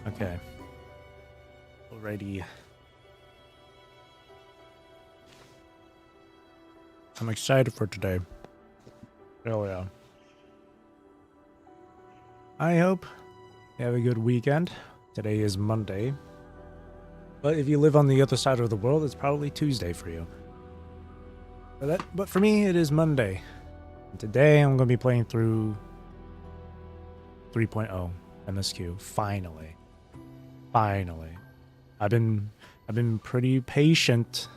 Okay. Alrighty. I'm excited for today. Hell yeah. I hope you have a good weekend. Today is Monday. But if you live on the other side of the world, it's probably Tuesday for you. But for me, it is Monday. And today I'm going to be playing through 3.0 MSQ. Finally. I've been pretty patient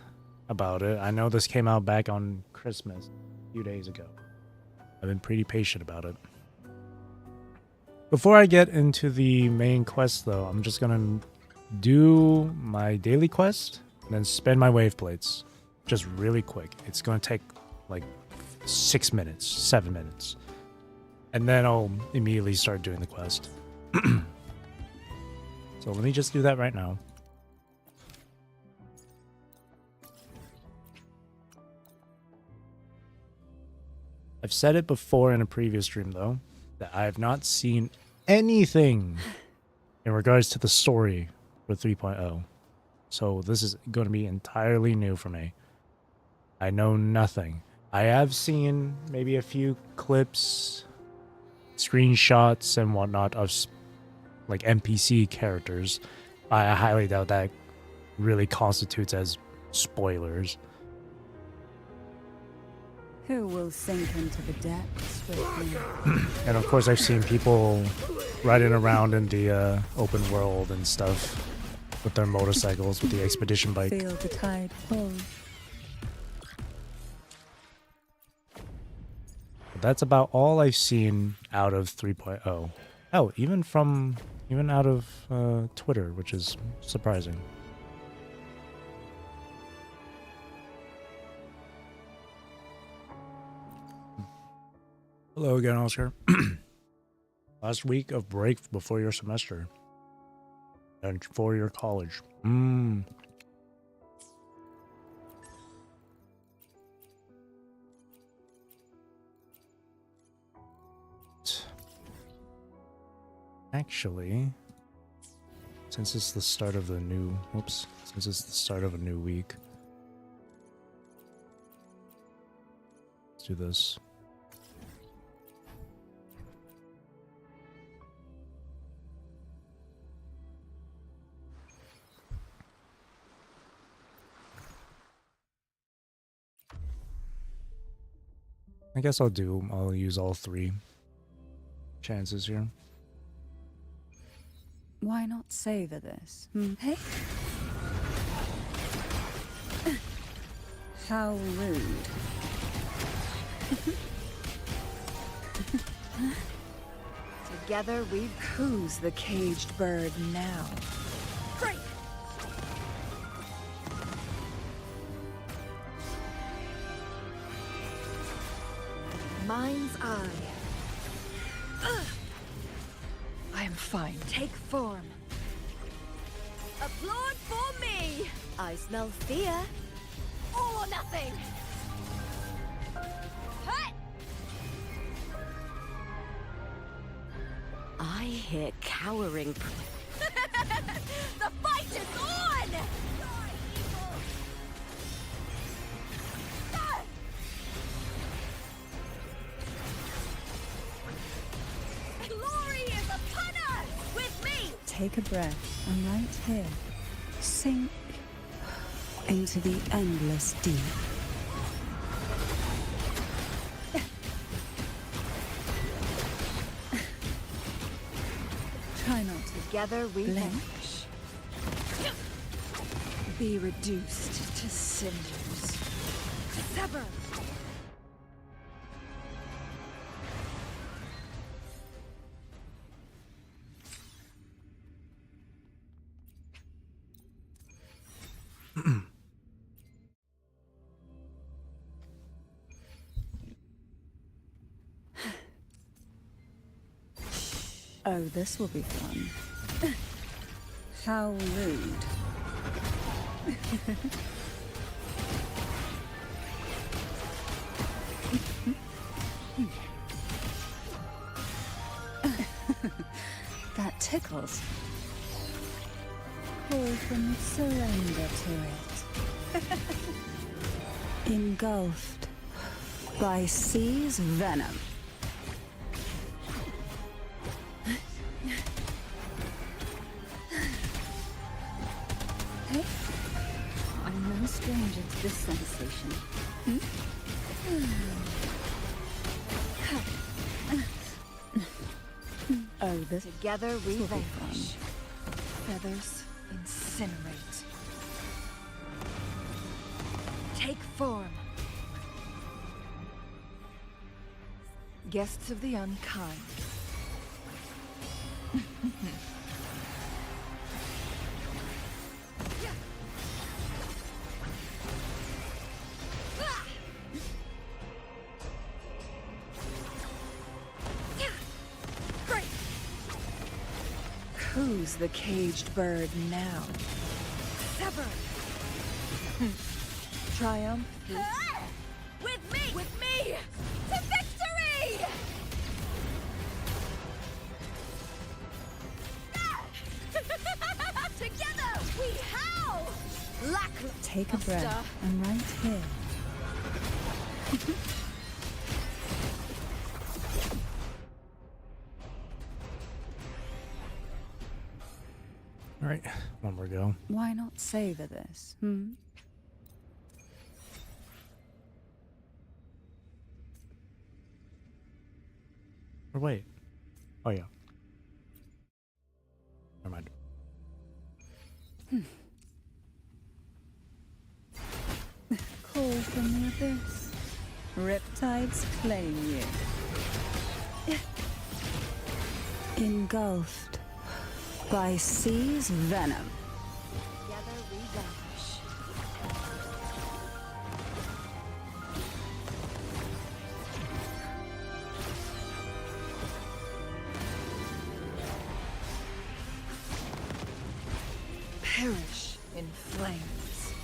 about it. I know this came out back on Christmas a few days ago. I've been pretty patient about it. Before I get into the main quest though, I'm just gonna do my daily quest and then spend my wave plates. Just really quick. It's gonna take like 6 minutes, 7 minutes. And then I'll immediately start doing the quest. So let me just do that right now. I've said it before in a previous stream, though, that I have not seen anything in regards to the story for 3.0. So this is going to be entirely new for me. I know nothing. I have seen maybe a few clips, screenshots, and whatnot of like NPC characters. I highly doubt that really constitutes as spoilers. Who will sink into the depths with me? And of course I've seen people riding around in the open world and stuff with their motorcycles, with the expedition bike. Feel the tide pull. But that's about all I've seen out of 3.0. Hell, even out of Twitter, which is surprising. Hello again, Oscar. Last week of break before your semester. And for your college. Actually, since it's the start of the new... Oops. Since it's the start of a new week. Let's do this. I guess I'll use all 3 chances here. Why not savor this? Hey? How rude. Together we... Who's the caged bird now? Break! Mind's eye. I am fine. Take form. Applaud for me! I smell fear. All or nothing! Hut! I hear cowering. The fight is on! Die, evil! Ah! Glory is upon us! With me! Take a breath, and right here, sink into the endless deep. Try not to Together we blench. Be reduced to cinders. sever! Oh, this will be fun. How rude. That tickles. Call from surrender to it. Engulfed by sea's venom. Hey, I'm no stranger to this sensation. Oh, this Together we will be vanquish. Feathers incinerate. Take form. Guests of the unkind. Who's the caged bird now? Sever! Triumph. With me! With me! To victory! Together we howl! take a breath. I'm right here. All right, one more go. Why not savor this, hmm? Or wait. Oh, yeah. Never mind. Call from the abyss. Riptides claim you. Engulfed by sea's venom. Together we vanish. Perish in flames.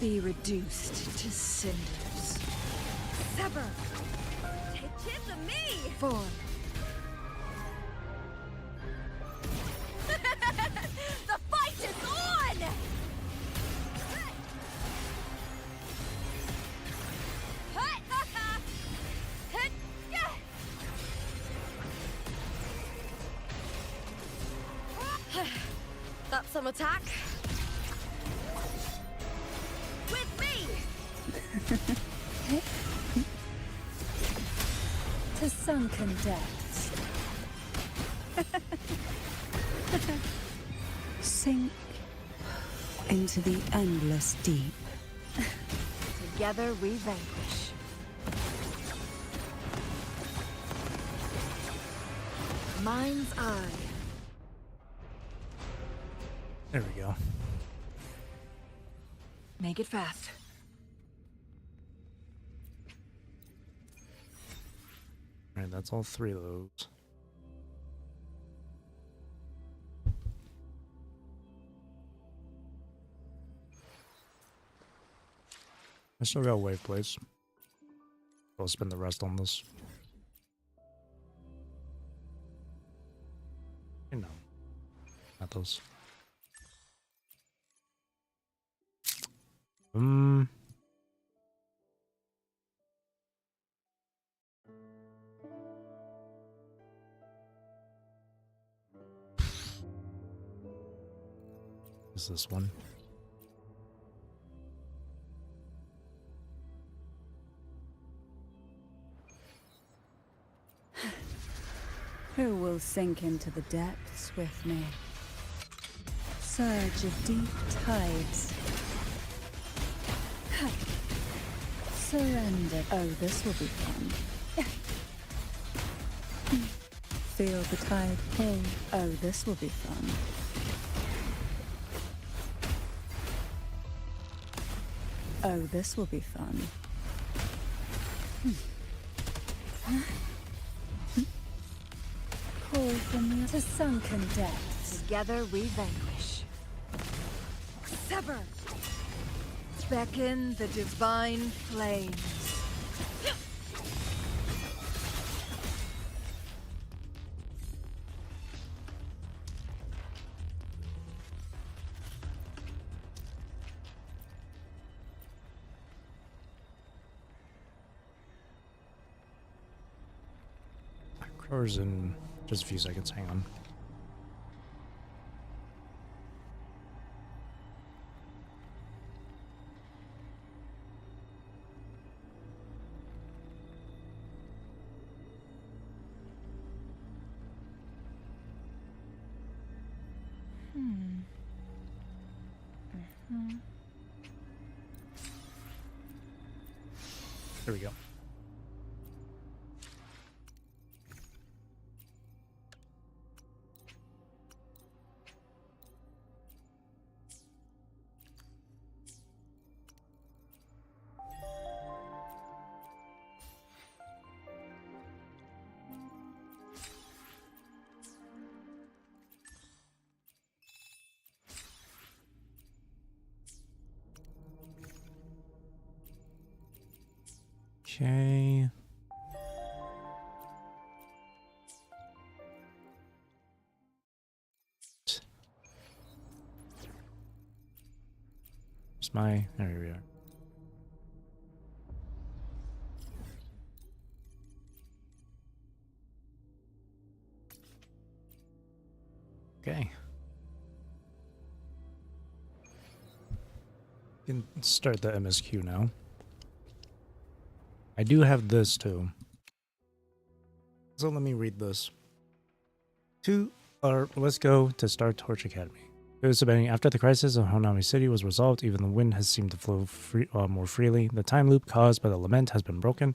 Be reduced to cinders. Sever! Take chance of me! Form. The fight is on! That's some attack. With me! To sunken depths. Sink into the endless deep. Together we vanquish. Mind's eye. There we go. Make it fast. All right, that's all three of those. I still got wave plates. I'll spend the rest on this. You know, not those. Is this one? Who will sink into the depths with me? Surge of deep tides. Surrender. Oh, this will be fun. Feel the tide pull. Oh, this will be fun. Oh, this will be fun. Call from the to sunken depths. Together we vanquish. Sever! Beckon the divine flames. Cars in just a few seconds. Hang on. There we go. Okay. Where's my... There we are. Okay. You can start the MSQ now. I do have this too. So let me read this. Let's go to Star Torch Academy. It was about after the crisis of Honami City was resolved, even the wind has seemed to flow more freely. The time loop caused by the lament has been broken.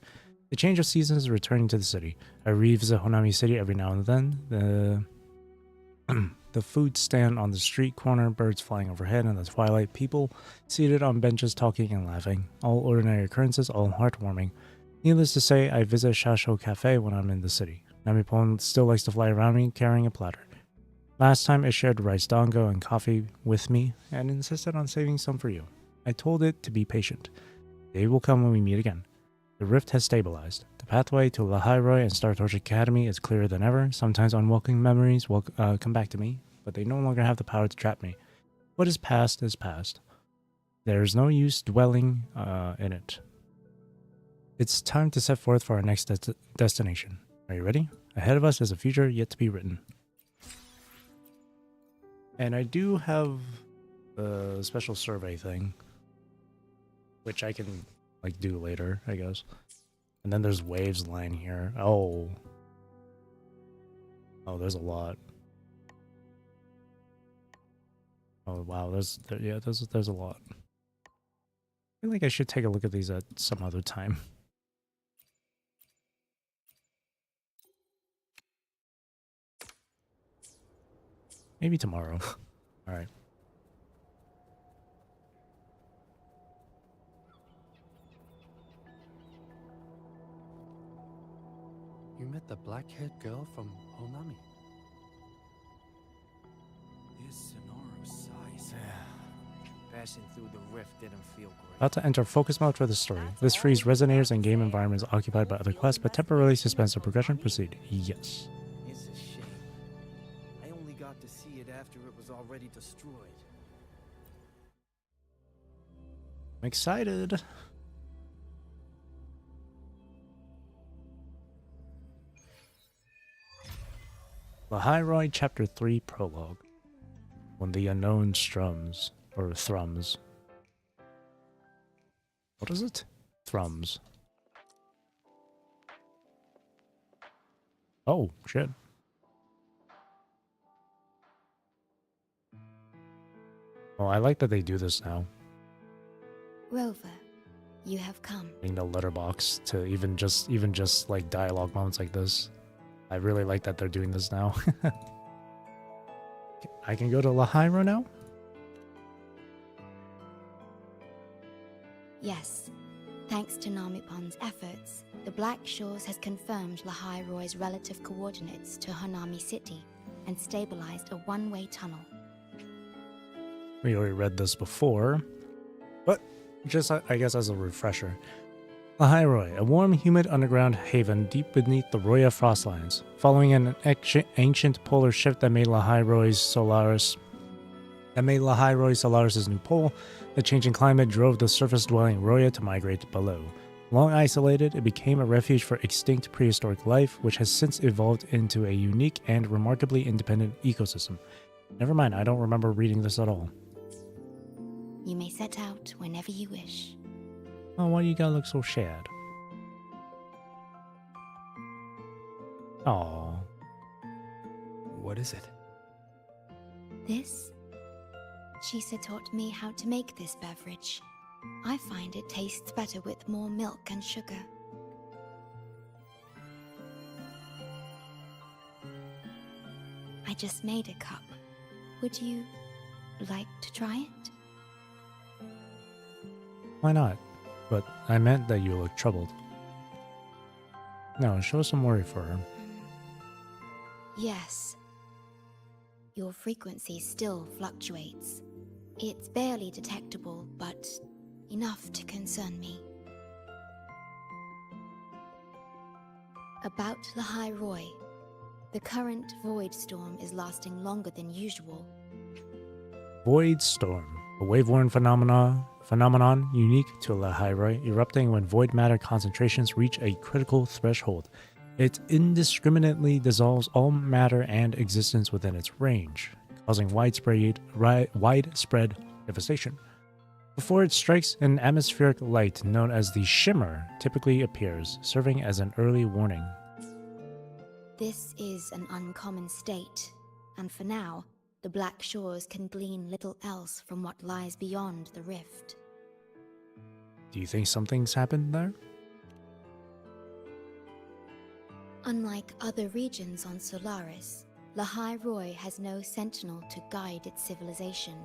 The change of seasons is returning to the city. I revisit Honami City every now and then. The food stand on the street corner, birds flying overhead in the twilight, people seated on benches talking and laughing. All ordinary occurrences, all heartwarming. Needless to say, I visit Shasho Cafe when I'm in the city. Namipon still likes to fly around me carrying a platter. Last time it shared rice dango and coffee with me and insisted on saving some for you. I told it to be patient. The day will come when we meet again. The rift has stabilized. The pathway to Lahai-Roi and Star Torch Academy is clearer than ever. Sometimes unwelcome memories will come back to me, but they no longer have the power to trap me. What is past is past. There is no use dwelling in it. It's time to set forth for our next destination. Are you ready? Ahead of us is a future yet to be written. And I do have the special survey thing, which I can do later, I guess. And then there's waves lying here. Oh, there's a lot. Oh wow, there's a lot. I feel like I should take a look at these at some other time. Maybe tomorrow. All right. You met the black-haired girl from Honami. This sonorous sighs. Passing through the rift didn't feel great. About to enter focus mode for the story. This frees resonators and game environments occupied by other quests, but temporarily suspends the progression. Proceed. Yes. It's a shame. I only got to see it after it was already destroyed. I'm excited. Lahai-Roi Chapter 3 Prologue. When the unknown strums, or thrums. What is it? Thrums. Oh, shit. Oh, I like that they do this now. Rover, you have come. Getting the letterbox to even just like dialogue moments like this. I really like that they're doing this now. I can go to Lahai-Roi now? Yes. Thanks to Namipon's efforts, the Black Shores has confirmed Lahai-Roi's relative coordinates to Honami City and stabilized a one-way tunnel. We already read this before, but just I guess as a refresher. Lahai-Roi, a warm, humid underground haven deep beneath the Roya frostlines. Following an ancient polar shift that made Lahai-Roi Solaris' new pole, the changing climate drove the surface-dwelling Roya to migrate below. Long isolated, it became a refuge for extinct prehistoric life, which has since evolved into a unique and remarkably independent ecosystem. Never mind, I don't remember reading this at all. You may set out whenever you wish. Oh, why do you gotta look so sad? Oh, What is it? This? Shisa taught me how to make this beverage. I find it tastes better with more milk and sugar. I just made a cup. Would you like to try it? why not? But I meant that you look troubled. No, show some worry for her. Yes. Your frequency still fluctuates. It's barely detectable, but enough to concern me. About Lahai-Roi. The current void storm is lasting longer than usual. Void storm, a wave-worn phenomenon unique to Lahai-Roi, erupting when void matter concentrations reach a critical threshold. It indiscriminately dissolves all matter and existence within its range, causing widespread devastation. Before it strikes, an atmospheric light known as the shimmer typically appears, serving as an early warning. This is an uncommon state, and for now, the Black Shores can glean little else from what lies beyond the rift. Do you think something's happened there? Unlike other regions on Solaris, Lahai-Roi has no sentinel to guide its civilization.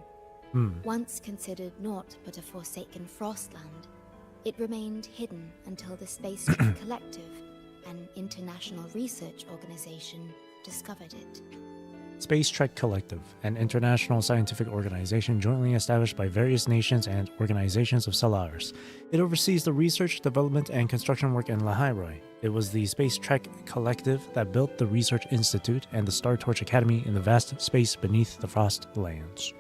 Once considered naught but a forsaken frostland, it remained hidden until the Space Trek Collective, an international research organization, discovered it. Space Trek Collective, an international scientific organization jointly established by various nations and organizations of Solaris. It oversees the research, development, and construction work in Lahai-Roi. It was the Space Trek Collective that built the Research Institute and the Star Torch Academy in the vast space beneath the Frost Lands.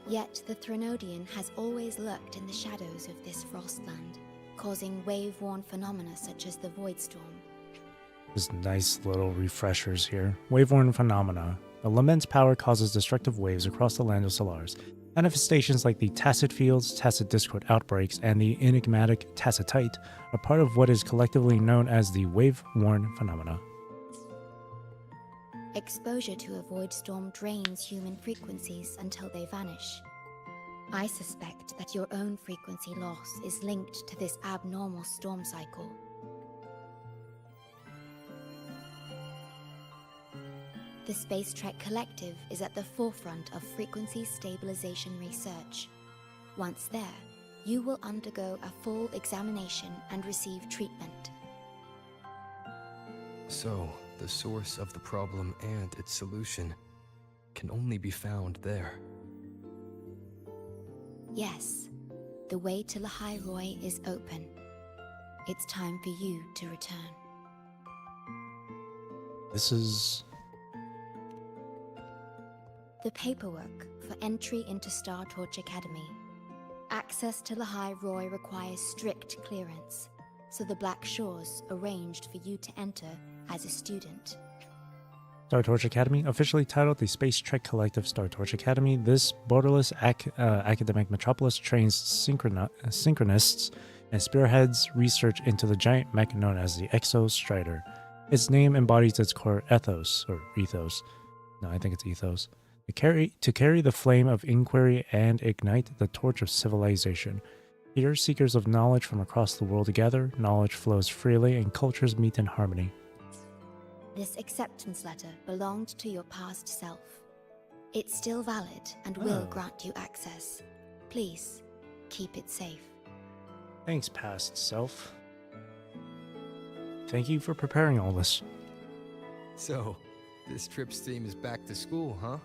Yet the Threnodian has always lurked in the shadows of this frostland, causing wave-worn phenomena such as the Void Storm. Just nice little refreshers here. Wave-worn phenomena. The Lament's power causes destructive waves across the land of Solaris. Manifestations like the Tacit Fields, Tacit Discord Outbreaks, and the enigmatic Tacitite are part of what is collectively known as the wave-worn phenomena. Exposure to a void storm drains human frequencies until they vanish. I suspect that your own frequency loss is linked to this abnormal storm cycle. The Space Trek Collective is at the forefront of frequency stabilization research. Once there, you will undergo a full examination and receive treatment. So, the source of the problem and its solution can only be found there. Yes, the way to Lahai-Roi is open. It's time for you to return. This is... The paperwork for entry into Star Torch Academy. Access to Lahai-Roi requires strict clearance, so the Black Shores arranged for you to enter as a student. Star Torch Academy, officially titled the Space Trek Collective Star Torch Academy, this borderless academic metropolis trains synchronists and spearheads research into the giant mech known as the Exo Strider. Its name embodies its core ethos, or ethos. No, I think it's ethos. To carry the flame of inquiry and ignite the torch of civilization. Here, seekers of knowledge from across the world gather, knowledge flows freely, and cultures meet in harmony. This acceptance letter belonged to your past self. It's still valid and will grant you access. Please, keep it safe. Thanks, past self. Thank you for preparing all this. So, this trip's theme is back to school, huh?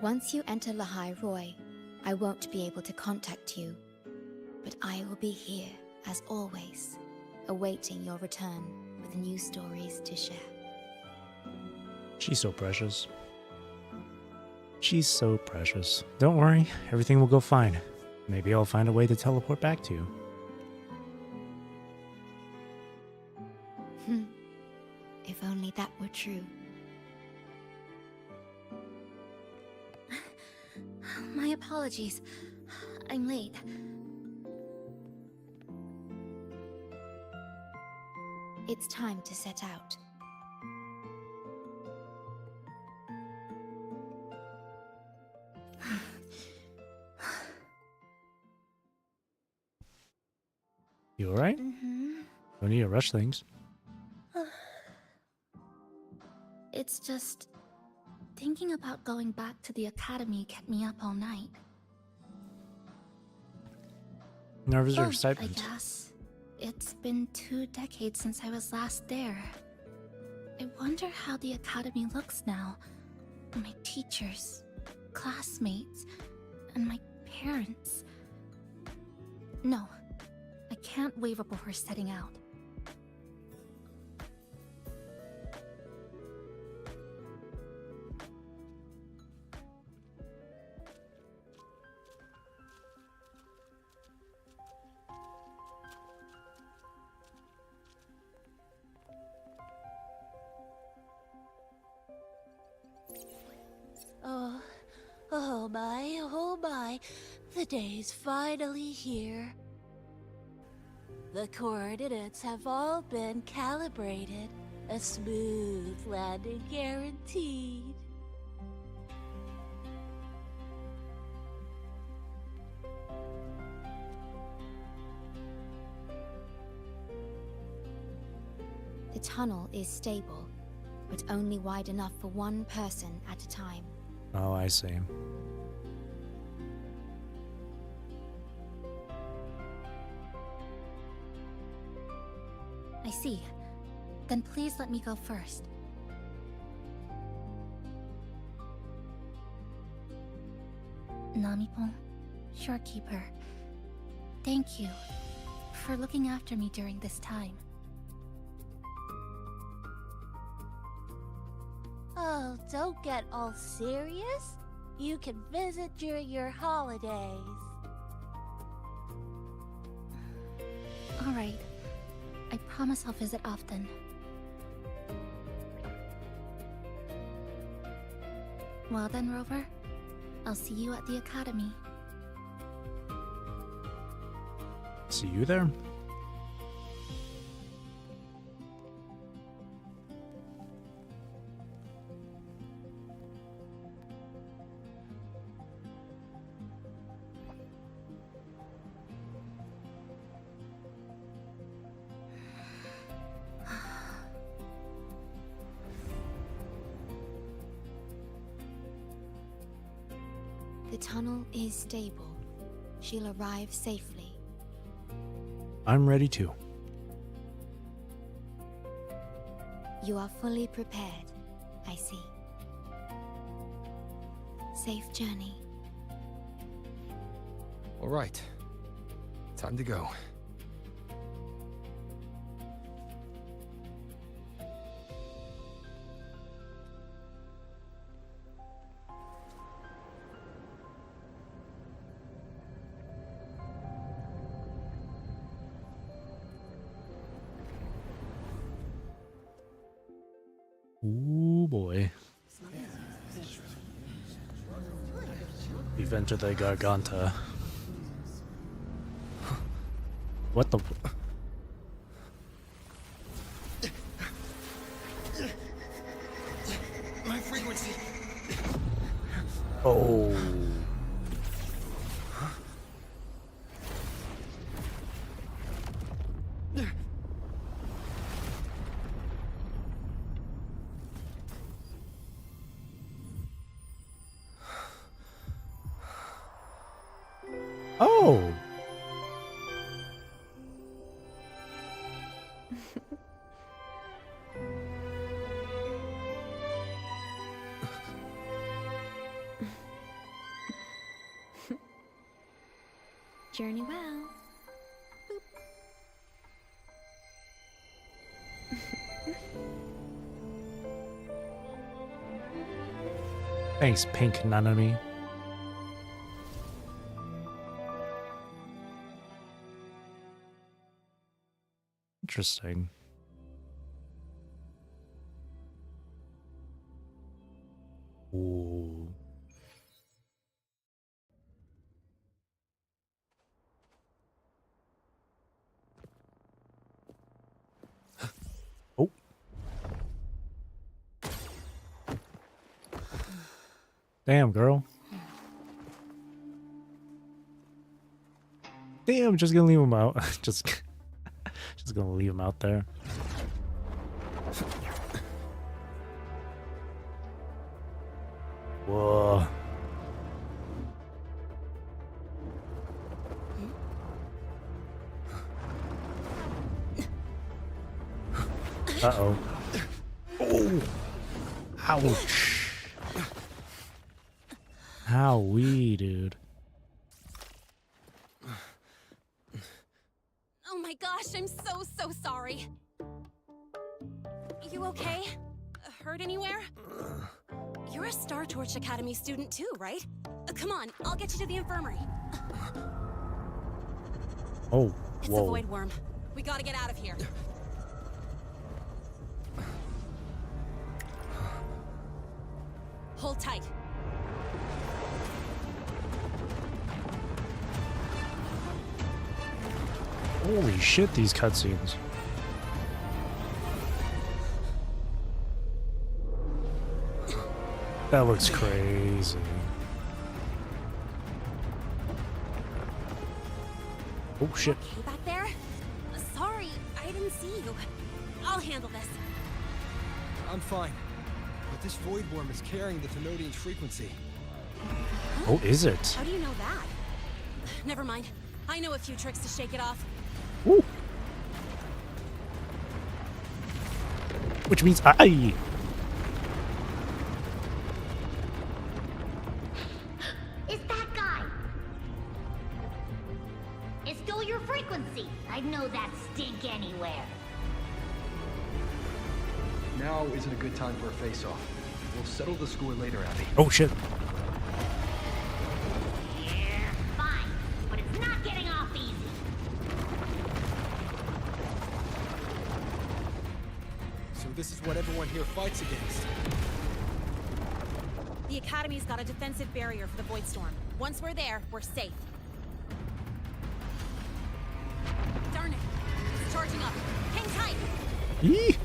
Once you enter Lahai-Roi, I won't be able to contact you, but I will be here, as always, awaiting your return with new stories to share. She's so precious. She's so precious. Don't worry, everything will go fine. Maybe I'll find a way to teleport back to you. If only that were true. My apologies. I'm late. It's time to set out. You alright? Don't need to rush things. It's just... thinking about going back to the academy kept me up all night. Nerves or I excitement? guess. It's been 2 decades since I was last there. I wonder how the academy looks now. My teachers, classmates, and my parents. No, I can't waver before setting out. Oh my, the day's finally here. The coordinates have all been calibrated. A smooth landing guaranteed. The tunnel is stable, but only wide enough for one person at a time. Oh, I see. I see. Then please let me go first. Namipon, shorekeeper, thank you for looking after me during this time. Oh, don't get all serious. You can visit during your holidays. All right. I promise I'll visit often. Well then, Rover. I'll see you at the academy. See you there? The tunnel is stable. She'll arrive safely. I'm ready too. You are fully prepared, I see. Safe journey. All right. Time to go. Ooh boy. We've entered the Garganta. What the? My frequency. Oh. Oh. Journey well. Thanks, Pink Nanami. Interesting. Ooh. Oh. Damn, girl. Damn, just gonna leave him out. just gonna leave him out there. Whoa. Uh-oh. Oh. Ouch. Howee, dude. Oh my gosh, I'm so sorry. You okay? Hurt anywhere? You're a Star Torch Academy student too, right? Come on, I'll get you to the infirmary. Oh, It's a whoa. void worm. We gotta get out of here. Hold tight. Holy shit, these cutscenes. That looks crazy. Oh shit. Okay back there? Sorry, I didn't see you. I'll handle this. I'm fine. But this void worm is carrying the Thenodian's frequency. Oh, is it? How do you know that? Never mind. I know a few tricks to shake it off. Ooh. Which means I. It's that guy! It's still your frequency. I'd know that stink anywhere. Now isn't a good time for a face-off. We'll settle the score later, Abby. Oh shit. Yeah, fine. But it's not getting off easy. So this is what everyone here fights against. The Academy's got a defensive barrier for the Void Storm. Once we're there, we're safe. Darn it. It's charging up. Hang tight. Yee.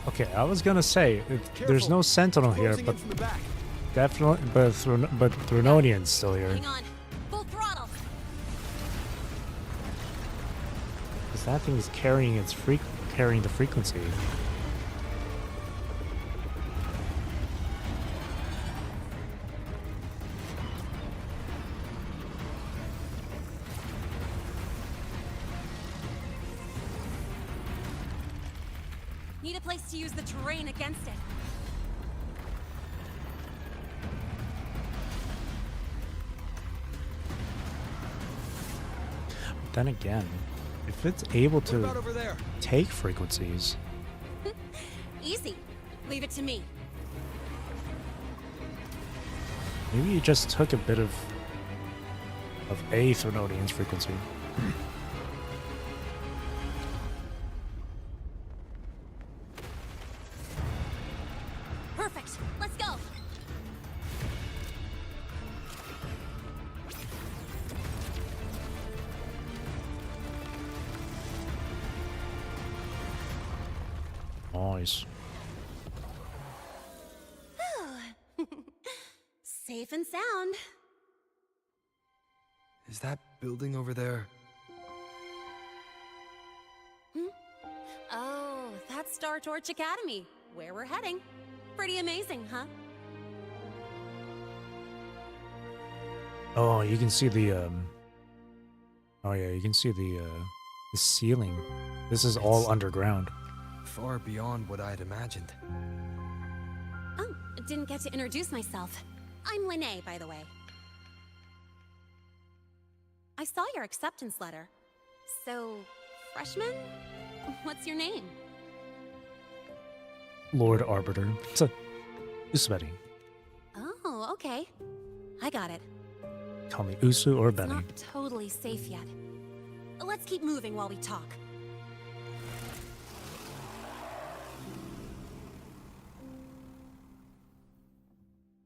Okay, I was gonna say there's no Sentinel here, Closing but in from the back. definitely, but Thrunonian's still here. Hang on. Full throttle. Because that thing is carrying the frequency. Need a place to use the terrain against it. But then again, if it's able What about to over there? take frequencies, Easy. Leave it to me. maybe you just took a bit of a Thrunonian's frequency. Perfect. Let's go. Nice. Safe and sound. Is that building over there? Oh, that's Star Torch Academy. Where we're heading. Pretty amazing, huh? Oh, you can see the oh yeah, you can see the ceiling. This is all underground. Far beyond what I had imagined. Oh, didn't get to introduce myself. I'm Lene, by the way. I saw your acceptance letter. So, freshman? What's your name? Lord Arbiter. It's a Usveti. Oh, okay. I got it. Call me Usu or It's Benny. not totally safe yet. Let's keep moving while we talk.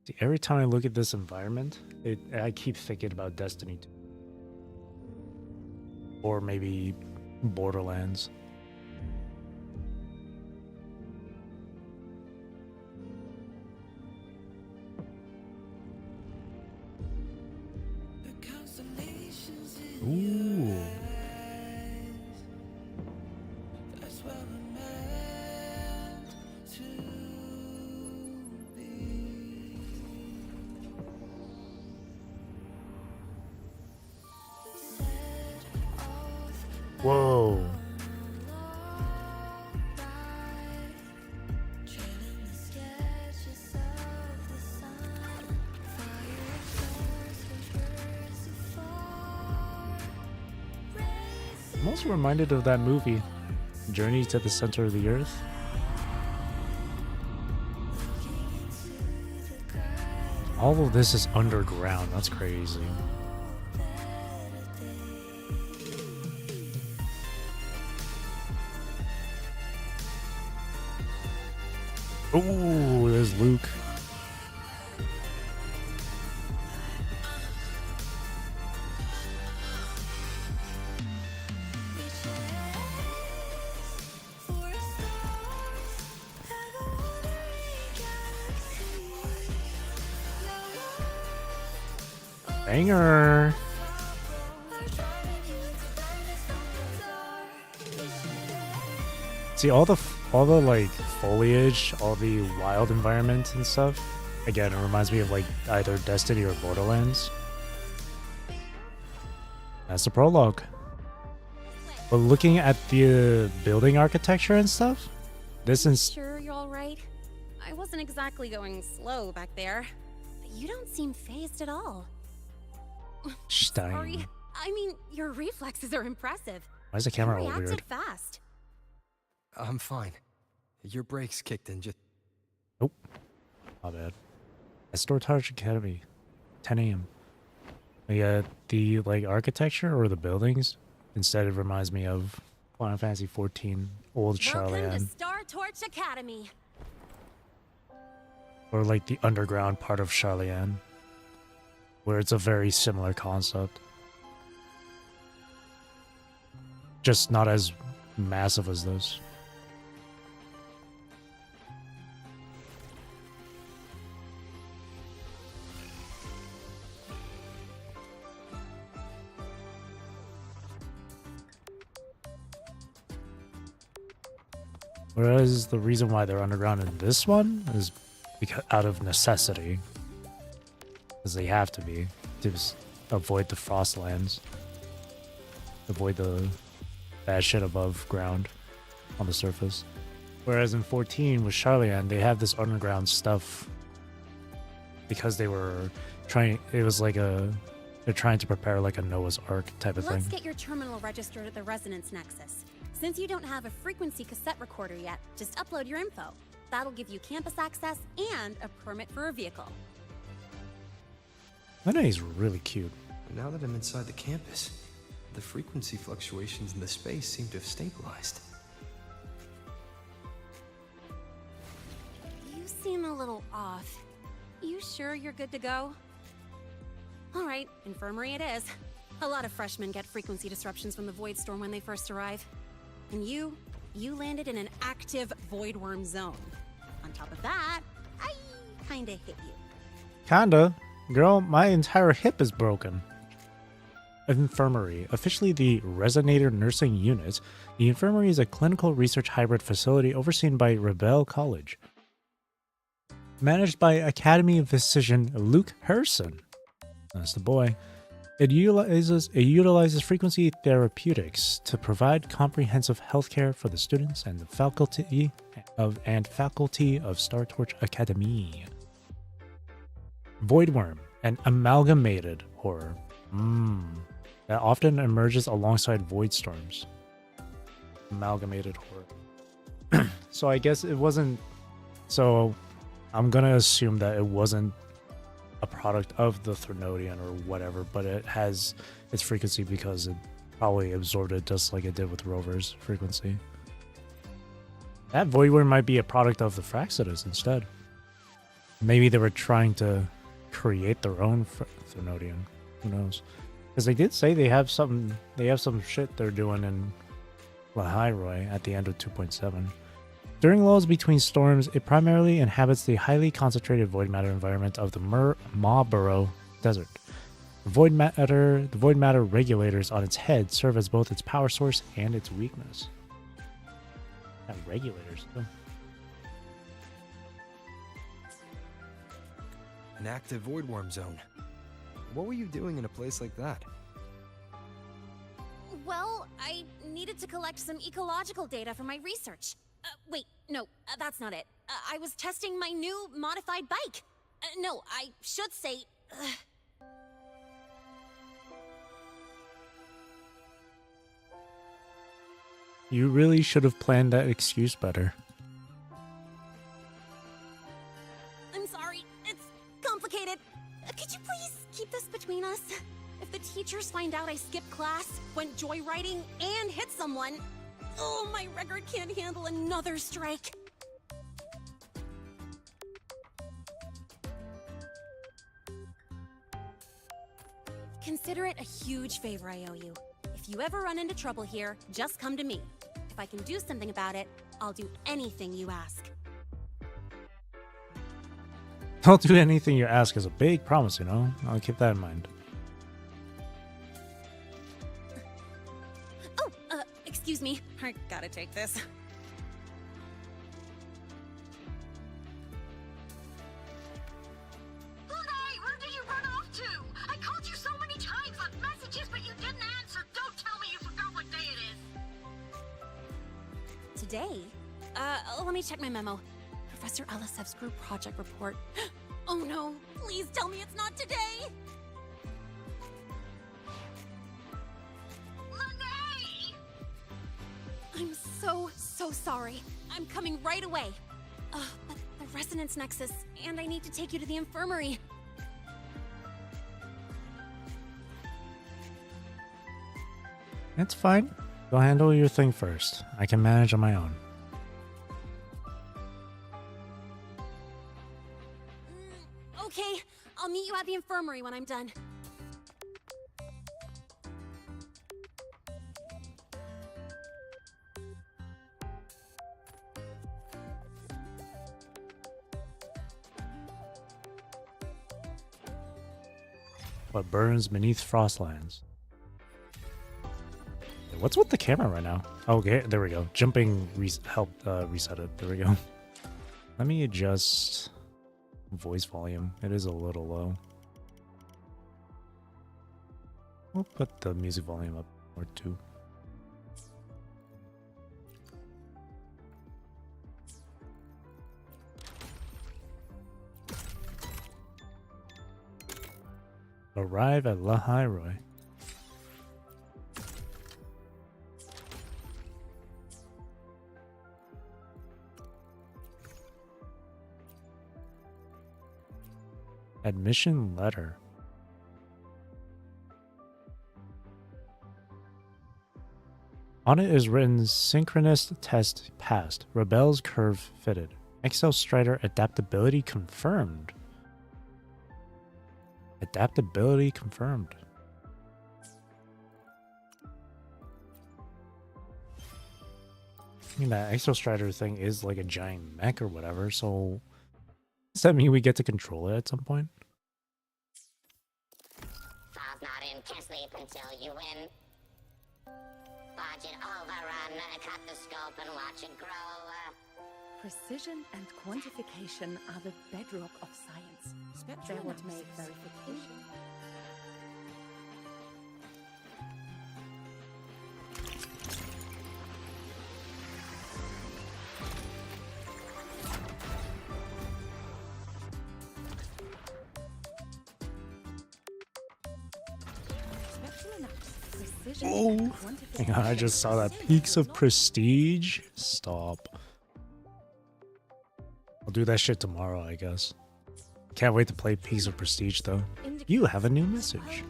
See, every time I look at this environment, I keep thinking about Destiny 2. Or maybe Borderlands. Ooh. Whoa. I'm also reminded of that movie, Journey to the Center of the Earth. All of this is underground. That's crazy. Ooh, there's Luke. Banger. See all the like foliage, all the wild environment and stuff. Again, it reminds me of like either Destiny or Borderlands. That's the prologue. But looking at the building architecture and stuff, this is Sure you're all right? I wasn't exactly going slow back there. But you don't seem phased at all. Stein. Sorry. I mean, your reflexes are impressive. Why is the camera You all reacted weird? fast. I'm fine. Your brakes kicked in just... Nope. My bad. At Storage Academy, 10 a.m. Yeah, the like architecture or the buildings, instead it reminds me of Final Fantasy 14, old Welcome to Charlian, Star Torch Academy. or like the underground part of Charlian, where it's a very similar concept. Just not as massive as this. Whereas the reason why they're underground in this one is because out of necessity, because they have to be to avoid the frostlands, avoid the bad shit above ground on the surface. Whereas in 14 with Charlian, they have this underground stuff because they were trying. It was like they're trying to prepare like a Noah's Ark type of Let's thing. get your terminal registered at the Resonance Nexus. Since you don't have a frequency cassette recorder yet, just upload your info. That'll give you campus access and a permit for a vehicle. I know he's really cute. Now that I'm inside the campus, the frequency fluctuations in the space seem to have stabilized. You seem a little off. You sure you're good to go? All right, infirmary it is. A lot of freshmen get frequency disruptions from the Void Storm when they first arrive. And you landed in an active void worm zone. On top of that, I kinda hit you. Kinda. Girl, my entire hip is broken. Infirmary. Officially the Resonator Nursing Unit, the infirmary is a clinical research hybrid facility overseen by Rebel College. Managed by Academy physician Luke Harrison. That's the boy. It utilizes frequency therapeutics to provide comprehensive healthcare for the students and the faculty of Star Torch Academy. Voidworm, an amalgamated horror that often emerges alongside void storms. Amalgamated horror. So I guess it wasn't. So I'm gonna assume that it wasn't a product of the Threnodian or whatever, but it has its frequency because it probably absorbed it just like it did with Rover's frequency. That Void Worm might be a product of the Fraccidus instead. Maybe they were trying to create their own Threnodian. Who knows? Because they did say they have some shit they're doing in Lahai-Roi at the end of 2.7. During lulls between storms, it primarily inhabits the highly concentrated void matter environment of the Marlborough Desert. The void matter regulators on its head serve as both its power source and its weakness. Got regulators too. An active void worm zone. What were you doing in a place like that? Well, I needed to collect some ecological data for my research. Wait, no, that's not it. I was testing my new modified bike. No, I should say... You really should have planned that excuse better. I'm sorry, it's complicated. Could you please keep this between us? If the teachers find out I skipped class, went joyriding, and hit someone... Oh, my record can't handle another strike. Consider it a huge favor I owe you. If you ever run into trouble here, just come to me. If I can do something about it, I'll do anything you ask. I'll do anything you ask is a big promise, you know? I'll keep that in mind. Excuse me, I gotta take this. Lahai, where did you run off to? I called you so many times, left messages, but you didn't answer. Don't tell me you forgot what day it is. Today? Let me check my memo. Professor Elisev's group project report. Oh no, please tell me it's not today! I'm so sorry. I'm coming right away. But the resonance nexus, and I need to take you to the infirmary. It's fine. Go handle your thing first. I can manage on my own. Okay, I'll meet you at the infirmary when I'm done. What burns beneath Frostlands? What's with the camera right now? Okay, there we go. Jumping helped reset it. There we go. Let me adjust voice volume. It is a little low. We'll put the music volume up or two. Arrive at Lahai-Roi. Admission letter. On it is written synchronous test passed. Rebel's curve fitted. Excel Strider adaptability confirmed. Adaptability confirmed. I mean, that Exo Strider thing is like a giant mech or whatever, so does that mean we get to control it at some point? Falls not in, can't sleep until you win. Watch it overrun, cut the scope and watch it grow. Precision and quantification are the bedrock of science. They're what make verification. Oh, hang on, I just saw that. Peaks of Prestige? Stop. I'll do that shit tomorrow, I guess. can't wait to play Piece of Prestige though. You have a new message.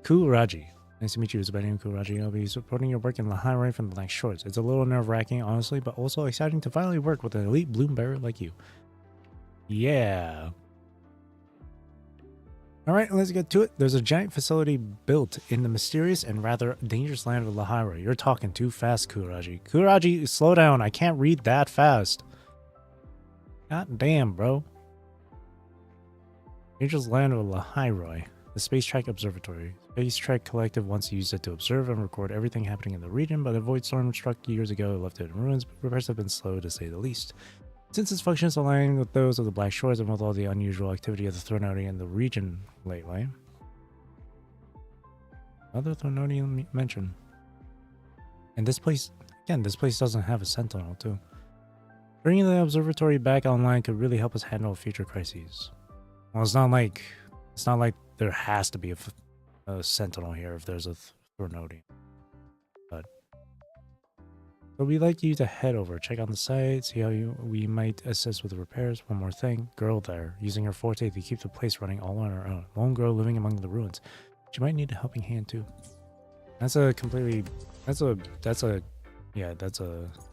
Kuraji. Nice to meet you, Isabella and Kuraji. I'll be supporting your work in Lahai-Roi from the Black Shores. It's a little nerve-wracking, honestly, but also exciting to finally work with an elite bloom bearer like you. Yeah. Alright, let's get to it. There's a giant facility built in the mysterious and rather dangerous land of Lahai-Roi. You're talking too fast, Kuraji. Kuraji, slow down. I can't read that fast. God damn, bro. Dangerous land of Lahai-Roi. The Space Trek Observatory. Space Trek Collective once used it to observe and record everything happening in the region, but a void storm struck years ago and left it in ruins, but repairs have been slow to say the least. Since its functions align with those of the Black Shores and with all the unusual activity of the Thronodi in the region lately. Another Thronodi mention. And this place, again, this place doesn't have a sentinel too. Bringing the observatory back online could really help us handle future crises. Well, it's not like there has to be a sentinel here if there's a Thronodi. But we'd like you to head over, check out the site, see how we might assist with the repairs. One more thing, girl there, using her forte to keep the place running all on her own. Lone girl living among the ruins. She might need a helping hand too. That's a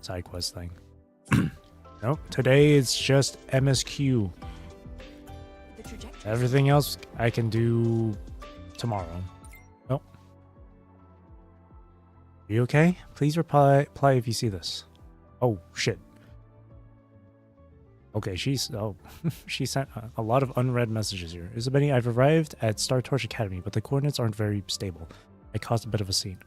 side quest thing. Nope, today it's just MSQ. Everything else I can do tomorrow. Nope. Are you okay? Please reply if you see this. Oh, shit. Okay, she sent a lot of unread messages here. Isabella, I've arrived at Star Torch Academy, but the coordinates aren't very stable. I caused a bit of a scene.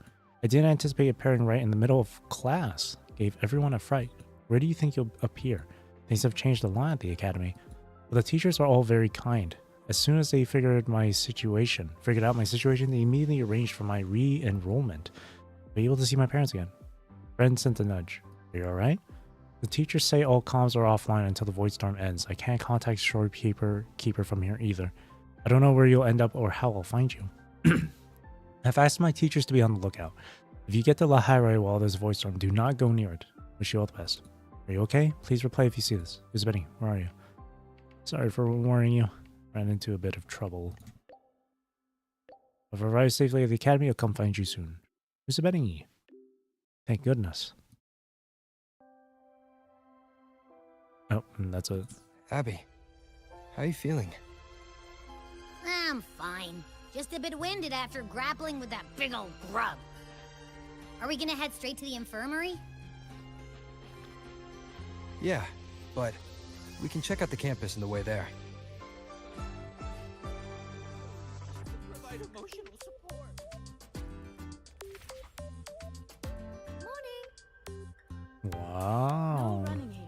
I didn't anticipate appearing right in the middle of class. Gave everyone a fright. Where do you think you'll appear? Things have changed a lot at the academy. But the teachers are all very kind. As soon as they figured out my situation, they immediately arranged for my re-enrollment. I'll be able to see my parents again. Friend sent a nudge. Are you alright? The teachers say all comms are offline until the void storm ends. I can't contact Shorekeeper from here either. I don't know where you'll end up or how I'll find you. I've asked my teachers to be on the lookout. If you get to Lahai-Roi while there's a void storm, do not go near it. Wish you all the best. Are you okay? Please reply if you see this. Isabella, where are you? Sorry for warning you. Ran into a bit of trouble. If I arrive safely at the academy, I'll come find you soon. Isabella. Thank goodness. Oh, and that's a... Abby, how are you feeling? I'm fine. Just a bit winded after grappling with that big old grub. Are we gonna head straight to the infirmary? Yeah, but we can check out the campus on the way there. Provide emotional support. Wow. No running here.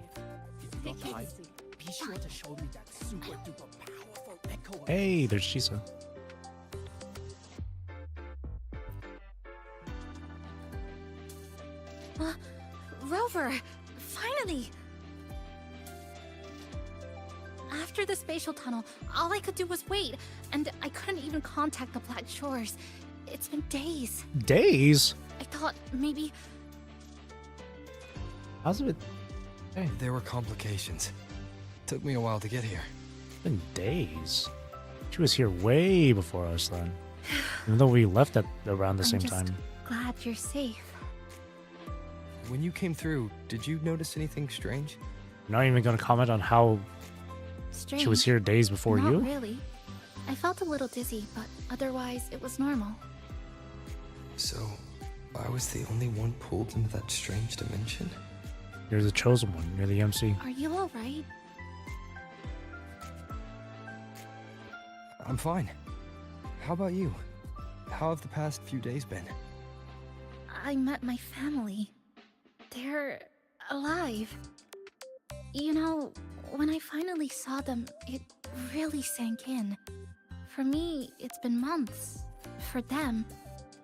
Be sure to show me that super duper powerful echo. Hey, there's Chisa. Rover! Finally! After the spatial tunnel, all I could do was wait, and I couldn't even contact the Black Shores. It's been days. Days? I thought maybe... How's it? Hey. There were complications. Took me a while to get here. It's been days. She was here way before us then. Even though we left at around the same time. Glad you're safe. When you came through, did you notice anything strange? You're not even going to comment on how Strange. she was here days before Not you? really. I felt a little dizzy, but otherwise it was normal. So, I was the only one pulled into that strange dimension? You're the chosen one. You're the MC. Are you alright? I'm fine. How about you? How have the past few days been? I met my family. They're alive. You know, when I finally saw them, it really sank in. For me, it's been months. For them,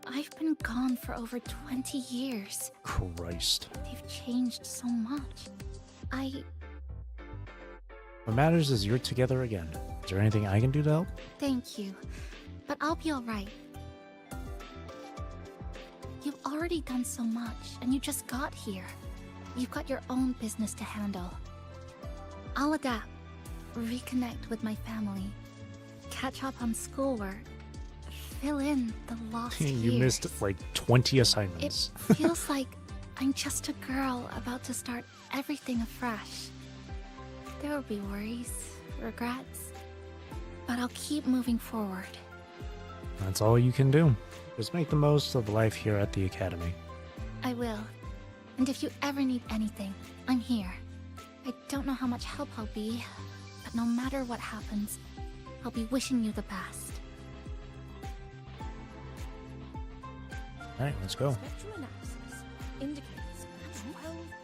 I've been gone for over 20 years. Christ. They've changed so much. What matters is you're together again. Is there anything I can do to help? Thank you. But I'll be alright. You've already done so much, and you just got here. You've got your own business to handle. I'll adapt. reconnect with my family, catch up on schoolwork, fill in the lost You years. missed like 20 assignments. It feels like I'm just a girl about to start everything afresh. There will be worries, regrets, but I'll keep moving forward. That's all you can do. Just make the most of life here at the academy. I will. And if you ever need anything, I'm here. I don't know how much help I'll be, but no matter what happens, I'll be wishing you the best. Alright, let's go. Spectrum analysis indicates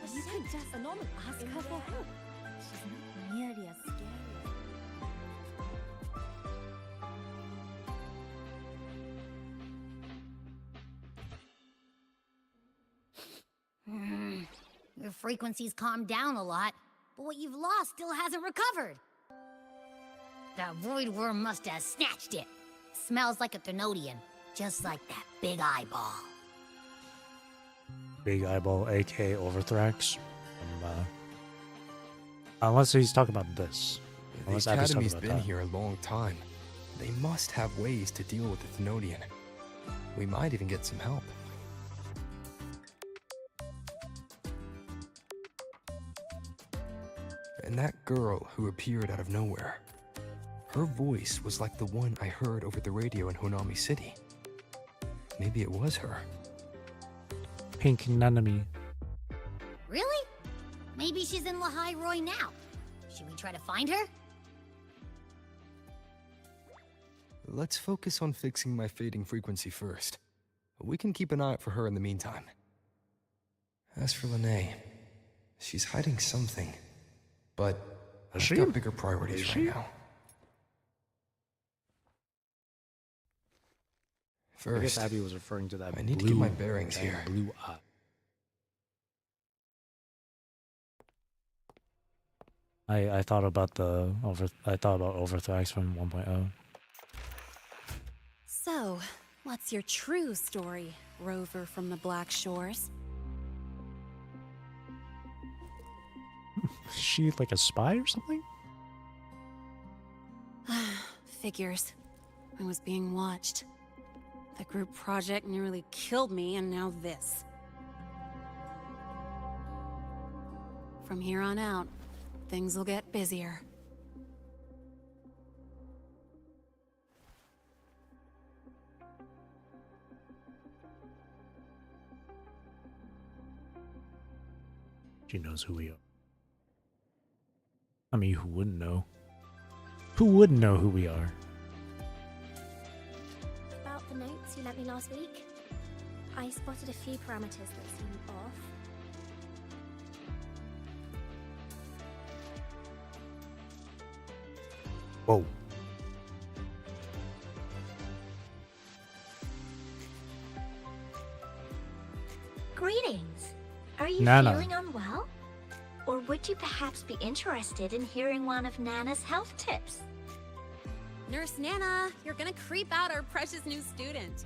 12%. You could just ask her for help. She's not nearly as scary. Your frequency's calmed down a lot, but what you've lost still hasn't recovered. That void worm must have snatched it. Smells like a Thenodian, just like that big eyeball. Big eyeball, aka Overthrax. Unless he's talking about this. The Unless Abby's talking Academy's about been that. here a long time. They must have ways to deal with the Thenodian. We might even get some help. And that girl who appeared out of nowhere. Her voice was like the one I heard over the radio in Honami City. Maybe it was her. Pink Nanami. Really? Maybe she's in Lahai-Roi now. Should we try to find her? Let's focus on fixing my fading frequency first. We can keep an eye out for her in the meantime. As for Lene, she's hiding something. But I've got bigger priorities right now. I guess First, Abby was referring to that I need blue, to get my bearings that here. Blue eye. I thought about Overthrax from 1.0. So, what's your true story, rover from the Black Shores? Is she like a spy or something? Figures. I was being watched. The group project nearly killed me, and now this. From here on out, things will get busier. She knows who we are. I mean, who wouldn't know? Who wouldn't know who we are? About the notes you lent me last week, I spotted a few parameters that seem off. Whoa. Greetings. Are you Nana. feeling unwell? Or would you perhaps be interested in hearing one of Nana's health tips? Nurse Nana, you're gonna creep out our precious new student.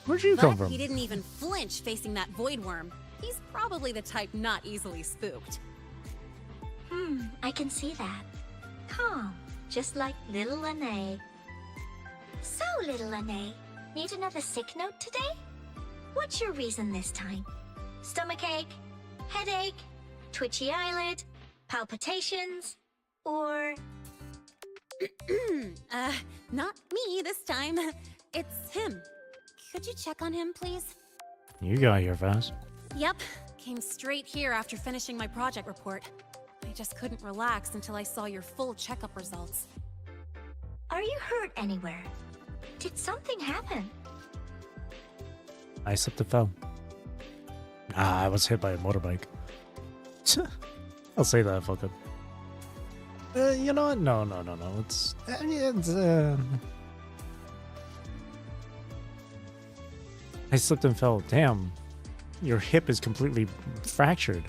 Where'd you come But from? he didn't even flinch facing that void worm. He's probably the type not easily spooked. I can see that. Calm, just like little Lene. So, little Lene, need another sick note today? What's your reason this time? Stomachache? Headache? Twitchy eyelid? Palpitations? Or... Not me this time. It's him. Could you check on him, please? You got here fast. Yep. Came straight here after finishing my project report. I just couldn't relax until I saw your full checkup results. Are you hurt anywhere? Did something happen? I slipped and fell. I was hit by a motorbike. I'll say that, fuck it. You know what? No. It's I slipped and fell. Damn. Your hip is completely fractured.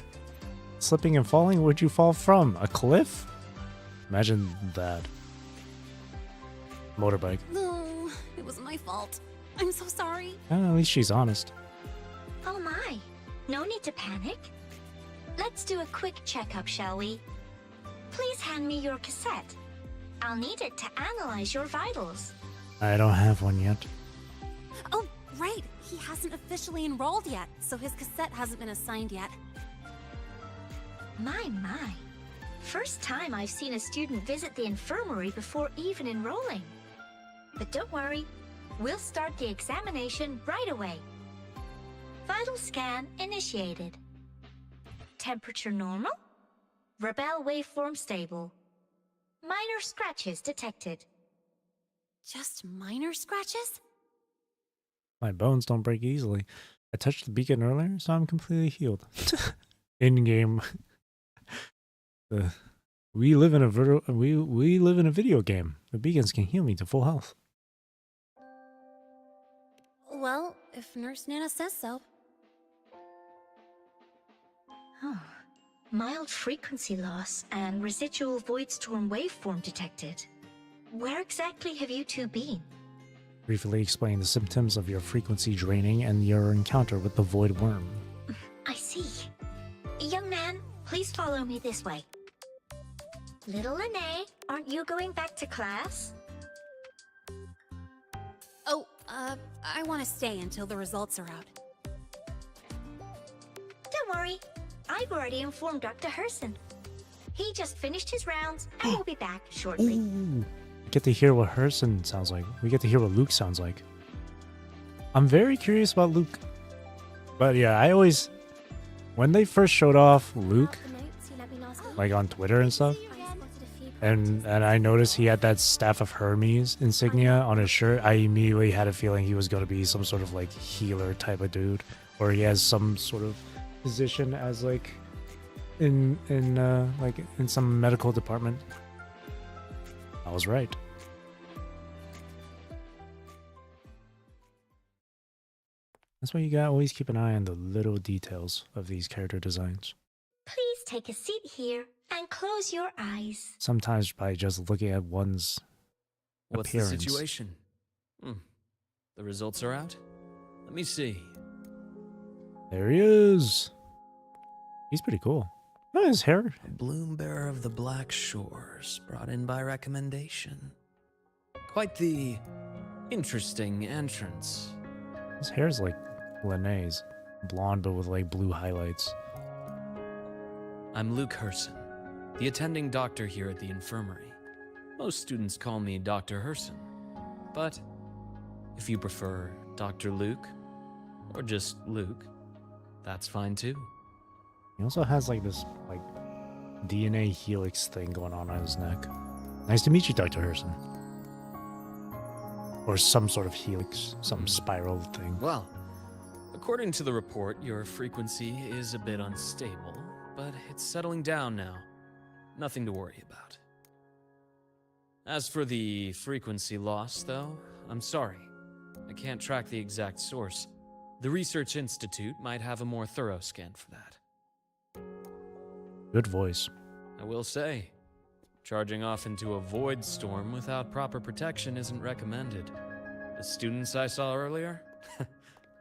Slipping and falling? Where'd you fall from? A cliff? Imagine that. Motorbike. No, it was my fault. I'm so sorry. At least she's honest. Oh my, no need to panic. Let's do a quick checkup, shall we? Please hand me your cassette. I'll need it to analyze your vitals. I don't have one yet. Oh, right. He hasn't officially enrolled yet, so his cassette hasn't been assigned yet. My. First time I've seen a student visit the infirmary before even enrolling. But don't worry, we'll start the examination right away. Vital scan initiated. Temperature normal. Rebel waveform stable. Minor scratches detected. Just minor scratches? My bones don't break easily. I touched the beacon earlier, so I'm completely healed. In-game. We live in a we live in a video game. The beacons can heal me to full health. Well, if Nurse Nana says so. Oh. Mild frequency loss and residual void storm waveform detected. Where exactly have you two been? Briefly explain the symptoms of your frequency draining and your encounter with the void worm. I see. Young man, please follow me this way. Little Lene, aren't you going back to class? Oh, I want to stay until the results are out. Don't worry. I've already informed Dr. Herson. He just finished his rounds and will be back shortly. Ooh. We get to hear what Herson sounds like. We get to hear what Luke sounds like. I'm very curious about Luke. But yeah, I always... When they first showed off Luke, like on Twitter and stuff, and I noticed he had that Staff of Hermes insignia on his shirt, I immediately had a feeling he was going to be some sort of like healer type of dude. Or he has some sort of position as like in some medical department. I was right. That's why you gotta always keep an eye on the little details of these character designs. Please take a seat here and close your eyes. Sometimes by just looking at one's appearance. What's the situation? The results are out? Let me see. There he is. He's pretty cool. Oh, his hair. A bloom bearer of the Black Shores, brought in by recommendation. Quite the interesting entrance. His hair's like Lene's. Blonde but with like blue highlights. I'm Luke Herson, the attending doctor here at the infirmary. Most students call me Dr. Herson, but if you prefer Dr. Luke, or just Luke, that's fine too. He also has like this like DNA helix thing going on his neck. Nice to meet you, Dr. Herson. Or some sort of helix, some spiral thing. Well, according to the report, your frequency is a bit unstable, but it's settling down now. Nothing to worry about. As for the frequency loss, though, I'm sorry. I can't track the exact source. The Research Institute might have a more thorough scan for that. Good voice. I will say, charging off into a void storm without proper protection isn't recommended. The students I saw earlier,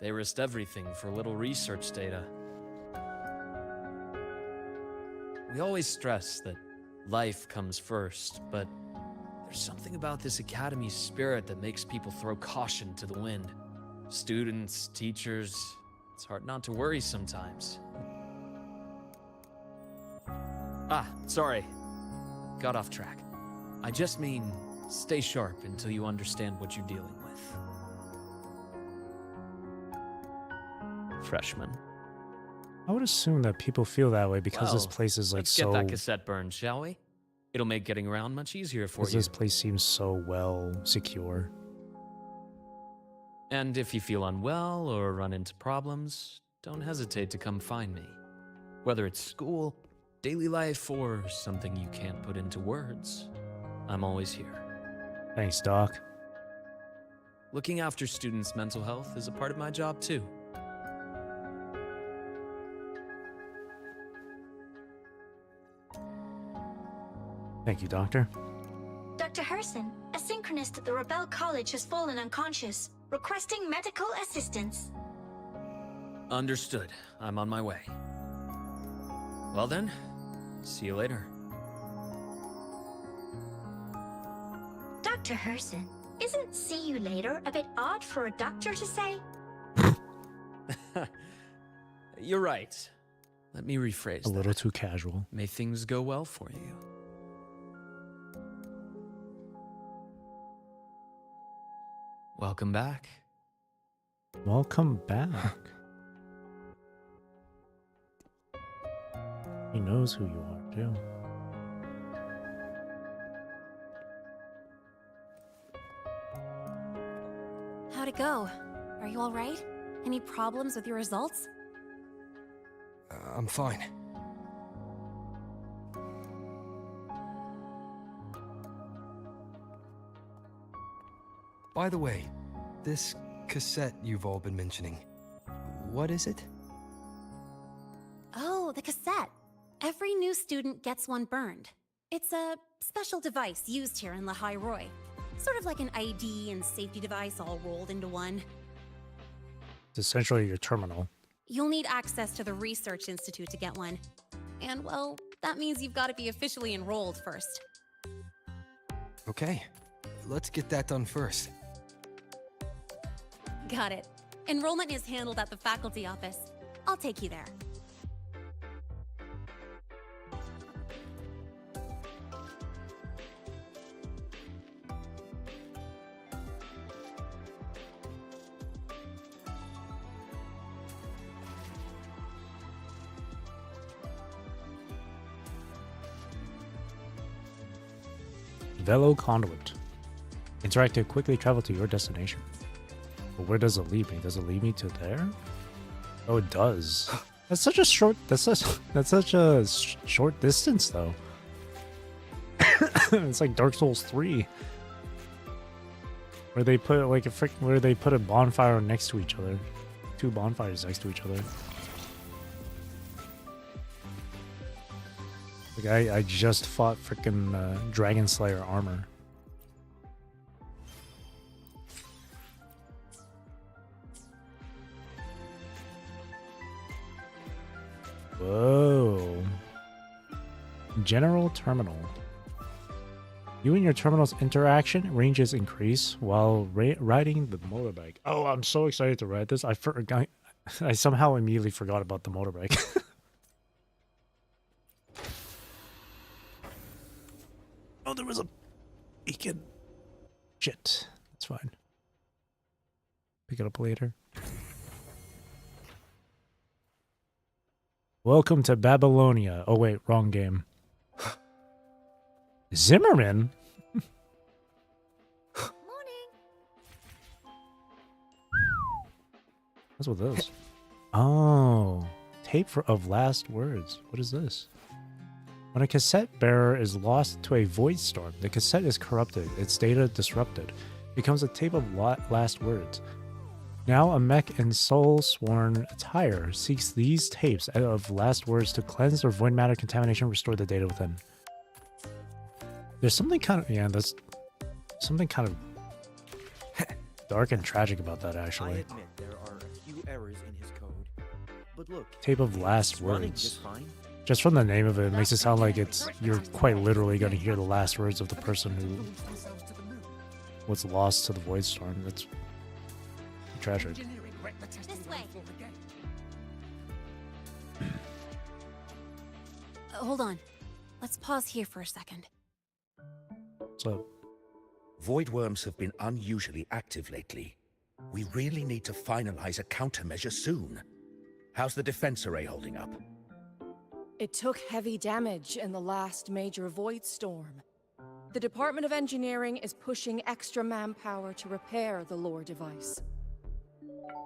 they risked everything for a little research data. We always stress that life comes first, but there's something about this academy's spirit that makes people throw caution to the wind. Students, teachers, it's hard not to worry sometimes. Sorry. Got off track. I just mean, stay sharp until you understand what you're dealing with. Freshman. I would assume that people feel that way because this place is like let's so... get that cassette burned, shall we? It'll make getting around much easier for you. Because this place seems so well secure. And if you feel unwell or run into problems, don't hesitate to come find me. Whether it's school, daily life, or something you can't put into words, I'm always here. Thanks, Doc. Looking after students' mental health is a part of my job, too. Thank you, Doctor. Dr. Herson, a synchronist at the Rebel College has fallen unconscious, requesting medical assistance. Understood. I'm on my way. Well then, see you later. Dr. Herson, isn't see you later a bit odd for a doctor to say? You're right. Let me rephrase A that. little too casual. May things go well for you. Welcome back. Welcome back. He knows who you are, too. How'd it go? Are you alright? Any problems with your results? I'm fine. By the way, this cassette you've all been mentioning, what is it? Oh, the cassette. Every new student gets one burned. It's a special device used here in Lahai-Roi. Sort of like an ID and safety device all rolled into one. It's essentially your terminal. You'll need access to the Research Institute to get one. And, well, that means you've got to be officially enrolled first. Okay, let's get that done first. Got it. Enrollment is handled at the faculty office. I'll take you there. Velo Conduit. Interact to quickly travel to your destination. But where does it lead me? Does it lead me to there? Oh, it does. That's such a short. That's such a short distance, though. It's like Dark Souls 3, where they put like where they put a bonfire next to each other, two bonfires next to each other. Like I just fought freaking Dragon Slayer armor. Whoa. General Terminal. You and your terminal's interaction ranges increase while riding the motorbike. Oh, I'm so excited to ride this. I somehow immediately forgot about the motorbike. Oh, there was a beacon. Shit. That's fine. Pick it up later. Welcome to Babylonia. Oh, wait. Wrong game. Zimmerman? Morning. What's with this? Oh. Tape of last words. What is this? When a cassette bearer is lost to a void storm, the cassette is corrupted, its data disrupted. It becomes a tape of last words. Now a mech in soul-sworn attire seeks these tapes of last words to cleanse their void matter contamination, restore the data within. There's something kind of, yeah, that's something kind of dark and tragic about that, actually. I admit there are a few errors in his code, but look, Tape of last words. Just from the name of it, it makes it sound like you're quite literally going to hear the last words of the person who was lost to the void storm. That's tragic. This way. Hold on. Let's pause here for a second. What's up? Void worms have been unusually active lately. We really need to finalize a countermeasure soon. How's the defense array holding up? It took heavy damage in the last major void storm. The Department of Engineering is pushing extra manpower to repair the lore device.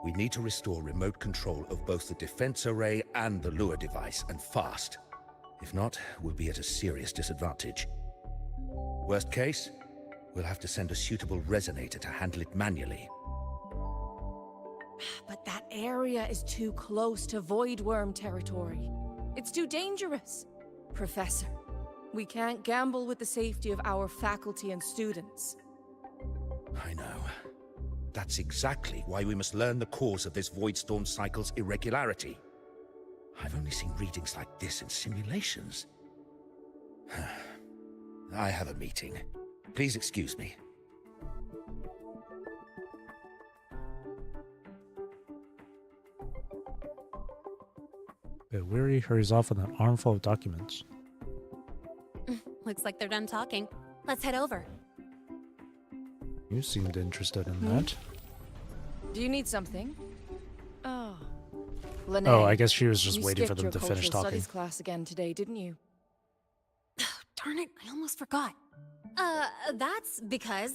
We need to restore remote control of both the defense array and the lure device, and fast. If not, we'll be at a serious disadvantage. Worst case, we'll have to send a suitable resonator to handle it manually. But that area is too close to void worm territory. It's too dangerous. Professor, we can't gamble with the safety of our faculty and students. I know. That's exactly why we must learn the cause of this void storm cycle's irregularity. I've only seen readings like this in simulations. I have a meeting. Please excuse me. weary hurries off with an armful of documents. Looks like they're done talking. Let's head over. You seemed interested in that. Do you need something? Oh. Lene, Oh, I guess she was just you waiting for skipped them your to finish cultural talking. studies class again today, didn't you? Darn it, I almost forgot. That's because...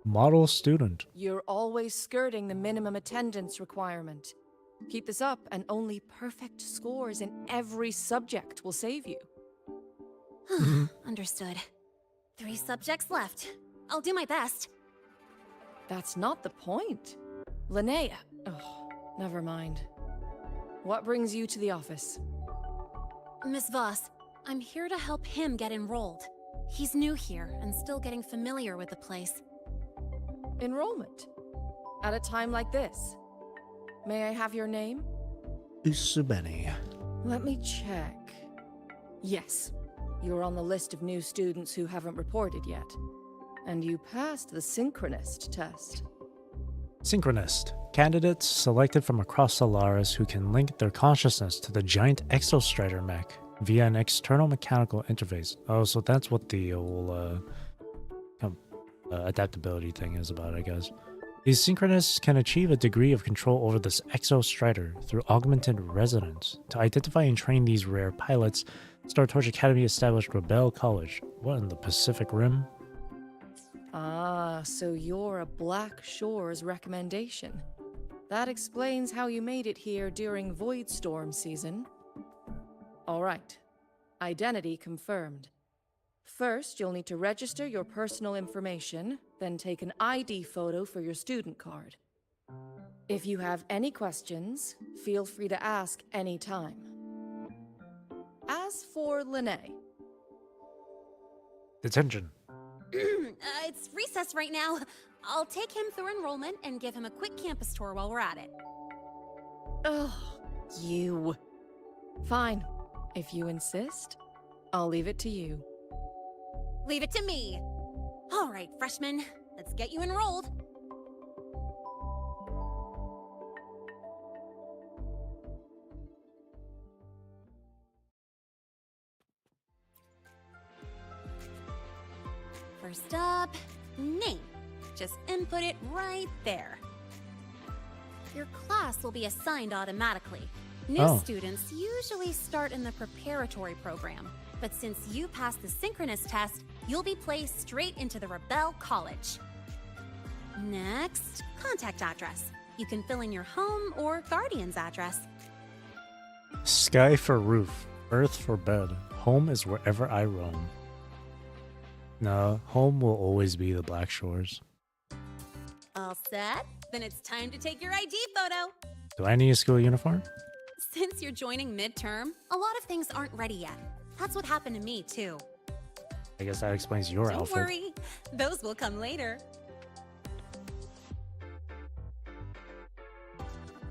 Model student. You're always skirting the minimum attendance requirement. Keep this up, and only perfect scores in every subject will save you. Understood. 3 subjects left. I'll do my best. That's not the point. Linnea. Oh, never mind. What brings you to the office? Miss Voss, I'm here to help him get enrolled. He's new here and still getting familiar with the place. Enrollment? At a time like this? May I have your name? Isubeni. Let me check. Yes, you're on the list of new students who haven't reported yet. And you passed the Synchronist test. Synchronist. Candidates selected from across Solaris who can link their consciousness to the giant exostrider mech via an external mechanical interface. Oh, so that's what the whole adaptability thing is about, I guess. These synchronists can achieve a degree of control over this exostrider through augmented resonance. To identify and train these rare pilots, Star Torch Academy established Rebel College. What, in the Pacific Rim? Ah, so you're a Black Shores recommendation. That explains how you made it here during Void Storm season. All right. Identity confirmed. First, you'll need to register your personal information, then take an ID photo for your student card. If you have any questions, feel free to ask any time. As for Lene. Detention. It's recess right now. I'll take him through enrollment and give him a quick campus tour while we're at it. Ugh, you. Fine. If you insist, I'll leave it to you. Leave it to me. All right, freshman, let's get you enrolled. First up, name. Just input it right there. Your class will be assigned automatically. New students usually start in the preparatory program, but since you passed the synchronous test, you'll be placed straight into the Rebel College. Next, contact address. You can fill in your home or guardian's address. Sky for roof, earth for bed. Home is wherever I roam. No, home will always be the Black Shores. All set? Then it's time to take your ID photo. Do I need a school uniform? Since you're joining midterm, a lot of things aren't ready yet. That's what happened to me, too. I guess that explains your Don't outfit. worry, those will come later.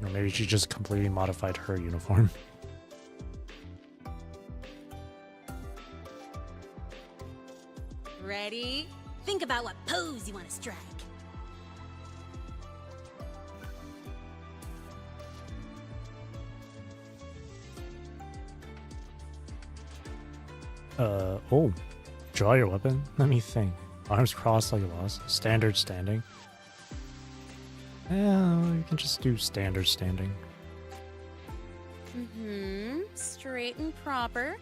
Or maybe she just completely modified her uniform. Ready? Think about what pose you want to strike. Oh. Draw your weapon? Let me think. Arms crossed like a boss. Standard standing. Yeah, you can just do standard standing. Straight and proper.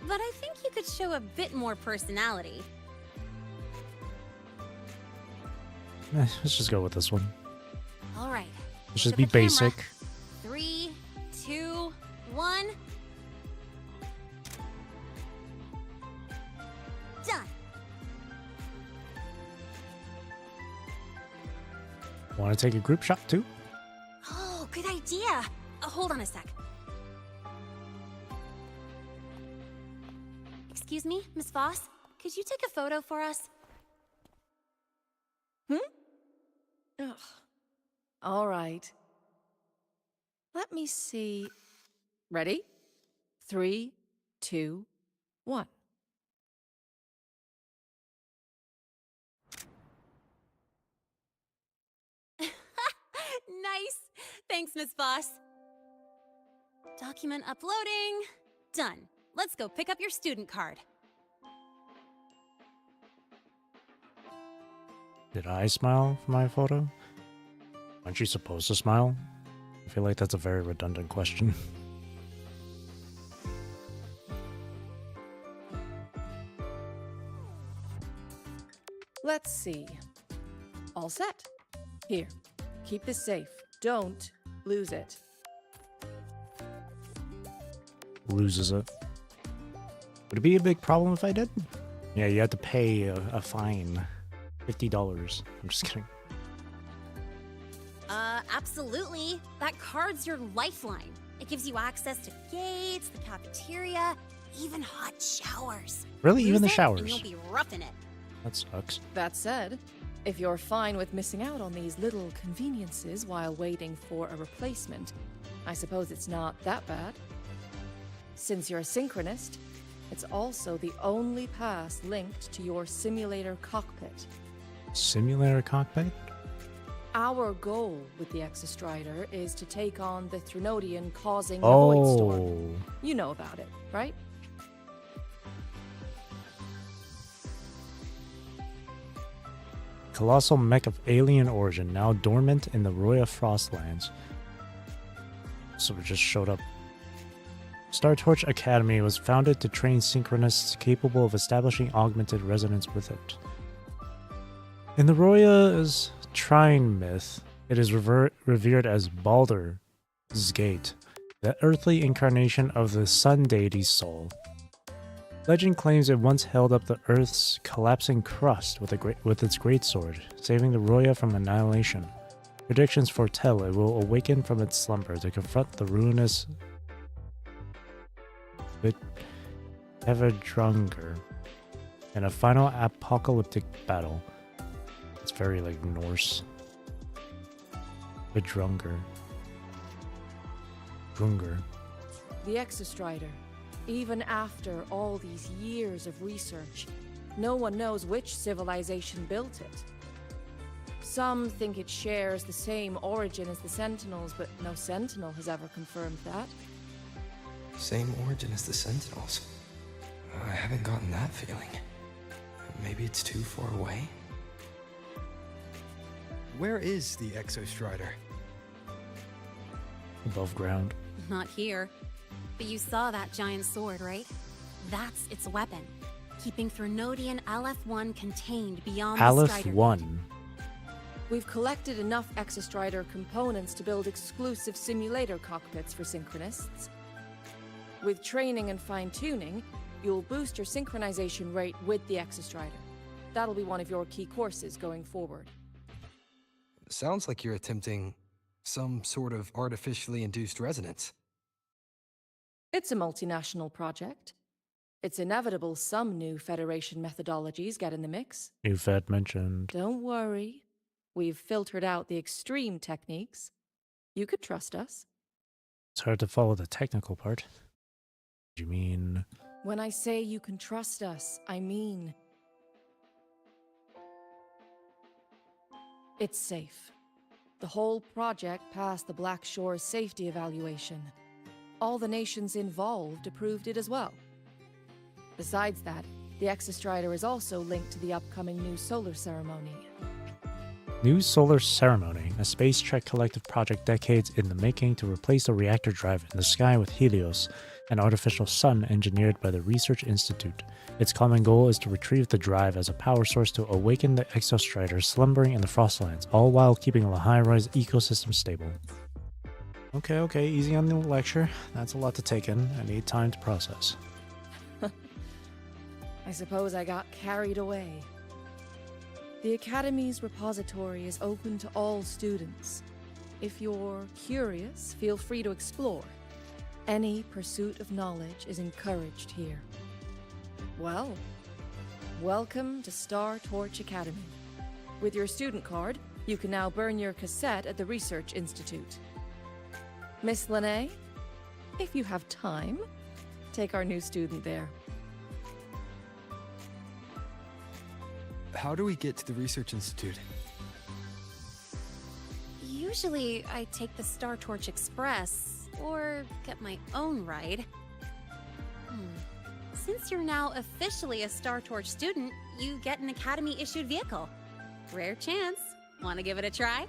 But I think you could show a bit more personality. Let's just go with this one. All right. Let's just to be the camera. basic. 3, 2, 1. Done. Want to take a group shot too? Oh, good idea. Hold on a sec. Excuse me, Miss Voss? Could you take a photo for us? Ugh. All right. Let me see. Ready? 3, 2, 1. Nice. Thanks, Miss Voss. Document uploading. Done. Let's go pick up your student card. Did I smile for my photo? Aren't you supposed to smile? I feel like that's a very redundant question. Let's see. All set. Here, keep this safe. Don't lose it. Loses it. Would it be a big problem if I did? Yeah, you had to pay a fine. $50. I'm just kidding. Absolutely. That card's your lifeline. It gives you access to gates, the cafeteria, even hot showers. Really? Lose Even the it, showers? And you'll be roughing it. That sucks. That said, if you're fine with missing out on these little conveniences while waiting for a replacement, I suppose it's not that bad. Since you're a synchronist, it's also the only pass linked to your simulator cockpit. Simulator cockpit? Our goal with the Exostrider is to take on the Threnodian causing the Void Storm. You know about it, right? Colossal mech of alien origin, now dormant in the Roya Frostlands. So it just showed up. Star Torch Academy was founded to train synchronists capable of establishing augmented resonance with it. In the Roya's Trine myth, it is revered as Baldur's Gate, the earthly incarnation of the sun deity's soul. Legend claims it once held up the Earth's collapsing crust with its greatsword, saving the Roya from annihilation. Predictions foretell it will awaken from its slumber to confront the ruinous Everdrunger in a final apocalyptic battle. It's very like Norse. Vedrunger. Drunger. The Exostrider. Even after all these years of research, no one knows which civilization built it. Some think it shares the same origin as the Sentinels, but no Sentinel has ever confirmed that. Same origin as the Sentinels. I haven't gotten that feeling. Maybe it's too far away? Where is the Exostrider? Above ground. Not here. But you saw that giant sword, right? That's its weapon. Keeping Threnodian Aleph-1 contained beyond the Strider. Aleph-1. We've collected enough Exostrider components to build exclusive simulator cockpits for synchronists. With training and fine-tuning, you'll boost your synchronization rate with the Exostrider. That'll be one of your key courses going forward. Sounds like you're attempting some sort of artificially induced resonance. It's a multinational project. It's inevitable some new Federation methodologies get in the mix. New Fed mentioned. Don't worry. We've filtered out the extreme techniques. You could trust us. It's hard to follow the technical part. What do you mean? When I say you can trust us, I mean it's safe. The whole project passed the Black Shore's safety evaluation. All the nations involved approved it as well. Besides that, the Exostrider is also linked to the upcoming New Solar Ceremony. New Solar Ceremony, a space trek collective project decades in the making to replace the reactor drive in the sky with Helios, an artificial sun engineered by the Research Institute. Its common goal is to retrieve the drive as a power source to awaken the Exostrider slumbering in the Frostlands, all while keeping Lahai-Roi's ecosystem stable. Okay, easy on the lecture. That's a lot to take in. I need time to process. I suppose I got carried away. The Academy's repository is open to all students. If you're curious, feel free to explore. Any pursuit of knowledge is encouraged here. Well, welcome to Star Torch Academy. With your student card, you can now burn your cassette at the Research Institute. Miss Lene, if you have time, take our new student there. How do we get to the Research Institute? Usually, I take the Star Torch Express, or get my own ride. Since you're now officially a Star Torch student, you get an Academy-issued vehicle. Rare chance. Want to give it a try?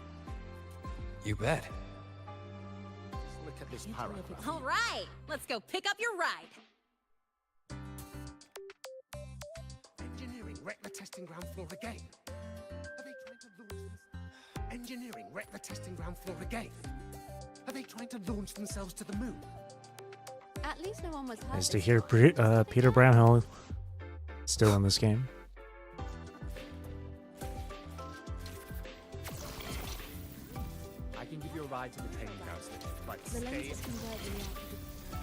You bet. Just look at this paragraph. All right, let's go pick up your ride. Engineering wrecked the testing ground floor again. Are they trying to launch this? Engineering wrecked the testing ground floor again. Are they trying to launch themselves to the moon? At least no one was hurt. Nice to hear Peter Bramhill still in this game. I can give you a ride to the training grounds, but The stay. lens is converging now.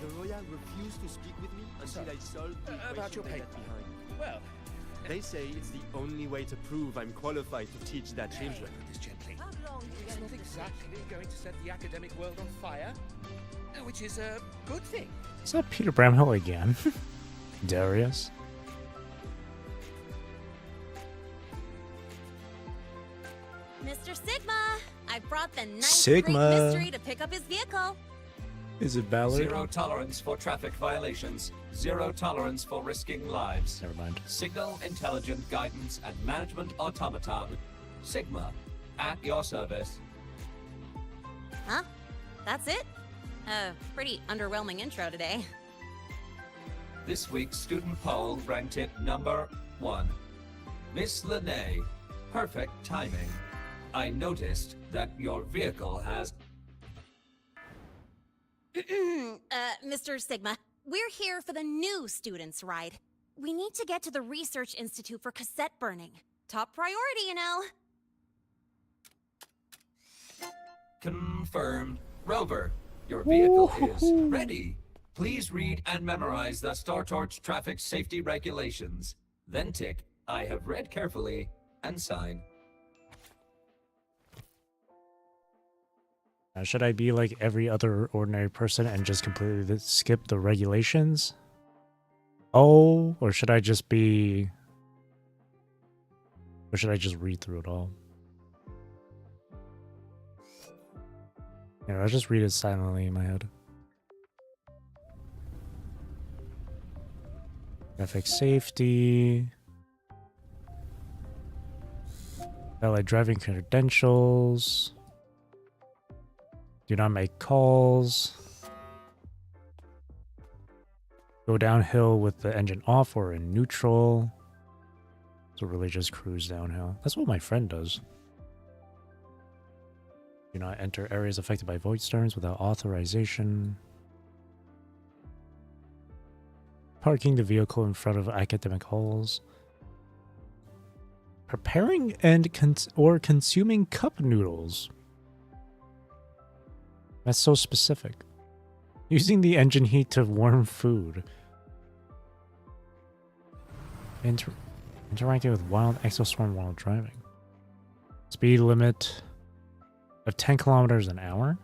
The Royal refused to speak with me until I solved the about your equation they paper. left behind. Well, They say it's the only way to prove I'm qualified to teach their children. gently. It's not exactly going to set the academic world on fire, which is a good thing. Is that Peter Bramhill again? Darius? Mr. Sigma, I brought the ninth Sigma. Great Mystery to pick up his vehicle. Is it Ballard? Zero tolerance for traffic violations. Zero tolerance for risking lives. Never mind. Signal, intelligent guidance, and management automaton. Sigma, at your service. Huh? That's it? Pretty underwhelming intro today. This week's student poll ranked it number 1. Miss Lene, perfect timing. I noticed that your vehicle has... Mr. Sigma, we're here for the new students' ride. We need to get to the Research Institute for cassette burning. Top priority, you know. Confirmed. Rover, your vehicle is ready. Please read and memorize the Star Torch traffic safety regulations. Then tick, I have read carefully, and sign. Should I be like every other ordinary person and just completely skip the regulations? Oh, or should I just be... Or should I just read through it all? Yeah, I'll just read it silently in my head. Traffic safety. Valet driving credentials. Do not make calls. Go downhill with the engine off or in neutral. So really just cruise downhill. That's what my friend does. Do not enter areas affected by void storms without authorization. Parking the vehicle in front of academic halls. Preparing and or consuming cup noodles. That's so specific. Using the engine heat to warm food. Interacting with wild exostorm while driving. Speed limit of 10 kilometers an hour?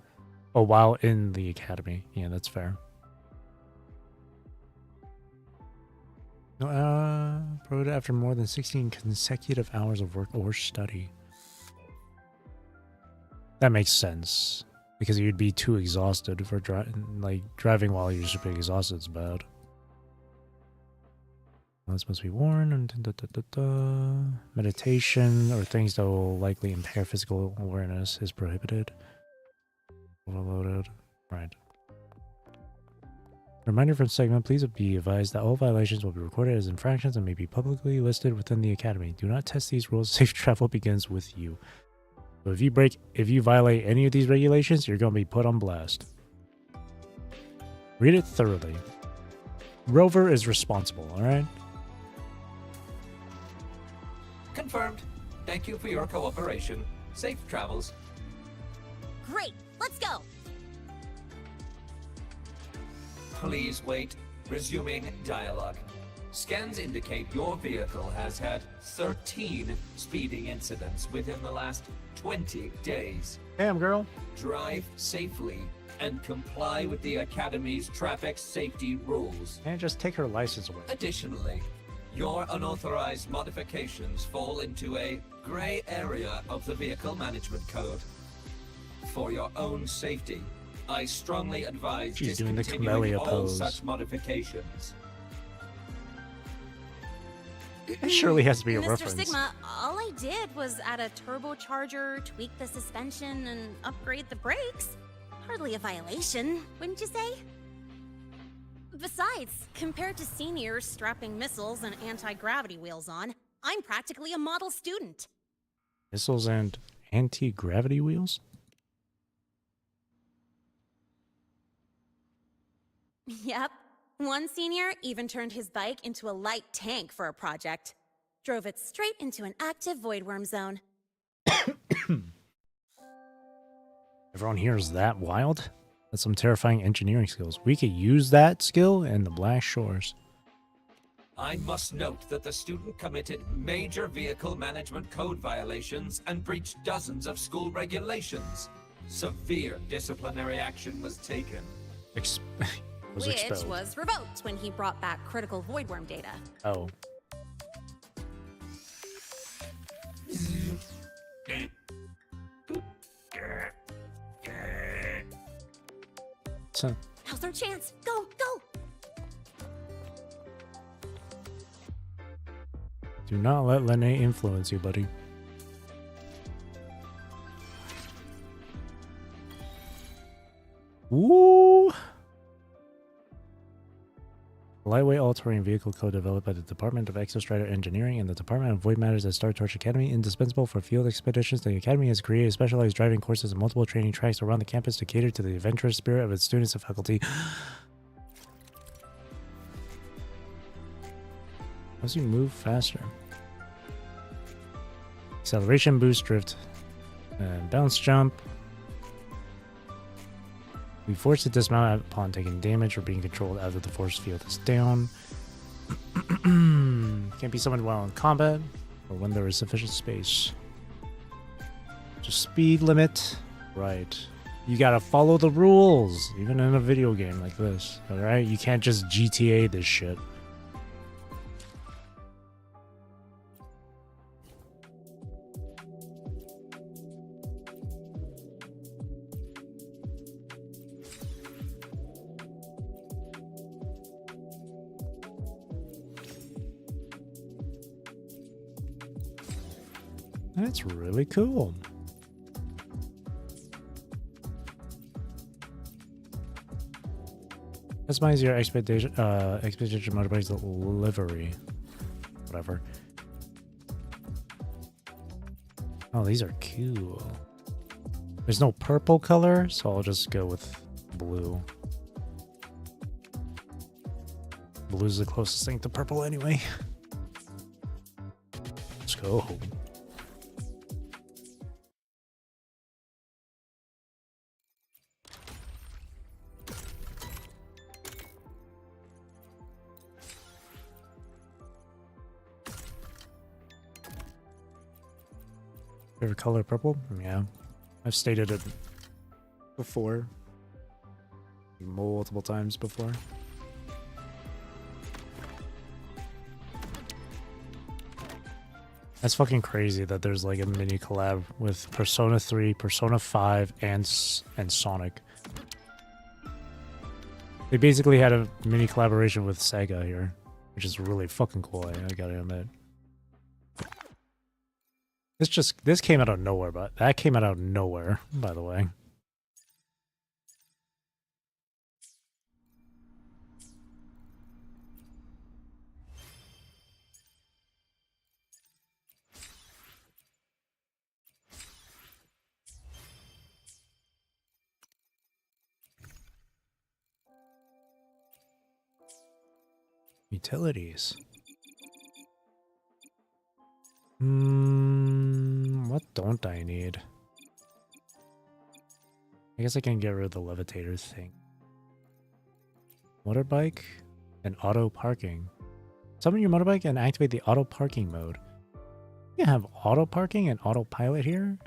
Oh, while in the academy. Yeah, that's fair. Promoted after more than 16 consecutive hours of work or study. That makes sense. Because you'd be too exhausted for driving while you're super exhausted is bad. This must be worn. Meditation or things that will likely impair physical awareness is prohibited. Overloaded. Right. Reminder from segment, please be advised that all violations will be recorded as infractions and may be publicly listed within the academy. Do not test these rules. Safe travel begins with you. So if you violate any of these regulations, you're going to be put on blast. Read it thoroughly. Rover is responsible, alright? Confirmed. Thank you for your cooperation. Safe travels. Great, let's go. Please wait. Resuming dialogue. Scans indicate your vehicle has had 13 speeding incidents within the last 20 days. Damn, girl. Drive safely and comply with the Academy's traffic safety rules. And just take her license away. Additionally, your unauthorized modifications fall into a gray area of the Vehicle Management Code. For your own safety, I strongly advise She's doing the discontinuing camellia all pose. such modifications. It surely has to be a Mr. reference. Sigma, all I did was add a turbocharger, tweak the suspension, and upgrade the brakes. Hardly a violation, wouldn't you say? Besides, compared to seniors strapping missiles and anti-gravity wheels on, I'm practically a model student. Missiles and anti-gravity wheels? Yep. One senior even turned his bike into a light tank for a project. Drove it straight into an active voidworm zone. Everyone here is that wild? That's some terrifying engineering skills. We could use that skill in the Black Shores. I must note that the student committed major vehicle management code violations and breached dozens of school regulations. Severe disciplinary action was taken. Was Which expelled. was revoked when he brought back critical voidworm data. Oh. So, Now's our chance. Go, go! do not let Lene influence you, buddy. Woo! Lightweight all-terrain vehicle code developed by the Department of Exostrider Engineering and the Department of Void Matters at Star Torch Academy. Indispensable for field expeditions, the Academy has created specialized driving courses and multiple training tracks around the campus to cater to the adventurous spirit of its students and faculty. How does he move faster? Acceleration, boost, drift, and bounce jump. We force to dismount upon taking damage or being controlled after the force field is down. Can't be summoned while in combat or when there is sufficient space. Just speed limit. Right. You gotta follow the rules, even in a video game like this. Alright? You can't just GTA this shit. That's really cool. Customize your expedition motorbike's livery. Whatever. Oh, these are cool. There's no purple color, so I'll just go with blue. Blue's the closest thing to purple anyway. Let's go. Favorite color purple? Yeah. I've stated it before. Multiple times before. That's fucking crazy that there's like a mini collab with Persona 3, Persona 5, and Sonic. They basically had a mini collaboration with Sega here, which is really fucking cool, I gotta admit. This came out of nowhere, but that came out of nowhere, by the way. Utilities. What don't I need? I guess I can get rid of the levitator thing. Motorbike and auto parking. Summon your motorbike and activate the auto parking mode. You have auto parking and autopilot here?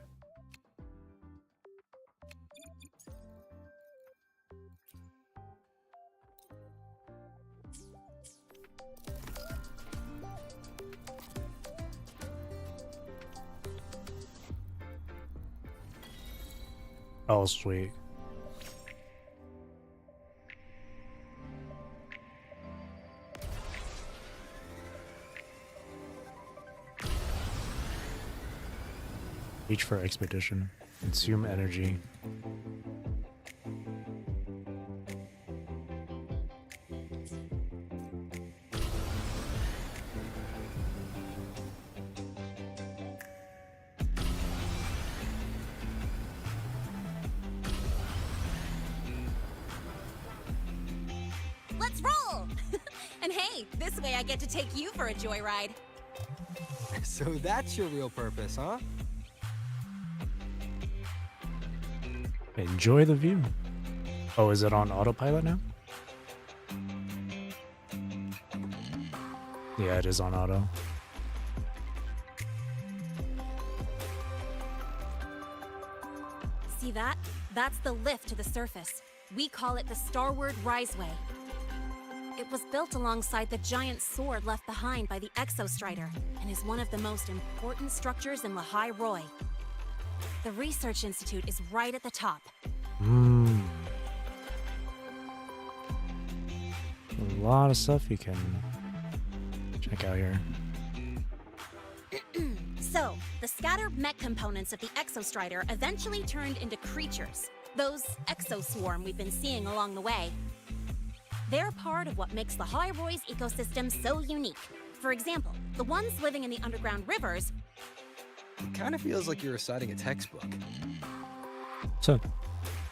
Oh, sweet. Reach for expedition. Consume energy. Let's roll! And hey, this way I get to take you for a joyride. So that's your real purpose, huh? Enjoy the view. Oh, is it on autopilot now? Yeah, it is on auto. See that? That's the lift to the surface. We call it the Starward Riseway. It was built alongside the giant sword left behind by the Exostrider and is one of the most important structures in Lahai-Roi. The Research Institute is right at the top. A lot of stuff you can check out here. So, the scattered mech components of the Exostrider eventually turned into creatures. Those exoswarm we've been seeing along the way. They're part of what makes Lahai-Roi's ecosystem so unique. For example, the ones living in the underground rivers. It kind of feels like you're reciting a textbook. So,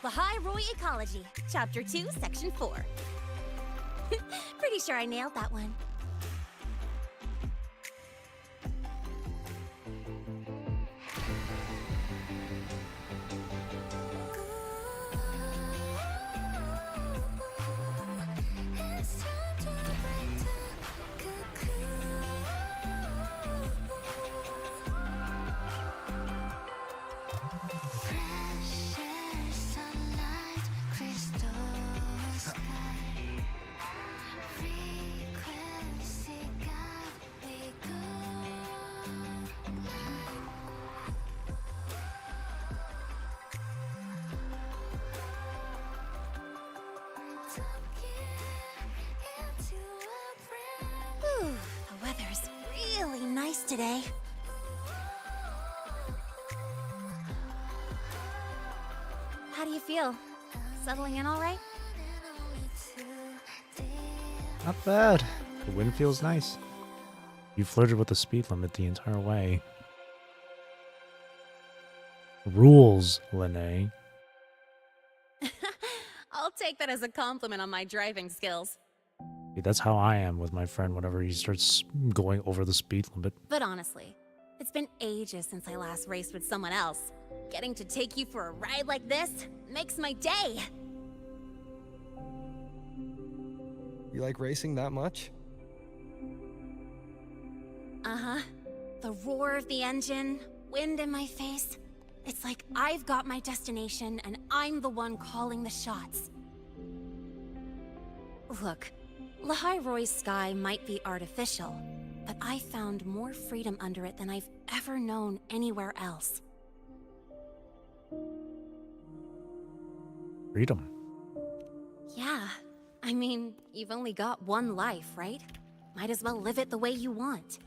Lahai-Roi Ecology, Chapter 2, Section 4. Pretty sure I nailed that one. Whew, the weather's really nice today. How do you feel? Settling in all right? not bad. The wind feels nice. You flirted with the speed limit the entire way. Rules, Lene. I'll take that as a compliment on my driving skills. See, that's how I am with my friend whenever he starts going over the speed limit. But honestly, it's been ages since I last raced with someone else. Getting to take you for a ride like this makes my day. You like racing that much? Uh-huh. The roar of the engine, wind in my face. It's like I've got my destination and I'm the one calling the shots. Look, Lahai-Roi's sky might be artificial, but I found more freedom under it than I've ever known anywhere else. Freedom. Yeah. I mean, you've only got one life, right? Might as well live it the way you want.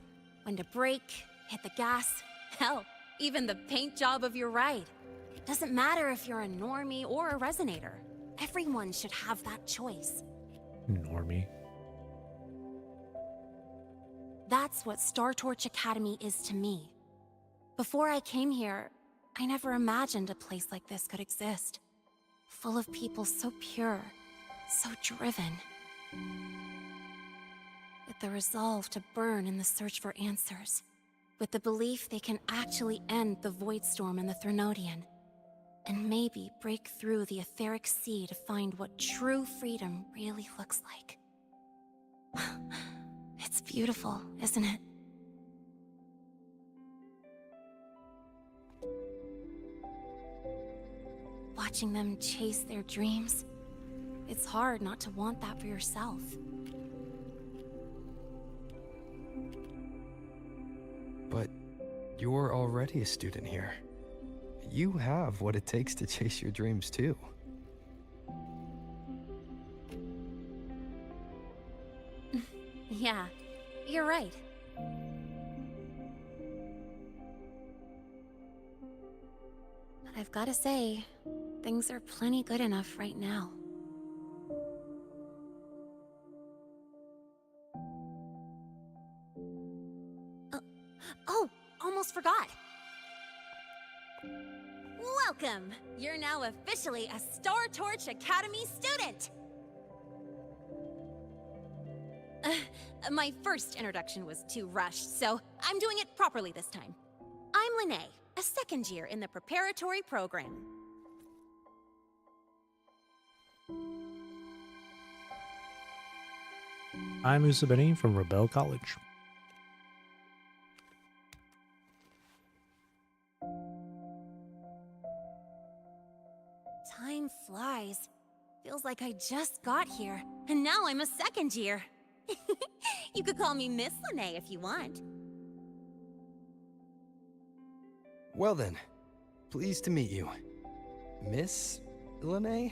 When to brake, hit the gas, hell, even the paint job of your ride. It doesn't matter if you're a normie or a resonator. Everyone should have that choice. Normie. That's what Star Torch Academy is to me. Before I came here, I never imagined a place like this could exist. Full of people so pure, so driven. With the resolve to burn in the search for answers. With the belief they can actually end the Void Storm and the Threnodian. And maybe break through the etheric sea to find what true freedom really looks like. It's beautiful, isn't it? Watching them chase their dreams. It's hard not to want that for yourself. But you're already a student here. You have what it takes to chase your dreams too. Yeah, you're right. I've gotta say, things are plenty good enough right now. Oh, almost forgot. Welcome! You're now officially a Star Torch Academy student! My first introduction was too rushed, so I'm doing it properly this time. I'm Lene, a second year in the preparatory program. I'm Usabini from Rebel College. Time flies. Feels like I just got here, and now I'm a second year. You could call me Miss Lene if you want. Well then, pleased to meet you. Miss Lene?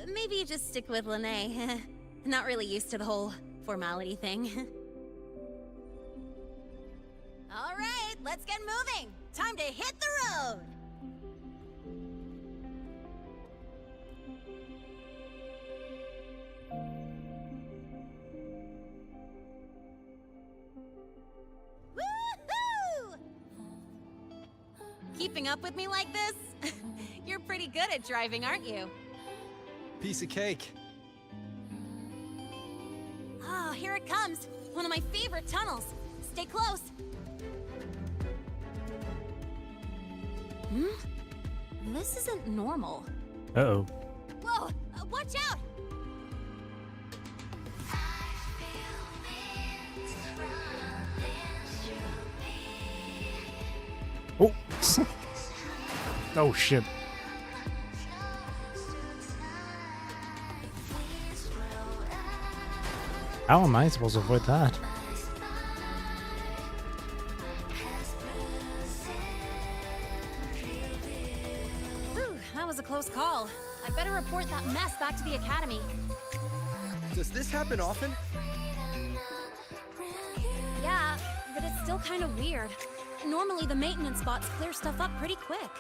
Maybe you just stick with Lene. Not really used to the whole formality thing. All right, let's get moving. Time to hit the road. Woohoo! Keeping up with me like this? You're pretty good at driving, aren't you? Piece of cake. Oh, here it comes. One of my favorite tunnels. Stay close. This isn't normal. Uh-oh. Whoa! Watch out! Oh! Oh, shit. How am I supposed to avoid that? Whew, that was a close call. I better report that mess back to the academy. Does this happen often? Yeah, but it's still kind of weird. Normally the maintenance bots clear stuff up pretty quick.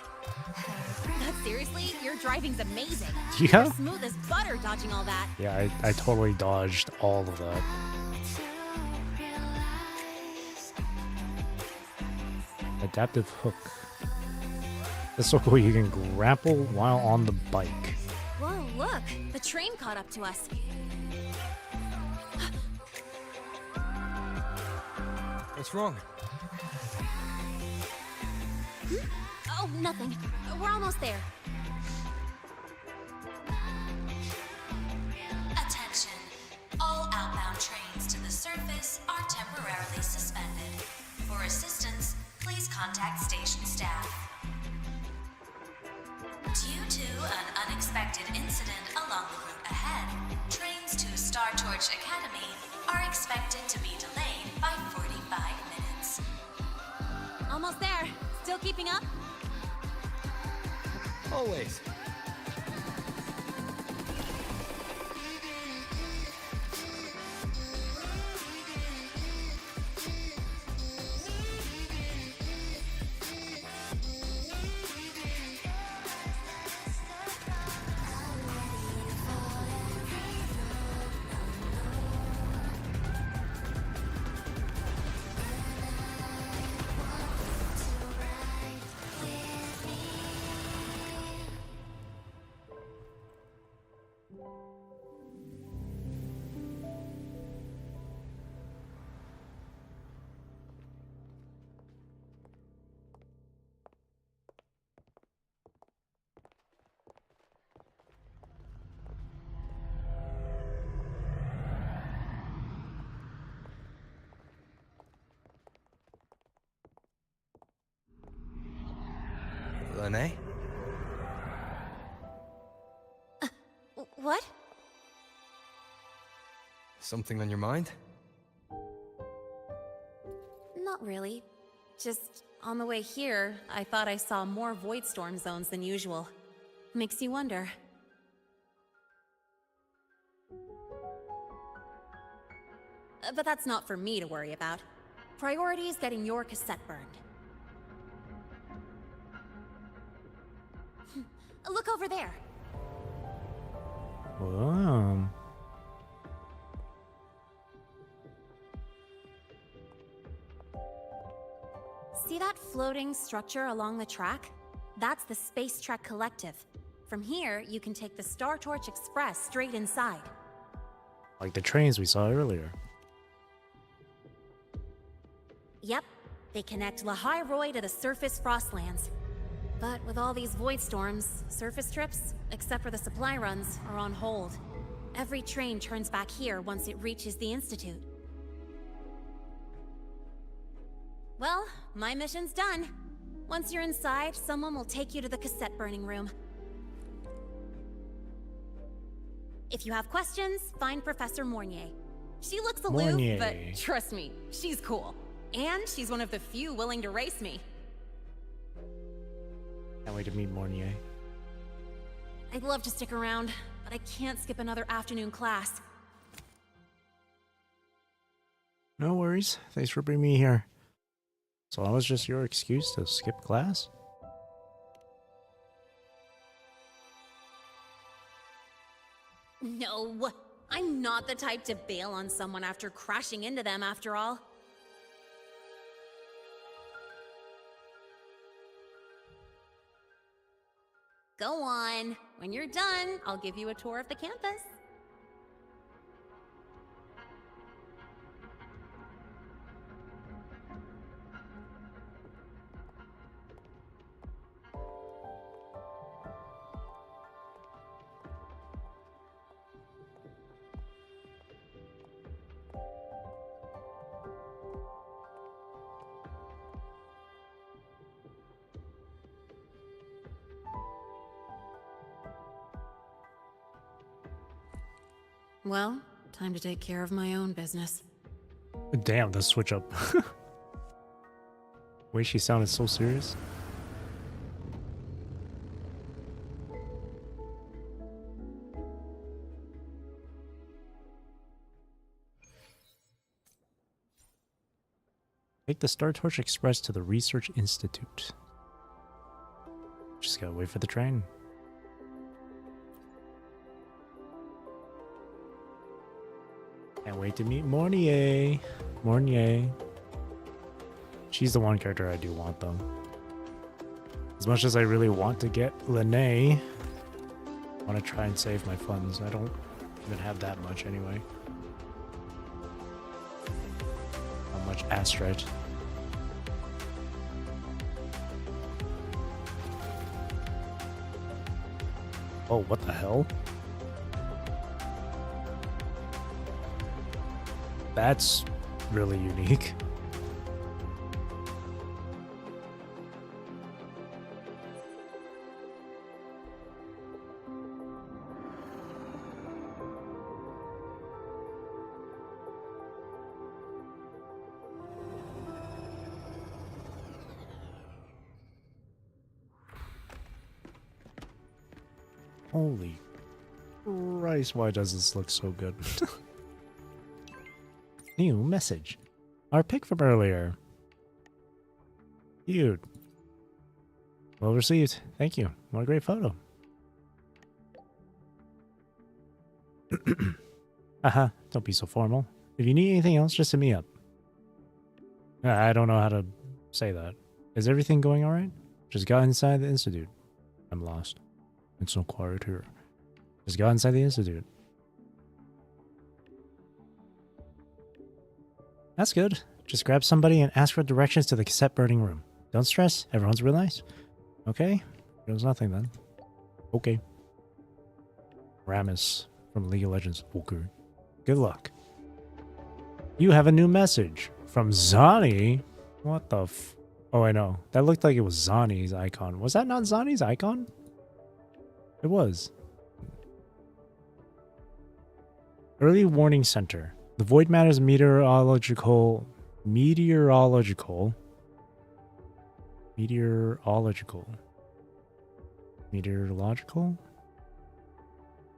But seriously, your driving's amazing. Yeah? You're smooth as butter dodging all that. Yeah, I totally dodged all of that. Adaptive hook. That's so cool, you can grapple while on the bike. Whoa, look! The train caught up to us. What's wrong? Oh, nothing. We're almost there. Attention. All outbound trains to the surface are temporarily suspended. For assistance, please contact station staff. Due to an unexpected incident along the route ahead, trains to Star Torch Academy are expected to be delayed by 45 minutes. Almost there. Still keeping up? Always. Lene? What? Something on your mind? Not really. Just on the way here, I thought I saw more void storm zones than usual. Makes you wonder. But that's not for me to worry about. Priority is getting your cassette burned. Look over there. Wow. See that floating structure along the track? That's the Space Trek Collective. From here, you can take the Star Torch Express straight inside. Like the trains we saw earlier. Yep, they connect Lahai-Roi to the surface Frostlands. But with all these void storms, surface trips, except for the supply runs, are on hold. Every train turns back here once it reaches the Institute. Well, my mission's done. Once you're inside, someone will take you to the cassette burning room. If you have questions, find Professor Mornier. She looks aloof, Mornier. but trust me, she's cool. And she's one of the few willing to race me. Can't wait to meet Mornier. I'd love to stick around, but I can't skip another afternoon class. No worries. Thanks for bringing me here. So that was just your excuse to skip class? No, I'm not the type to bail on someone after crashing into them after all. Go on. When you're done, I'll give you a tour of the campus. Well, time to take care of my own business. Damn, the switch up. Way she sounded so serious. Take the Star Torch Express to the Research Institute. Just gotta wait for the train. Can't wait to meet Mornier. Mornier. She's the one character I do want, though. As much as I really want to get Lene, I want to try and save my funds. I don't even have that much anyway. How much astrite? Oh, what the hell? That's really unique. Holy Christ, why does this look so good? New message. Our pic from earlier. Cute. Well received. Thank you. What a great photo. Haha, don't be so formal. If you need anything else, just hit me up. I don't know how to say that. Is everything going alright? Just got inside the Institute. I'm lost. It's so quiet here. Just got inside the Institute. That's good. Just grab somebody and ask for directions to the cassette burning room. Don't stress. Everyone's real nice. Okay. It was nothing then. Okay. Ramus from League of Legends. Okay. Good luck. You have a new message from Zani. What the f... Oh, I know. That looked like it was Zani's icon. Was that not Zani's icon? It was. Early Warning Center. The Void Matter's meteorological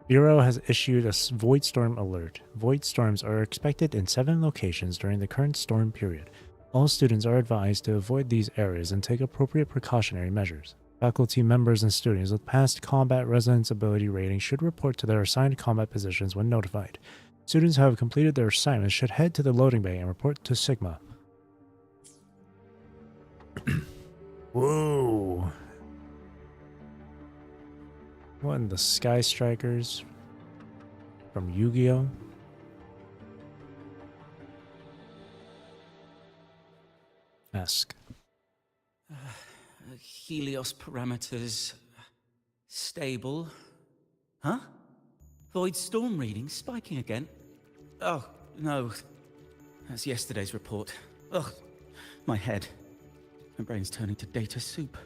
Bureau has issued a void storm alert. Void storms are expected in 7 locations during the current storm period. All students are advised to avoid these areas and take appropriate precautionary measures. Faculty members and students with past combat residence ability ratings should report to their assigned combat positions when notified. Students who have completed their assignments should head to the loading bay and report to Sigma. Whoa. What in the Sky Strikers from Yu-Gi-Oh? Ask. Helios parameters stable. Huh? Void storm readings spiking again? Oh, no. That's yesterday's report. Ugh, my head. My brain's turning to data soup.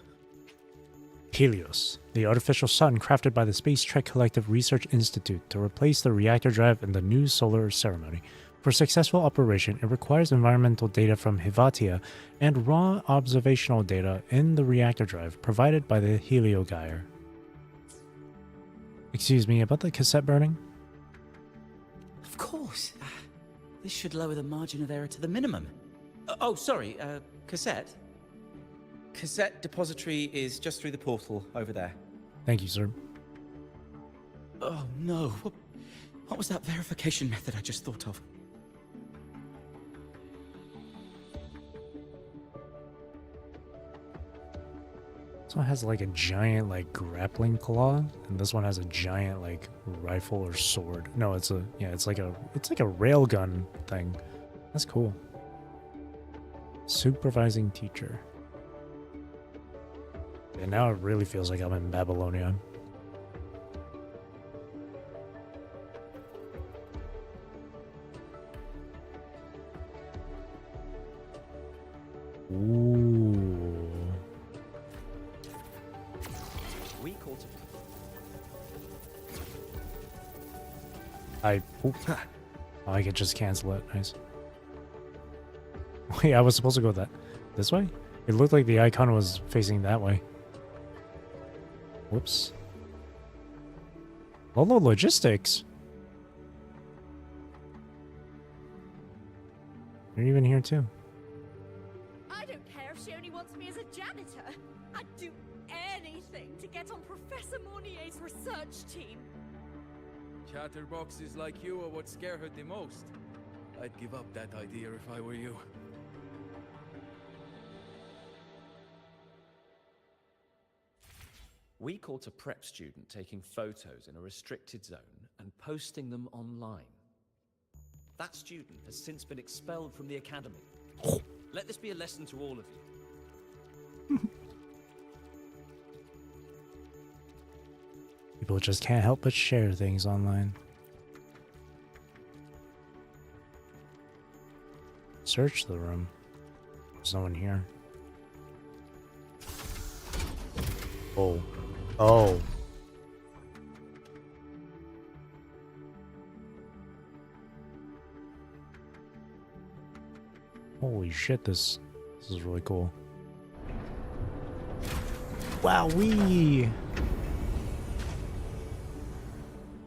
Helios, the artificial sun crafted by the Space Trek Collective Research Institute to replace the reactor drive in the new solar ceremony. For successful operation, it requires environmental data from Hivatia and raw observational data in the reactor drive provided by the Heliogyre. Excuse me, about the cassette burning? Of course. This should lower the margin of error to the minimum. Oh, sorry, cassette? Cassette depository is just through the portal over there. Thank you, sir. Oh, no. What was that verification method I just thought of? This one has like a giant like grappling claw, and this one has a giant like rifle or sword. No, it's like a rail gun thing. That's cool. Supervising teacher. And now it really feels like I'm in Babylonia. Ooh. I could just cancel it. Nice. Wait, I was supposed to go this way? It looked like the icon was facing that way. Whoops. Lolo Logistics. You're even here too. I don't care if she only wants me as a janitor. I'd do anything to get on Professor Mornier's research team. Chatterboxes like you are what scare her the most. I'd give up that idea if I were you. We caught a prep student taking photos in a restricted zone and posting them online. That student has since been expelled from the academy. Let this be a lesson to all of you. People just can't help but share things online. Search the room. There's no one here. Oh. Oh. Holy shit, this is really cool. Wowee!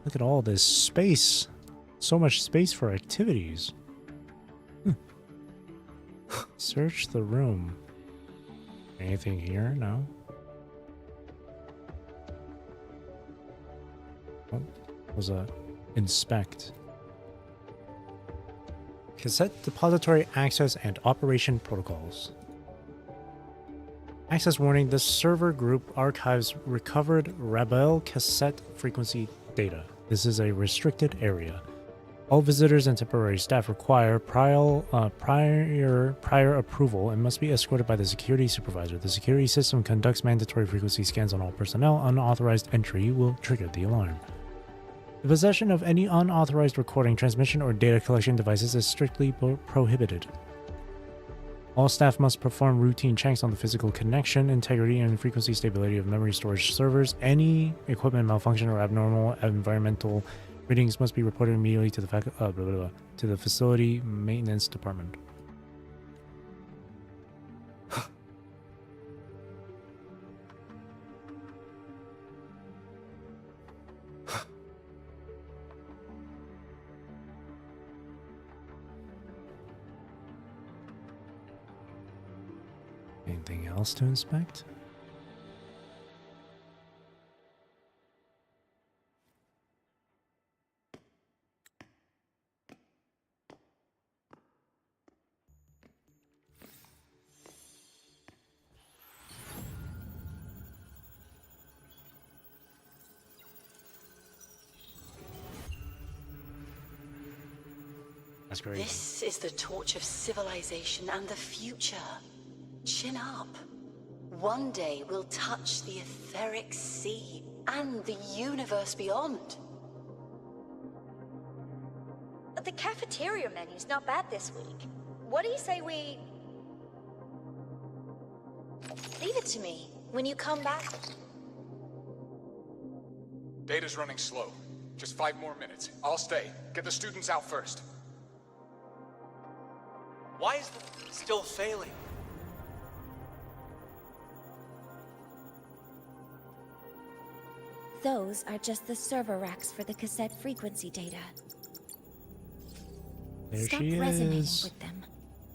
Look at all this space. So much space for activities. Search the room. Anything here? No? What was that? Inspect. Cassette depository access and operation protocols. Access warning. This server group archives recovered Rabel cassette frequency data. This is a restricted area. All visitors and temporary staff require prior approval and must be escorted by the security supervisor. The security system conducts mandatory frequency scans on all personnel. Unauthorized entry will trigger the alarm. The possession of any unauthorized recording, transmission, or data collection devices is strictly prohibited. All staff must perform routine checks on the physical connection, integrity, and frequency stability of memory storage servers. Any equipment malfunction or abnormal environmental readings must be reported immediately to the facility maintenance department. Anything else to inspect? That's great. This is the torch of civilization and the future. Chin up. One day we'll touch the etheric sea and the universe beyond. The cafeteria menu's not bad this week. What do you say we... Leave it to me. When you come back... Data's running slow. Just 5 more minutes. I'll stay. Get the students out first. Why is the still failing? Those are just the server racks for the cassette frequency data. There Stop she resonating is. with them.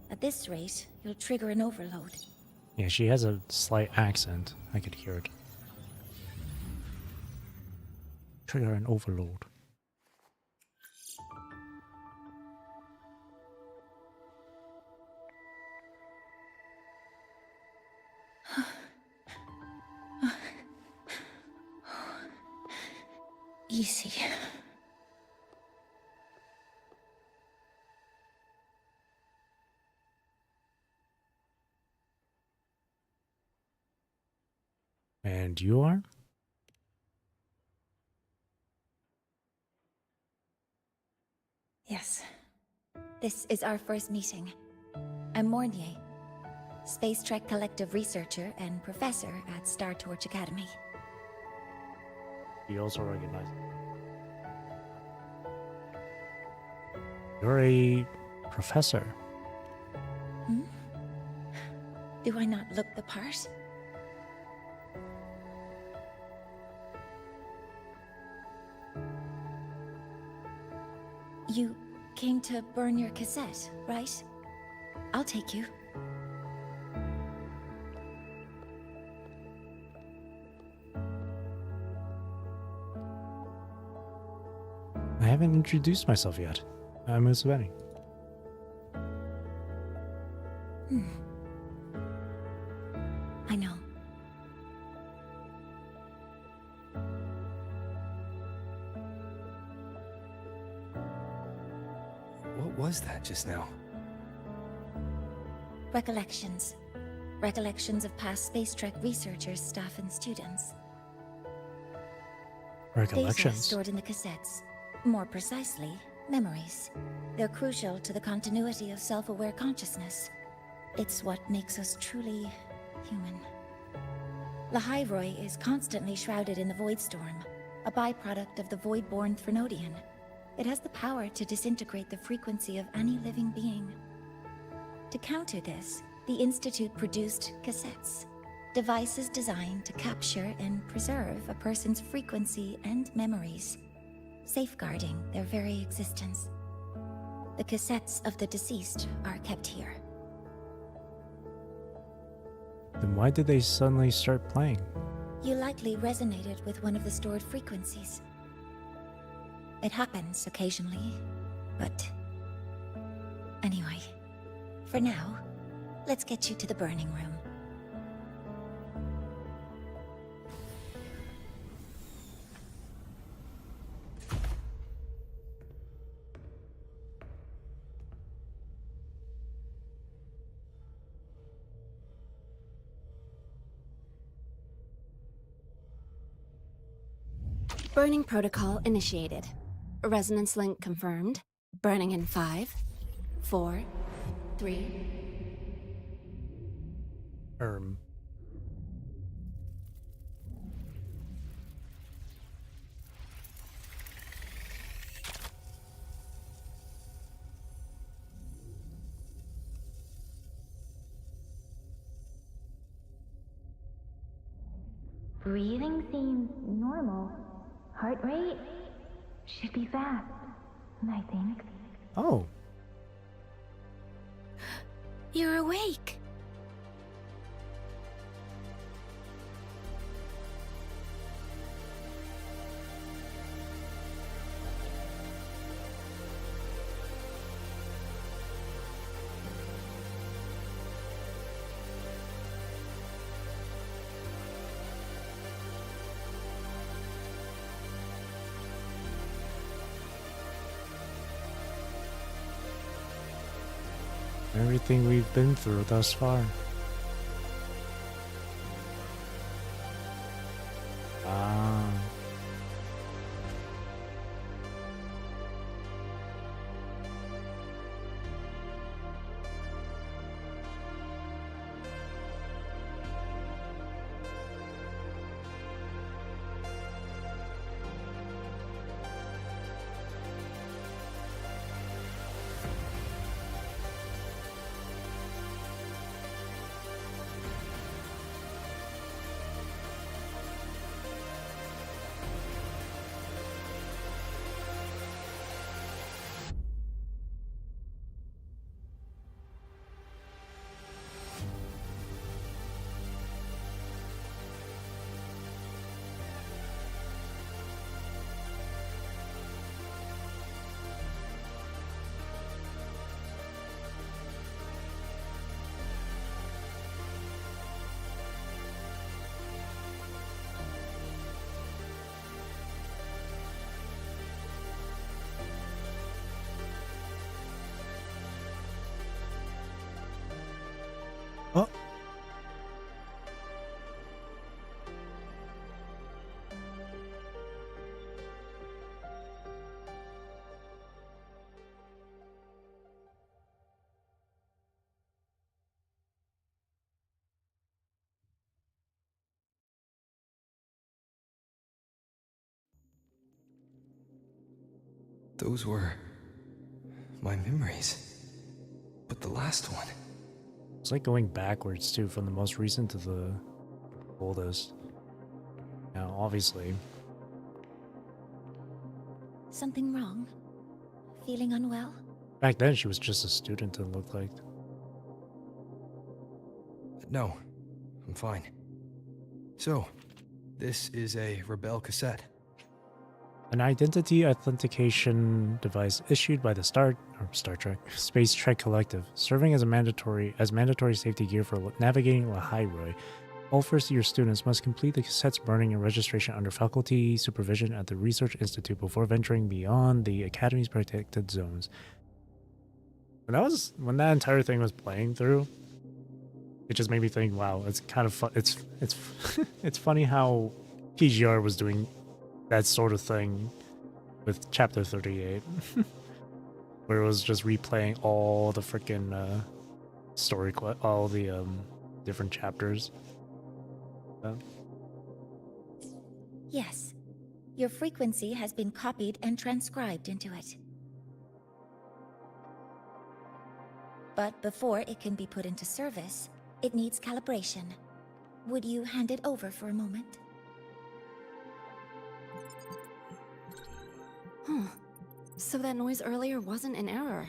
At this rate, you'll trigger an overload. Yeah, she has a slight accent. I could hear it. Trigger an overload. Easy. And you are? Yes. This is our first meeting. I'm Mornier, Space Trek Collective researcher and professor at Star Torch Academy. You also recognize. You're a professor. Hmm? Do I not look the part? You came to burn your cassette, right? I'll take you. I haven't introduced myself yet. I'm Museveni. I know. What was that just now? Recollections. Recollections of past Space Trek researchers, staff, and students. Data Recollections. stored in the cassettes. More precisely, memories. They're crucial to the continuity of self-aware consciousness. It's what makes us truly human. Lahai-Roi is constantly shrouded in the Void Storm, a byproduct of the Void-born Thrunodian. It has the power to disintegrate the frequency of any living being. To counter this, the Institute produced cassettes, devices designed to capture and preserve a person's frequency and memories, safeguarding their very existence. The cassettes of the deceased are kept here. Then why did they suddenly start playing? You likely resonated with one of the stored frequencies. It happens occasionally, but... Anyway, for now, let's get you to the burning room. Burning protocol initiated. Resonance link confirmed. Burning in 5, 4, 3. Breathing seems normal. Heart rate should be fast, I think. Oh. You're awake. Everything we've been through thus far. Ah. Oh. Those were my memories. But the last one. It's like going backwards too, from the most recent to the oldest. Now, obviously. Something wrong? Feeling unwell? Back then, she was just a student, it looked like. No, I'm fine. So, this is a Rebel cassette. An identity authentication device issued by the Star Trek Space Trek Collective, serving as mandatory safety gear for navigating Lahai-Roi. All first-year students must complete the cassette's burning and registration under faculty supervision at the Research Institute before venturing beyond the Academy's protected zones. When that entire thing was playing through, it just made me think, wow, it's kind of fun. It's it's funny how TGR was doing that sort of thing with Chapter 38, where it was just replaying all the freaking all the different chapters. Yes. Your frequency has been copied and transcribed into it. But before it can be put into service, it needs calibration. Would you hand it over for a moment? Huh. So that noise earlier wasn't an error.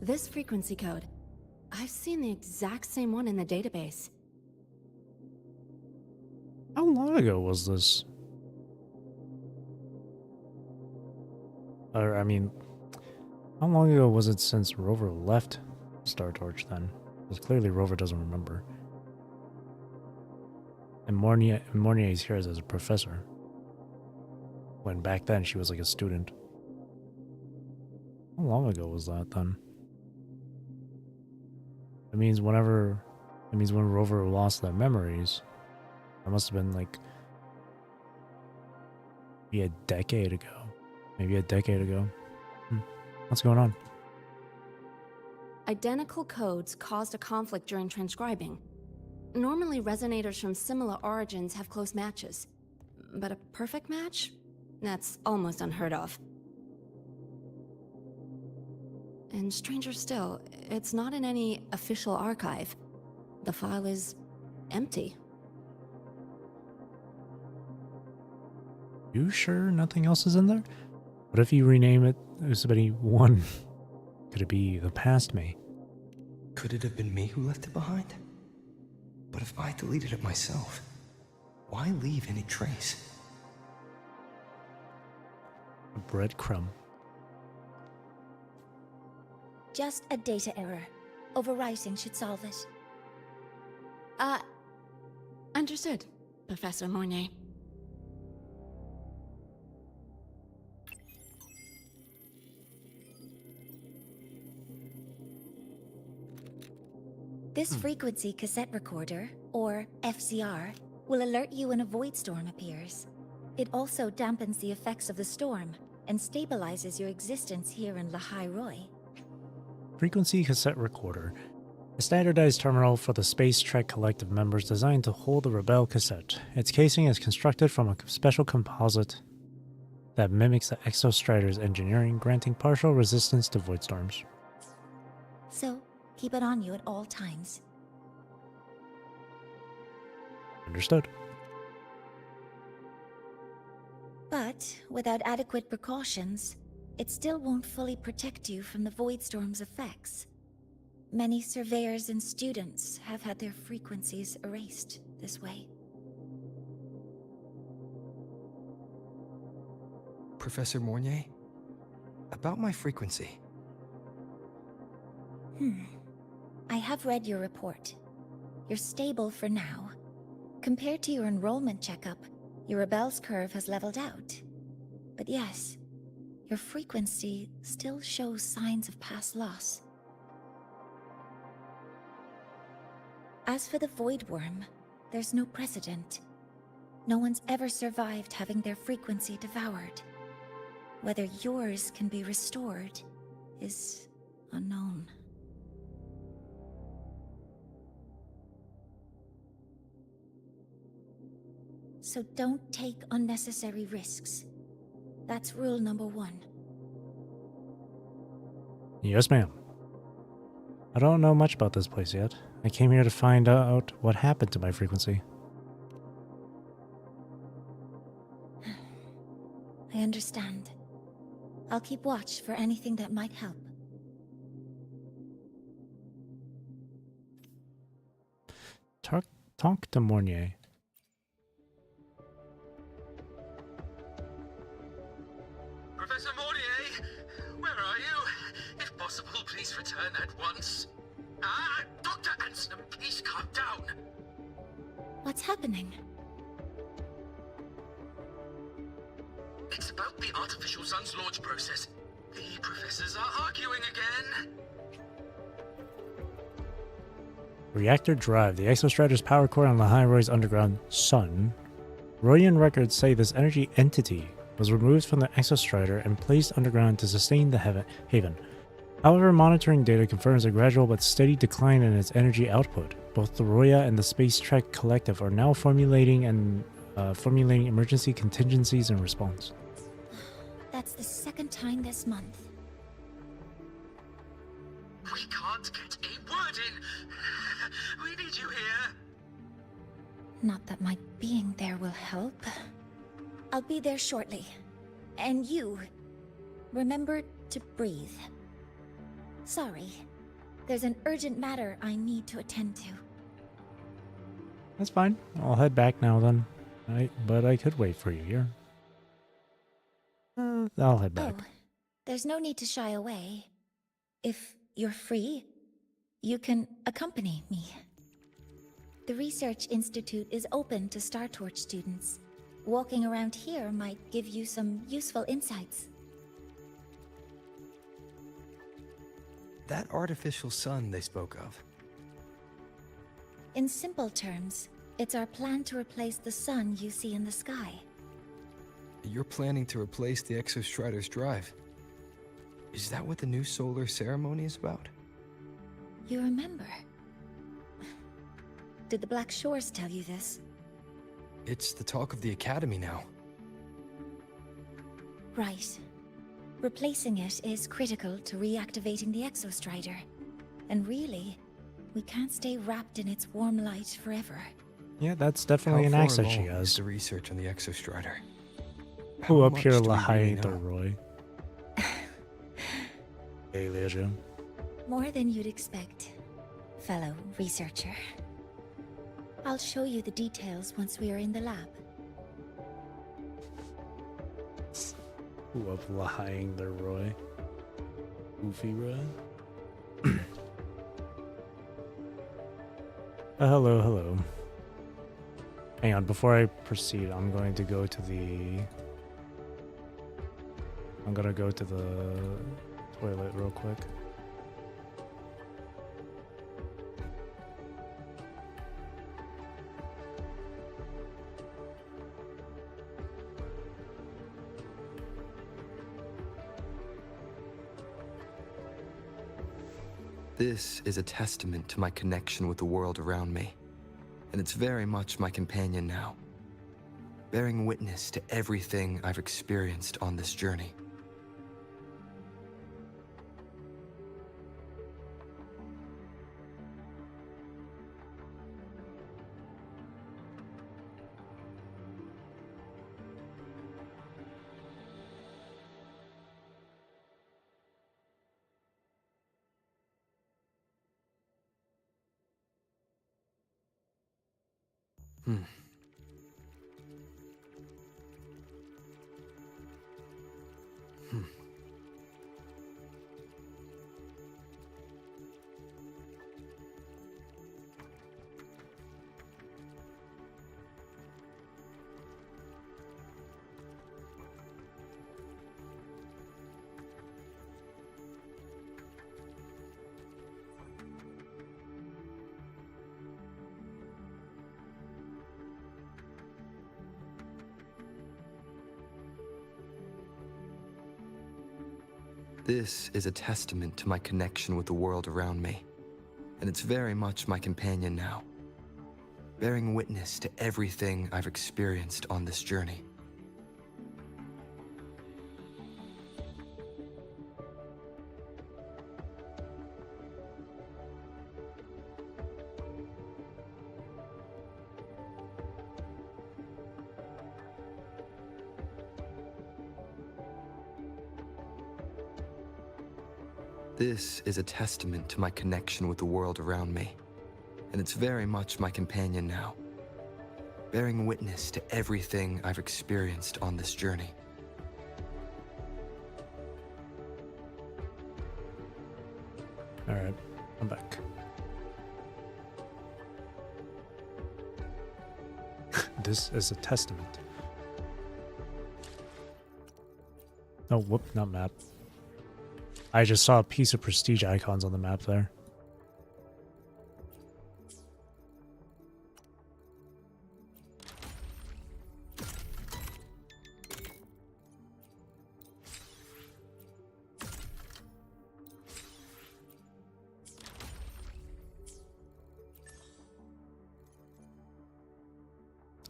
This frequency code, I've seen the exact same one in the database. How long ago was this? Or, I mean, how long ago was it since Rover left Star Torch then? Because clearly Rover doesn't remember. And Mornier is here as a professor. When back then she was like a student. How long ago was that then? It means when Rover lost their memories, that must have been like maybe a decade ago. What's going on? Identical codes caused a conflict during transcribing. Normally, resonators from similar origins have close matches. But a perfect match? That's almost unheard of. And stranger still, it's not in any official archive. The file is empty. You sure nothing else is in there? What if you rename it Usabeni 1? Could it be the past me? Could it have been me who left it behind? But if I deleted it myself, why leave any trace? A breadcrumb. Just a data error. Overwriting should solve it. Understood, Professor Mornay. This frequency cassette recorder, or FCR, will alert you when a void storm appears. It also dampens the effects of the storm and stabilizes your existence here in Lahai-Roi. Frequency cassette recorder. A standardized terminal for the Space Trek Collective members designed to hold the Rebel cassette. Its casing is constructed from a special composite that mimics the Exostrider's engineering, granting partial resistance to void storms. So, keep it on you at all times. Understood. But, without adequate precautions, it still won't fully protect you from the void storm's effects. Many surveyors and students have had their frequencies erased this way. Professor Mornier? About my frequency. I have read your report. You're stable for now. Compared to your enrollment checkup, your rebel's curve has leveled out. But yes, your frequency still shows signs of past loss. As for the Void Worm, there's no precedent. No one's ever survived having their frequency devoured. Whether yours can be restored is unknown. So don't take unnecessary risks. That's rule number 1. Yes, ma'am. I don't know much about this place yet. I came here to find out what happened to my frequency. I understand. I'll keep watch for anything that might help. Talk to Mornier. Professor Mornier, where are you? If possible, please return at once. Dr. Anson, please calm down. What's happening? It's about the artificial sun's launch process. The professors are arguing again. Reactor drive. The Exostrider's power core on Lahai-Roi's underground sun. Royan records say this energy entity was removed from the Exostrider and placed underground to sustain the haven. However, monitoring data confirms a gradual but steady decline in its energy output. Both the Roya and the Space Trek Collective are now formulating emergency contingencies in response. That's the second time this month. We can't get a word in. We need you here. Not that my being there will help. I'll be there shortly. And you, remember to breathe. Sorry, there's an urgent matter I need to attend to. That's fine. I'll head back now then. But I could wait for you here. I'll head back. Oh, there's no need to shy away. If you're free, you can accompany me. The Research Institute is open to Star Torch students. Walking around here might give you some useful insights. That artificial sun they spoke of. In simple terms, it's our plan to replace the sun you see in the sky. You're planning to replace the Exostrider's drive. Is that what the new solar ceremony is about? You remember? Did the Black Shores tell you this? It's the talk of the Academy now. Right. Replacing it is critical to reactivating the Exostrider. And really, we can't stay wrapped in its warm light forever. Yeah, that's definitely an accent she has. The research on the Exostrider. Who up here Lahai-Roi? Hey, Leisure. More than you'd expect, fellow researcher. I'll show you the details once we are in the lab. Who up Lahai-Roi? Goofy Roy? Hello. Hang on, before I proceed, I'm going to go to the toilet real quick. This is a testament to my connection with the world around me, and it's very much my companion now, bearing witness to everything I've experienced on this journey. Hmm. This is a testament to my connection with the world around me, and it's very much my companion now, bearing witness to everything I've experienced on this journey. This is a testament to my connection with the world around me, and it's very much my companion now, bearing witness to everything I've experienced on this journey. Alright, I'm back. This is a testament. Oh, whoop, not map. I just saw a piece of prestige icons on the map there.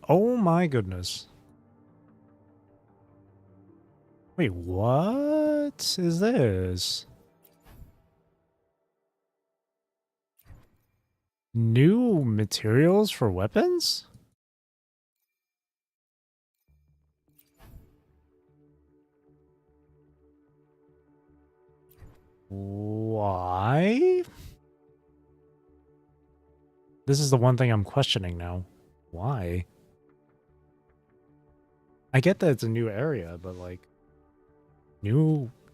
Oh my goodness. Wait, what is this? New materials for weapons? Why? This is the one thing I'm questioning now. Why? I get that it's a new area, but like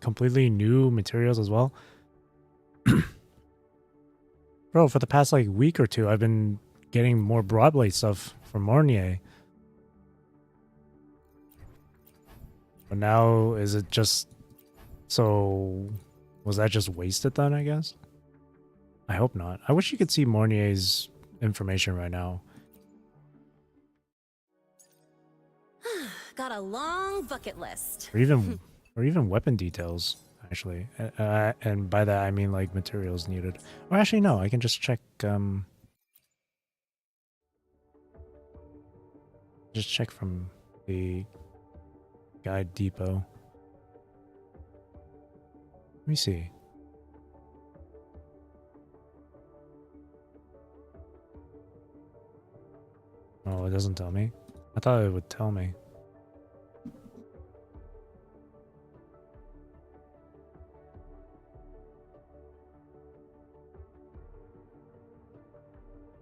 completely new materials as well. Bro, for the past like week or two, I've been getting more Broadway stuff from Mornier. But now, is it just... So, was that just wasted then, I guess? I hope not. I wish you could see Mornier's information right now. Got a long bucket list. Or even weapon details, actually. And by that, I mean like materials needed. Or actually, no, I can just check... Just check from the guide depot. Let me see. Oh, it doesn't tell me. I thought it would tell me.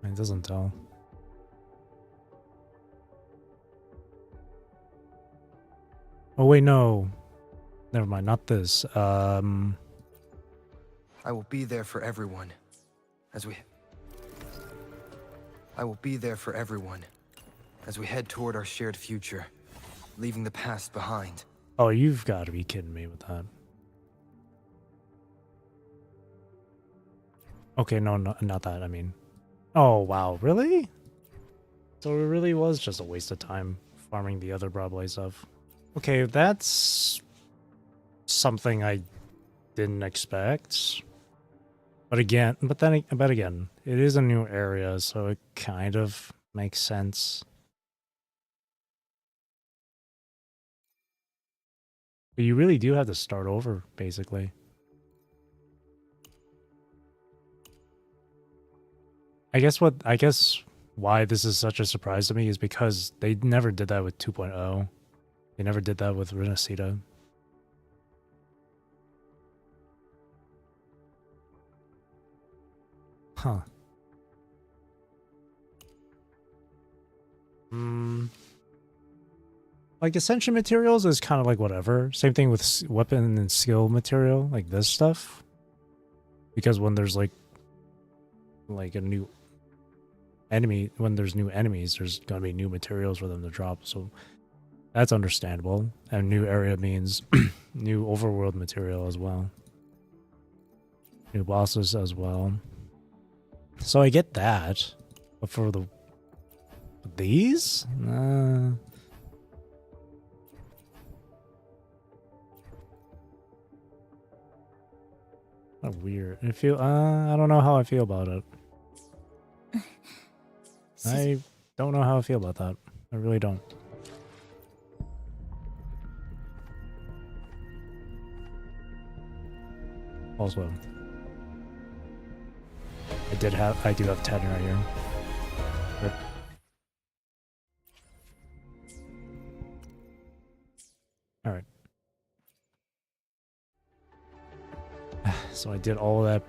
It doesn't tell. Oh wait, no. Never mind, not this. I will be there for everyone I will be there for everyone as we head toward our shared future, leaving the past behind. Oh, you've got to be kidding me with that. Okay, no, not that, I mean. Oh, wow, really? So it really was just a waste of time farming the other Broadway stuff. Okay, that's something I didn't expect. But again, it is a new area, so it kind of makes sense. But you really do have to start over, basically. I guess why this is such a surprise to me is because they never did that with 2.0. They never did that with Renacita. Huh. Like Ascension materials is kind of like whatever. Same thing with weapon and skill material, like this stuff. Because when there's like a new enemy, when there's new enemies, there's gonna be new materials for them to drop. So that's understandable. And new area means new overworld material as well. New bosses as well. So I get that. But for these? Weird. I don't know how I feel about it. I don't know how I feel about that. I really don't. Also, I do have 10 right here. Rip. All right. So I did all of that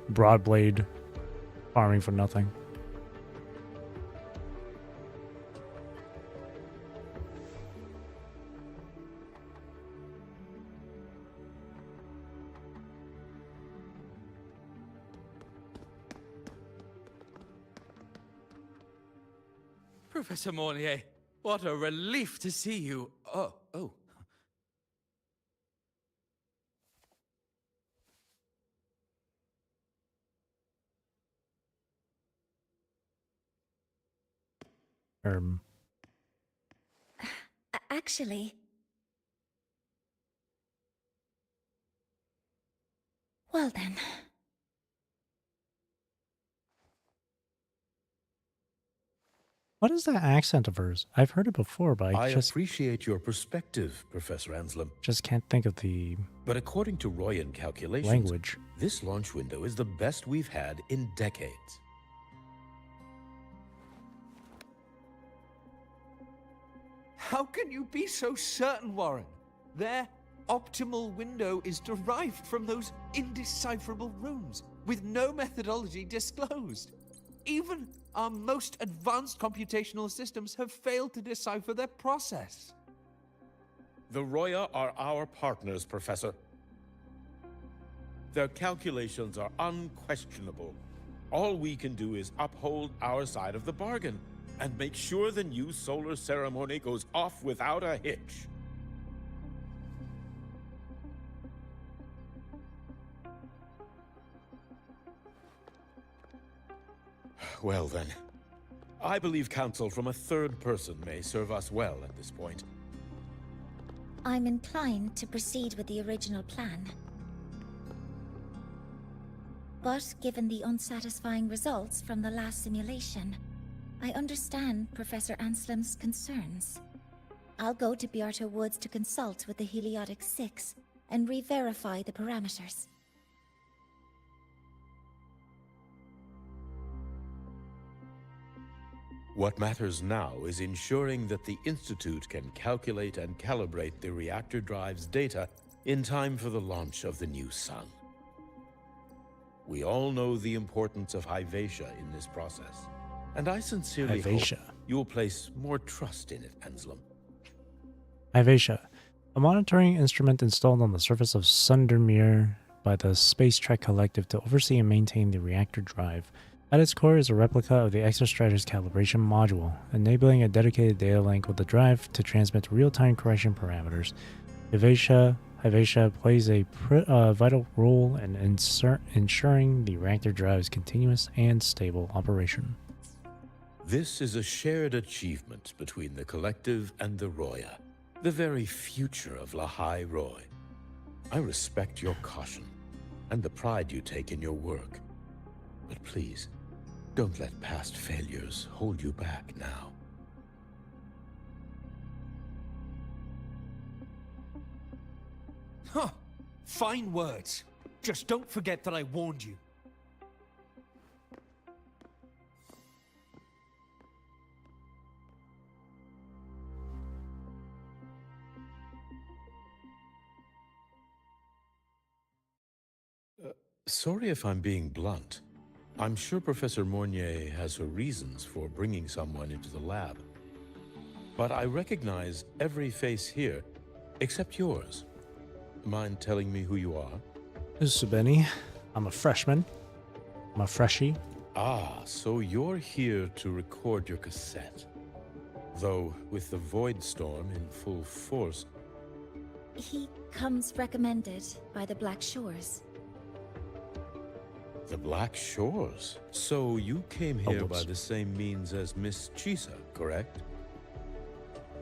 broad blade farming for nothing. Professor Mornier, what a relief to see you. Oh. Actually... Well then... What is that accent of hers? I've heard it before, but I just appreciate your perspective, Professor Anselm. Just can't think of the... But according to Royan calculations, language. This launch window is the best we've had in decades. How can you be so certain, Warren? Their optimal window is derived from those indecipherable runes, with no methodology disclosed. Even our most advanced computational systems have failed to decipher their process. The Roya are our partners, Professor. Their calculations are unquestionable. All we can do is uphold our side of the bargain and make sure the new solar ceremony goes off without a hitch. Well then, I believe counsel from a third person may serve us well at this point. I'm inclined to proceed with the original plan. But given the unsatisfying results from the last simulation, I understand Professor Anselm's concerns. I'll go to Beata Woods to consult with the Heliotic Six and re-verify the parameters. What matters now is ensuring that the Institute can calculate and calibrate the reactor drive's data in time for the launch of the new sun. We all know the importance of Hyvatia in this process, and I sincerely hope you will place more trust in it, Anselm. Hyvatia, a monitoring instrument installed on the surface of Sundermere by the Space Trek Collective to oversee and maintain the reactor drive. At its core is a replica of the Exostratus calibration module, enabling a dedicated data link with the drive to transmit real-time correction parameters. Hyvatia plays a vital role in ensuring the reactor drive's continuous and stable operation. This is a shared achievement between the Collective and the Roya, the very future of Lahai-Roi. I respect your caution, and the pride you take in your work. But please, don't let past failures hold you back now. Huh. Fine words. Just don't forget that I warned you. Sorry if I'm being blunt. I'm sure Professor Mornier has her reasons for bringing someone into the lab. But I recognize every face here, except yours. Mind telling me who you are? This is Benny. I'm a freshman. I'm a freshie. Ah, so you're here to record your cassette. Though, with the Void Storm in full force... He comes recommended by the Black Shores. The Black Shores? So you came here by whoops. the same means as Miss Chisa, correct?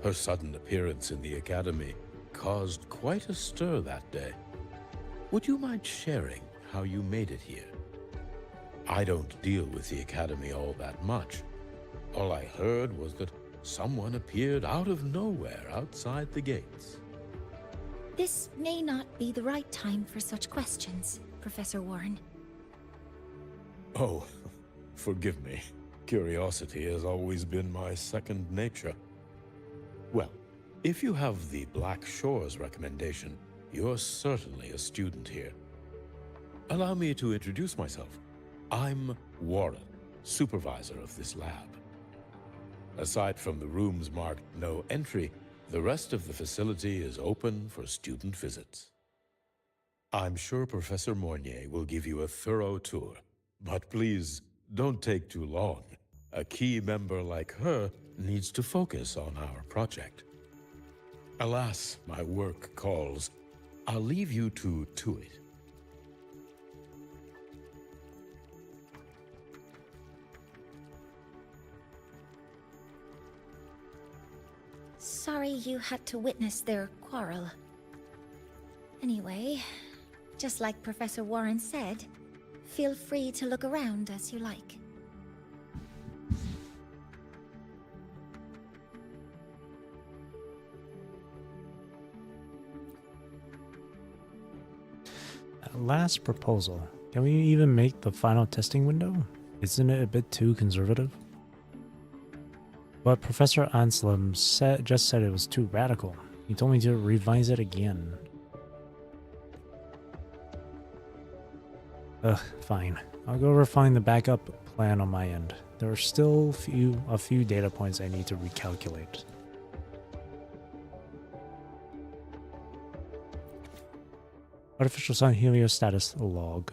Her sudden appearance in the Academy caused quite a stir that day. Would you mind sharing how you made it here? I don't deal with the Academy all that much. All I heard was that someone appeared out of nowhere outside the gates. This may not be the right time for such questions, Professor Warren. Oh, forgive me. Curiosity has always been my second nature. Well, if you have the Black Shores recommendation, you're certainly a student here. Allow me to introduce myself. I'm Warren, supervisor of this lab. Aside from the rooms marked no entry, the rest of the facility is open for student visits. I'm sure Professor Mornier will give you a thorough tour. But please, don't take too long. A key member like her needs to focus on our project. Alas, my work calls. I'll leave you to it. Sorry you had to witness their quarrel. Anyway, just like Professor Warren said, feel free to look around as you like. Last proposal. Can we even make the final testing window? Isn't it a bit too conservative? But Professor Anselm just said it was too radical. He told me to revise it again. Ugh, fine. I'll go refine the backup plan on my end. There are still a few data points I need to recalculate. Artificial Sun Heliostatus log.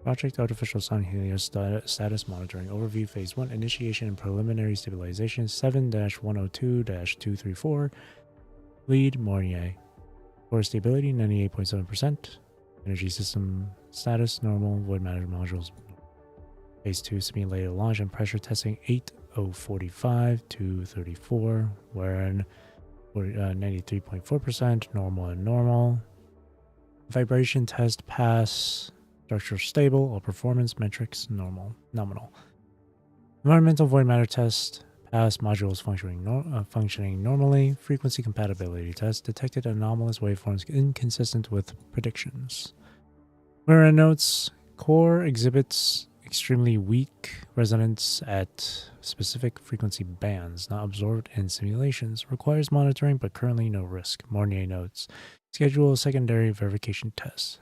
Project Artificial Sun Heliostatus Monitoring Overview Phase 1 Initiation and Preliminary Stabilization 7-102-234. Lead Mornier. Core stability 98.7%. Energy system status normal. Void matter modules. Phase 2 simulated launch and pressure testing 8045 to 34. Wherein 93.4% normal and normal. Vibration test pass. Structure stable. All performance metrics nominal. Environmental void matter test. Pass modules functioning normally. Frequency compatibility test detected anomalous waveforms inconsistent with predictions. Wherein notes core exhibits extremely weak resonance at specific frequency bands not absorbed in simulations. Requires monitoring but currently no risk. Mornier notes schedule secondary verification tests.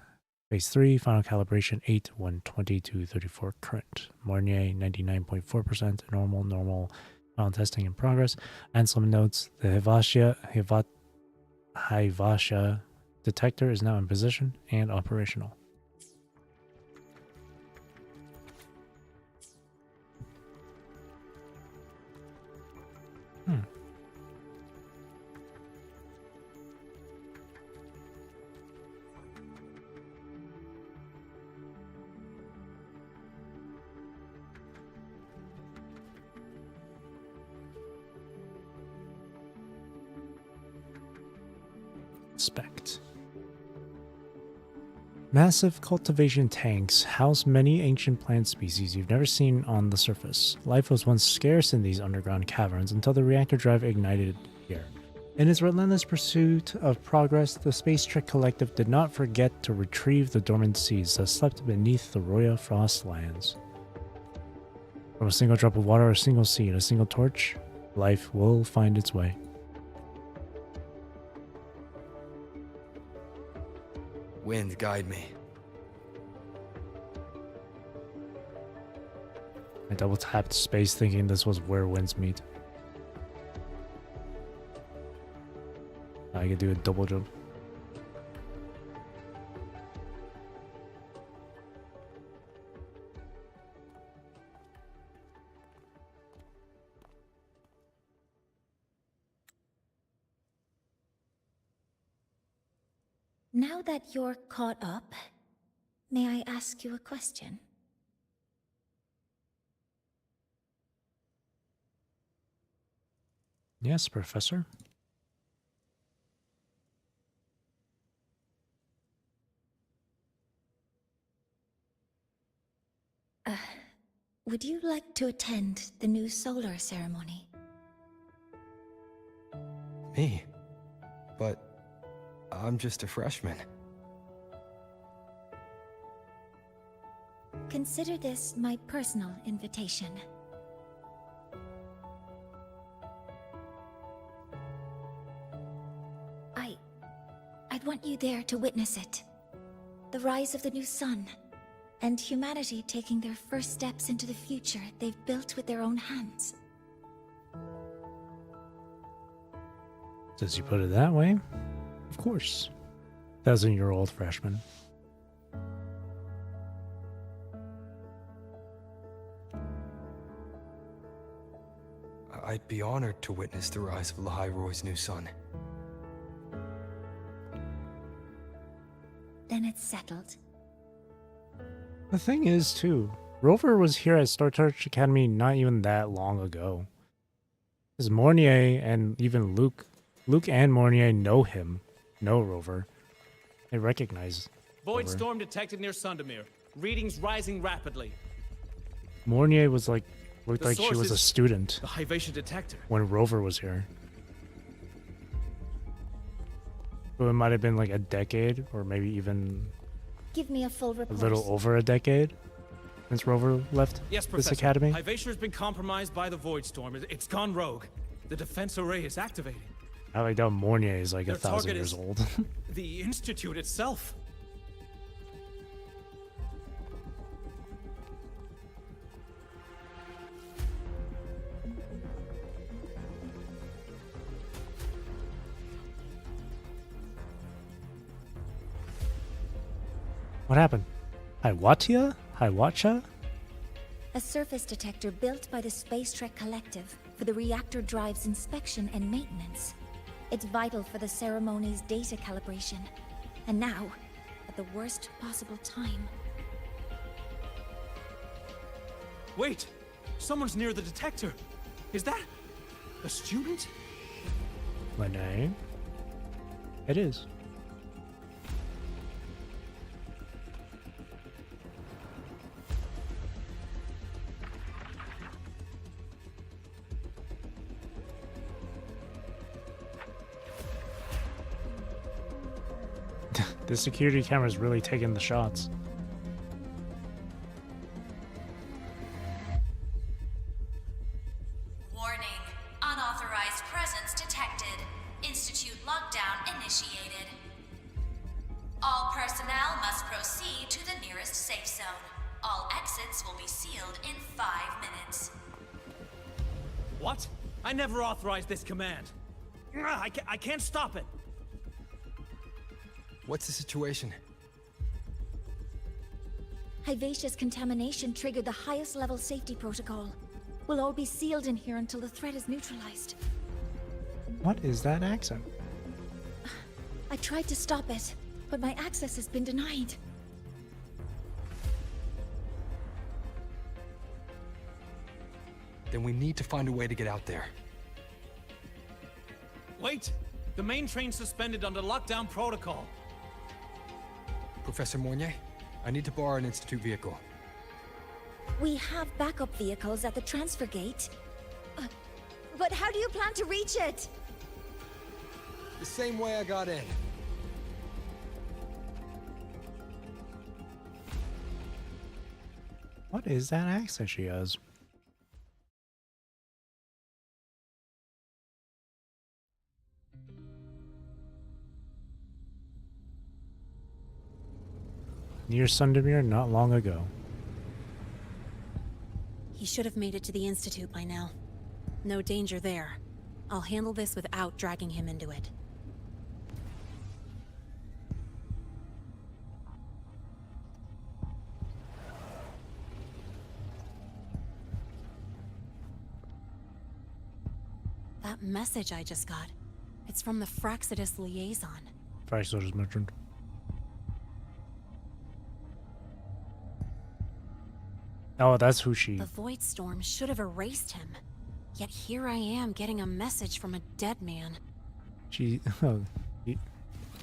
Phase 3 final calibration 8-120-34 current. Mornier 99.4% normal. Final testing in progress. Anselm notes the Hivasha detector is now in position and operational. Inspect. Massive cultivation tanks house many ancient plant species you've never seen on the surface. Life was once scarce in these underground caverns until the reactor drive ignited here. In its relentless pursuit of progress, the Space Trek Collective did not forget to retrieve the dormant seeds that slept beneath the Roya Frost lands. From a single drop of water, a single seed, a single torch, life will find its way. Wind, guide me. I double tapped space thinking this was where winds meet. I could do a double jump. Now that you're caught up, may I ask you a question? Yes, Professor. Would you like to attend the new solar ceremony? Me? But I'm just a freshman. Consider this my personal invitation. I'd want you there to witness it. The rise of the new sun, and humanity taking their first steps into the future they've built with their own hands. Since you put it that way, of course. 1,000-year-old freshman. I'd be honored to witness the rise of Lahai-Roi's new sun. Then it's settled. The thing is, too, Rover was here at Star Trek Academy not even that long ago. Because Mornier and even Luke and Mornier know him, know Rover. They recognize Void Rover. storm detected near Sundermere. Readings rising rapidly. Mornier was looked The like she source was a is student The Hivation detector. when Rover was here. So it might have been like a decade, or maybe even Give me a full a report. little over a decade since Rover left Yes, this Professor. academy. Hivation has been compromised by the Void Storm. It's gone rogue. The defense array is activating. I like how Mornier is like Their 1,000 target years is old. the Institute itself. What happened? Hiwacha? A surface detector built by the Space Trek Collective for the reactor drive's inspection and maintenance. It's vital for the ceremony's data calibration. And now, at the worst possible time. Wait! Someone's near the detector. Is that a student? Lene. It is. The security camera's really taking the shots. Warning. Unauthorized presence detected. Institute lockdown initiated. All personnel must proceed to the nearest safe zone. All exits will be sealed in 5 minutes. What? I never authorized this command. I can't stop it. What's the situation? Hivacious contamination triggered the highest level safety protocol. We'll all be sealed in here until the threat is neutralized. What is that accent? I tried to stop it, but my access has been denied. Then we need to find a way to get out there. Wait! The main train's suspended under lockdown protocol. Professor Mornier, I need to borrow an Institute vehicle. We have backup vehicles at the transfer gate. But how do you plan to reach it? The same way I got in. What is that accent she has? Near Sundemir not long ago. He should have made it to the Institute by now. No danger there. I'll handle this without dragging him into it. That message I just got. It's from the Fraxidus liaison. Fraxidus was mentioned. Oh, that's who she... The Void Storm should have erased him. Yet here I am getting a message from a dead man. She...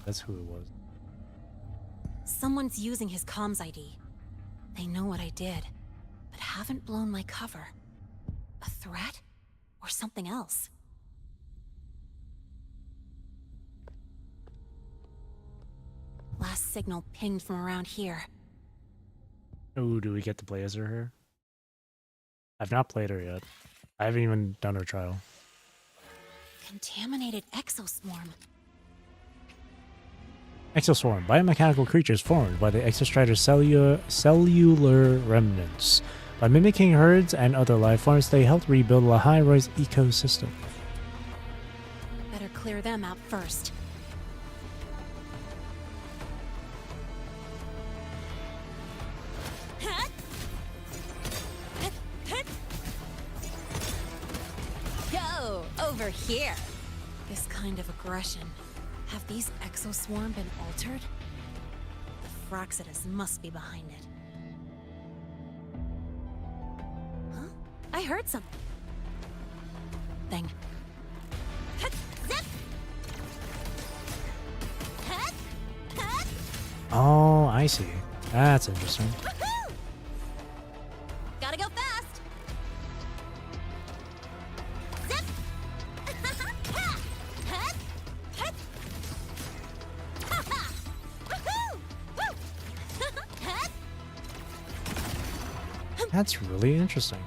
that's who it was. Someone's using his comms ID. They know what I did, but haven't blown my cover. A threat? Or something else? Last signal pinged from around here. Ooh, do we get to play as her? I've not played her yet. I haven't even done her trial. Contaminated exoswarm. Exoswarm, biomechanical creatures formed by the exostrator's cellular remnants. By mimicking herds and other life forms, they help rebuild Lahai-Roi's ecosystem. Better clear them out first. Go over here. This kind of aggression. Have these exoswarm been altered? The Fraxidus must be behind it. Huh? I heard something. Thing. Oh, I see. That's interesting. Gotta go fast. That's really interesting.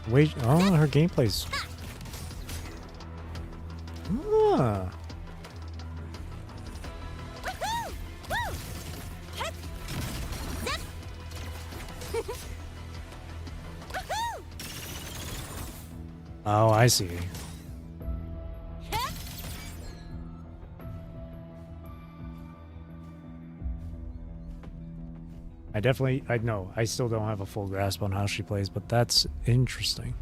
Wait, oh, her gameplay's... Ah. Oh, I see. I know, I still don't have a full grasp on how she plays, but that's interesting.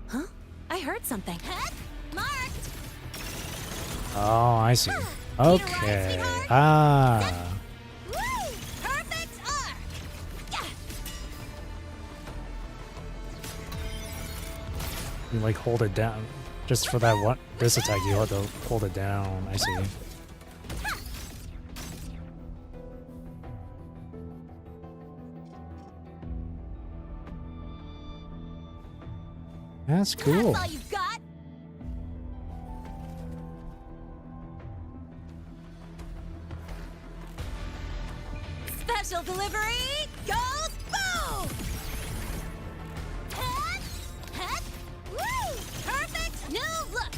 Huh? I heard something. Marked. Oh, I see. Okay. Ah. Perfect arc. You like hold it down. Just for that one this attack you have to hold it down. I see. That's cool. That's all you've got. Special delivery goes boom! Head, head, woo! Perfect new look.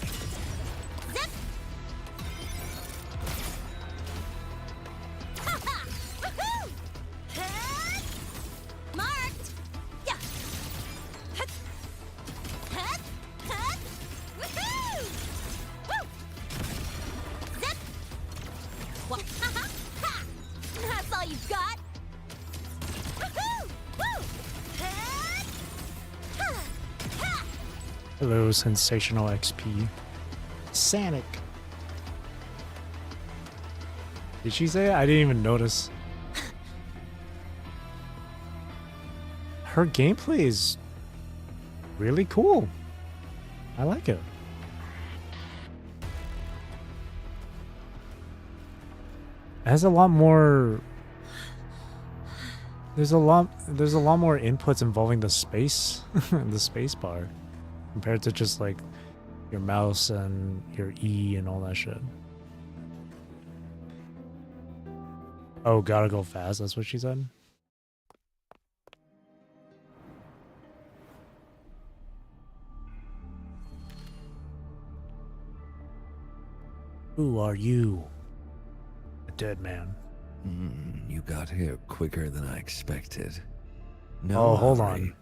Zip. Ha ha! Woohoo! Head, marked. Yeah. Head, head, head. Woohoo! Woo! Zip. What? Ha ha! Ha! That's all you've got. Woohoo! Woo! Head. Ha! Ha! Hello, sensational XP. Sanic. Did she say it? I didn't even notice. Her gameplay is really cool. I like it. It has a lot more. There's a lot more inputs involving the space, the space bar, compared to just like your mouse and your E and all that shit. Oh, gotta go fast. That's what she said. Who are you? A dead man. You got here quicker than I expected. No, Oh, hold hurry. on.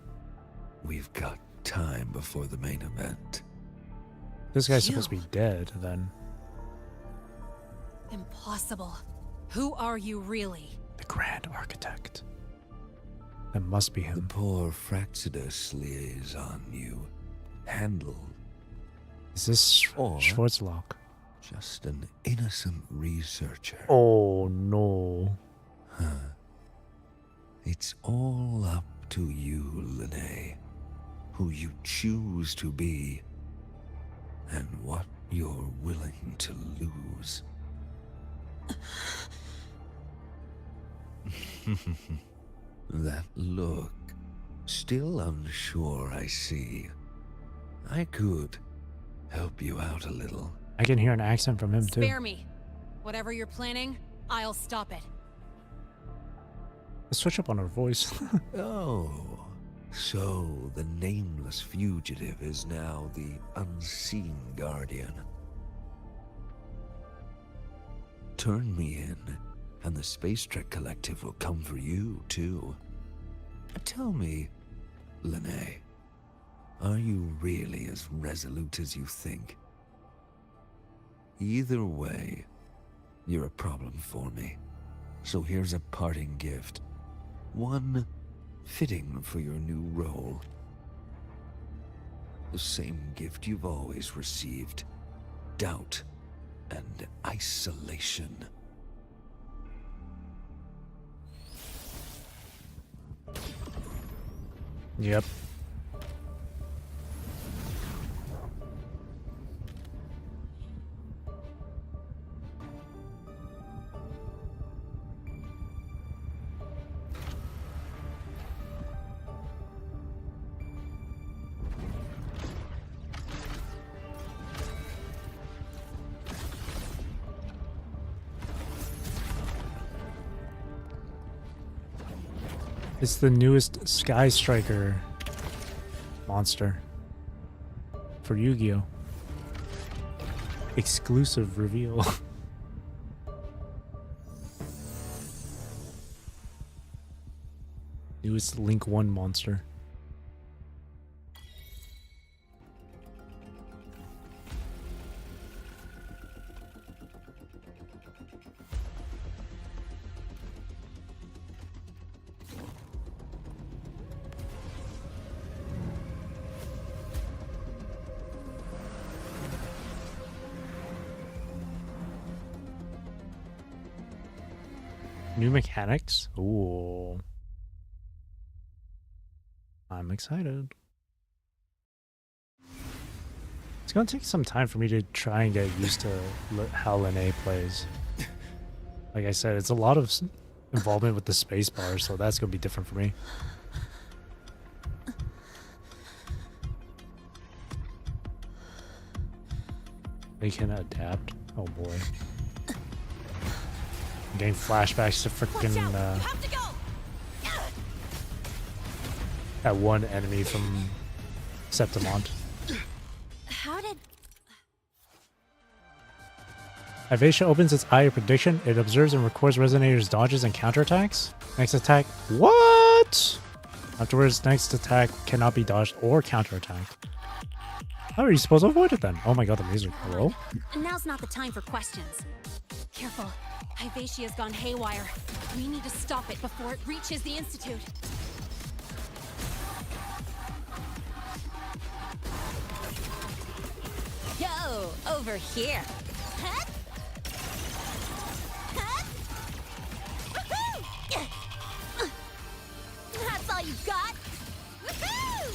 We've got time before the main event. This guy's supposed to be dead, then. Impossible. Who are you really? The Grand Architect. That must be him. The poor Fraxidus liaison you handled. Is this Schwarzlock? Just an innocent researcher. Oh no. Huh. It's all up to you, Lene. Who you choose to be. And what you're willing to lose. That look. Still unsure, I see. I could help you out a little. I can hear an accent from him too. Spare me. Whatever you're planning, I'll stop it. Let's switch up on her voice. Oh, so the nameless fugitive is now the unseen guardian. Turn me in, and the Space Trek Collective will come for you, too. Tell me, Lene, are you really as resolute as you think? Either way, you're a problem for me. So here's a parting gift. One fitting for your new role. The same gift you've always received. Doubt and isolation. Yep. It's the newest Sky Striker monster for Yu-Gi-Oh! Exclusive reveal. Newest Link 1 monster. New mechanics? Ooh. I'm excited. It's gonna take some time for me to try and get used to how Lene plays. Like I said, it's a lot of involvement with the space bar, so that's gonna be different for me. They can adapt. Oh boy. I'm getting flashbacks to frickin' that one enemy from Septimont. How did... Ivacia opens its eye of prediction. It observes and records Resonator's dodges and counterattacks. Next attack. What? Afterwards, next attack cannot be dodged or counterattacked. How are you supposed to avoid it then? Oh my god, the music. Hello? Now's not the time for questions. Careful. Ivacia's gone haywire. We need to stop it before it reaches the Institute. Yo, over here. Huh? Huh? Woohoo! That's all you got? Woohoo!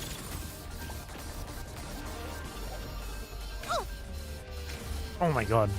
Oh my god.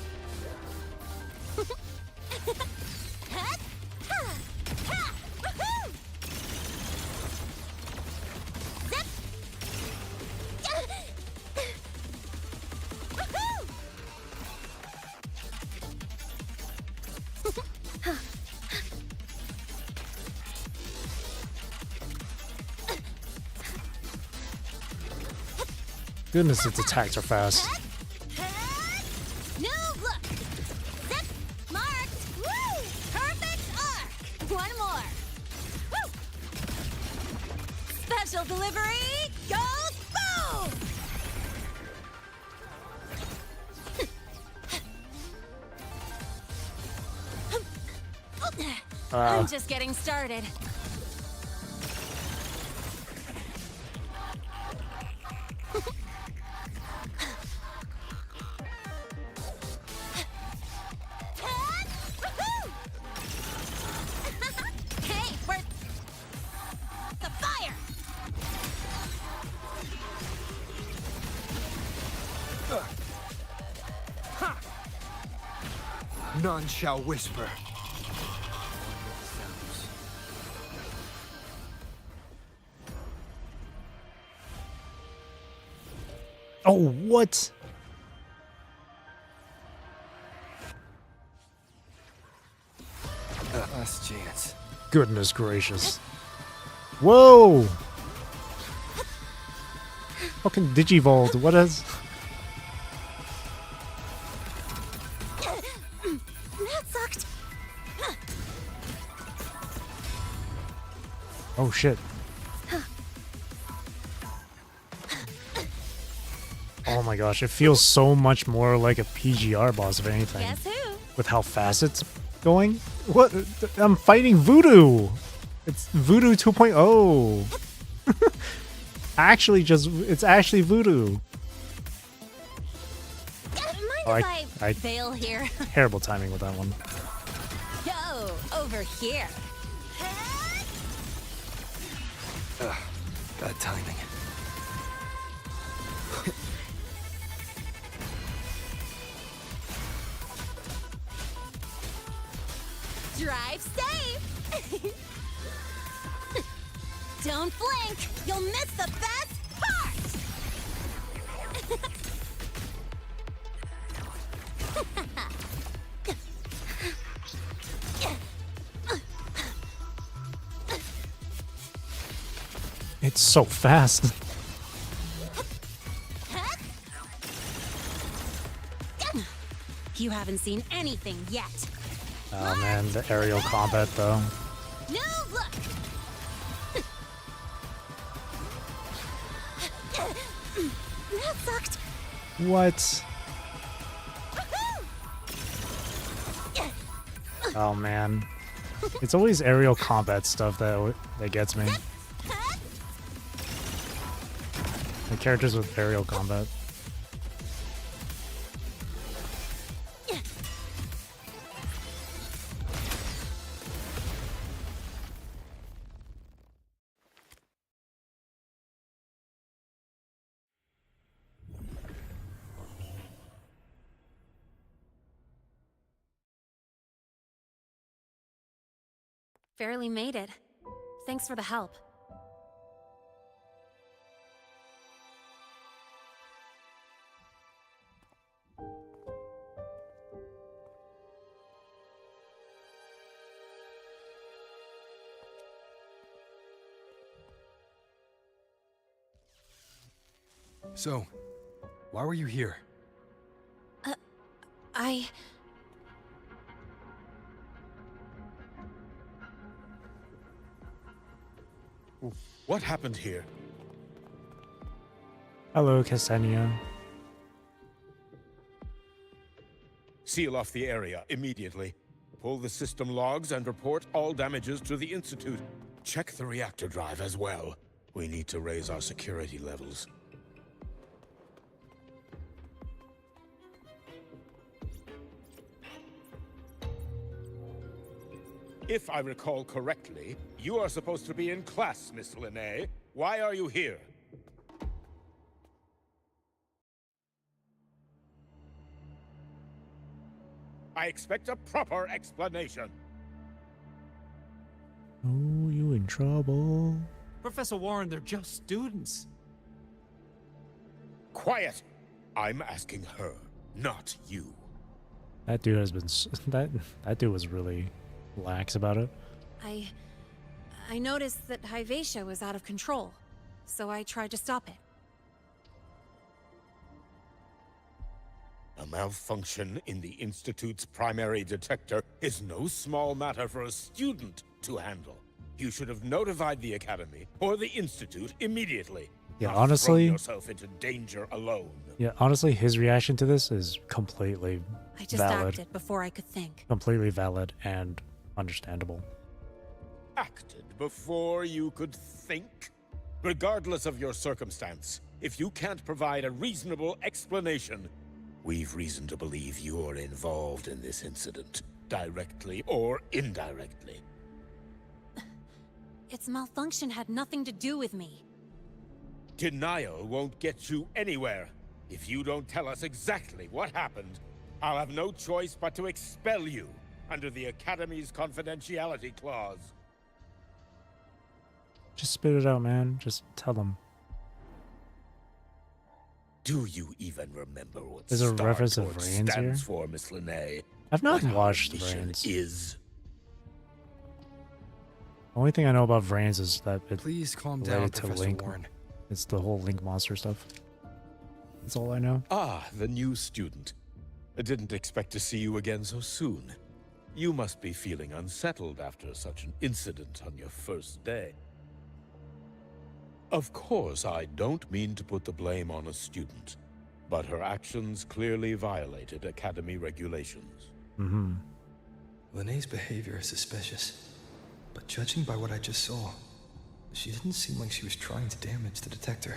Goodness, its attacks are fast. New look. Zip. Marked. Woo! Perfect arc. One more. Woo! Special delivery goes boom! I'm just getting started. Hey, where's the fire? None shall whisper. Oh, what? Last chance. Goodness gracious. Whoa! Fucking Digivolve, what is... That sucked. Oh shit. Oh my gosh, it feels so much more like a PGR boss, if anything. Guess who? With how fast it's going. What? I'm fighting Voodoo! It's Voodoo 2.0! It's actually Voodoo. Mind if I bail here? Terrible timing with that one. Yo, over here. Bad timing. Drive safe! Don't blink! You'll miss the best part! It's so fast. You haven't seen anything yet. Oh man, the aerial combat though. New look! That sucked. What? Oh man. It's always aerial combat stuff that gets me. The characters with aerial combat. Barely made it. Thanks for the help. So, why were you here? What happened here? Hello, Ksenia. Seal off the area immediately. Pull the system logs and report all damages to the Institute. Check the reactor drive as well. We need to raise our security levels. If I recall correctly, you are supposed to be in class, Miss Linnae. Why are you here? I expect a proper explanation. Oh, you in trouble. Professor Warren, they're just students. Quiet! I'm asking her, not you. That dude has been that dude was really lax about it. I noticed that Hyvatia was out of control, so I tried to stop it. malfunction in the Institute's primary detector is no small matter for a student to handle. You should have notified the Academy or the Institute immediately. Yeah, not honestly- thrown yourself into danger alone. Yeah, honestly, his reaction to this is completely I just valid. acted before I could think. Completely valid and understandable. Acted before you could think? Regardless of your circumstance, if you can't provide a reasonable explanation, we've reason to believe you're involved in this incident, directly or indirectly. Its malfunction had nothing to do with me. Denial won't get you anywhere. If you don't tell us exactly what happened, I'll have no choice but to expel you under the Academy's confidentiality clause. Just spit it out, man. Just tell them. Do you even remember what There's a reference of Starport Vrains stands here? for, Miss Linnae? I've not What our watched mission Vrains. is. Only thing I know about Vrains is that it's Please calm related down, to Professor Link. Warren. It's the whole Link monster stuff. That's all I know. Ah, the new student. I didn't expect to see you again so soon. You must be feeling unsettled after such an incident on your first day. Of course, I don't mean to put the blame on a student, but her actions clearly violated Academy regulations. Mm-hmm. Linnae's behavior is suspicious, but judging by what I just saw, she didn't seem like she was trying to damage the detector.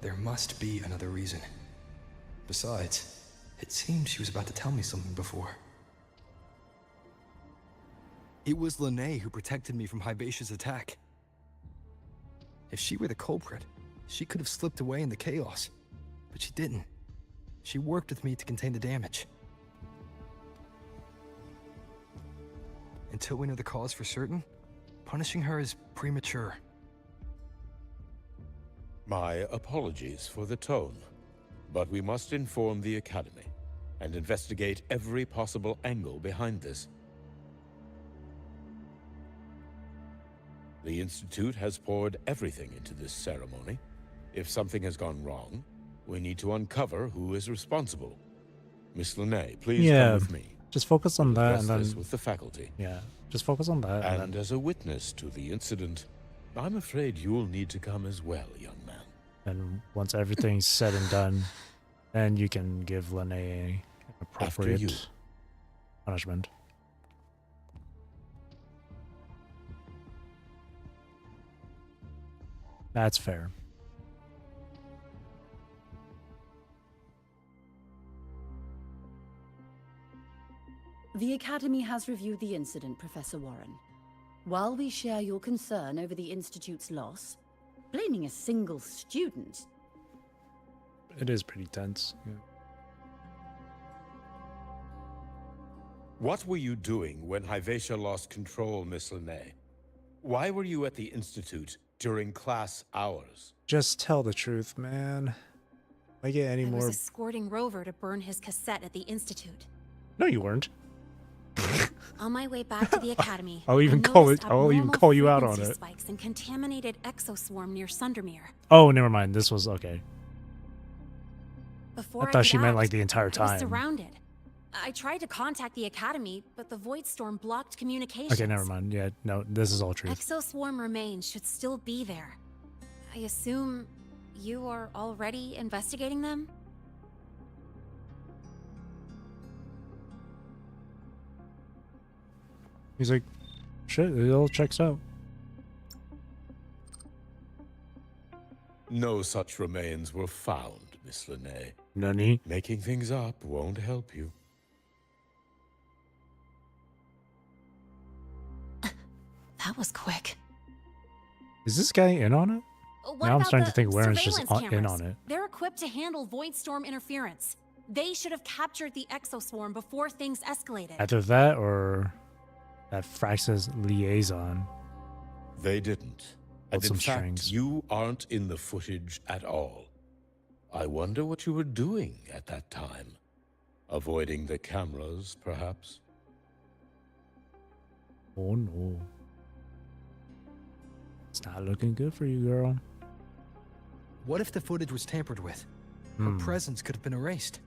There must be another reason. Besides, it seemed she was about to tell me something before. It was Linnae who protected me from Hibacia's attack. If she were the culprit, she could have slipped away in the chaos. But she didn't. She worked with me to contain the damage. Until we know the cause for certain, punishing her is premature. My apologies for the tone, but we must inform the Academy and investigate every possible angle behind this. The Institute has poured everything into this ceremony. If something has gone wrong, we need to uncover who is responsible. Miss Linnae, please come with me. Just focus on that Discuss and then this with the faculty. Yeah, just focus on that And as a witness to the incident, I'm afraid you'll need to come as well, young man. and once everything's said and done, then you can give Linnae an After you. appropriate punishment. That's fair. The Academy has reviewed the incident, Professor Warren. While we share your concern over the Institute's loss, blaming a single student... It is pretty tense. Yeah. What were you doing when Hibacia lost control, Miss Linnae? Why were you at the Institute during class hours? Just tell the truth, man. Make it any I more. was escorting Rover to burn his cassette at the Institute. No, you weren't. On my way back to the Academy, I'll even I call noticed it. I'll even abnormal call you out on frequency it. Spikes and contaminated exoswarm near Sundermere. Oh, never mind. This was okay. Before I thought could she meant act, like the entire I was time. surrounded. I tried to contact the Academy, but the void storm blocked communications. Okay, never mind. Yeah, no, this is all truth. Exoswarm remains should still be there. I assume you are already investigating them? He's like, shit, it all checks out. No such remains were found, Miss Linnae. Nani? Making things up won't help you. That was quick. Is this guy in on it? What Now I'm about starting to the think Warren's just surveillance in cameras? on it. They're equipped to handle void storm interference. They should have captured the exoswarm before things escalated. Either that or that Frax's liaison. They didn't. With And in some fact, strings. you aren't in the footage at all. I wonder what you were doing at that time. Avoiding the cameras, perhaps? Oh no. It's not looking good for you, girl. What if the footage was tampered with? Her presence could have been erased.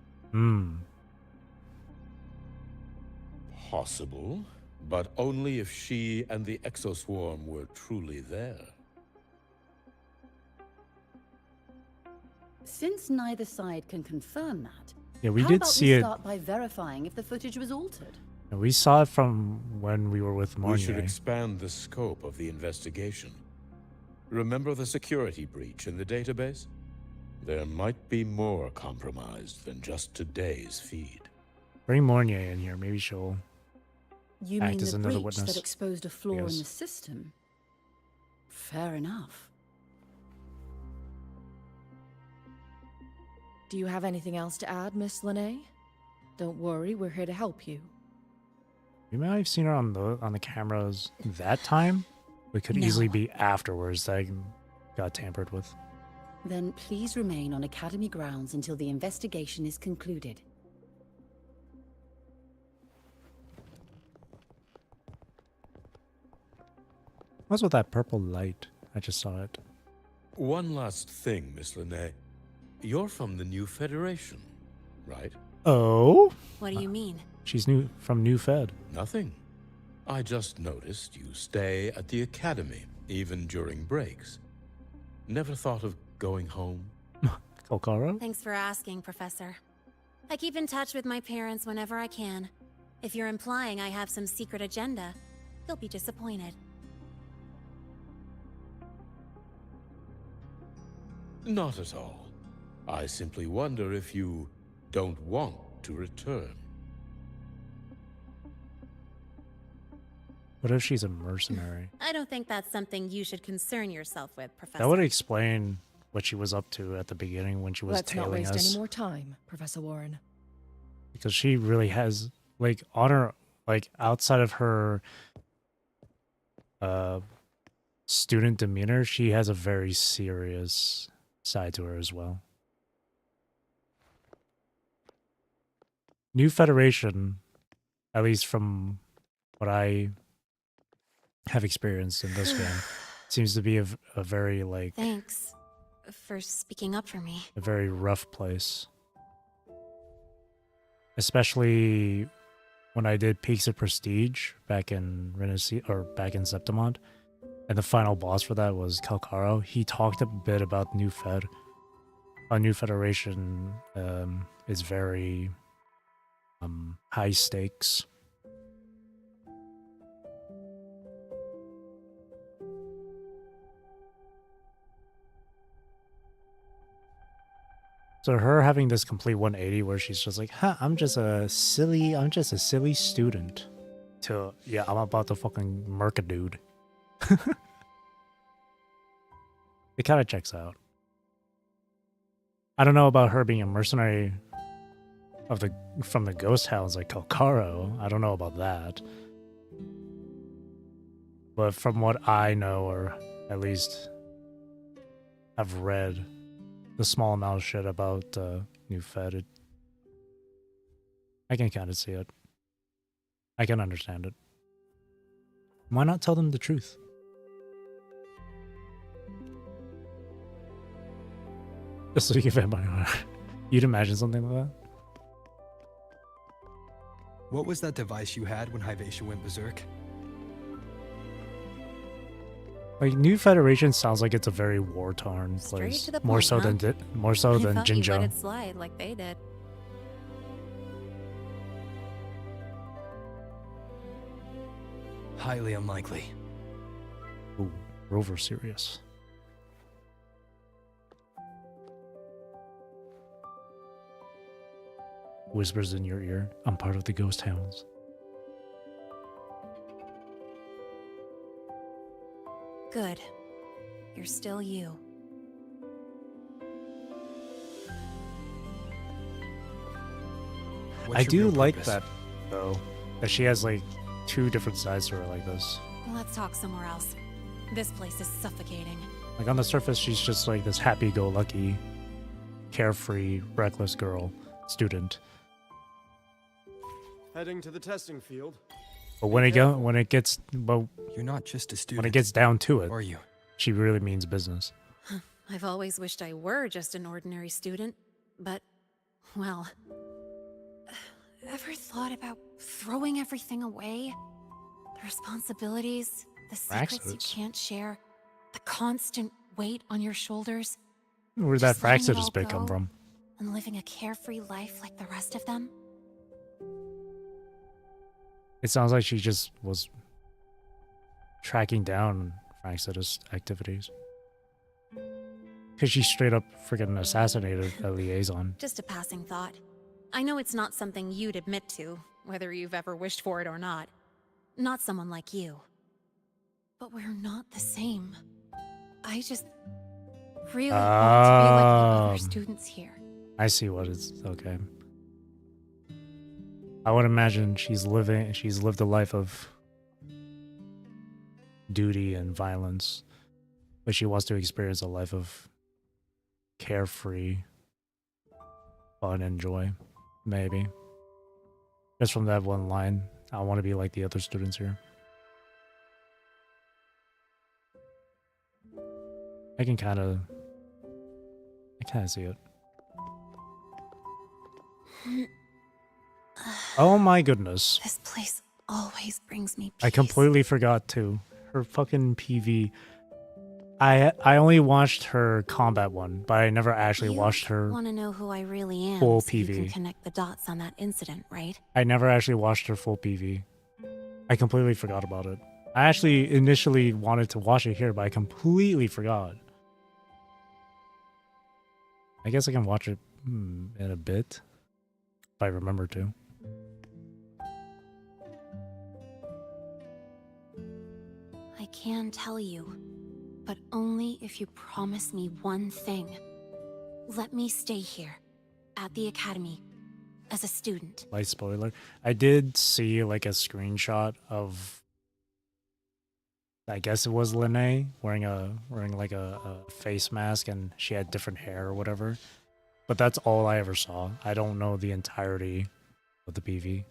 Possible, but only if she and the exoswarm were truly there. Since neither side can confirm that, Yeah, we how did about see we it. start by verifying if the footage was altered? And we saw it from when we were with We should Marnier. expand the scope of the investigation. Remember the security breach in the database? There might be more compromised than just today's feed. Bring Marnier in here. Maybe she'll You act mean as the another breach witness. that exposed a flaw in Yes. the system? Fair enough. Do you have anything else to add, Miss Lene? Don't worry, we're here to help you. We might have seen her on the cameras that time. It could No. easily be afterwards that got tampered with. Then please remain on Academy grounds until the investigation is concluded. What's with that purple light? I just saw it. One last thing, Miss Lene. You're from the New Federation, right? Oh? What do you mean? She's from New Fed. Nothing. I just noticed you stay at the Academy, even during breaks. Never thought of going home? Kolkaro? Thanks for asking, Professor. I keep in touch with my parents whenever I can. If you're implying I have some secret agenda, you'll be disappointed. Not at all. I simply wonder if you don't want to return. What if she's a mercenary? I don't think that's something you should concern yourself with, Professor. That would explain what she was up to at the beginning when she was Let's not tailing waste us. any more time, Professor Warren. Because she really has, like, on her, like, outside of her student demeanor, she has a very serious side to her as well. New Federation, at least from what I have experienced in this game, seems to be a very, like, Thanks for speaking up for me. a very rough place. Especially when I did Peaks of Prestige back in back in Septimont, and the final boss for that was Kalkaro. He talked a bit about New Fed. New Federation is very high stakes. So her having this complete 180 where she's just like, I'm just a silly student. To, yeah, I'm about to fucking murk a dude. It kind of checks out. I don't know about her being a mercenary from the ghost hounds like Kalkaro. I don't know about that. But from what I know, or at least have read, the small amount of shit about New Fed, I can kind of see it. I can understand it. Why not tell them the truth? Just so you can vampire. You'd imagine something like that? What was that device you had when Hyvatia went berserk? Like, New Federation sounds like it's a very war-torn place. to the More point, so huh? than I thought you let Jinzhou. it slide like they did. Highly unlikely. Ooh, Rover serious. Whispers in your ear, I'm part of the Ghost Hounds. Good. You're still you. What's I your do real like purpose? that, though, that she has, like, two different sides to her like this. Let's talk somewhere else. This place is suffocating. Like, on the surface, she's just, like, this happy-go-lucky, carefree, reckless girl, student. Heading to the testing field. But when it gets You're not just a student. when it gets down to it, are you? she really means business. I've always wished I were just an ordinary student. But, well, ever thought about throwing everything away? The responsibilities, the secrets you can't share, the constant weight on your shoulders. Where'd that Just letting it Fraxidus all bit come go from? and living a carefree life like the rest of them? It sounds like she just was tracking down Fraxidus activities. Because she straight up freaking assassinated a liaison. Just a passing thought. I know it's not something you'd admit to, whether you've ever wished for it or not. Not someone like you. But we're not the same. I just really want to be like the other students here. I see what it's okay. I would imagine she's lived a life of duty and violence, but she wants to experience a life of carefree fun and joy. Maybe. Just from that one line, I want to be like the other students here. I kind of see it. Oh my goodness. This place always brings me peace. I completely forgot too. Her fucking PV. I only watched her combat one, but I never actually watched her Want to know who I really am? full so you can PV. connect the dots on that incident, right? I never actually watched her full PV. I completely forgot about it. I actually initially wanted to watch it here, but I completely forgot. I guess I can watch it in a bit, if I remember to. I can tell you, but only if you promise me one thing. Let me stay here, at the academy, as a student. Light spoiler. I did see like a screenshot of, I guess it was Lene wearing like a face mask, and she had different hair or whatever. But that's all I ever saw. I don't know the entirety of the PV.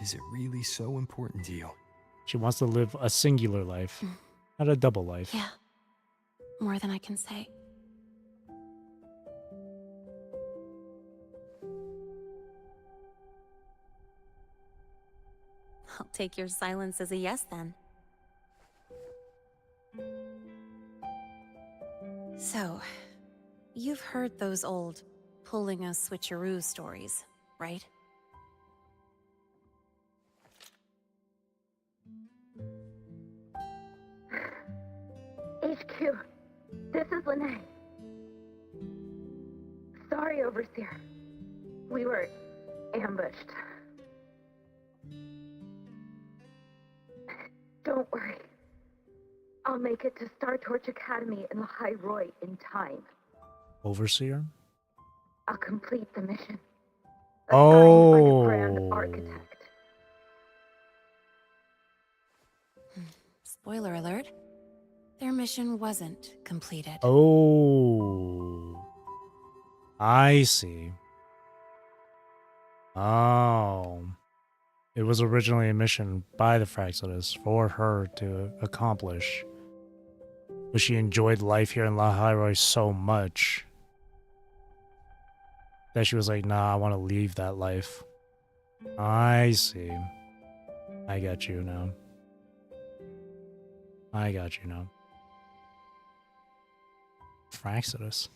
Is it really so important to you? She wants to live a singular life, not a double life. Yeah, more than I can say. I'll take your silence as a yes, then. So, you've heard those old pulling a switcheroo stories, right? HQ, this is Lene. Sorry, Overseer. We were ambushed. Don't worry. I'll make it to Star Torch Academy in Lahai-Roi in time. Overseer? I'll complete the mission. Oh. Grand Architect. Spoiler alert. Their mission wasn't completed. Oh. I see. Oh. It was originally a mission by the Fraxidus for her to accomplish. But she enjoyed life here in Lahai-Roi so much that she was like, nah, I want to leave that life. I see. I got you now. I got you now. Fraxidus.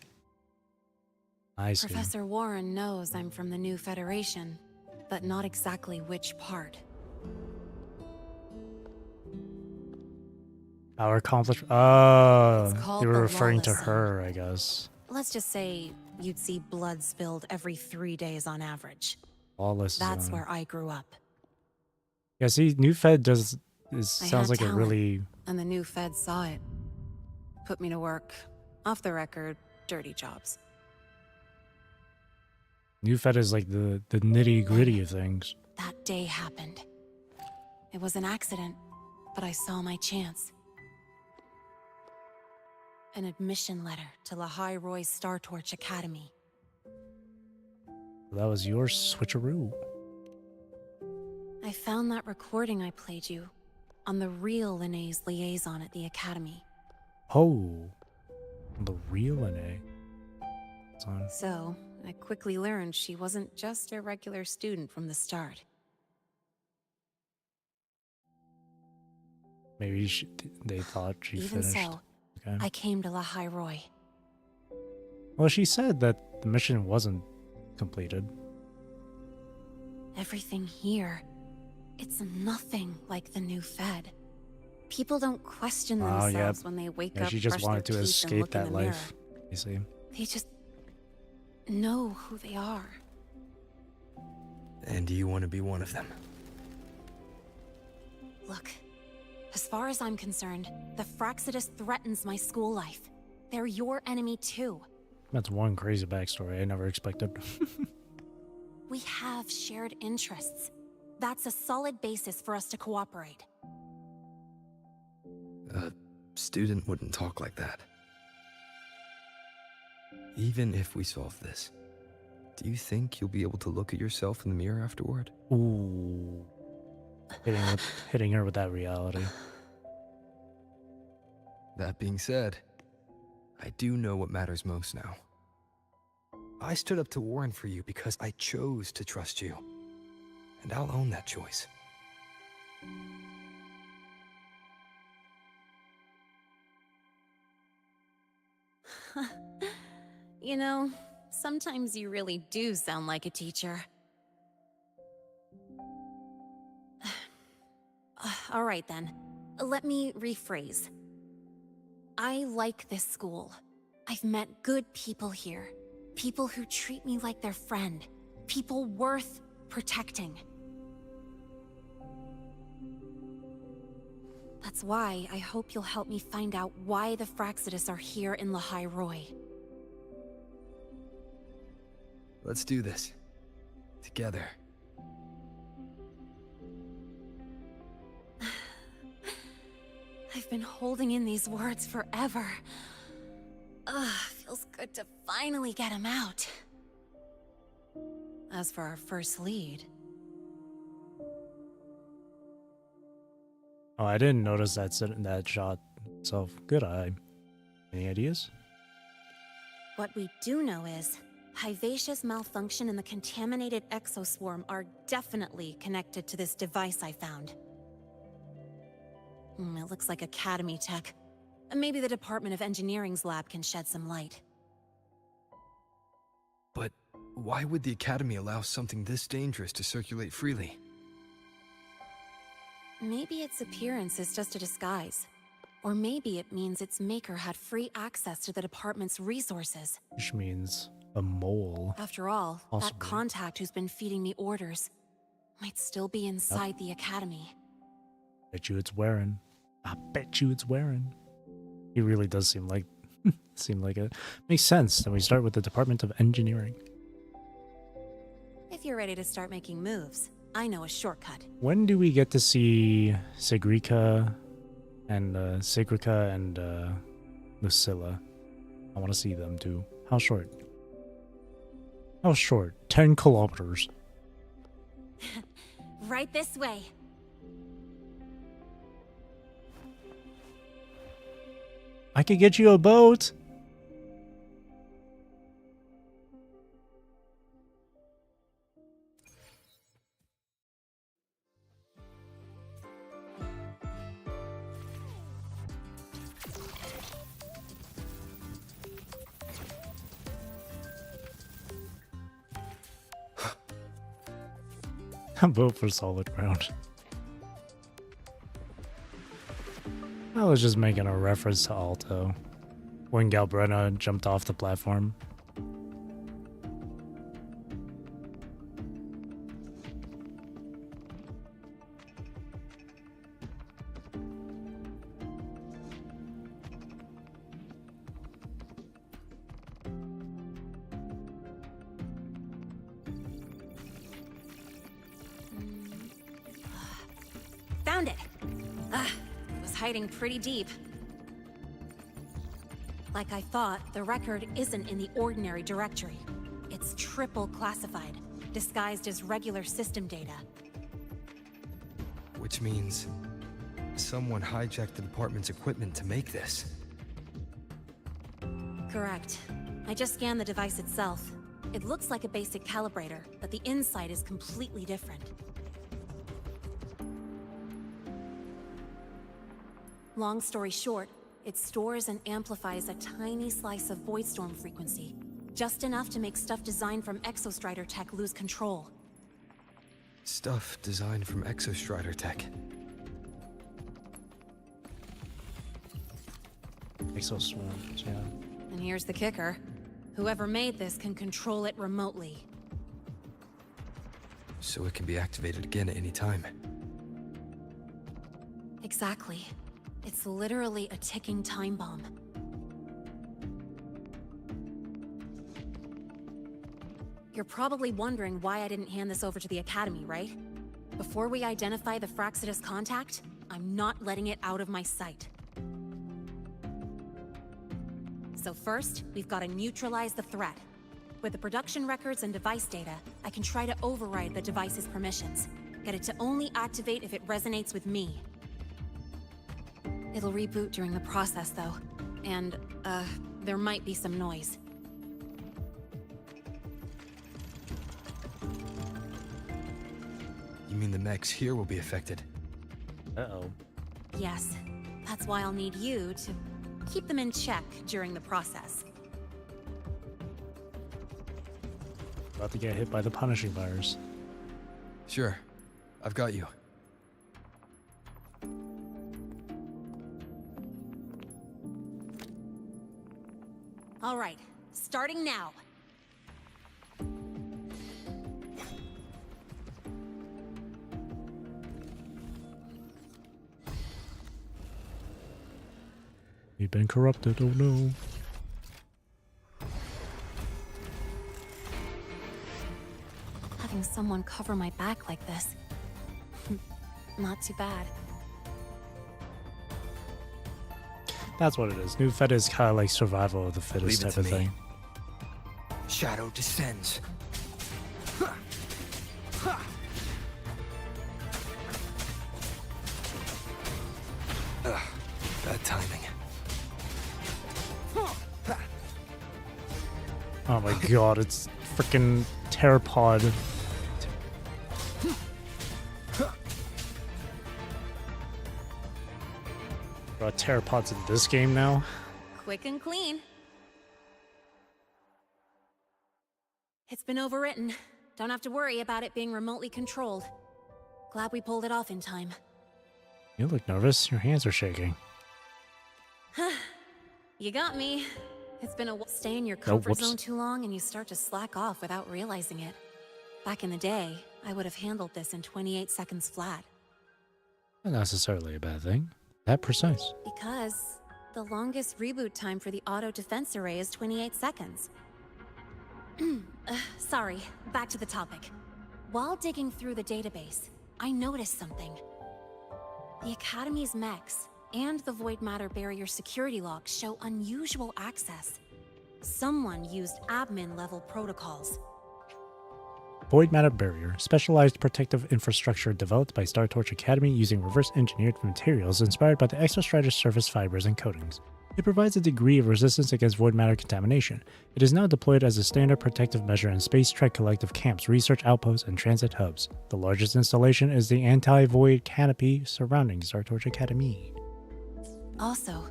I see. Professor Warren knows I'm from the New Federation, but not exactly which part. Our accomplishment. It's called You were the referring to Lawless her, I guess. Let's just say you'd see blood spilled every 3 days on average. Lawless That's zone. where I grew up. Yeah, see, New Fed I sounds had like a talent, really. And the new Fed saw it. Put me to work, off the record, dirty jobs. New Fed is like the nitty gritty of things. That day happened. It was an accident, but I saw my chance. An admission letter to Lahai-Roi Star Torch Academy. That was your switcheroo. I found that recording I played you on the real Lene's liaison at the Academy. Oh, the real Lene. So, I quickly learned she wasn't just a regular student from the start. Maybe they thought she Even finished. so, Okay. I came to Lahai-Roi. Well, she said that the mission wasn't completed. Everything here, it's nothing like the new Fed. People don't question themselves when they wake up, She just brush wanted their to teeth, and escape look in that the mirror. life. You see. They just know who they are. And you want to be one of them? Look, as far as I'm concerned, the Fraxidus threatens my school life. They're your enemy too. That's one crazy backstory I never expected. We have shared interests. That's a solid basis for us to cooperate. A student wouldn't talk like that. Even if we solve this, do you think you'll be able to look at yourself in the mirror afterward? Ooh. Hitting her with that reality. That being said, I do know what matters most now. I stood up to Warren for you because I chose to trust you. And I'll own that choice. You know, sometimes you really do sound like a teacher. All right then, let me rephrase. I like this school. I've met good people here. People who treat me like their friend. People worth protecting. That's why I hope you'll help me find out why the Fraxidus are here in Lahai-Roi. Let's do this. Together. I've been holding in these words forever. Feels good to finally get them out. As for our first lead... Oh, I didn't notice that shot itself. Good eye. Any ideas? What we do know is, Hivacia's malfunction and the contaminated exoswarm are definitely connected to this device I found. It looks like Academy tech. Maybe the Department of Engineering's lab can shed some light. But why would the Academy allow something this dangerous to circulate freely? Maybe its appearance is just a disguise. Or maybe it means its maker had free access to the department's resources. Which means a mole. After all, Possibly. that contact who's been feeding me orders might still be inside the Academy. Bet you it's wearing. I bet you it's wearing. He really does seem like it. Makes sense. Then we start with the Department of Engineering. If you're ready to start making moves, I know a shortcut. When do we get to see Sigrica and Sigrica and Lucilla? I want to see them too. How short? How short? 10 kilometers. Right this way. I could get you a boat. A boat for solid ground. I was just making a reference to Alto when Galbrena jumped off the platform. Found it! It was hiding pretty deep. Like I thought, the record isn't in the ordinary directory. It's triple classified, disguised as regular system data. Which means someone hijacked the department's equipment to make this. Correct. I just scanned the device itself. It looks like a basic calibrator, but the inside is completely different. Long story short, it stores and amplifies a tiny slice of Voidstorm frequency. Just enough to make stuff designed from Exostrider tech lose control. Stuff designed from Exostrider tech. Exoswarms, yeah. And here's the kicker. Whoever made this can control it remotely. So it can be activated again at any time. Exactly. It's literally a ticking time bomb. You're probably wondering why I didn't hand this over to the Academy, right? Before we identify the Fraxidus contact, I'm not letting it out of my sight. So first, we've got to neutralize the threat. With the production records and device data, I can try to override the device's permissions. Get it to only activate if it resonates with me. It'll reboot during the process, though. And, there might be some noise. You mean the mechs here will be affected? Uh-oh. Yes. That's why I'll need you to keep them in check during the process. About to get hit by the punishing virus. Sure. I've got you. All right. Starting now. We've been corrupted, oh no. Having someone cover my back like this. Not too bad. That's what it is. New Fed is kind of like survival of the fittest type of thing. Shadow descends. Bad timing. Oh my god, it's freaking Pteropod. Bro, Pteropods in this game now? Quick and clean. It's been overwritten. Don't have to worry about it being remotely controlled. Glad we pulled it off in time. You look nervous. Your hands are shaking. You got me. It's been a stay in your comfort whoops. zone too long and you start to slack off without realizing it. Back in the day, I would have handled this in 28 seconds flat. Not necessarily a bad thing. That precise. Because the longest reboot time for the auto defense array is 28 seconds. Sorry, back to the topic. While digging through the database, I noticed something. The Academy's mechs and the Void Matter Barrier security logs show unusual access. Someone used admin-level protocols. Void Matter Barrier, specialized protective infrastructure developed by StarTorch Academy using reverse-engineered materials inspired by the Exostrider surface fibers and coatings. It provides a degree of resistance against void matter contamination. It is now deployed as a standard protective measure in Space Trek Collective camps, research outposts, and transit hubs. The largest installation is the anti-void canopy surrounding StarTorch Academy. Also,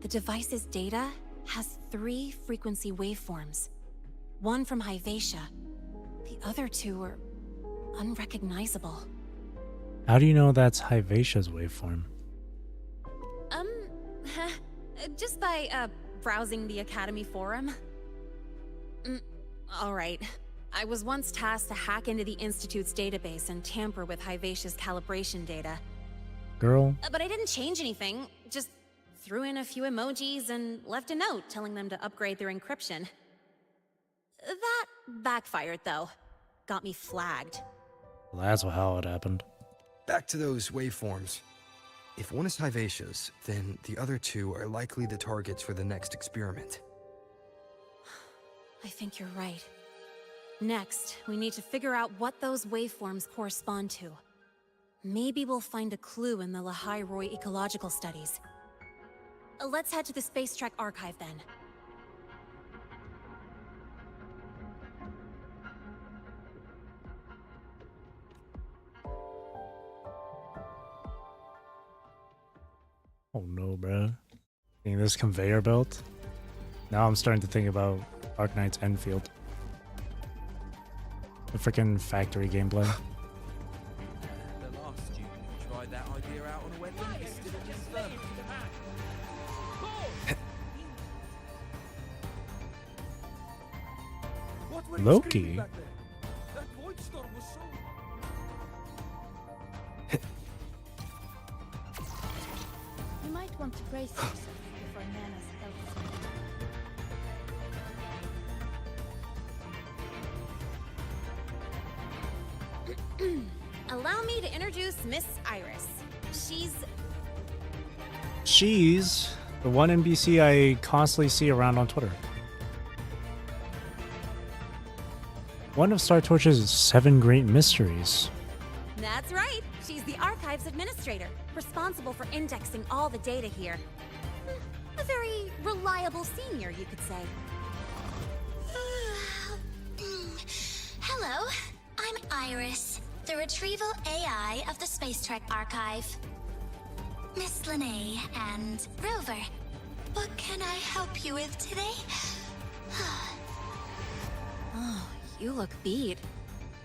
the device's data has 3 frequency waveforms. One from Hyvatia. The other 2 are unrecognizable. How do you know that's Hyvatia's waveform? Just by, browsing the Academy forum. Alright. I was once tasked to hack into the Institute's database and tamper with Hyvatia's calibration data. Girl. But I didn't change anything. Just threw in a few emojis and left a note telling them to upgrade their encryption. That backfired, though. Got me flagged. Well, that's how it happened. Back to those waveforms. If one is Hyvatia's, then the other 2 are likely the targets for the next experiment. I think you're right. Next, we need to figure out what those waveforms correspond to. Maybe we'll find a clue in the Lahai-Roi ecological studies. Let's head to the Space Trek archive then. Oh no, bro. Seeing this conveyor belt. Now I'm starting to think about Arknight's Enfield. The freaking factory gameplay. The last student who tried that idea out on a weapon is still in the infirmary. What were you Loki? screaming back there? That void storm was so... You might want to brace yourself before Nana's health. Allow me to introduce Miss Iris. She's the one NPC I constantly see around on Twitter. One of Star Torch's 7 great mysteries. That's right. She's the Archives Administrator, responsible for indexing all the data here. A very reliable senior, you could say. Hello, I'm Iris, the retrieval AI of the Space Trek Archive. Miss Linnae and Rover, what can I help you with today? Oh, you look beat.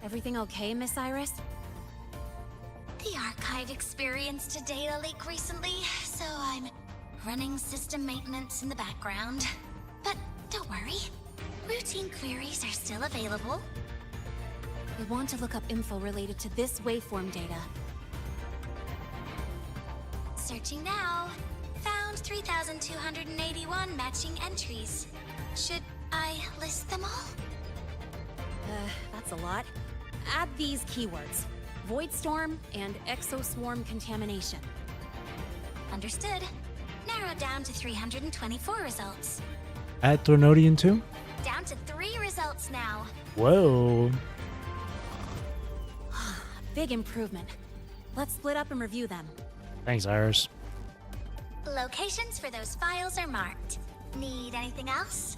Everything okay, Miss Iris? The Archive experienced a data leak recently, so I'm running system maintenance in the background. But don't worry, routine queries are still available. We want to look up info related to this waveform data. Searching now. Found 3,281 matching entries. Should I list them all? That's a lot. Add these keywords. Void Storm and Exoswarm Contamination. Understood. Narrowed down to 324 results. At Thornodian 2? Down to 3 results now. Whoa. Big improvement. Let's split up and review them. Thanks, Iris. Locations for those files are marked. Need anything else?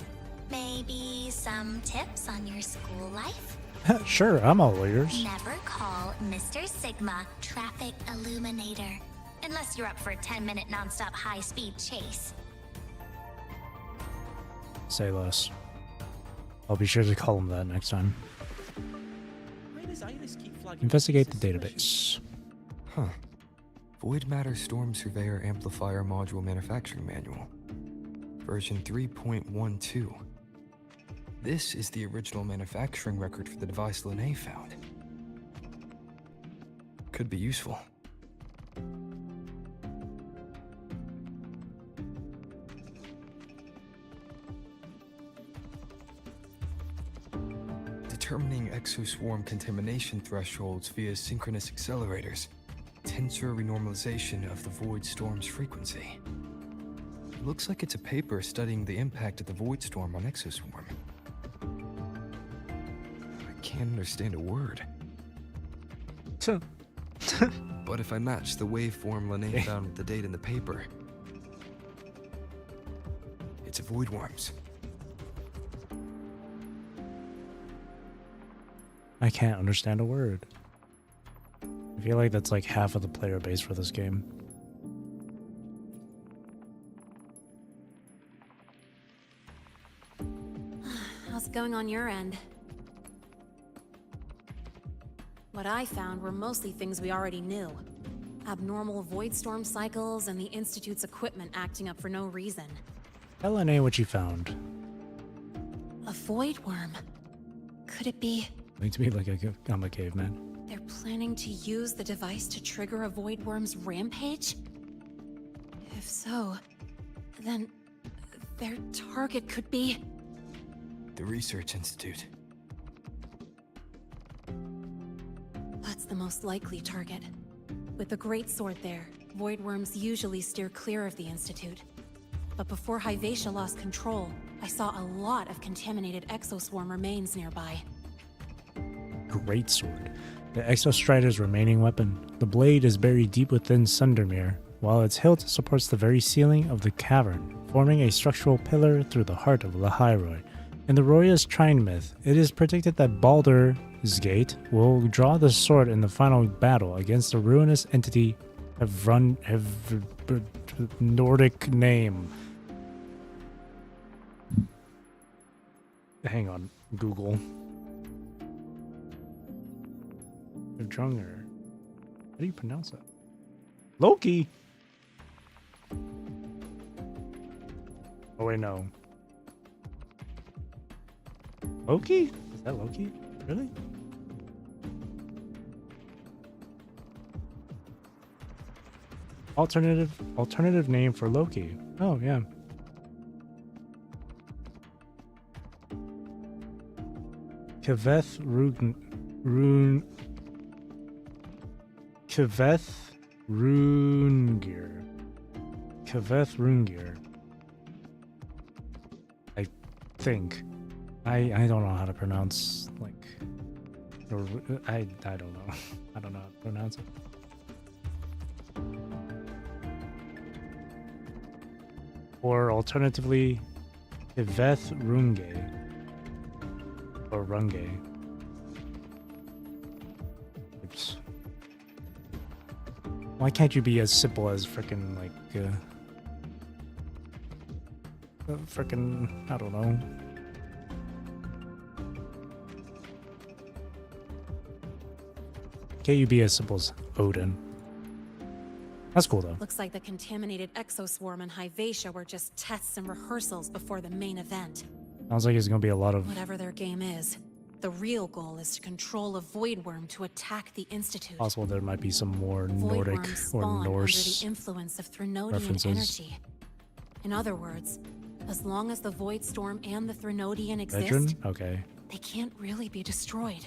Maybe some tips on your school life? Sure, I'm all ears. Never call Mr. Sigma Traffic Illuminator. Unless you're up for a 10-minute non-stop high-speed chase. Say less. I'll be sure to call him that next time. Why does Iris keep flagging Investigate the database. Huh. Void Matter Storm Surveyor Amplifier Module Manufacturing Manual. Version 3.12. This is the original manufacturing record for the device Linnae found. Could be useful. Determining exoswarm contamination thresholds via synchronous accelerators. Tensor renormalization of the void storm's frequency. Looks like it's a paper studying the impact of the void storm on exoswarm. I can't understand a word. But if I match the waveform Linnae found with the data in the paper, it's a void worms. I can't understand a word. I feel like that's like half of the player base for this game. How's it going on your end? What I found were mostly things we already knew. Abnormal void storm cycles and the Institute's equipment acting up for no reason. Tell Linnae what you found. A void worm. Could it be Makes me like I'm a caveman. they're planning to use the device to trigger a void worm's rampage? If so, then their target could be... The Research Institute. That's the most likely target. With the Great Sword there, void worms usually steer clear of the Institute. But before Hyvatia lost control, I saw a lot of contaminated exoswarm remains nearby. Great sword. The Exostrider's remaining weapon. The blade is buried deep within Sundermere, while its hilt supports the very ceiling of the cavern, forming a structural pillar through the heart of Lahai-Roi. In the Roya's Trine myth, it is predicted that Baldur's Gate will draw the sword in the final battle against the ruinous entity Nordic name. Hang on, Google. Drunger. How do you pronounce it? Loki. Oh wait, no. Loki? Is that Loki? Really? Alternative name for Loki. Oh yeah. Kaveth Rungir. I think. I don't know how to pronounce I don't know. I don't know how to pronounce it. Or alternatively, Kaveth Runge. Or Runge. Oops. Why can't you be as simple as frickin' frickin', I don't know. Can't you be as simple as Odin? That's cool though. Looks like the contaminated exoswarm and Hyvatia were just tests and rehearsals before the main event. Sounds like it's gonna be a lot of... Whatever their game is, the real goal is to control a void worm to attack the Institute. Possible there might be some more Nordic or Norse under the influence of Threnodian references. energy. In other words, as long as the void storm and the Threnodian exist, Veteran? Okay. they can't really be destroyed.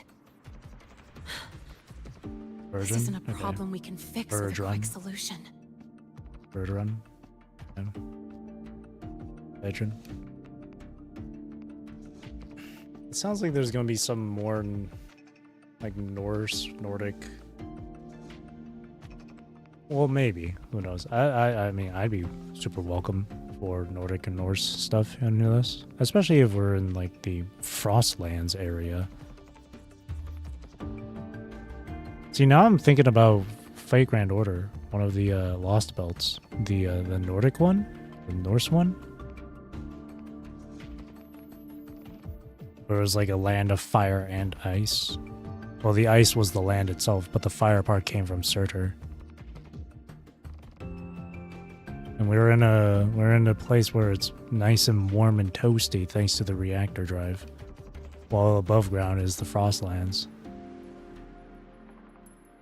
Virgin? This isn't a problem we can fix with a quick solution. Bird run. Yeah. Veteran. It sounds like there's gonna be some more Nordic. Well, maybe. Who knows? I mean, I'd be super welcome for Nordic and Norse stuff into this, especially if we're in the Frostlands area. See, now I'm thinking about Fate Grand Order, one of the Lost Belts, the Nordic one, the Norse one. Where it was like a land of fire and ice. Well, the ice was the land itself, but the fire part came from Surtur. And we're in a place where it's nice and warm and toasty thanks to the reactor drive. While above ground is the Frostlands.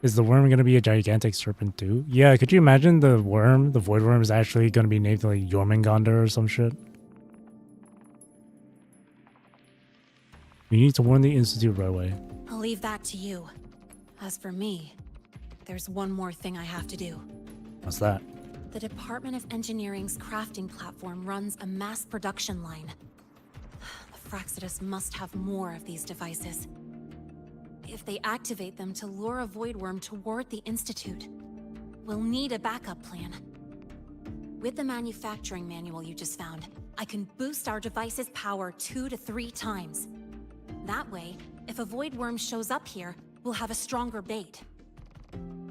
Is the worm going to be a gigantic serpent too? Yeah, could you imagine the void worm is actually going to be named like Jormungandr or some shit? We need to warn the Institute right away. I'll leave that to you. As for me, there's one more thing I have to do. What's that? The Department of Engineering's crafting platform runs a mass production line. The Fraxidus must have more of these devices. If they activate them to lure a void worm toward the Institute, we'll need a backup plan. With the manufacturing manual you just found, I can boost our device's power 2 to 3 times. That way, if a void worm shows up here, we'll have a stronger bait.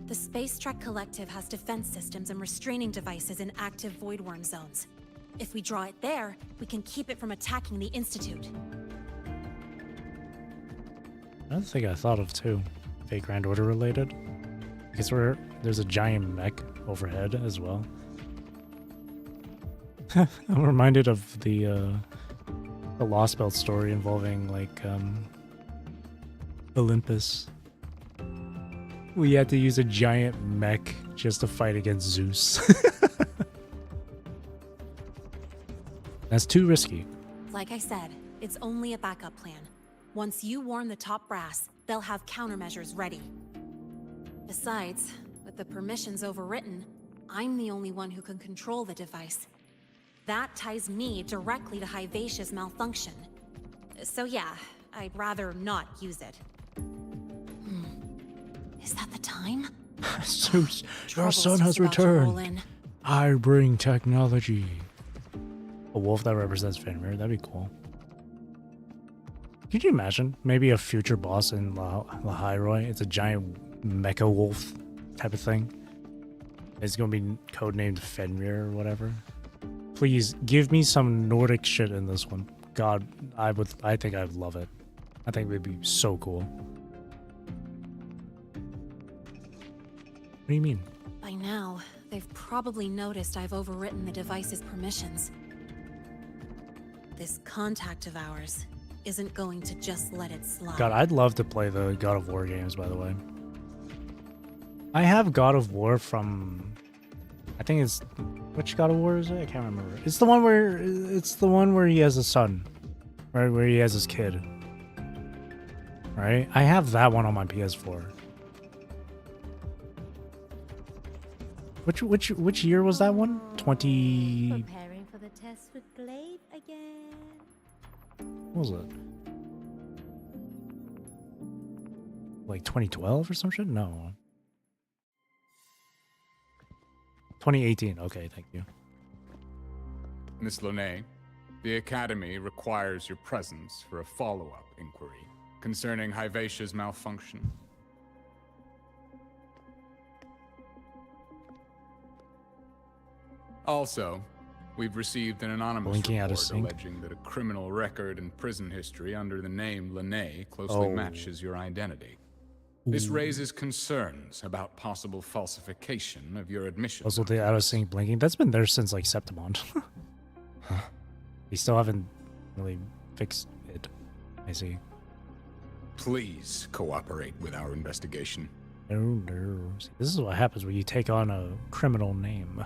The Space Trek Collective has defense systems and restraining devices in active void worm zones. If we draw it there, we can keep it from attacking the Institute. Another thing I thought of too, Fate Grand Order related, because there's a giant mech overhead as well. I'm reminded of the Lost Belt story involving Olympus. We had to use a giant mech just to fight against Zeus. That's too risky. Like I said, it's only a backup plan. Once you warn the top brass, they'll have countermeasures ready. Besides, with the permissions overwritten, I'm the only one who can control the device. That ties me directly to Hyvatia's malfunction. So yeah, I'd rather not use it. Is that the time? Zeus, your son has returned. I bring technology. A wolf that represents Fenrir, that'd be cool. Could you imagine? Maybe a future boss in Lahai-Roi. It's a giant mecha wolf type of thing. It's gonna be codenamed Fenrir or whatever. Please give me some Nordic shit in this one. God, I think I'd love it. I think it would be so cool. What do you mean? By now, they've probably noticed I've overwritten the device's permissions. This contact of ours isn't going to just let it slide. God, I'd love to play the God of War games, by the way. I have God of War from, I think it's, which God of War is it? I can't remember. It's the one where he has a son, right? Where he has his kid, right? I have that one on my PS4. Which year was that one? 20. Preparing for the test with Glaive again. What was it? Like 2012 or some shit? No. 2018. Okay, thank you. Miss Lahai, the Academy requires your presence for a follow-up inquiry concerning Hyvatia's malfunction. Also, we've received an anonymous report alleging that a criminal record and prison history under the name Lahai closely matches your identity. This raises concerns about possible falsification of your admission. Also, the out of sync blinking. That's been there since like Septimon. Huh. We still haven't really fixed it. I see. Please cooperate with our investigation. No. See, this is what happens when you take on a criminal name.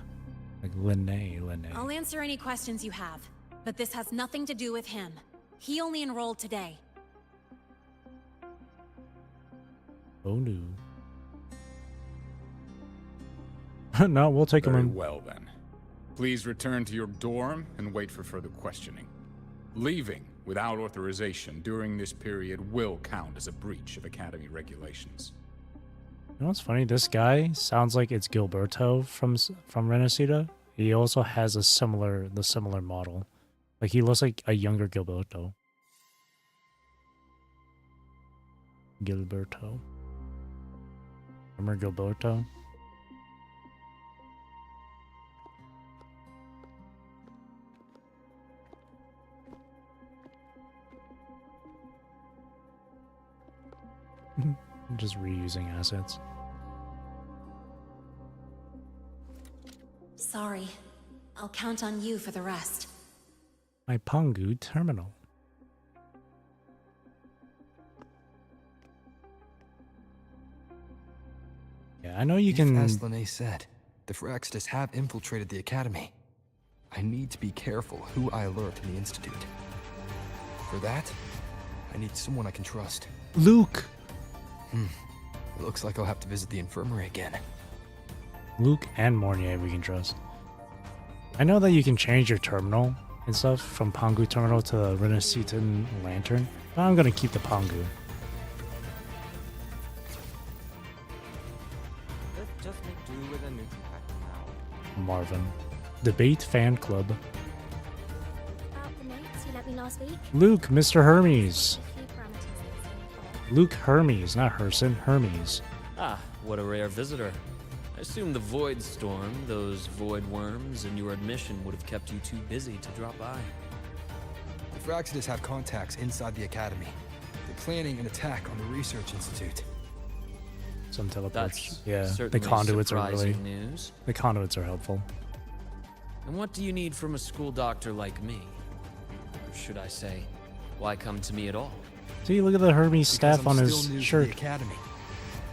Like Lahai. I'll answer any questions you have, but this has nothing to do with him. He only enrolled today. Oh no. No, we'll take him in. Very well then. Please return to your dorm and wait for further questioning. Leaving without authorization during this period will count as a breach of Academy regulations. You know what's funny? This guy sounds like it's Gilberto from Renacida. He also has the similar model. Like he looks like a younger Gilberto. Remember Gilberto? Just reusing assets. Sorry. I'll count on you for the rest. My Pangu terminal. Yeah, I know you can. As Lahai said, the Phyraxis have infiltrated the Academy. I need to be careful who I alert in the Institute. For that, I need someone I can trust. Luke! Looks like I'll have to visit the infirmary again. Luke and Mornier we can trust. I know that you can change your terminal and stuff from Pangu terminal to the Renacitan lantern, but I'm gonna keep the Pangu. Let's just make do with a new now. Marvin. Debate fan club. About the notes you let me last week? Luke, Mr. Hermes. A few parameters. Luke Hermes, not Herson, Hermes. Ah, what a rare visitor. I assume the Void Storm, those void worms, and your admission would have kept you too busy to drop by. The Phyraxis have contacts inside the Academy. They're planning an attack on the Research Institute. Some teleports. That's Yeah, the certainly conduits are really. surprising news. The conduits are helpful. And what do you need from a school doctor like me? Or should I say, why come to me at all? See, look at the Hermes staff on his Still new shirt. to the Academy.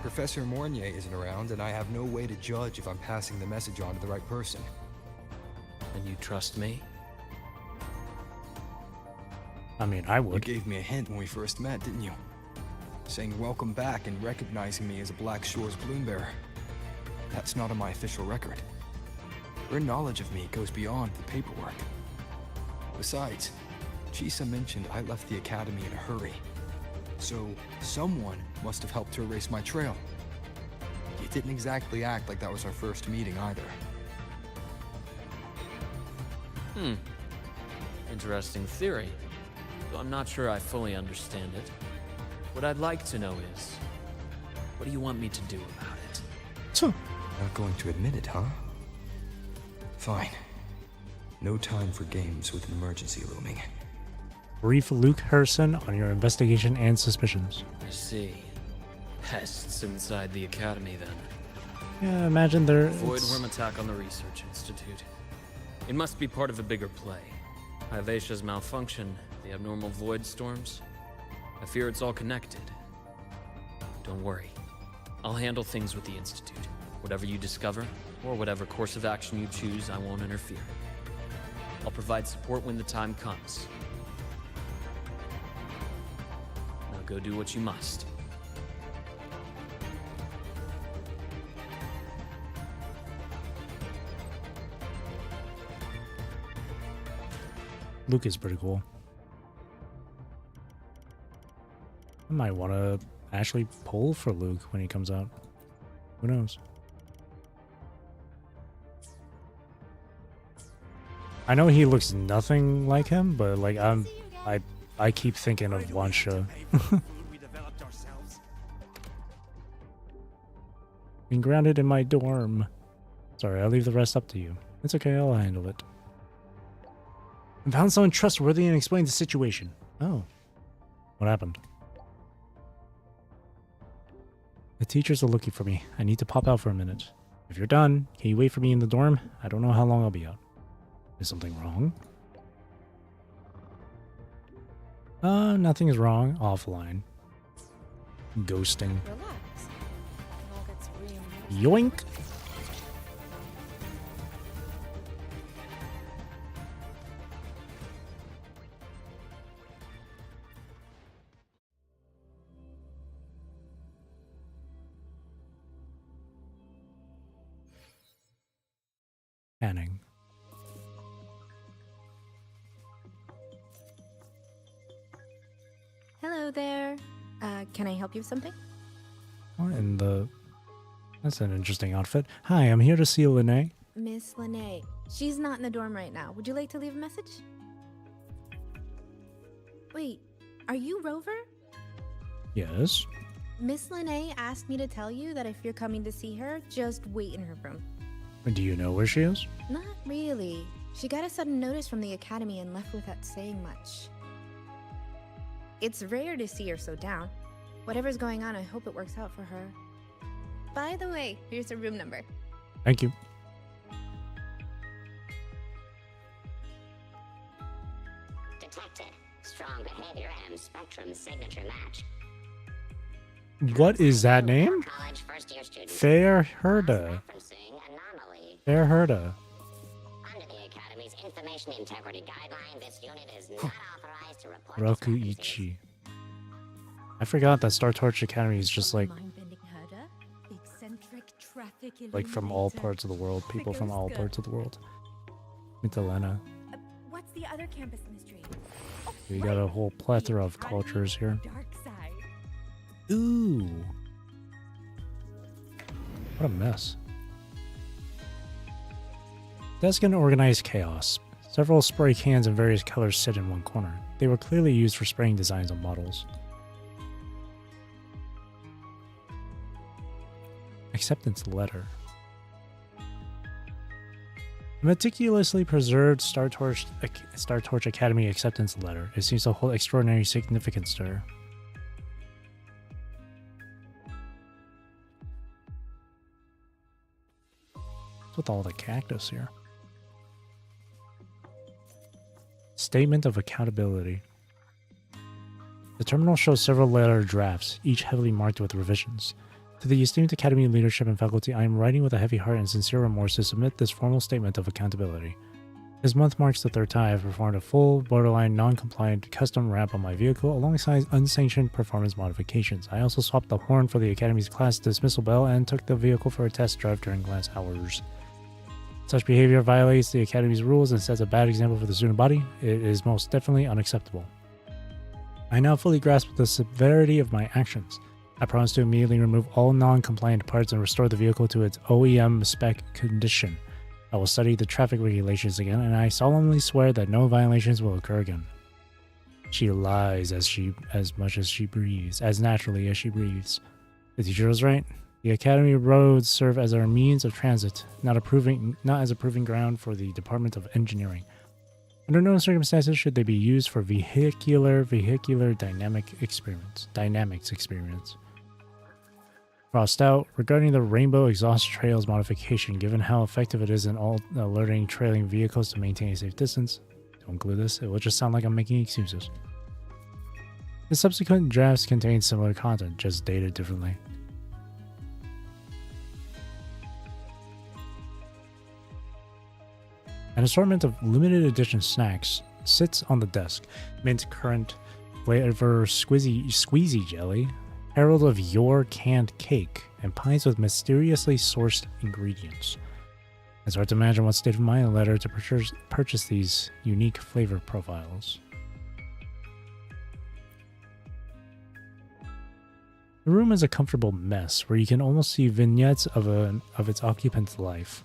Professor Mornier isn't around, and I have no way to judge if I'm passing the message on to the right person. And you trust me? I mean, I would. You gave me a hint when we first met, didn't you? Saying welcome back and recognizing me as a Black Shore's bloombearer. That's not on my official record. Your knowledge of me goes beyond the paperwork. Besides, Chisa mentioned I left the Academy in a hurry. So, someone must have helped to erase my trail. You didn't exactly act like that was our first meeting either. Interesting theory. Though I'm not sure I fully understand it. What I'd like to know is, what do you want me to do about it? Not going to admit it, huh? Fine. No time for games with an emergency looming. Brief Luke Harrison on your investigation and suspicions. I see. Pests inside the Academy, then. Yeah, imagine there. Void worm attack on the Research Institute. It must be part of a bigger play. Hyvatia's malfunction, the abnormal void storms. I fear it's all connected. Don't worry. I'll handle things with the Institute. Whatever you discover, or whatever course of action you choose, I won't interfere. I'll provide support when the time comes. Now go do what you must. Luke is pretty cool. I might want to actually pull for Luke when he comes out. Who knows? I know he looks nothing like him, but like I keep thinking of Wansha. Being grounded in my dorm. Sorry, I'll leave the rest up to you. It's okay, I'll handle it. I found someone trustworthy and explained the situation. Oh. What happened? The teachers are looking for me. I need to pop out for a minute. If you're done, can you wait for me in the dorm? I don't know how long I'll be out. Is something wrong? Nothing is wrong. Offline. Ghosting. Yoink! Canning. Hello there. Can I help you with something? Oh, and that's an interesting outfit. Hi, I'm here to see Lene. Miss Lene. She's not in the dorm right now. Would you like to leave a message? Wait, are you Rover? Yes. Miss Lene asked me to tell you that if you're coming to see her, just wait in her room. Do you know where she is? Not really. She got a sudden notice from the Academy and left without saying much. It's rare to see her so down. Whatever's going on, I hope it works out for her. By the way, here's her room number. Thank you. Detected. Strong behavior and spectrum signature match. What is that name? Fair Herda. Fair Herda. Under the Academy's information integrity guideline, this unit is not authorized to report. Rakuichi. I forgot that Star Torch Academy is just like from all parts of the world. People from all parts of the world. Mitalena. What's the other campus mystery? We got a whole plethora of cultures here. Dark side. Ooh. What a mess. Desk and organized chaos. Several spray cans in various colors sit in one corner. They were clearly used for spraying designs on models. Acceptance letter. A meticulously preserved Star Torch Academy acceptance letter. It seems to hold extraordinary significance to her. What's with all the cactus here? Statement of accountability. The terminal shows several letter drafts, each heavily marked with revisions. To the esteemed Academy leadership and faculty, I am writing with a heavy heart and sincere remorse to submit this formal statement of accountability. This month marks the third time I have performed a full, borderline, non-compliant custom ramp on my vehicle alongside unsanctioned performance modifications. I also swapped the horn for the Academy's class dismissal bell and took the vehicle for a test drive during class hours. Such behavior violates the Academy's rules and sets a bad example for the student body. It is most definitely unacceptable. I now fully grasp the severity of my actions. I promise to immediately remove all non-compliant parts and restore the vehicle to its OEM spec condition. I will study the traffic regulations again, and I solemnly swear that no violations will occur again. She lies as much as she breathes, as naturally as she breathes. The teacher was right. The Academy roads serve as our means of transit, not as a proving ground for the Department of Engineering. Under no circumstances should they be used for vehicular dynamics experiments. Crossed out, regarding the Rainbow Exhaust Trails modification, given how effective it is in alerting trailing vehicles to maintain a safe distance. Don't include this, it will just sound like I'm making excuses. The subsequent drafts contain similar content, just dated differently. An assortment of limited edition snacks sits on the desk. Mint currant flavor squeezy jelly, herald of your canned cake, and pies with mysteriously sourced ingredients. It's hard to imagine what state of mind led her to purchase these unique flavor profiles. The room is a comfortable mess where you can almost see vignettes of its occupant's life.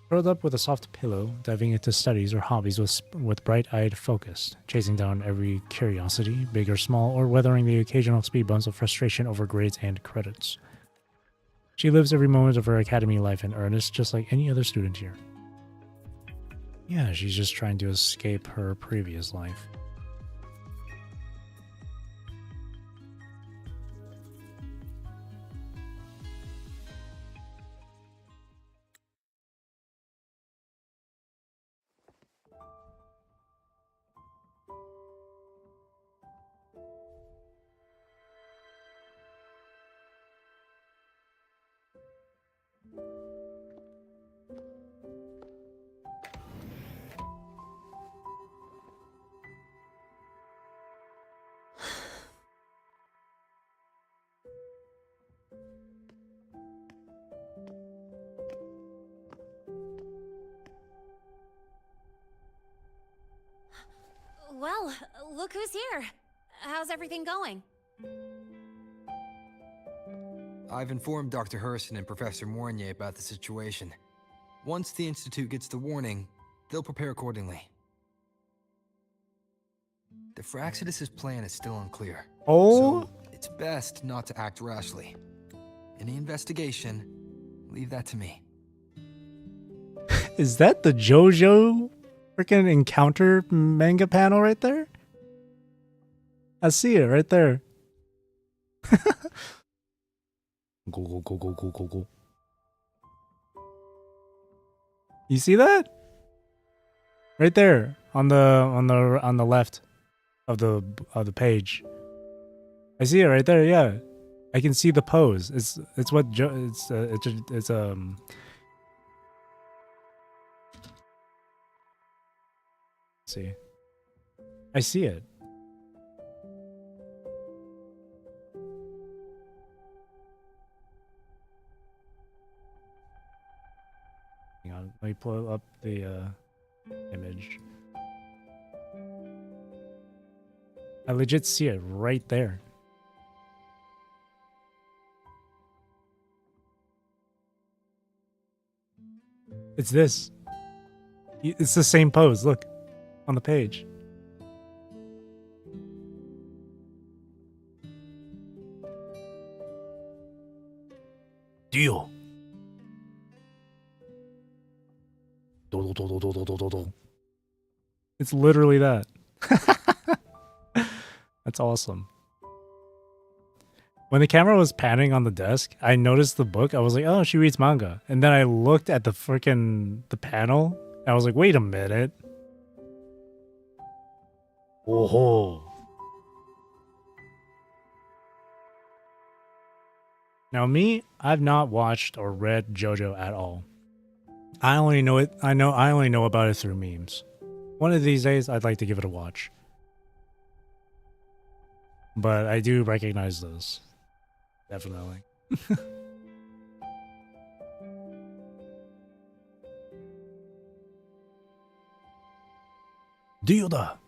Curled up with a soft pillow, diving into studies or hobbies with bright-eyed focus, chasing down every curiosity, big or small, or weathering the occasional speed bumps of frustration over grades and credits. She lives every moment of her academy life in earnest, just like any other student here. Yeah, she's just trying to escape her previous life. Well, look who's here. How's everything going? I've informed Dr. Hurston and Professor Mournier about the situation. Once the Institute gets the warning, they'll prepare accordingly. The Fraxidus' plan is still unclear. Oh? So it's best not to act rashly. Any investigation, leave that to me. Is that the JoJo freaking encounter manga panel right there? I see it right there. Go. You see that? Right there on the left of the page. I see it right there. Yeah, I can see the pose. It's what it's see. I see it. Hang on, let me pull up the image. I legit see it right there. It's this. It's the same pose. Look on the page. Deal. It's literally that. That's awesome. When the camera was panning on the desk, I noticed the book. I was like, oh, she reads manga. And then I looked at the panel. And I was like, wait a minute. Whoa. Now me, I've not watched or read JoJo at all. I only know about it through memes. One of these days, I'd like to give it a watch. But I do recognize those. Definitely. Dioda.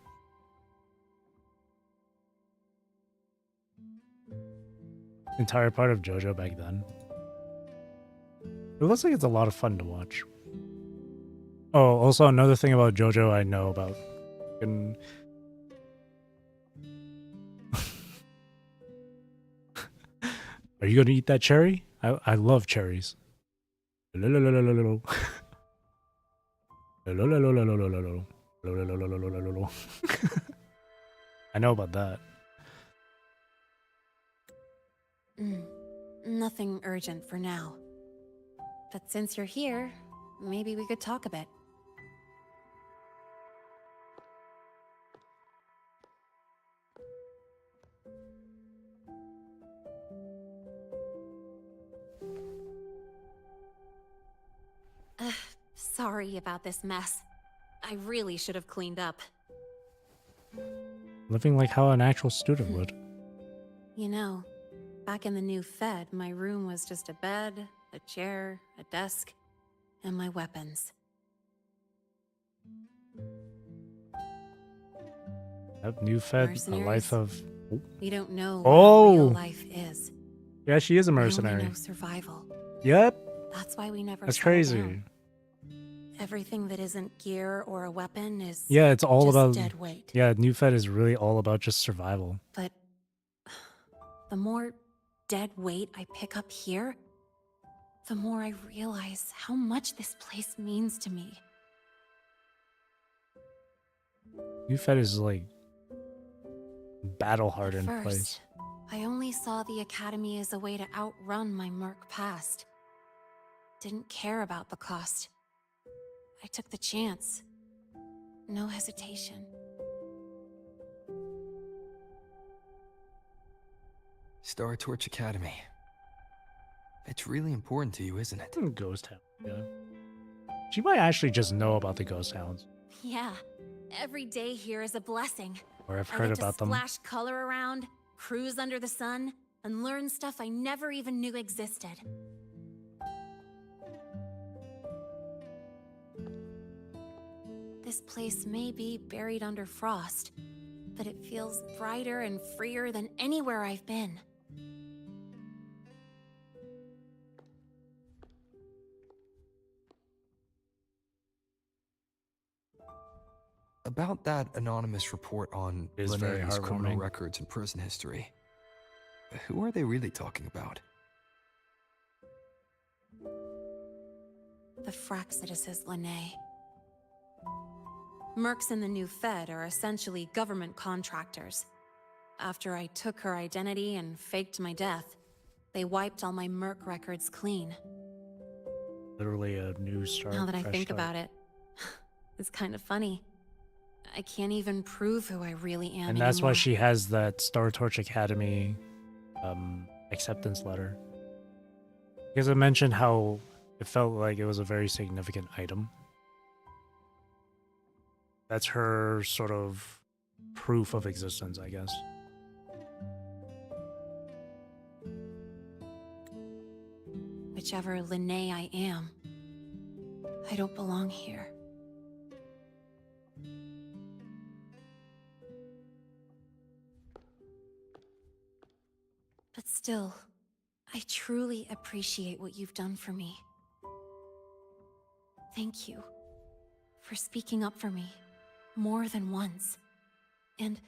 Entire part of JoJo back then. It looks like it's a lot of fun to watch. Oh, also another thing about JoJo I know about. Are you gonna eat that cherry? I love cherries. I know about that. Nothing urgent for now. But since you're here, maybe we could talk a bit. Sorry about this mess. I really should have cleaned up. Living like how an actual student would. You know, back in the new Fed, my room was just a bed, a chair, a desk, and my weapons. That new Fed, a life of... We don't know what real life is. Yeah, she is a We mercenary. only know survival. Yep. That's why we never That's settle crazy. down. Everything that isn't gear or a weapon is Yeah, it's all just about... dead weight. Yeah, new Fed is really all about just survival. But the more dead weight I pick up here, the more I realize how much this place means to me. New Fed is like battle-hardened First, place. I only saw the Academy as a way to outrun my Merc past. Didn't care about the cost. I took the chance. No hesitation. Star Torch Academy. It's really important to you, isn't it? Ghost Hound, yeah. She might actually just know about the Ghost Hounds. Yeah, every day here is a blessing. Or I've I heard get about to them. splash color around, cruise under the sun, and learn stuff I never even knew existed. This place may be buried under frost, but it feels brighter and freer than anywhere I've been. About that anonymous report on It is very Linnea's criminal heartwarming. records and prison history. Who are they really talking about? The Fraxidus Linnae. Mercs in the new Fed are essentially government contractors. After I took her identity and faked my death, they wiped all my Merc records clean. Literally a new start. Now that I fresh think start. about it, it's kind of funny. I can't even prove who I really am And that's why anymore. she has that Star Torch Academy acceptance letter. Because I mentioned how it felt like it was a very significant item. That's her sort of proof of existence, I guess. Whichever Linnae I am, I don't belong here. But still, I truly appreciate what you've done for me. Thank you for speaking up for me more than once. And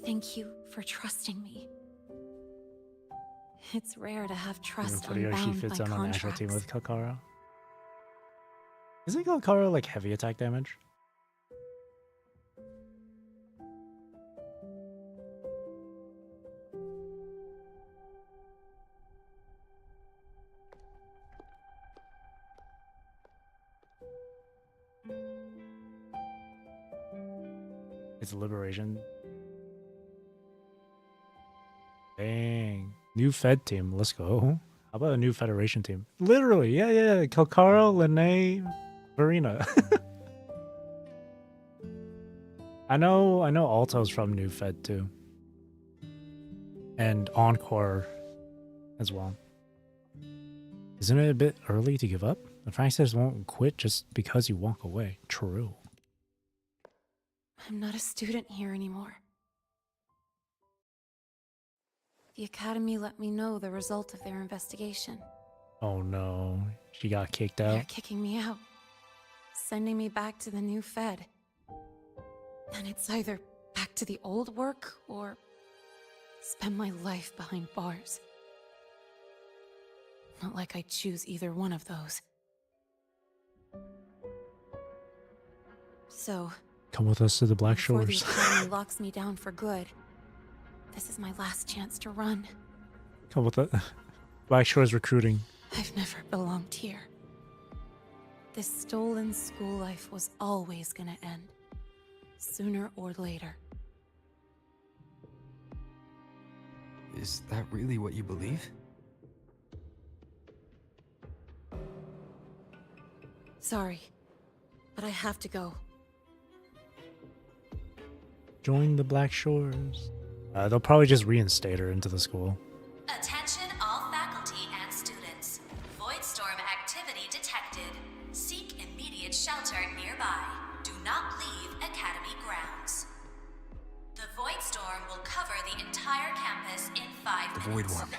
thank you for trusting me. It's rare to have trust Even Furio, she unbound fits by on an actual contracts. team with Kalkara. Isn't Kalkara like heavy attack damage? It's liberation. Dang. New Fed team. Let's go. How about a new Federation team? Literally. Yeah. Kalkara, Linnae, Verena. I know Alto's from New Fed too. And Encore as well. Isn't it a bit early to give up? The Fraxidus won't quit just because you walk away. True. I'm not a student here anymore. The Academy let me know the result of their investigation. Oh no. She got kicked They're out. kicking me out, sending me back to the new Fed. And it's either back to the old work or spend my life behind bars. Not like I'd choose either one of those. So, Come with us to the Black before the Shores. Academy locks me down for good, this is my last chance to run. Come with us. Black Shores recruiting. I've never belonged here. This stolen school life was always gonna end. Sooner or later. Is that really what you believe? Sorry, but I have to go. Join the Black Shores. They'll probably just reinstate her into the school. Attention all faculty and students. Void storm activity detected. Seek immediate shelter nearby. Do not leave Academy grounds. The Void storm will cover the entire campus in 5 minutes. The Void Worm.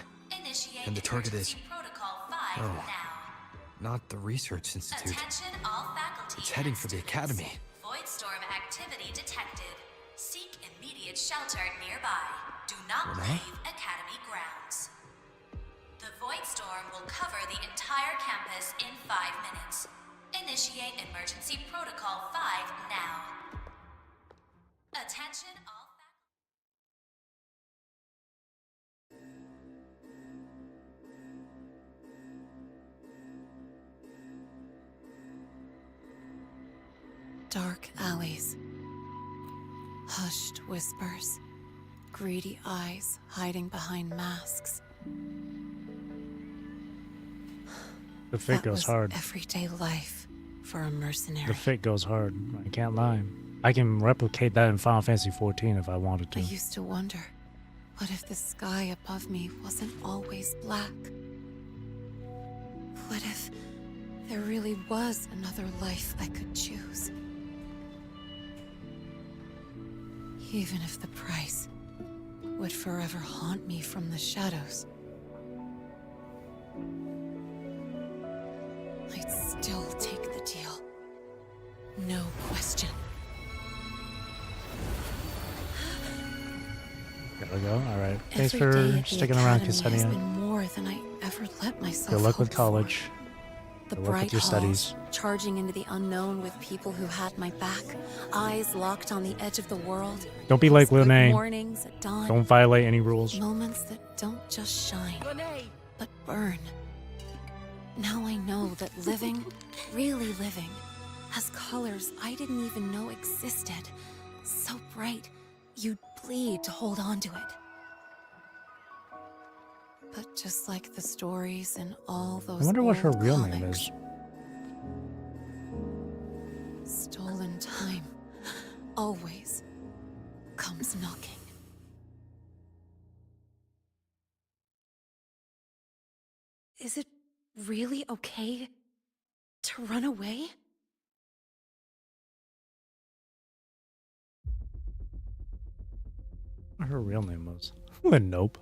Initiate And the target is... emergency protocol 5 now. Not the Research Institute. Attention all faculty It's heading and for the students. Academy. Void storm activity detected. Seek immediate shelter nearby. Do not Renee? leave Academy grounds. The Void storm will cover the entire campus in 5 minutes. Initiate emergency protocol 5 now. Attention all Dark alleys. Hushed whispers. Greedy eyes hiding behind masks. The fit That goes was hard. everyday life for a mercenary. The fit goes hard. I can't lie. I can replicate that in Final Fantasy XIV if I wanted to. I used to wonder, what if the sky above me wasn't always black? What if there really was another life I could choose? Even if the price would forever haunt me from the shadows, I'd still take the deal. No question. Gotta go. Alright. Thanks Every day for at the sticking around, Academy has Ksenia. been more than I ever let myself Good luck with hope college. The Good luck bright with your halls, studies. charging into the unknown with people who had my back, eyes locked on the edge of the world. Don't be like Those quick Lene. mornings at dawn. Don't violate any rules. Moments that don't just shine, but burn. Now I know that living, really living, has colors I didn't even know existed. So bright, you'd bleed to hold on to it. But just like the stories in all those I wonder what her old real comics, name is. stolen time always comes knocking. Is it really okay to run away? What her real name was. Nope.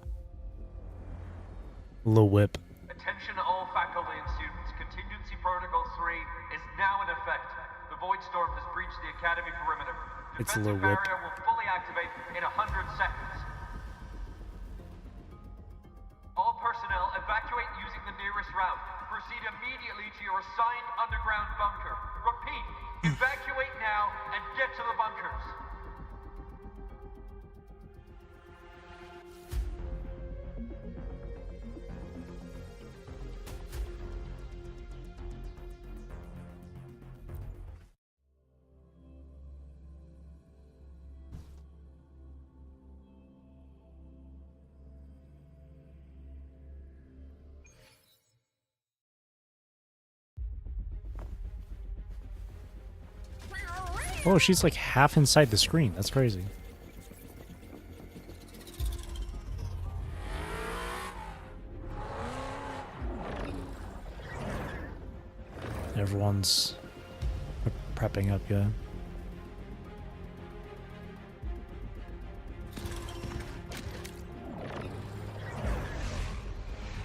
Lil Whip. Attention all faculty and students. Contingency Protocol 3 is now in effect. The Void Storm has breached the Academy perimeter. It's Defensive Lil Whip. barrier will fully activate in 100 seconds. All personnel evacuate using the nearest route. Proceed immediately to your assigned underground bunker. Repeat, evacuate now and get to the bunkers. Oh, she's like half inside the screen. That's crazy. Everyone's prepping up, yeah.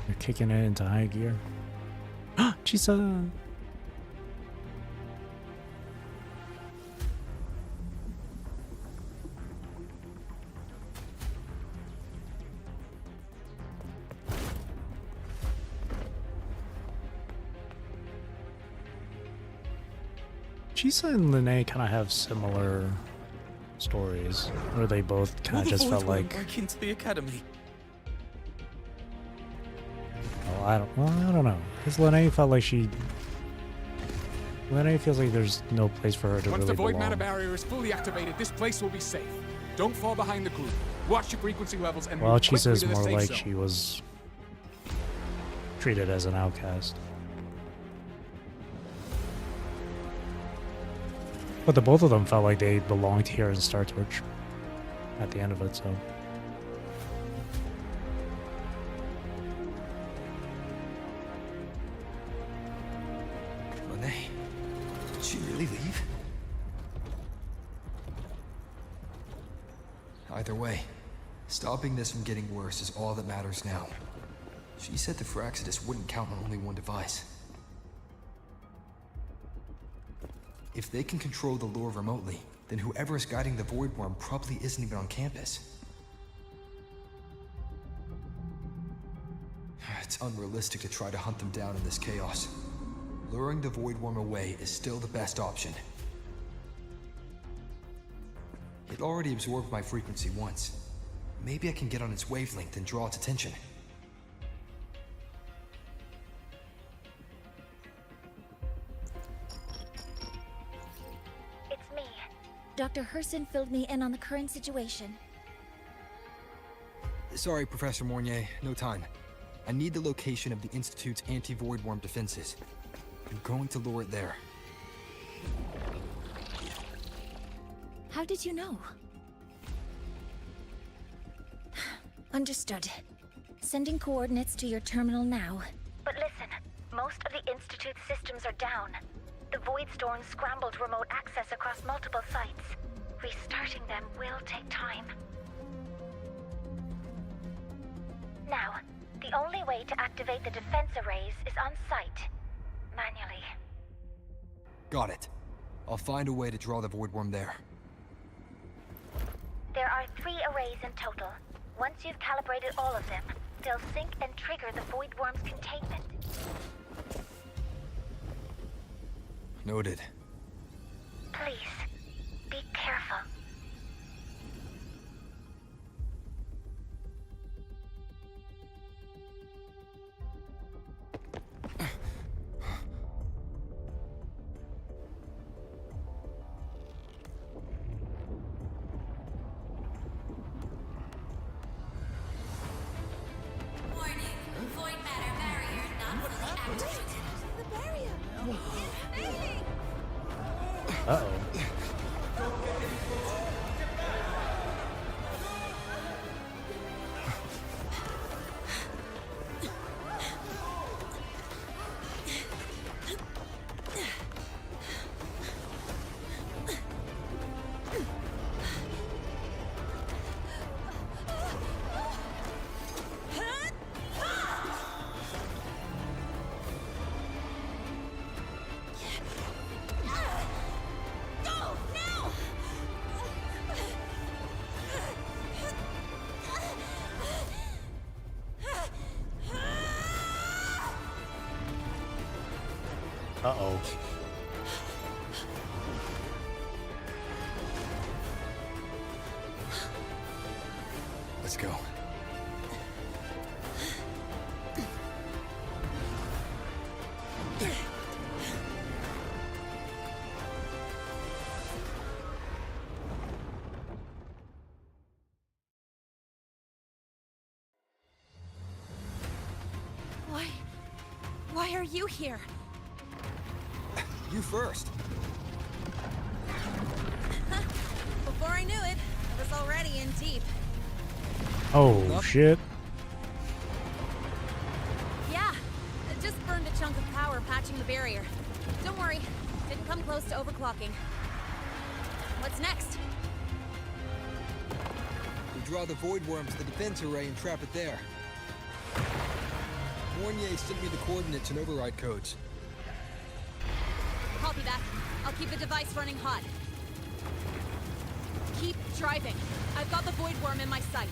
They're kicking it into high gear. Chisa! Chisa and Lene kind of have similar stories, where they both kind of just felt like. Break into the academy. Oh, I don't know. Because Lene felt like she. Lene feels like there's no place for her to Once really the void belong. matter barrier is fully activated, this place will be safe. Don't fall behind the group. Watch your frequency levels and Well, move Chisa quickly is to the more safe like zone. she was treated as an outcast. But the both of them felt like they belonged here in Star Torch at the end of it, so. Lene, did she really leave? Either way, stopping this from getting worse is all that matters now. She said the Phraxidus wouldn't count on only one device. If they can control the lure remotely, then whoever is guiding the Void Worm probably isn't even on campus. It's unrealistic to try to hunt them down in this chaos. Luring the Void Worm away is still the best option. It already absorbed my frequency once. Maybe I can get on its wavelength and draw its attention. It's me. Dr. Herson filled me in on the current situation. Sorry, Professor Mornier, no time. I need the location of the Institute's anti-Void Worm defenses. I'm going to lure it there. How did you know? Understood. Sending coordinates to your terminal now. But listen, most of the Institute's systems are down. The Void Storm scrambled remote access across multiple sites. Restarting them will take time. Now, the only way to activate the defense arrays is on site. Manually. Got it. I'll find a way to draw the Void Worm there. There are 3 arrays in total. Once you've calibrated all of them, they'll sync and trigger the Void Worm's containment. Noted. Please, be careful. Warning, void matter barrier not fully activated. The barrier! Uh-oh. Uh-oh. Let's go. Why are you here? You first. Before I knew it, I was already in deep. Oh, shit. Yeah, I just burned a chunk of power patching the barrier. Don't worry, didn't come close to overclocking. What's next? We draw the Void Worm to the defense array and trap it there. Mornier sent me the coordinates and override codes. Copy that. I'll keep the device running hot. Keep driving. I've got the Void Worm in my sights.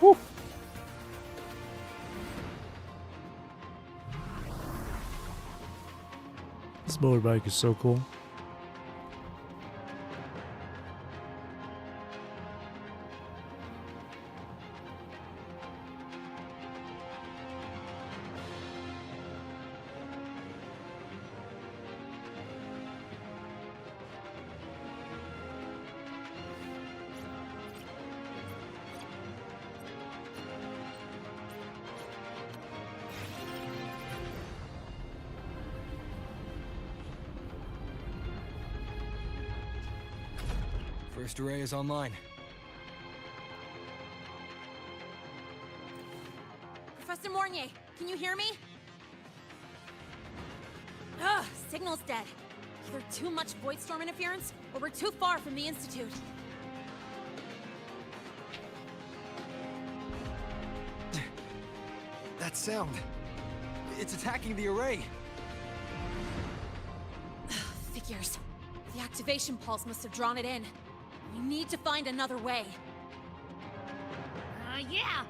Woo. This motorbike is so cool. First array is online. Professor Mornier, can you hear me? Ugh, signal's dead. Either too much void storm interference, or we're too far from the Institute. That sound. It's attacking the array. Figures. The activation pulse must have drawn it in. We need to find another way. Yeah!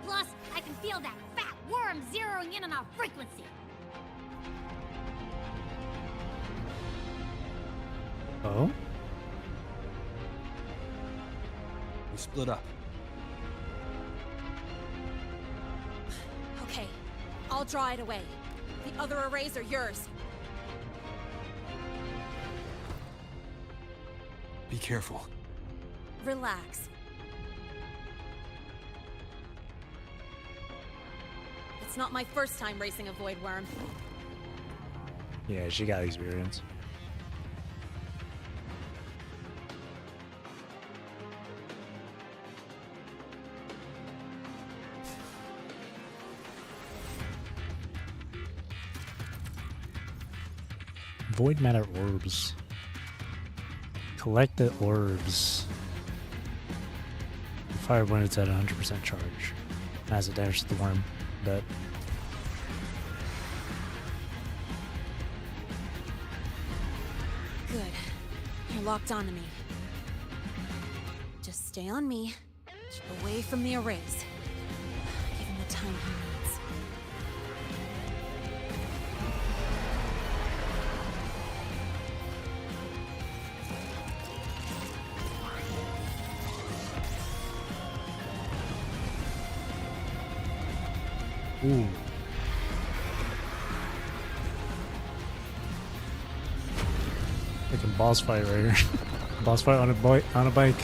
Plus, I can feel that fat worm zeroing in on our frequency. Oh? We split up. Okay, I'll draw it away. The other arrays are yours. Be careful. Relax. It's not my first time racing a void worm. Yeah, she got experience. Void matter orbs. Collect the orbs. Fire when it's at 100% charge. As it damages the worm. But Good. You're locked onto me. Just stay on me. Keep away from the arrays. Give him the time he needs. ooh. Freaking boss fight right here. Boss fight on a bike.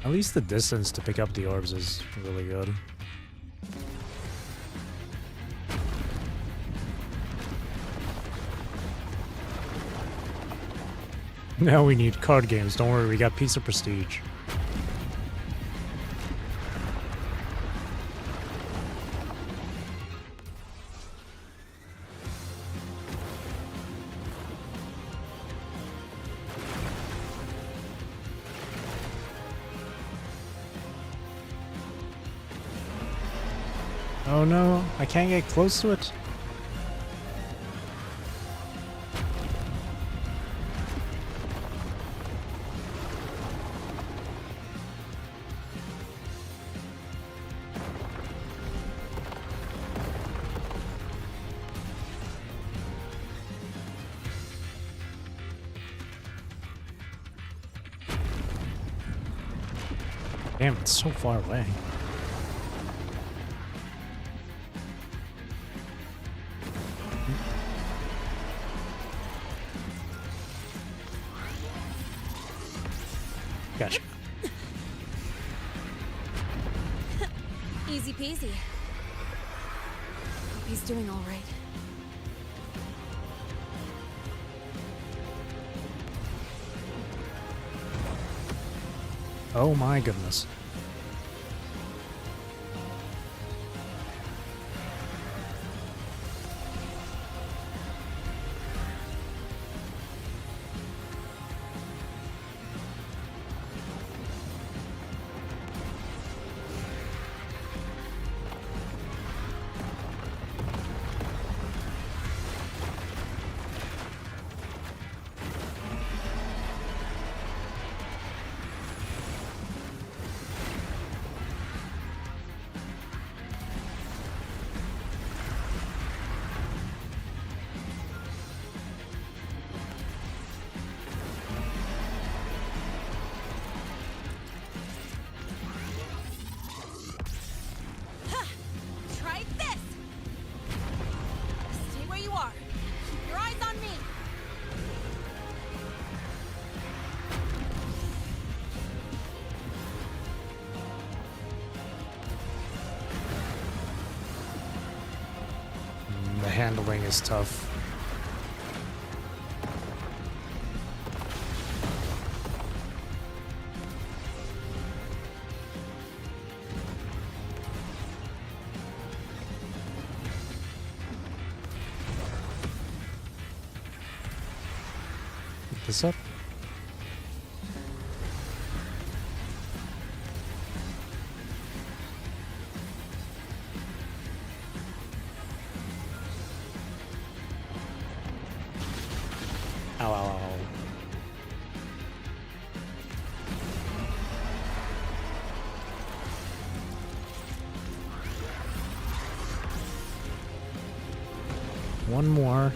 At least the distance to pick up the orbs is really good. Now we need card games. Don't worry, we got Piece of Prestige. Oh no, I can't get close to it. Damn, it's so far away. Gotcha. Easy peasy. Hope he's doing all right. Oh my goodness. handling is tough. Pick this up. Ow, ow, ow. One more.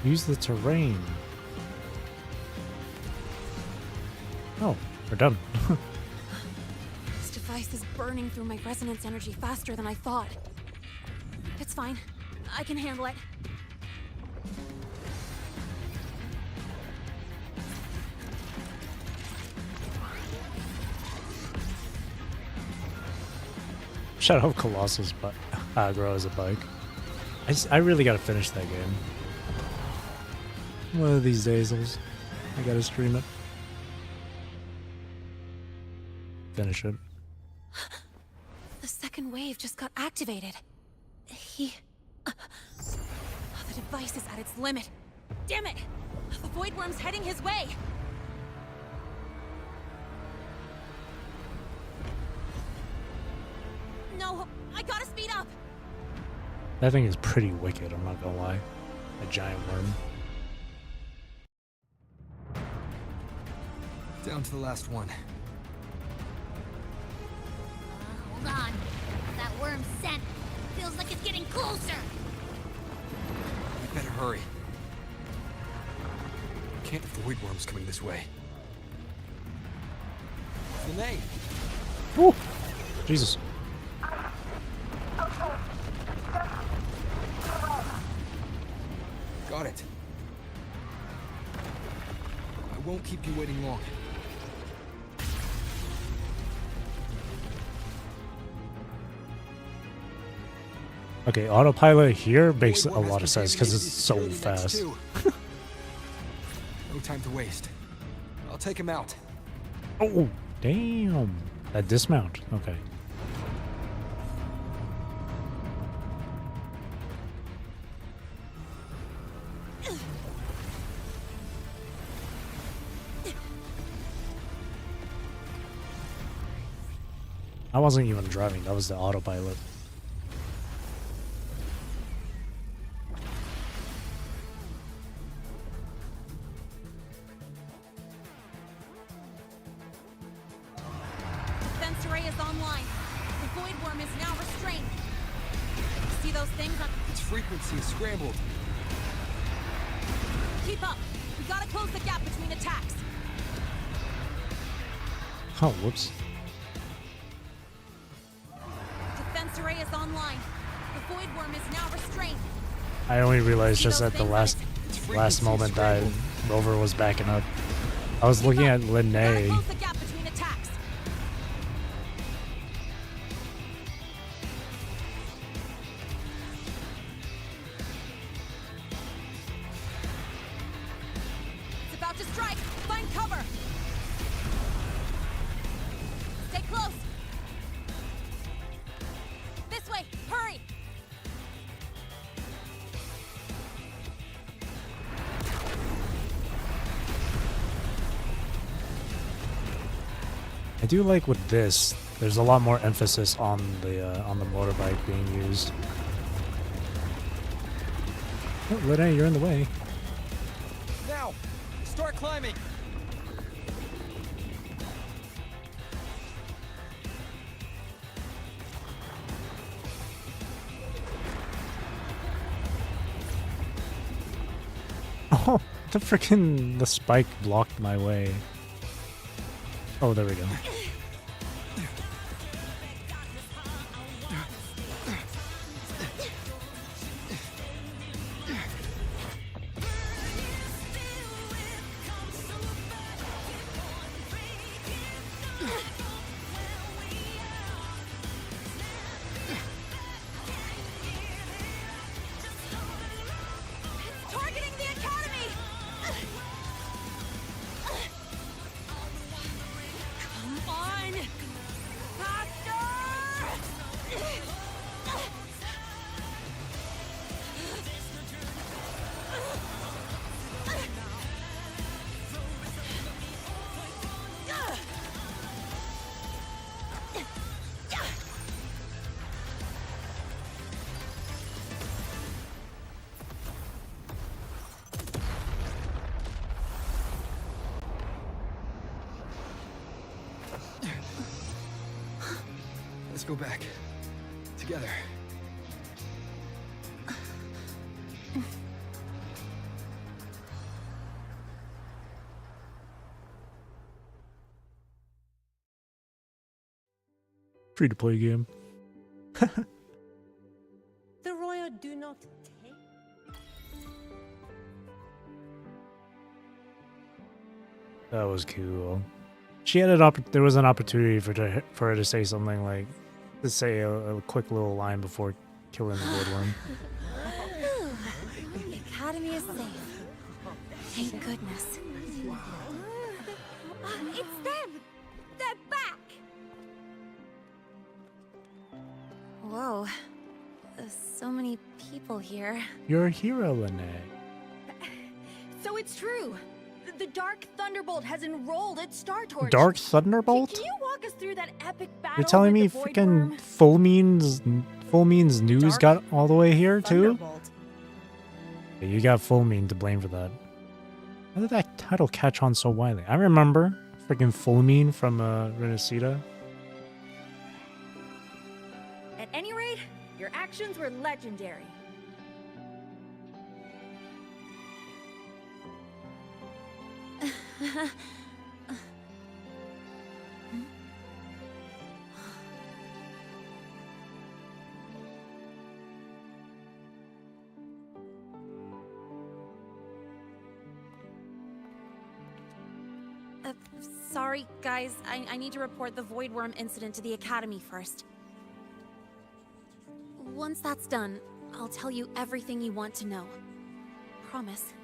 Use the terrain. Oh, we're done. This device is burning through my resonance energy faster than I thought. It's fine. I can handle it. Shout out Colossus, but aggro as a bike. I really gotta finish that game. One of these days, I gotta stream it. Finish it. The second wave just got activated. The device is at its limit. Damn it! The Void Worm's heading his way! No, I gotta speed up! That thing is pretty wicked, I'm not gonna lie. A giant worm. Down to the last one. Hold on. That worm's scent feels like it's getting closer. We better hurry. Can't avoid worms coming this way. Lene! Woo! Jesus. Got it. I won't keep you waiting long. Okay, autopilot here makes a lot of sense because it's so fast. No time to waste. I'll take him out. Oh, damn. That dismount. Okay. I wasn't even driving, that was the autopilot. Defense array is online. The Void Worm is now restrained. See those things on... Its frequency is scrambled. Keep up. We gotta close the gap between attacks. Oh, whoops. Defense array is online. The Void Worm is now restrained. I only realized just at the last moment that Rover was backing up. I was looking at Lene. Close the gap between attacks. It's about to strike. Find cover. Stay close. This way. Hurry. I do like with this, there's a lot more emphasis on the motorbike being used. Oh, Lene, you're in the way. Now, start climbing. Oh, the spike blocked my way. Oh, there we go. go back. Together. Free to play game. The royal do not take. That was cool. She had there was an opportunity for her to say something like, to say a quick little line before killing the woodworm. The academy is safe. Thank goodness. It's them! They're back! Whoa. There's so many people here. You're a hero, Lene. So it's true. The Dark Thunderbolt has enrolled at Star Torch. Dark Thunderbolt? Can you walk us through that epic battle? You're telling with me the Void freaking Worm? Full Mean's news Dark got all the way here too? Thunderbolt. Yeah, you got Full Mean to blame for that. How did that title catch on so widely? I remember freaking Full Mean from Renacida. At any rate, your actions were legendary. Sorry, guys. I need to report the Void Worm incident to the Academy first. Once that's done, I'll tell you everything you want to know. Promise.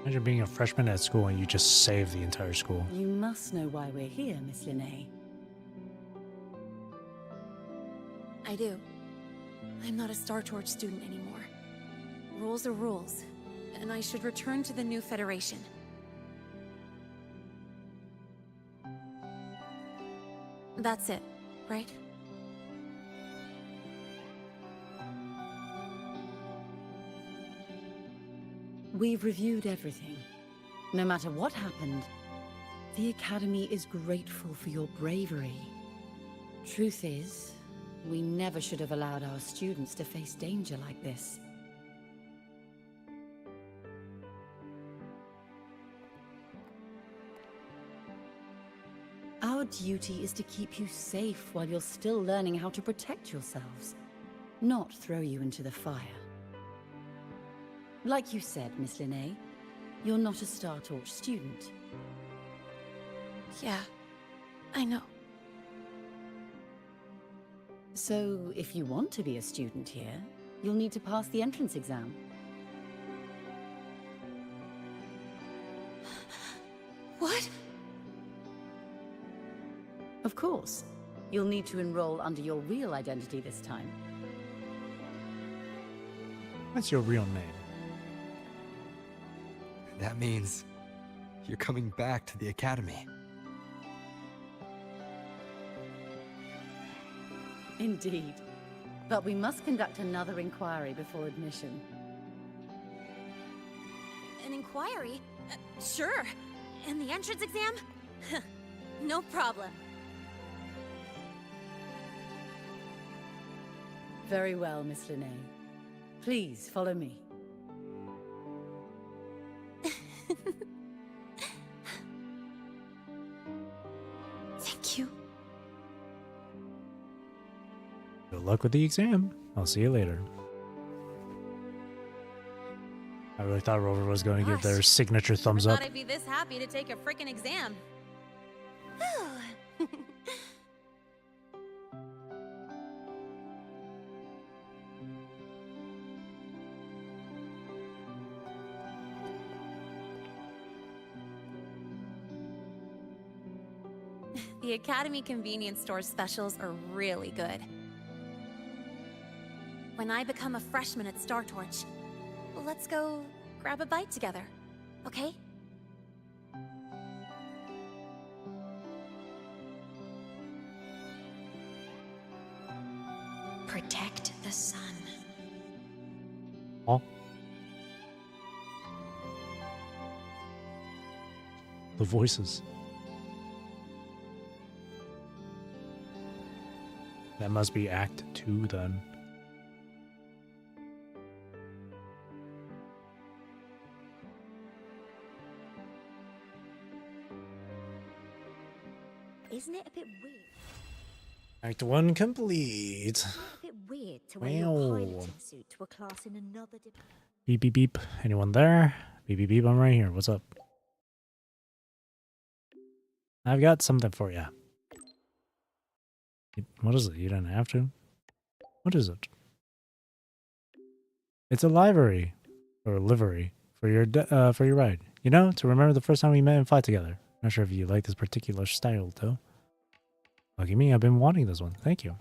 Imagine being a freshman at school and you just save the entire school. You must know why we're here, Miss Linnae. I do. I'm not a Star Torch student anymore. Rules are rules, and I should return to the new Federation. That's it, right? We've reviewed everything. No matter what happened, the Academy is grateful for your bravery. Truth is, we never should have allowed our students to face danger like this. Our duty is to keep you safe while you're still learning how to protect yourselves, not throw you into the fire. Like you said, Miss Linnae, you're not a Star Torch student. Yeah, I know. So, if you want to be a student here, you'll need to pass the entrance exam. What? Of course. You'll need to enroll under your real identity this time. What's your real name? That means you're coming back to the Academy. Indeed. But we must conduct another inquiry before admission. An inquiry? Sure. And the entrance exam? No problem. Very well, Miss Linnae. Please follow me. Thank you. Good luck with the exam. I'll see you later. I really thought Rover was going to give their signature thumbs I up. thought I'd be this happy to take a frickin' exam. The Academy convenience store specials are really good. When I become a freshman at Star Torch, let's go grab a bite together, okay? protect the sun. Oh. The voices. That must be Act 2 then. Isn't it a bit weird? Act 1 complete. A bit weird to wear your Wow. piloting suit to a class in another department. Beep, beep, beep. Anyone there? Beep, beep, beep. I'm right here. What's up? I've got something for you. What is it? You don't have to? What is it? It's a livery. Or livery. For your ride. You know, to remember the first time we met and fought together. Not sure if you like this particular style, though. Lucky me, I've been wanting this one. Thank you.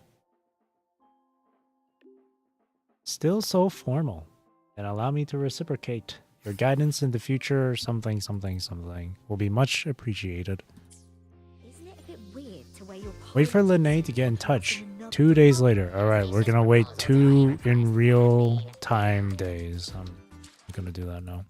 Still so formal. And allow me to reciprocate. Your guidance in the future, something, something, something, will be much appreciated. Isn't it a bit weird to wear your Wait for Linnae to get in touch. 2 days later. Alright, we're gonna wait 2 in real time days. I'm gonna do that now.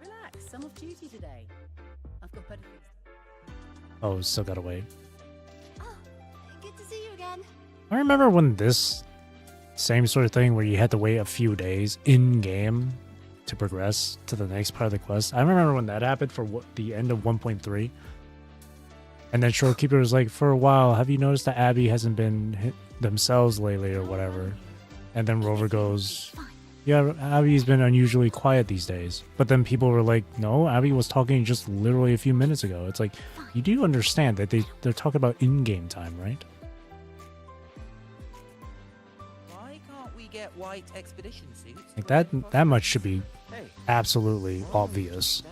Relax, I'm off duty today. I've got better things. Oh, still gotta wait. Good to see you again. I remember when this same sort of thing where you had to wait a few days in-game to progress to the next part of the quest. I remember when that happened for the end of 1.3. And then Shorekeeper was like, for a while, have you noticed that Abby hasn't been hit themselves lately or whatever? And then Rover goes, yeah, Abby's been unusually quiet these days. But then people were like, no, Abby was talking just literally a few minutes ago. It's like, you do understand that they're talking about in-game time, right? Why can't we get white expedition suits? Like that much should be absolutely obvious.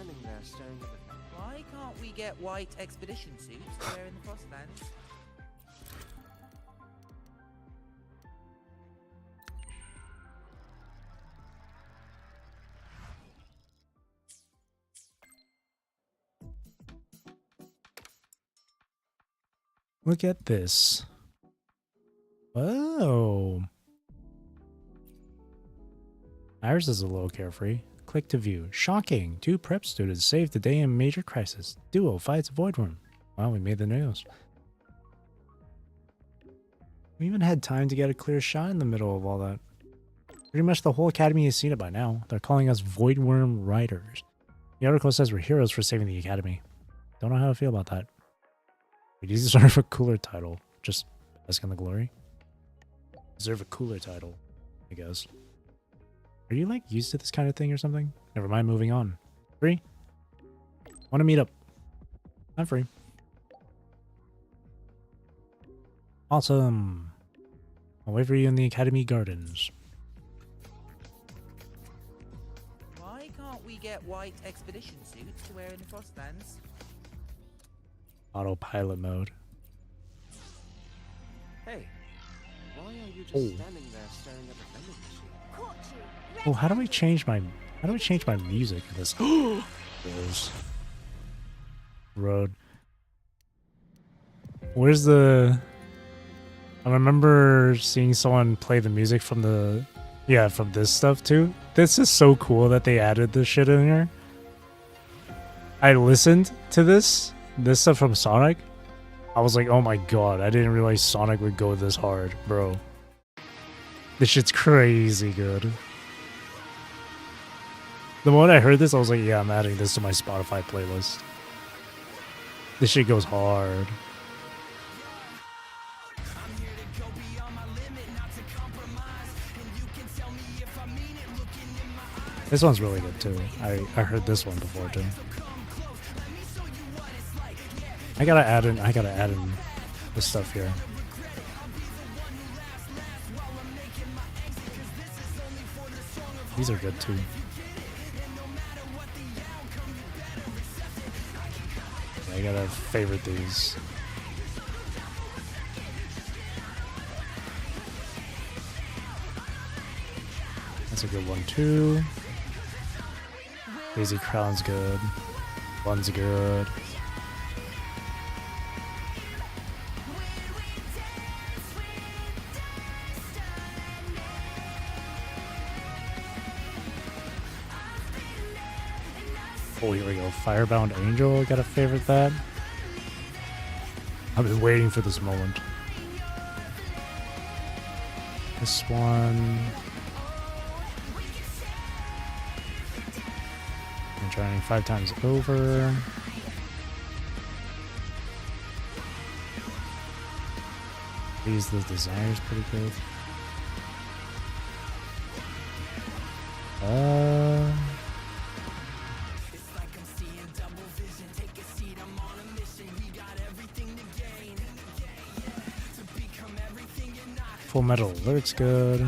Why can't we get white expedition suits to wear in the Frostlands? Look at this. Whoa. Iris is a little carefree. Click to view. Shocking. 2 prep students saved the day in major crisis. Duo fights void worm. Wow, we made the news. We even had time to get a clear shot in the middle of all that. Pretty much the whole academy has seen it by now. They're calling us void worm riders. The article says we're heroes for saving the academy. Don't know how to feel about that. We deserve a cooler title. Just Bask in the Glory. Deserve a cooler title, I guess. Are you like used to this kind of thing or something? Never mind, moving on. Free? Want to meet up? I'm free. Awesome. I'll wait for you in the academy gardens. Why can't we get white expedition suits to wear in the Frostlands? Autopilot mode. Hey, why are you just Oh. standing there staring at the vending machine? Oh, how do I change my music in this? There's road. Where's the? I remember seeing someone play the music from the, from this stuff too. This is so cool that they added this shit in here. I listened to this stuff from Sonic. I was like, oh my god, I didn't realize Sonic would go this hard, bro. This shit's crazy good. The moment I heard this, I was like, yeah, I'm adding this to my Spotify playlist. This shit goes hard. This one's really good too. I heard this one before too. I gotta add in this stuff here. These are good too. I gotta favorite these. That's a good one too. Daisy Crown's good. One's good. Oh, here we go. Firebound Angel. Gotta favorite that. I've been waiting for this moment. This one. I'm trying 5 times over. These, the designer's pretty good. Full Metal Alert's good.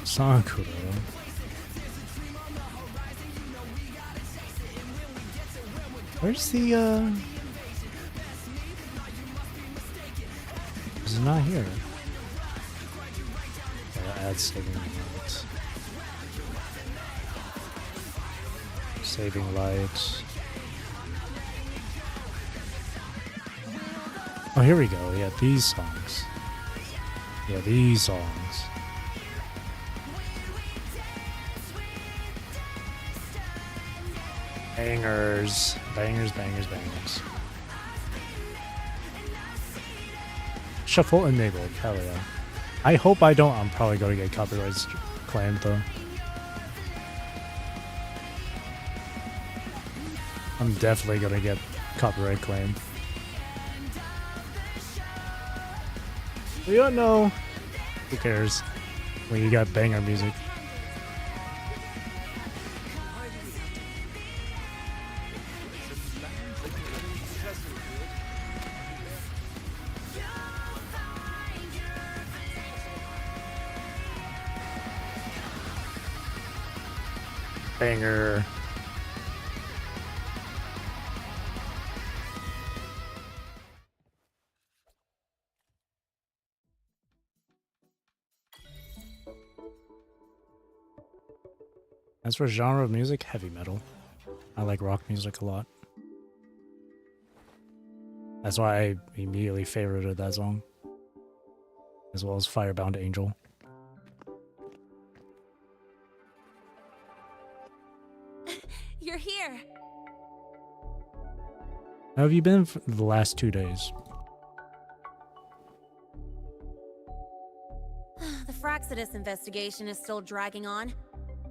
Sankuro. Where's the Is it not here? Gotta add saving lights. Saving lights. Oh, here we go. Yeah, these songs. Yeah, these songs. Bangers. Bangers, bangers, bangers. Shuffle enabled. Hell yeah. I hope I don't. I'm probably going to get copyright claimed though. I'm definitely going to get copyright claimed. We don't know. Who cares? When you got banger music. Banger. As for genre of music, heavy metal. I like rock music a lot. That's why I immediately favorited that song. As well as Firebound Angel. You're here. How have you been for the last 2 days? The Fraxidus investigation is still dragging on.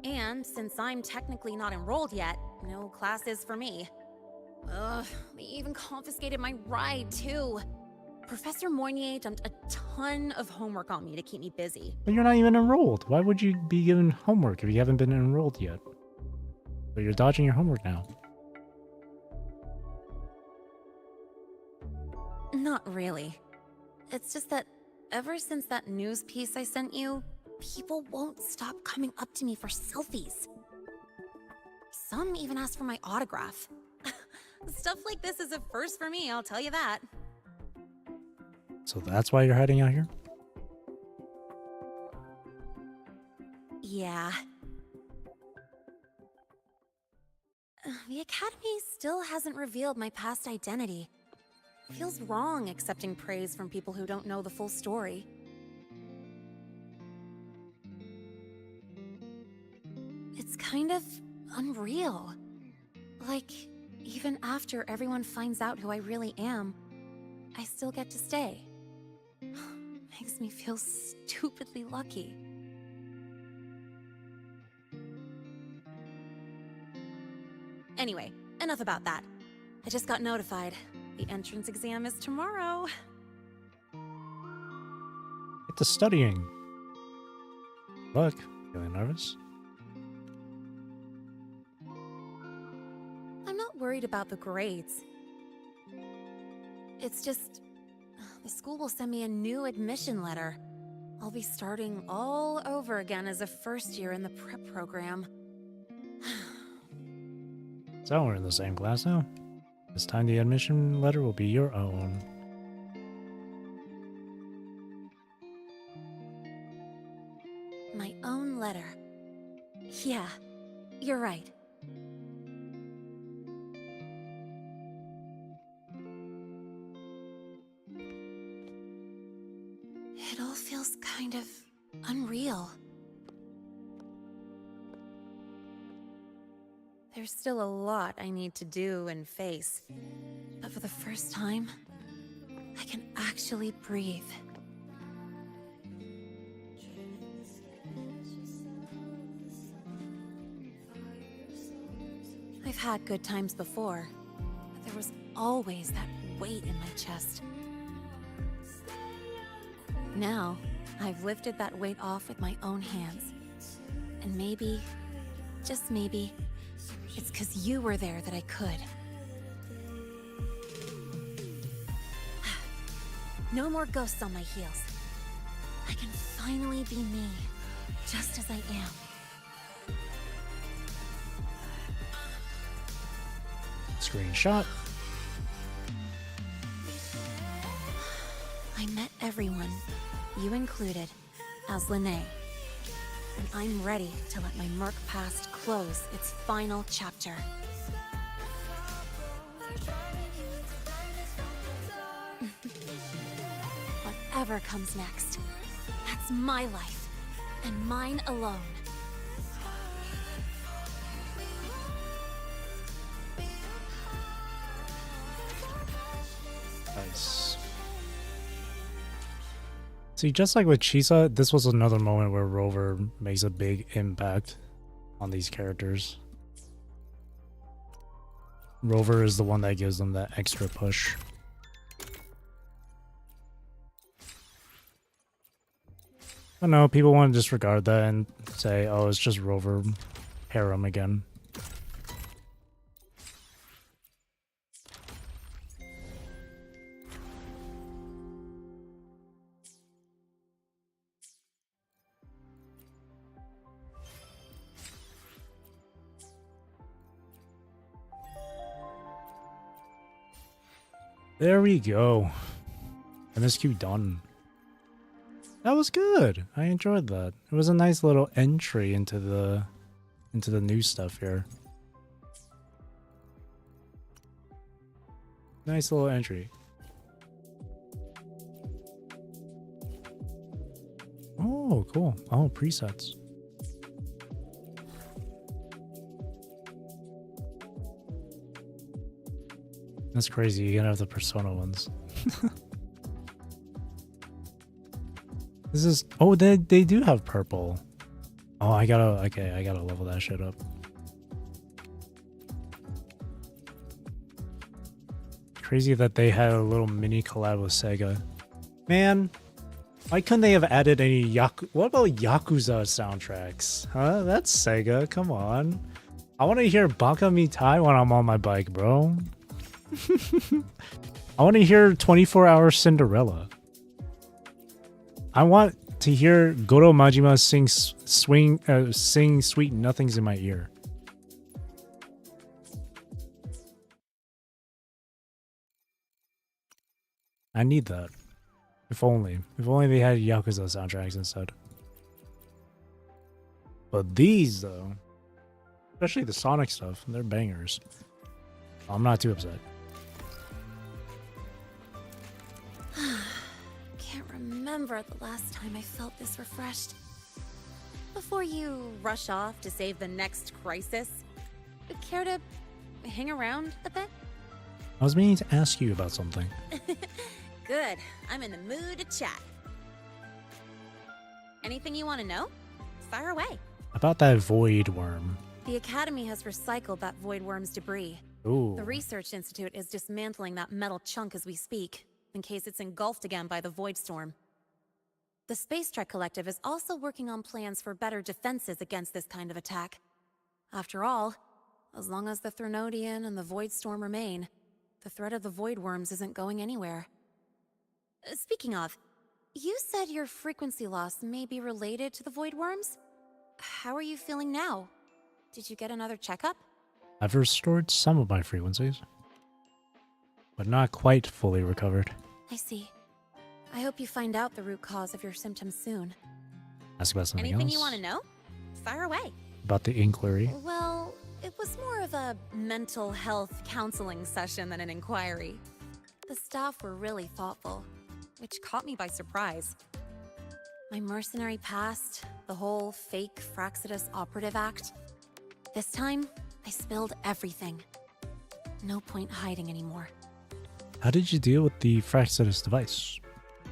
And since I'm technically not enrolled yet, no classes for me. Ugh, they even confiscated my ride, too. Professor Moynier dumped a ton of homework on me to keep me busy. But you're not even enrolled. Why would you be given homework if you haven't been enrolled yet? But you're dodging your homework now. Not really. It's just that ever since that news piece I sent you, people won't stop coming up to me for selfies. Some even ask for my autograph. Stuff like this is a first for me, I'll tell you that. So that's why you're hiding out here? Yeah. The Academy still hasn't revealed my past identity. Feels wrong accepting praise from people who don't know the full story. It's kind of unreal. Like, even after everyone finds out who I really am, I still get to stay. Makes me feel stupidly lucky. Anyway, enough about that. I just got notified. The entrance exam is tomorrow. Get to studying. Look, feeling nervous? I'm not worried about the grades. It's just, the school will send me a new admission letter. I'll be starting all over again as a first year in the prep program. So we're in the same class now. This time the admission letter will be your own. My own letter. Yeah, you're right. It all feels kind of unreal. There's still a lot I need to do and face, but for the first time, I can actually breathe. I've had good times before, but there was always that weight in my chest. Now, I've lifted that weight off with my own hands. And maybe, just maybe, it's 'cause you were there that I could. No more ghosts on my heels. I can finally be me, just as I am. Screenshot. I met everyone, you included, as Lahai. And I'm ready to let my murk past close its final chapter. Whatever comes next, that's my life, and mine alone. Nice. See, just like with Chisa, this was another moment where Rover makes a big impact on these characters. Rover is the one that gives them that extra push. I know people want to disregard that and say, oh, it's just Rover harem again. There we go. MSQ done. That was good. I enjoyed that. It was a nice little entry into the new stuff here. Nice little entry. Oh, cool. Oh, presets. That's crazy. You're gonna have the Persona ones. This is... Oh, they do have purple. Oh, I gotta level that shit up. Crazy that they had a little mini collab with Sega. Man, why couldn't they have added any what about Yakuza soundtracks? Huh? That's Sega, come on. I want to hear Baka Mitai when I'm on my bike, bro. I want to hear 24-Hour Cinderella. I want to hear Goro Majima sing Sweet Nothings in my ear. I need that. If only they had Yakuza soundtracks instead. But these, though, especially the Sonic stuff, they're bangers. I'm not too upset. Can't remember the last time I felt this refreshed. Before you rush off to save the next crisis, care to hang around a bit? I was meaning to ask you about something. Good. I'm in the mood to chat. Anything you want to know? Fire away. About that void worm. The Academy has recycled that void worm's debris. Ooh. The Research Institute is dismantling that metal chunk as we speak, in case it's engulfed again by the void storm. The Space Trek Collective is also working on plans for better defenses against this kind of attack. After all, as long as the Threnodian and the void storm remain, the threat of the void worms isn't going anywhere. Speaking of, you said your frequency loss may be related to the void worms? How are you feeling now? Did you get another checkup? I've restored some of my frequencies, but not quite fully recovered. I see. I hope you find out the root cause of your symptoms soon. Ask about something Anything else? you want to know? Fire away. about the inquiry. Well, it was more of a mental health counseling session than an inquiry. The staff were really thoughtful, which caught me by surprise. My mercenary past, the whole fake Fraxidus operative act. This time, I spilled everything. No point hiding anymore. How did you deal with the Fraxidus device?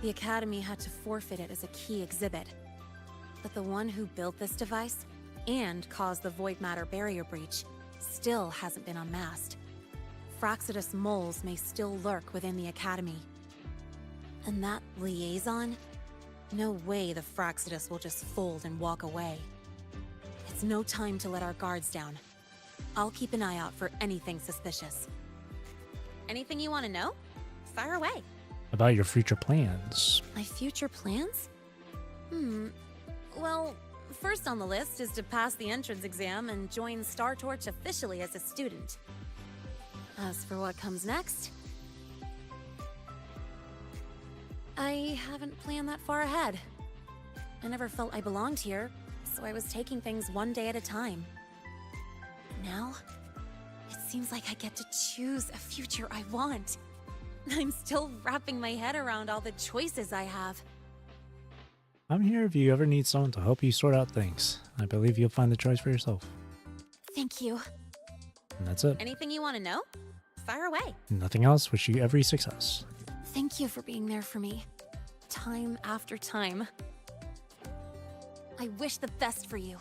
The Academy had to forfeit it as a key exhibit. But the one who built this device and caused the void matter barrier breach still hasn't been unmasked. Fraxidus moles may still lurk within the Academy. And that liaison? No way the Fraxidus will just fold and walk away. It's no time to let our guards down. I'll keep an eye out for anything suspicious. Anything you want to know? Fire away. About your future plans. My future plans? Well, first on the list is to pass the entrance exam and join Star Torch officially as a student. As for what comes next, I haven't planned that far ahead. I never felt I belonged here, so I was taking things one day at a time. Now, it seems like I get to choose a future I want. I'm still wrapping my head around all the choices I have. I'm here if you ever need someone to help you sort out things. I believe you'll find the choice for yourself. Thank you. And that's it. Anything you want to know? Fire away. Nothing else. Wish you every success. Thank you for being there for me. Time after time. I wish the best for you.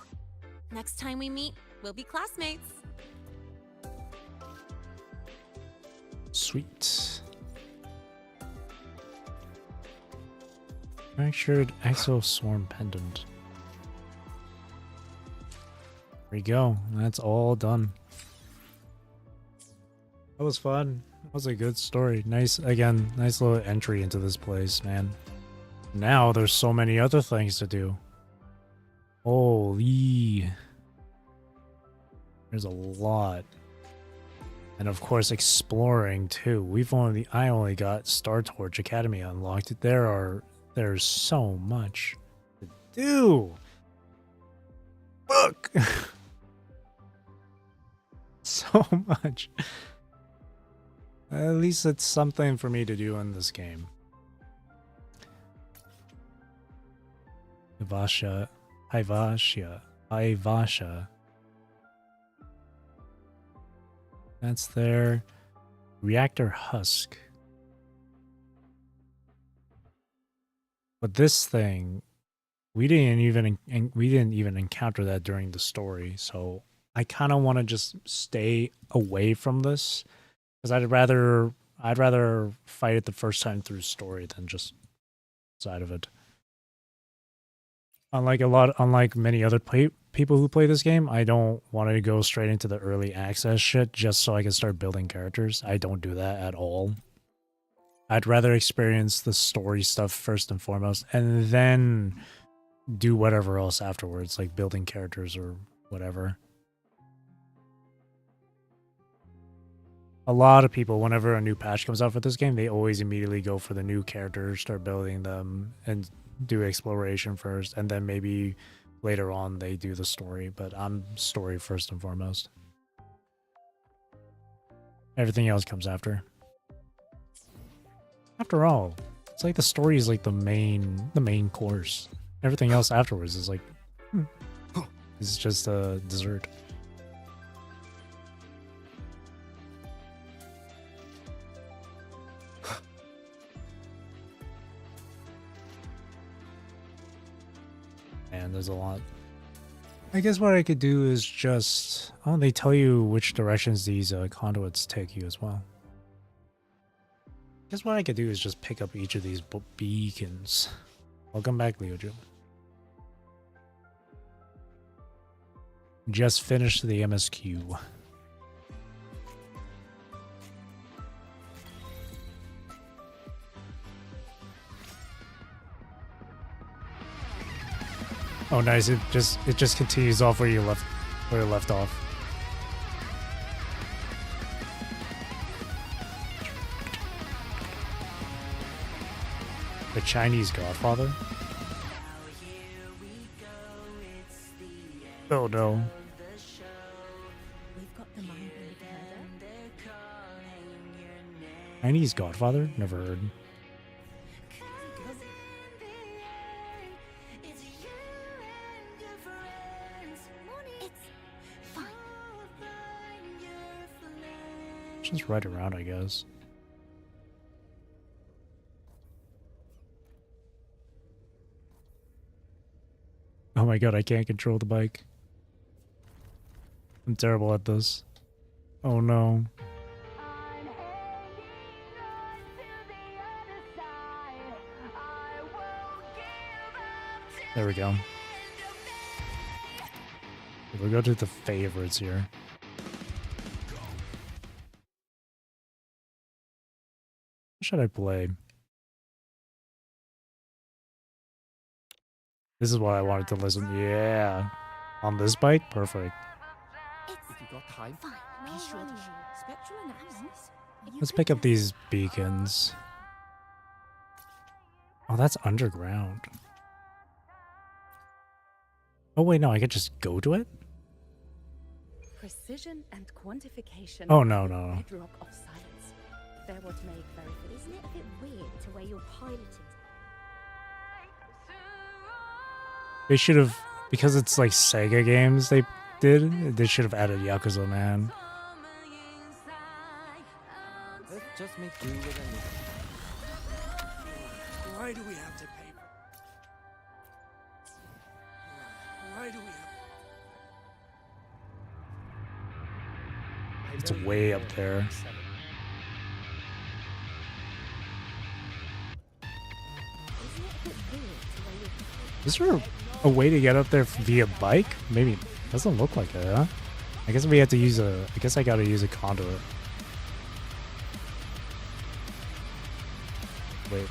Next time we meet, we'll be classmates. Sweet. Fractured Exoswarm Pendant. There we go. That's all done. That was fun. That was a good story. Nice, again, nice little entry into this place, man. Now there's so many other things to do. Holy. There's a lot. And of course exploring too. I only got Star Torch Academy unlocked. There's so much to do. Look. So much. At least it's something for me to do in this game. Ivasha. That's their reactor husk. But this thing, we didn't even encounter that during the story. So I kind of want to just stay away from this because I'd rather fight it the first time through story than just side of it. Unlike many other people who play this game, I don't want to go straight into the early access shit just so I can start building characters. I don't do that at all. I'd rather experience the story stuff first and foremost, and then do whatever else afterwards, like building characters or whatever. A lot of people, whenever a new patch comes out for this game, they always immediately go for the new characters, start building them, and do exploration first, and then maybe later on they do the story, but I'm story first and foremost. Everything else comes after. After all, it's like the story is like the main course. Everything else afterwards is like it's just a dessert. And there's a lot. I guess what I could do is just... Oh, they tell you which directions these conduits take you as well. I guess what I could do is just pick up each of these beacons. Welcome back, Leojo. Just finished the MSQ. Oh, nice! It just continues off where you left off. The Chinese Godfather. Oh no! Chinese Godfather? Never heard. Just right around, I guess. Oh my god, I can't control the bike. I'm terrible at this. Oh no. There we go. We'll go to the favorites here. What should I play? This is what I wanted to listen. Yeah. On this bike? Perfect. If you got time, be sure to spectral analysis. Let's pick up these beacons. Oh, that's underground. Oh wait, no, I could just go to it? Precision and quantification. Oh no, no. Bedrock of science. They're what make very. Isn't it a bit weird to where you're piloted? They should have, because it's like Sega games they should have added Yakuza, man. Let's just make do with anything. Why do we have to pay for... Why do we have... It's way up there. Is there a way to get up there via bike? Maybe. Doesn't look like it, huh? I guess we have to use a... I guess I gotta use a conduit. Wait.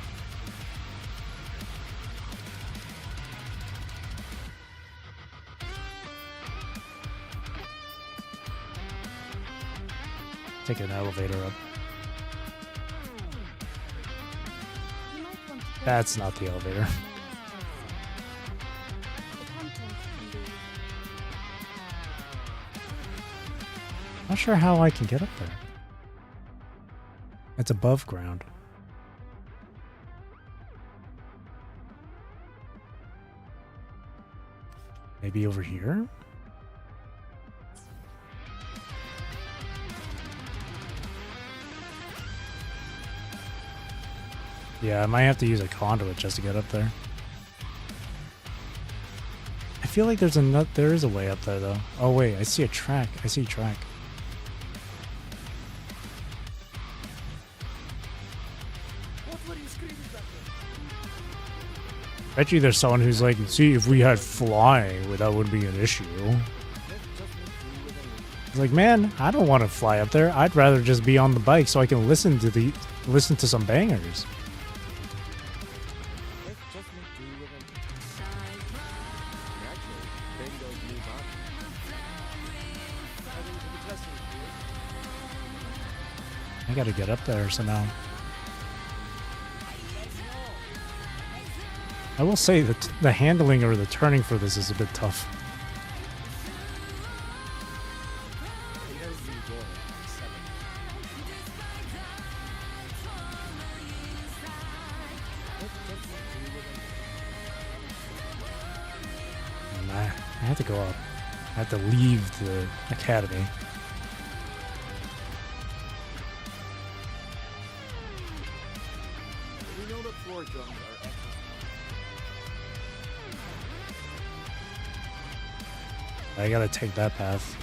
Take an elevator up. That's not the elevator. Not sure how I can get up there. It's above ground. Maybe over here? Yeah, I might have to use a conduit just to get up there. I feel like there is a way up there though. Oh wait, I see a track. I see a track. Bet you there's someone who's like, see, if we had flying, that wouldn't be an issue. It's like, man, I don't want to fly up there. I'd rather just be on the bike so I can listen to some bangers. I gotta get up there somehow. I will say that the handling or the turning for this is a bit tough. I have to go up. I have to leave the academy. We know the floor drums are excellent. I gotta take that path.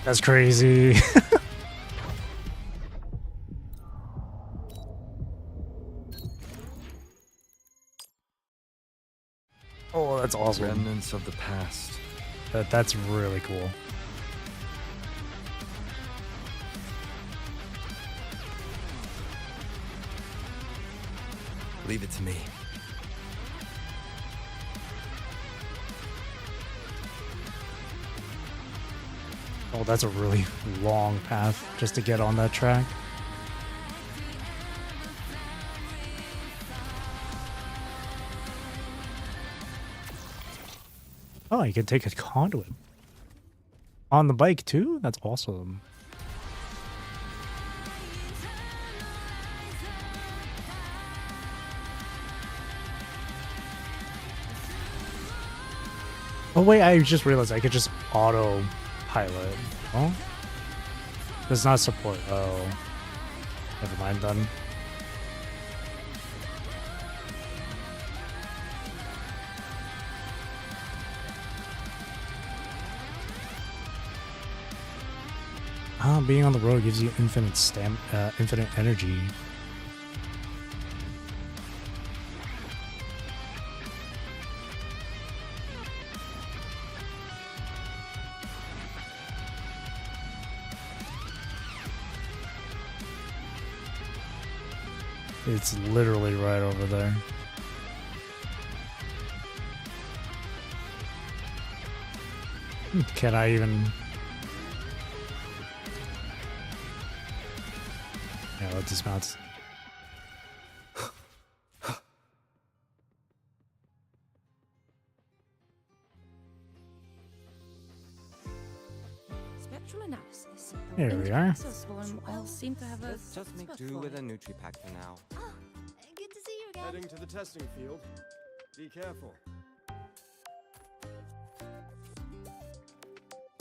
That's crazy. Oh, that's awesome. Remnants of the past. That's really cool. Leave it to me. Oh, that's a really long path just to get on that track. Oh, you can take a conduit. On the bike too? That's awesome. Oh wait, I just realized I could just auto-pilot. Oh? Does not support. Oh. Never mind then. Being on the road gives you infinite infinite energy. It's literally right over there. Can I even... Yeah, let's dismount. Spectral analysis. Here we are. I'll seem to have a Let's just make do with a Nutri-Pack for now. Oh, good to see you again. Heading to the testing field. Be careful.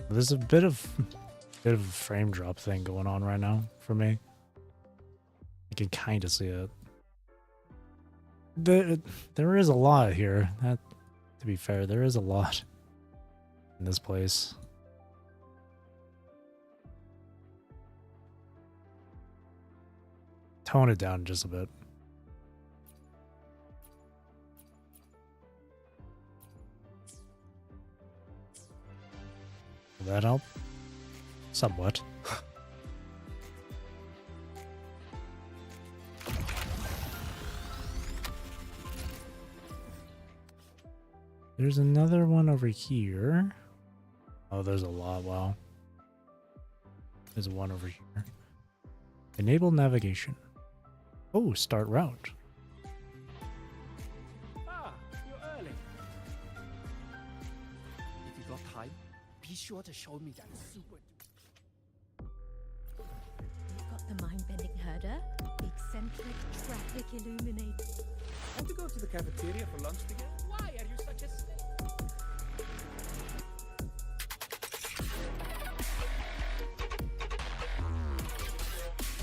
There's a bit of a frame drop thing going on right now for me. I can kind of see it. There is a lot here. That, to be fair, there is a lot in this place. Tone it down just a bit. Will that help? Somewhat. There's another one over here. Oh, there's a lot. Wow. There's one over here. Enable navigation. Oh, start route. Ah, you're early. If you got time, be sure to show me that super. You've got the mind-bending herder, the eccentric traffic illuminator. Want to go to the cafeteria for lunch together? Why are you such a snake?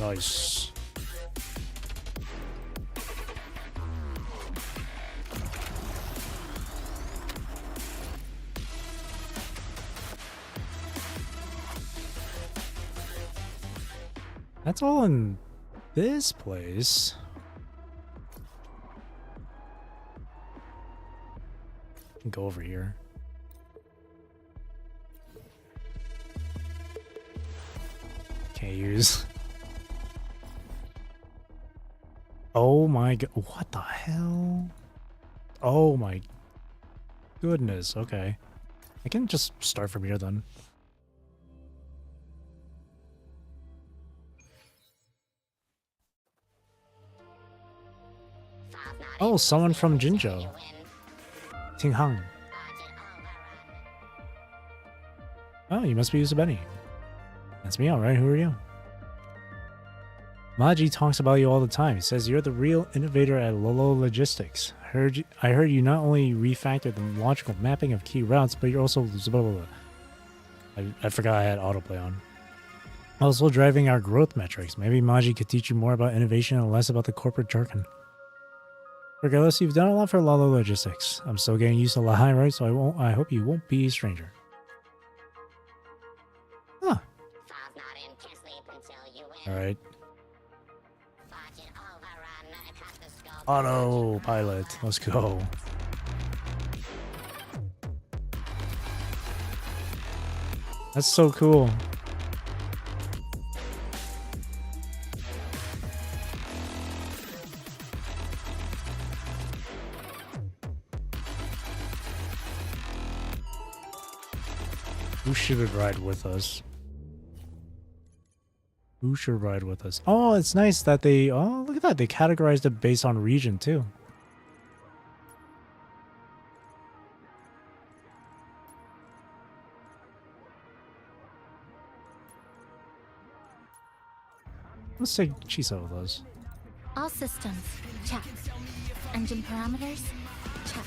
Nice. That's all in this place. Go over here. Can't use. Oh my god. What the hell? Oh my goodness. Okay. I can just start from here then. Oh, someone from Jinzhou. Tinghang. Oh, you must be Usabeni. That's me, alright. Who are you? Maji talks about you all the time. He says you're the real innovator at Lolo Logistics. I heard you not only refactored the logical mapping of key routes, but you're also blah, blah, blah. I forgot I had autoplay on. Also driving our growth metrics. Maybe Maji could teach you more about innovation and less about the corporate jargon. Regardless, you've done a lot for Lolo Logistics. I'm still getting used to Lahai-Roi, so I hope you won't be a stranger. Huh. Alright. Autopilot. Let's go. That's so cool. Who should ride with us? Who should ride with us? Oh, it's nice that they... Oh, look at that. They categorized it based on region, too. Let's take Chisa with us. All systems, check. Engine parameters, check.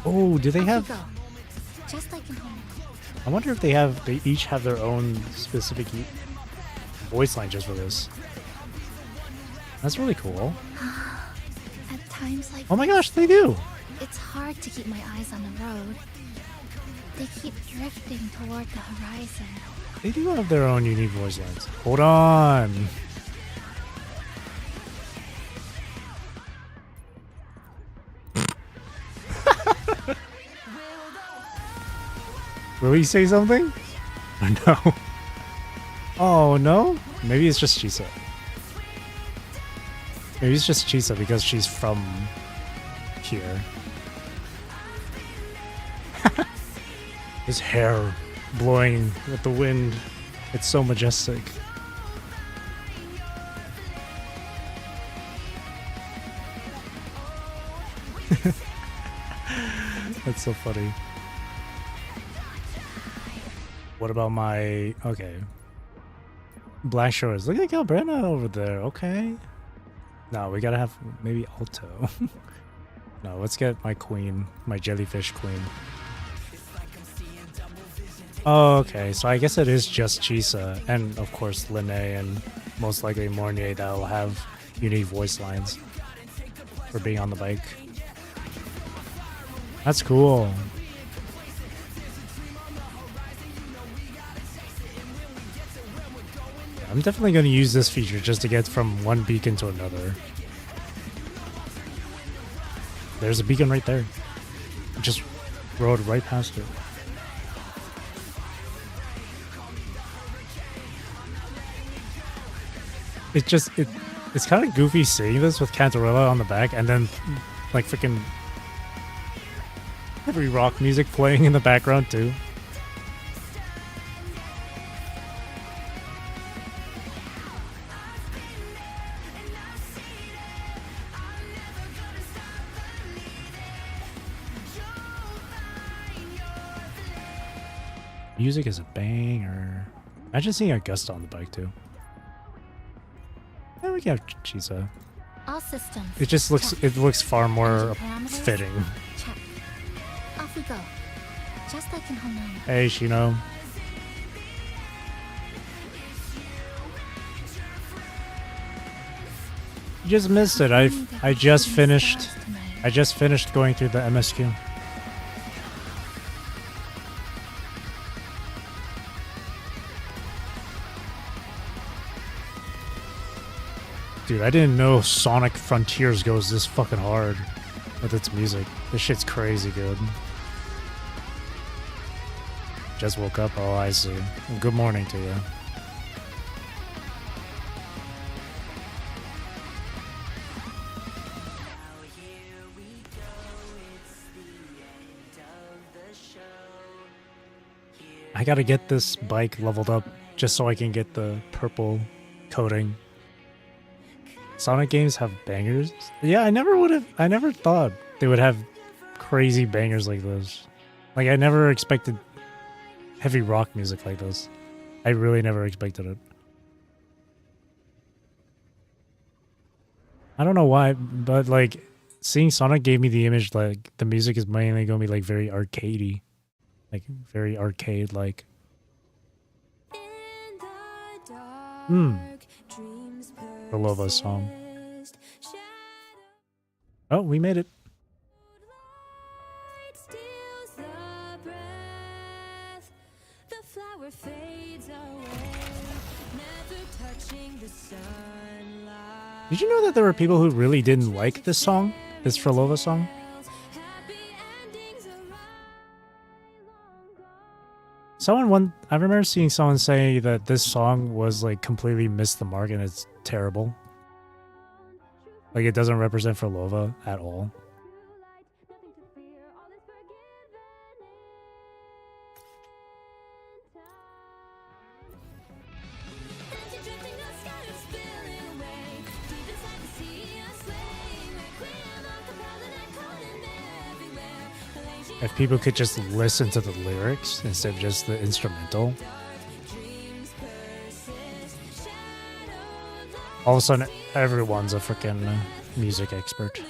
Oh, do they Off have... we go. Just like in home. I wonder if they each have their own specific voice line just for this. That's really cool. At times like Oh my gosh, they do! it's hard to keep my eyes on the road. They keep drifting toward the horizon. They do have their own unique voice lines. Hold on! Will he say something? Or no? Oh no? Maybe it's just Chisa. Maybe it's just Chisa because she's from here. His hair blowing with the wind. It's so majestic. That's so funny. What about my... Okay. Black Shores. Look at Galbrena over there. Okay. No, we gotta have maybe Alto. No, let's get my queen. My jellyfish queen. Oh, okay. So I guess it is just Chisa. And, of course, Lene and most likely Mornier that will have unique voice lines for being on the bike. That's cool. I'm definitely going to use this feature just to get from one beacon to another. There's a beacon right there. Just rode right past it. It's kind of goofy seeing this with Cantarella on the back and then like freaking heavy rock music playing in the background too. Music is a banger. Imagine seeing Augusta on the bike too. Yeah, we can have Chisa. All systems. It just looks check. it looks far more Engine parameters, fitting. Check. Off we go. Just like in Honai. Hey, Shino. You just missed it. I just finished going through the MSQ. Dude, I didn't know Sonic Frontiers goes this fucking hard with its music. This shit's crazy good. Just woke up. Oh, I see. Well, good morning to you. I gotta get this bike leveled up just so I can get the purple coating. Sonic games have bangers? Yeah, I never thought they would have crazy bangers like this. Like, I never expected heavy rock music like this. I really never expected it. I don't know why, but like, seeing Sonic gave me the image like the music is mainly gonna be like very arcadey. Like, very arcade-like. Prologue song. Oh, we made it. Did you know that there were people who really didn't like this song? This Frolova song? I remember seeing someone say that this song was like completely missed the mark and it's terrible. Like, it doesn't represent Frolova at all. If people could just listen to the lyrics instead of just the instrumental. All of a sudden, everyone's a freaking music expert.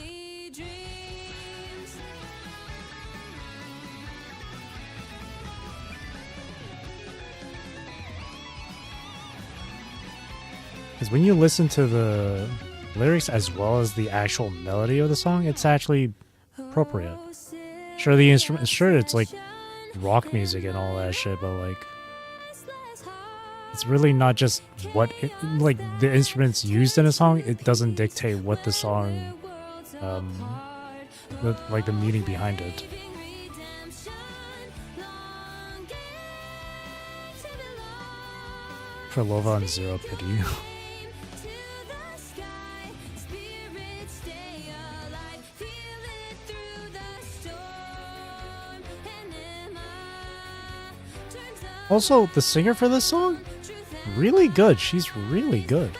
Because when you listen to the lyrics as well as the actual melody of the song, it's actually appropriate. Sure, the instrument, sure, it's like rock music and all that shit, but like, it's really not just what it, like the instruments used in a song. It doesn't dictate what the song, like the meaning behind it. For Lova and Zero Pity. Also, the singer for this song, really good. She's really good.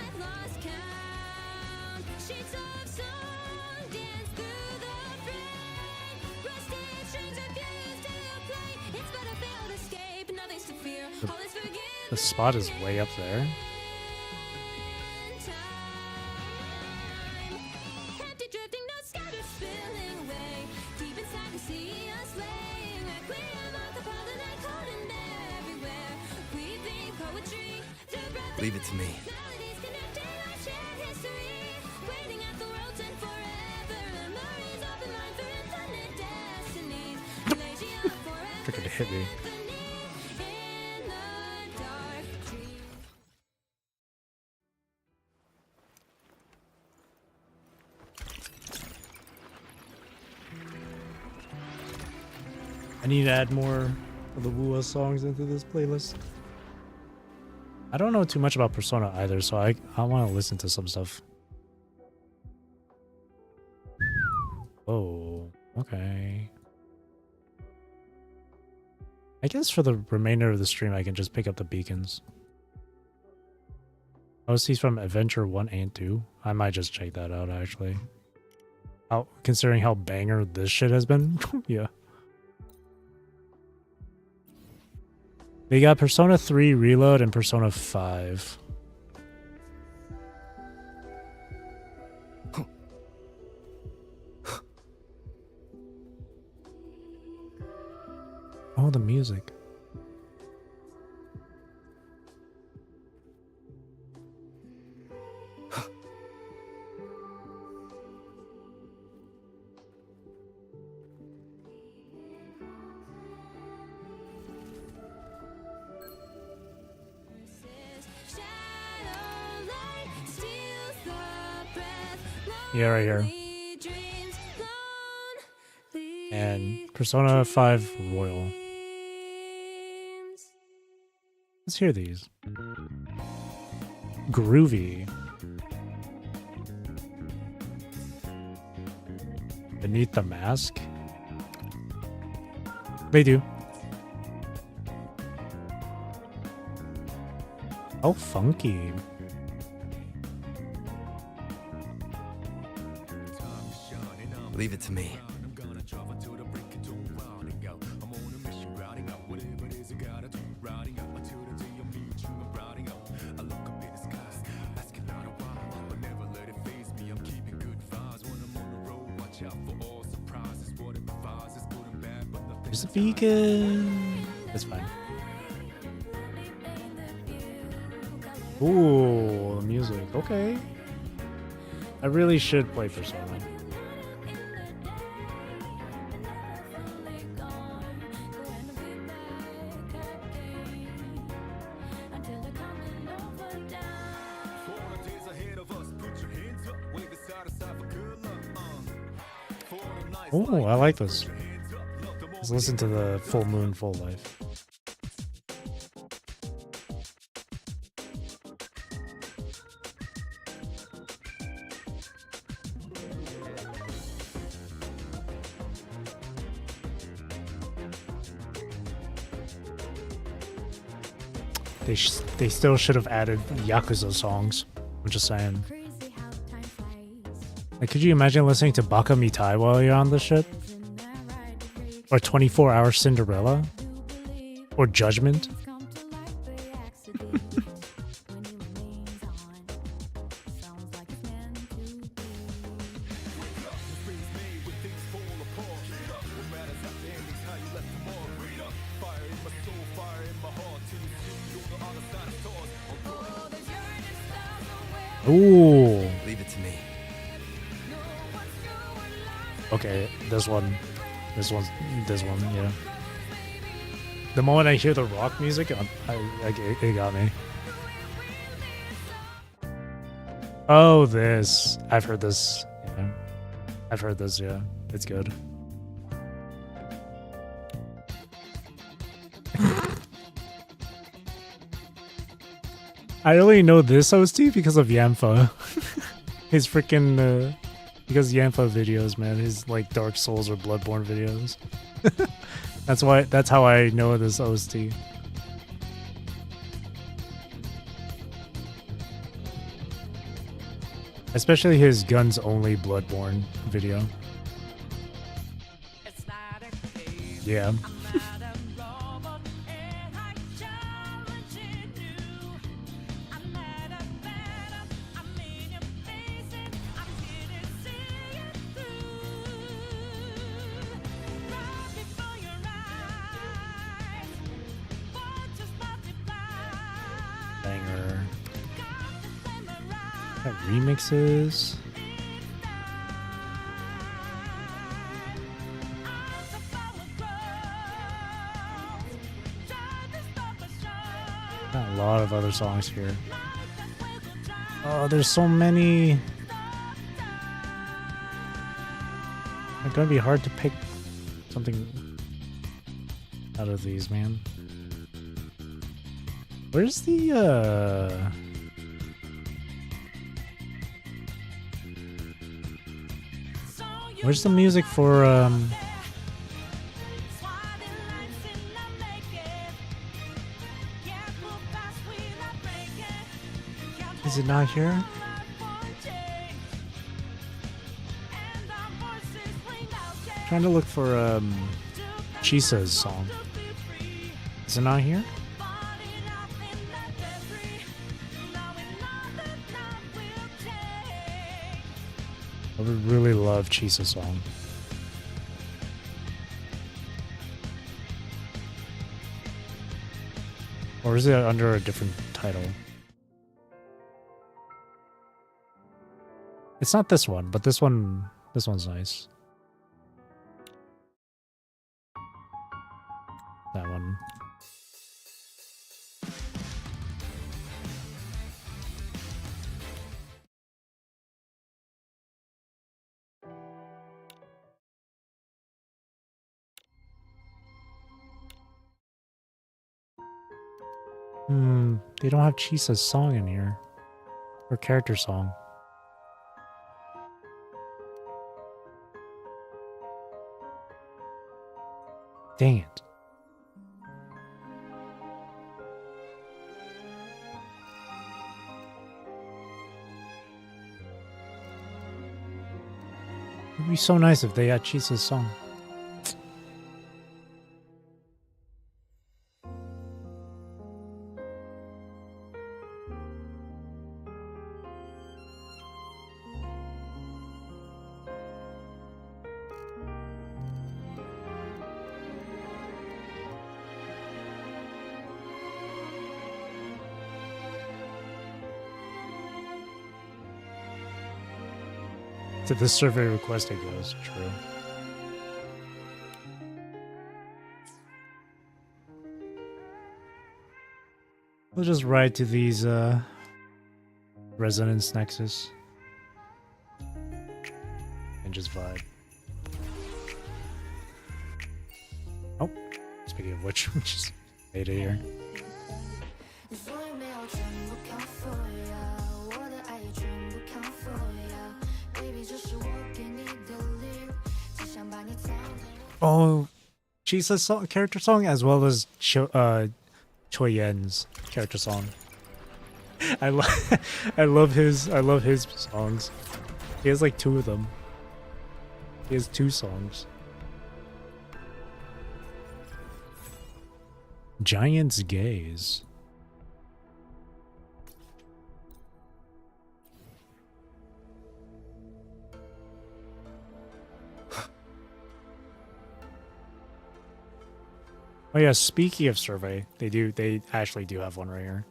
The spot is way up there. Leave it to me. Freaking hit me. I need to add more of the Wua songs into this playlist. I don't know too much about Persona either, so I want to listen to some stuff. Oh, okay. I guess for the remainder of the stream, I can just pick up the beacons. OC's from Adventure 1 and 2. I might just check that out, actually. Considering how banger this shit has been. Yeah. They got Persona 3 Reload and Persona 5. Oh, the music. Yeah, right here. And Persona 5 Royal. Let's hear these. Groovy. Beneath the Mask. They do. Oh, funky. Leave it to me. There's a beacon. It's fine. Ooh, the music. Okay. I really should play Persona. Oh, I like this. Let's listen to the Full Moon, Full Life. They still should have added Yakuza songs. I'm just saying. Like, could you imagine listening to Baka Mitai while you're on this shit? Or 24-Hour Cinderella? Or Judgment? Ooh. Leave it to me. Okay, this one, yeah. The moment I hear the rock music, it got me. Oh, this. I've heard this. Yeah. I've heard this, yeah. It's good. I only know this OST because of Yamfa. His freaking, because Yamfa videos, man. His, like, Dark Souls or Bloodborne videos. That's how I know this OST. Especially his guns only Bloodborne video. Yeah. Banger. Got remixes. Got a lot of other songs here. Oh, there's so many. It's gonna be hard to pick something out of these, man. Where's the where's the music for is it not here? Trying to look for Chisa's song. Is it not here? I would really love Chisa's song. Or is it under a different title? It's not this one, but this one's nice. That one. They don't have Chisa's song in here. Or character song. Dang it. It would be so nice if they had Chisa's song. To this survey request it goes, true. We'll just ride to these Resonance Nexus and just vibe. Oh, speaking of which, just made it here. Oh, Chisa's song, character song, as well as Choi Yen's character song. I love his songs. He has like 2 of them. He has 2 songs. Giant's Gaze. Oh yeah, speaking of survey, they actually do have one right here.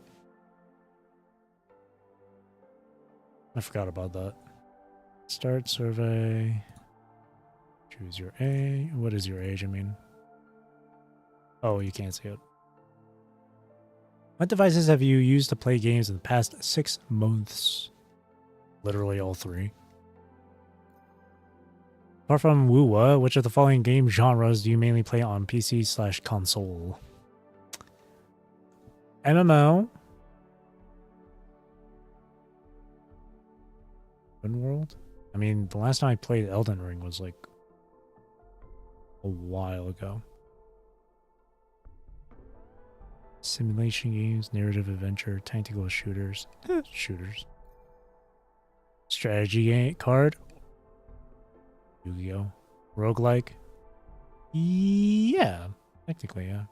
I forgot about that. Start survey. Choose your age. What is your age, I mean? Oh, you can't see it. What devices have you used to play games in the past 6 months? Literally all 3. Apart from Wuwa, which of the following game genres do you mainly play on PC/console? MMO. Open world? I mean, the last time I played Elden Ring was like a while ago. Simulation games, narrative adventure, tactical shooters. Shooters. Strategy game card. Yu-Gi-Oh! Roguelike. Yeah. Technically, yeah.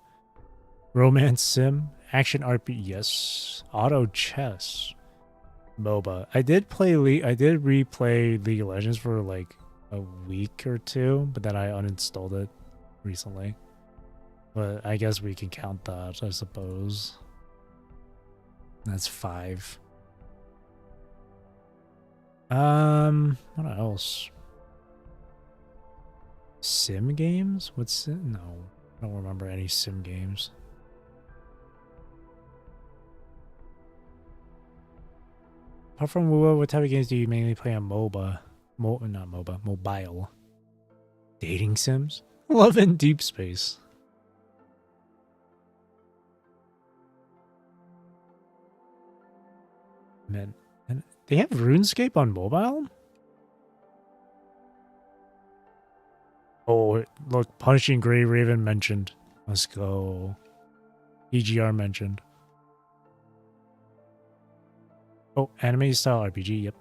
Romance sim. Action RPG. Yes. Auto chess. MOBA. I did replay League of Legends for like a week or 2, but then I uninstalled it recently. But I guess we can count that, I suppose. That's 5. What else? Sim games? What's sim? No, I don't remember any sim games. Apart from WoW, what type of games do you mainly play on MOBA? Not MOBA, mobile. Dating sims? Love in Deep Space. Man, and they have RuneScape on mobile? Oh, look, Punishing Grey Raven mentioned. Let's go. EGR mentioned. Oh, anime style RPG, yep.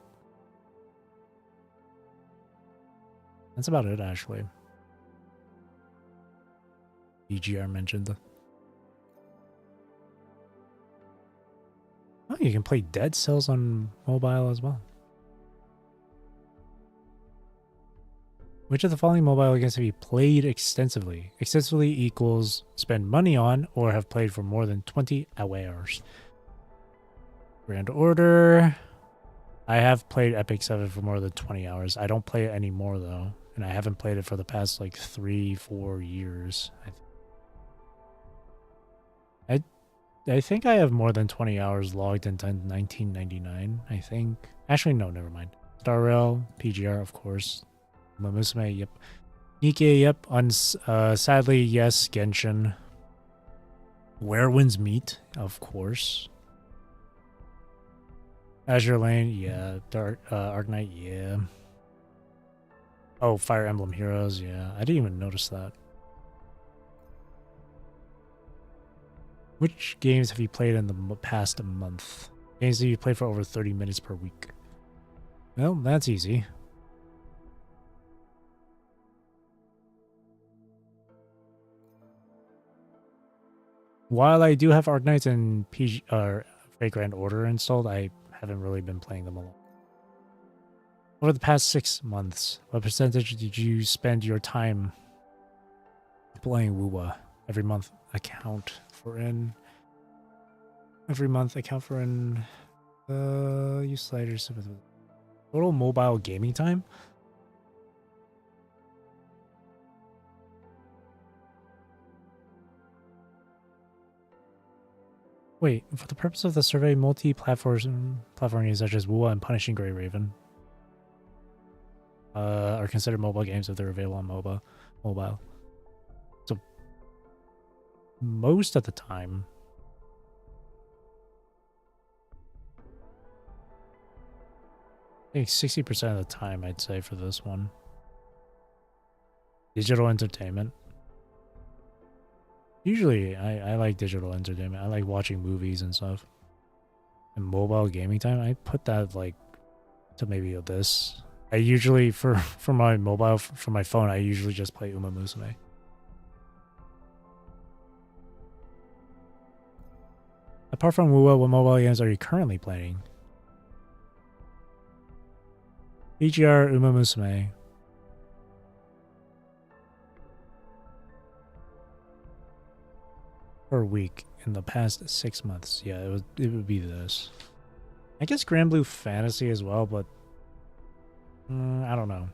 That's about it, actually. EGR mentioned. Oh, you can play Dead Cells on mobile as well. Which of the following mobile games have you played extensively? Extensively equals spend money on or have played for more than 20 hours. Grand Order. I have played Epic 7 for more than 20 hours. I don't play it anymore though. And I haven't played it for the past like 3-4 years. I think I have more than 20 hours logged in 1999, I think. Actually, no, never mind. Star Rail, PGR, of course. Musume, yep. Nikkei, yep. Sadly, yes. Genshin. Where Winds Meet, of course. Azure Lane, yeah. Arknight, yeah. Oh, Fire Emblem Heroes, yeah. I didn't even notice that. Which games have you played in the past month? Games that you played for over 30 minutes per week. Well, that's easy. While I do have Arknights and Fate Grand Order installed, I haven't really been playing them a lot. Over the past 6 months, what percentage did you spend your time playing WoWa? Every month account for in. Use sliders. Total mobile gaming time? Wait, for the purpose of the survey, multi-platform games such as WoWa and Punishing Grey Raven are considered mobile games if they're available on mobile. So most of the time, I think 60% of the time, I'd say for this one. Digital entertainment. Usually, I like digital entertainment. I like watching movies and stuff. And mobile gaming time, I put that like to maybe this. I usually for my phone, I usually just play Uma Musume. Apart from WoWa, what mobile games are you currently playing? PGR, Uma Musume. Per week in the past 6 months. Yeah, it would be this. I guess Grand Blue Fantasy as well, but I don't know.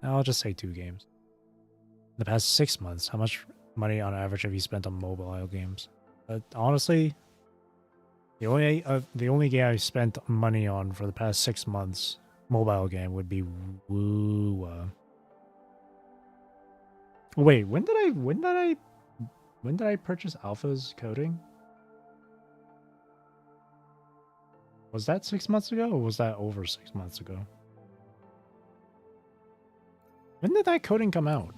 I'll just say 2 games. In the past 6 months, how much money on average have you spent on mobile games? Honestly, the only game I spent money on for the past 6 months, mobile game, would be Wua. Wait, when did I purchase Alpha's coding? Was that 6 months ago, or was that over 6 months ago? When did that coding come out?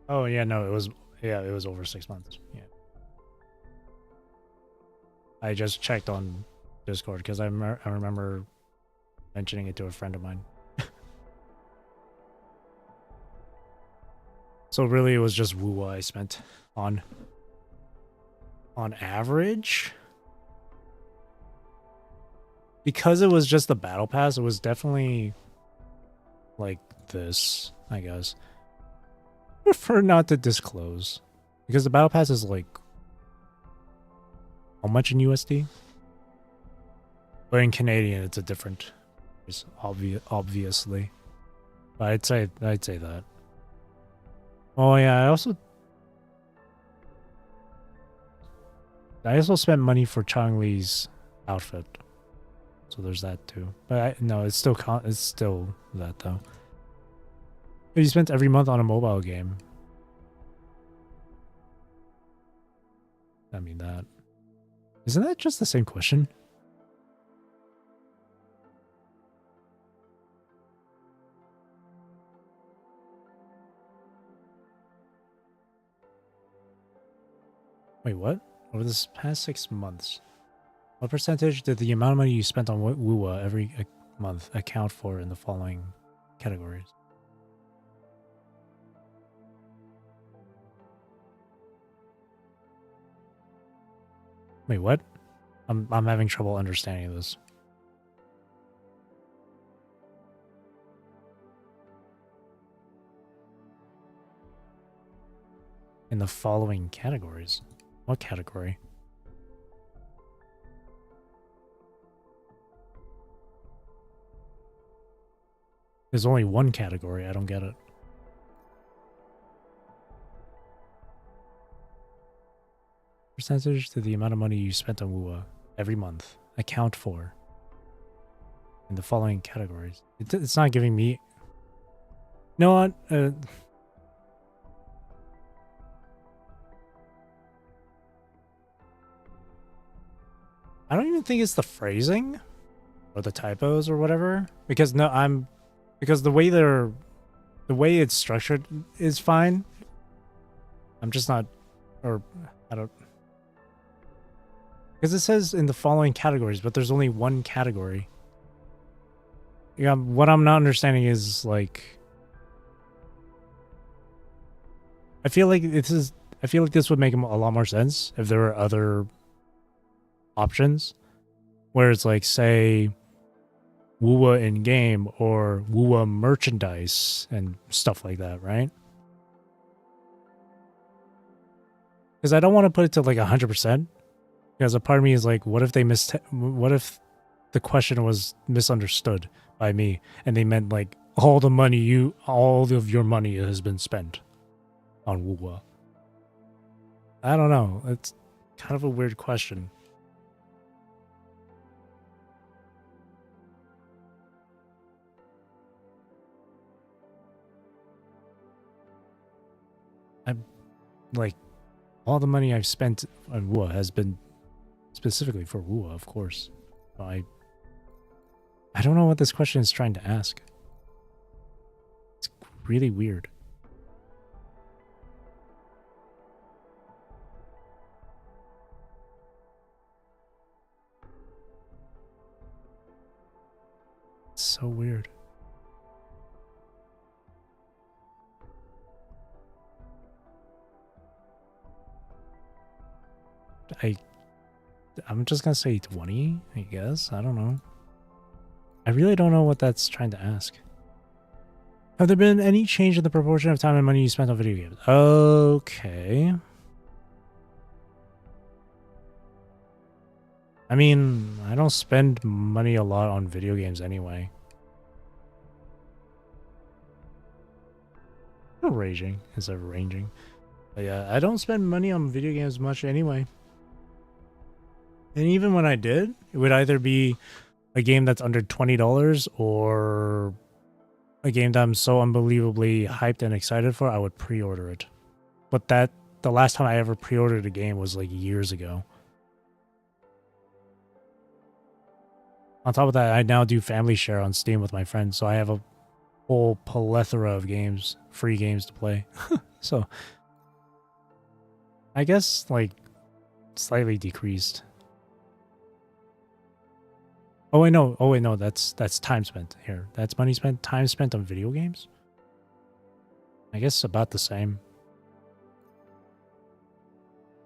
Oh yeah, no, it was over 6 months. Yeah. I just checked on Discord because I remember mentioning it to a friend of mine. So really, it was just Wua I spent on average. Because it was just the battle pass, it was definitely like this, I guess. I prefer not to disclose because the battle pass is like how much in USD? But in Canadian, it's a different. It's obviously. But I'd say that. Oh yeah, I also spent money for Chang-Li's outfit, so there's that too. But no, it's still that though. You spent every month on a mobile game. I mean that. Isn't that just the same question? Wait, what? Over this past 6 months, what percentage did the amount of money you spent on Wua every month account for in the following categories? Wait, what? I'm having trouble understanding this. In the following categories? What category? There's only one category. I don't get it. Percentage to the amount of money you spent on Wua every month account for in the following categories. It's not giving me. No, what? I don't even think it's the phrasing or the typos or whatever, because the way it's structured is fine. I'm just not, or I don't, because it says in the following categories, but there's only one category. Yeah, what I'm not understanding is like, I feel like this would make a lot more sense if there were other options where it's like, say, Wua in game or Wua merchandise and stuff like that, right? Because I don't want to put it to like 100%, because a part of me is like, what if the question was misunderstood by me and they meant like all of your money has been spent on Wua? I don't know. It's kind of a weird question. I'm like, all the money I've spent on Wua has been specifically for Wua, of course. I don't know what this question is trying to ask. It's really weird. It's so weird. I'm just gonna say 20, I guess. I don't know. I really don't know what that's trying to ask. Have there been any change in the proportion of time and money you spent on video games? Okay. I mean, I don't spend money a lot on video games anyway. Raging instead of ranging. But yeah, I don't spend money on video games much anyway. And even when I did, it would either be a game that's under $20 or a game that I'm so unbelievably hyped and excited for, I would pre-order it. But the last time I ever pre-ordered a game was like years ago. On top of that, I now do family share on Steam with my friends, so I have a whole plethora of games, free games to play. So I guess like slightly decreased. Oh wait, no, that's time spent here. That's money spent, time spent on video games. I guess about the same.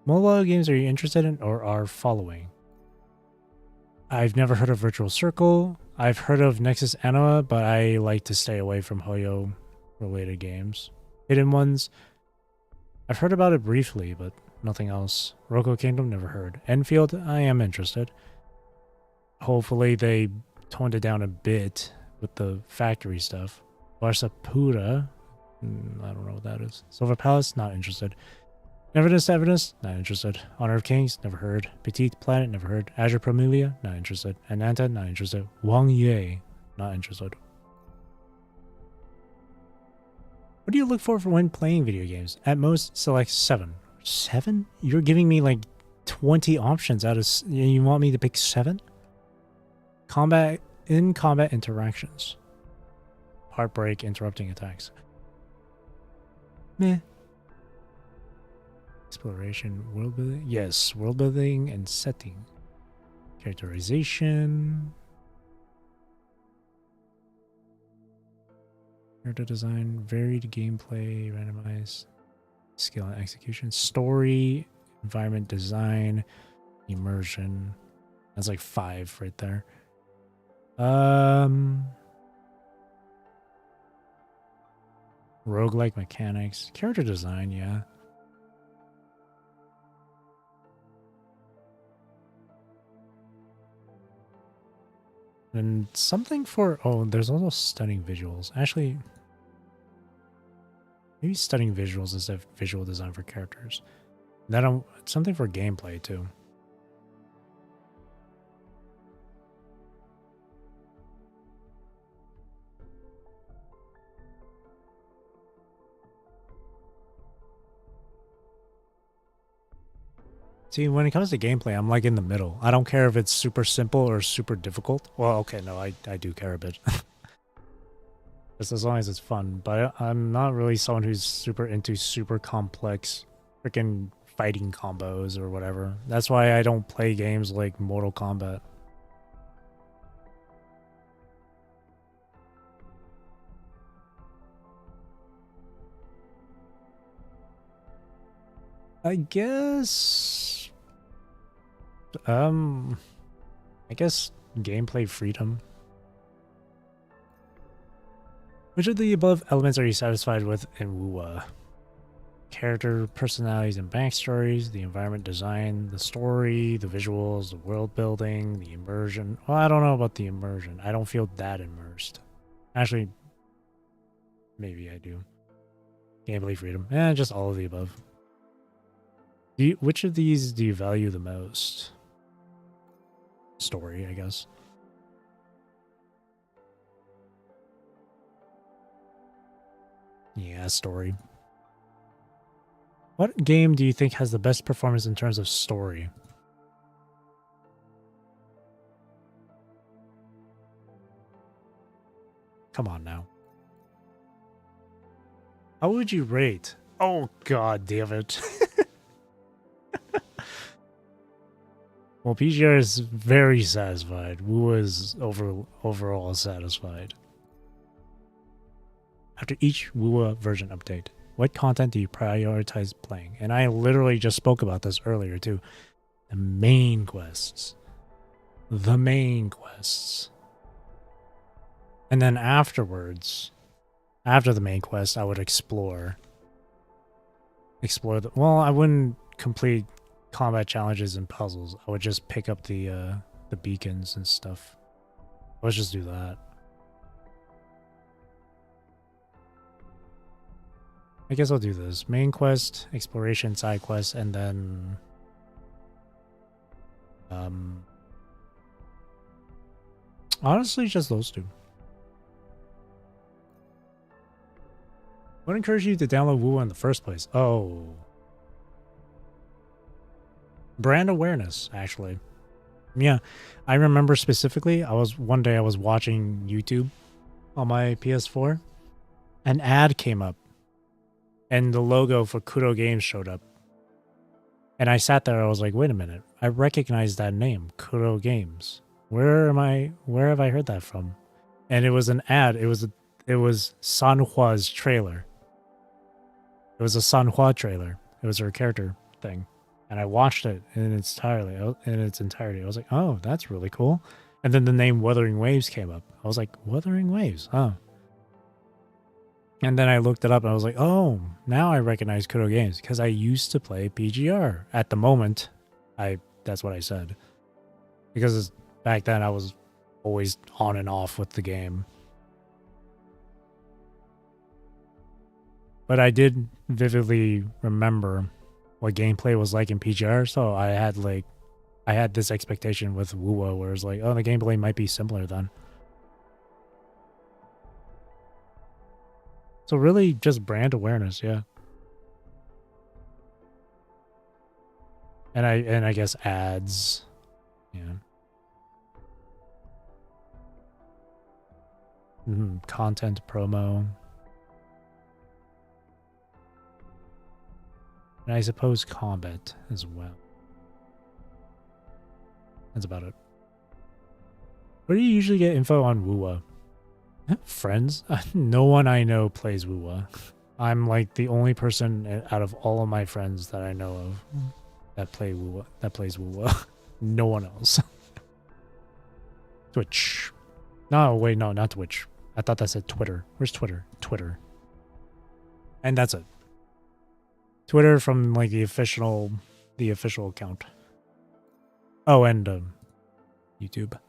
Mobile games are you interested in or are following? I've never heard of Virtual Circle. I've heard of Nexus Anima, but I like to stay away from Hoyo related games. Hidden Ones, I've heard about it briefly, but nothing else. Roko Kingdom, never heard. Enfield, I am interested. Hopefully they toned it down a bit with the factory stuff. Barca Pura, I don't know what that is. Silver Palace, not interested. Evidence, not interested. Honor of Kings, never heard. Petite Planet, never heard. Azure Promelia, not interested. Ananta, not interested. Wang Yue, not interested. What do you look for when playing video games? At most, select 7. 7? You're giving me like 20 options out of... You want me to pick 7? Combat interactions. Heartbreak, interrupting attacks. Meh. Exploration, world building. Yes, world building and setting. Characterization. Character design, varied gameplay, randomized skill and execution, story, environment design, immersion. That's like 5 right there. Roguelike mechanics, character design, yeah. And something for... Oh, there's also stunning visuals. Actually, maybe stunning visuals instead of visual design for characters. That something for gameplay, too. See, when it comes to gameplay, I'm like in the middle. I don't care if it's super simple or super difficult. Well, okay, no, I do care a bit. Just as long as it's fun. But I'm not really someone who's super into super complex freaking fighting combos or whatever. That's why I don't play games like Mortal Kombat. I guess gameplay freedom. Which of the above elements are you satisfied with in Wuwa? Character, personalities, and backstories, the environment design, the story, the visuals, the world building, the immersion. Well, I don't know about the immersion. I don't feel that immersed. Actually, maybe I do. Gameplay freedom. Just all of the above. Which of these do you value the most? Story, I guess. Yeah, story. What game do you think has the best performance in terms of story? Come on now. How would you rate? Oh, God damn it. Well, PGR is very satisfied. Wu is overall satisfied. After each Wuwa version update, what content do you prioritize playing? And I literally just spoke about this earlier too. The main quests. The main quests. And then afterwards, after the main quest, I would explore the, well, I wouldn't complete combat challenges and puzzles. I would just pick up the beacons and stuff. Let's just do that. I guess I'll do this. Main quest, exploration, side quest, and then honestly just those two. What encouraged you to download Wuwa in the first place? Oh. Brand awareness, actually. Yeah. I remember specifically, one day I was watching YouTube on my PS4. An ad came up. And the logo for Kuro Games showed up. And I sat there, I was like, wait a minute. I recognize that name, Kuro Games. Where have I heard that from? And it was an ad. It was Sanhua's trailer. It was a Sanhua trailer. It was her character thing. And I watched it in its entirety. I was like, oh, that's really cool. And then the name Wuthering Waves came up. I was like, Wuthering Waves? Oh. And then I looked it up and I was like, oh, now I recognize Kuro Games because I used to play PGR. At the moment, that's what I said. Because back then I was always on and off with the game. But I did vividly remember what gameplay was like in PGR, so I had this expectation with Wuwa where it's like, oh, the gameplay might be similar then. So really just brand awareness, yeah. And I guess ads. Yeah. Content promo. And I suppose combat as well. That's about it. Where do you usually get info on Wuwa? Friends? No one I know plays Wuwa. I'm like the only person out of all of my friends that I know of that plays Wuwa. No one else. Twitch. No, wait, no, not Twitch. I thought that said Twitter. Where's Twitter? Twitter. And that's it. Twitter from like the official account. Oh, and YouTube.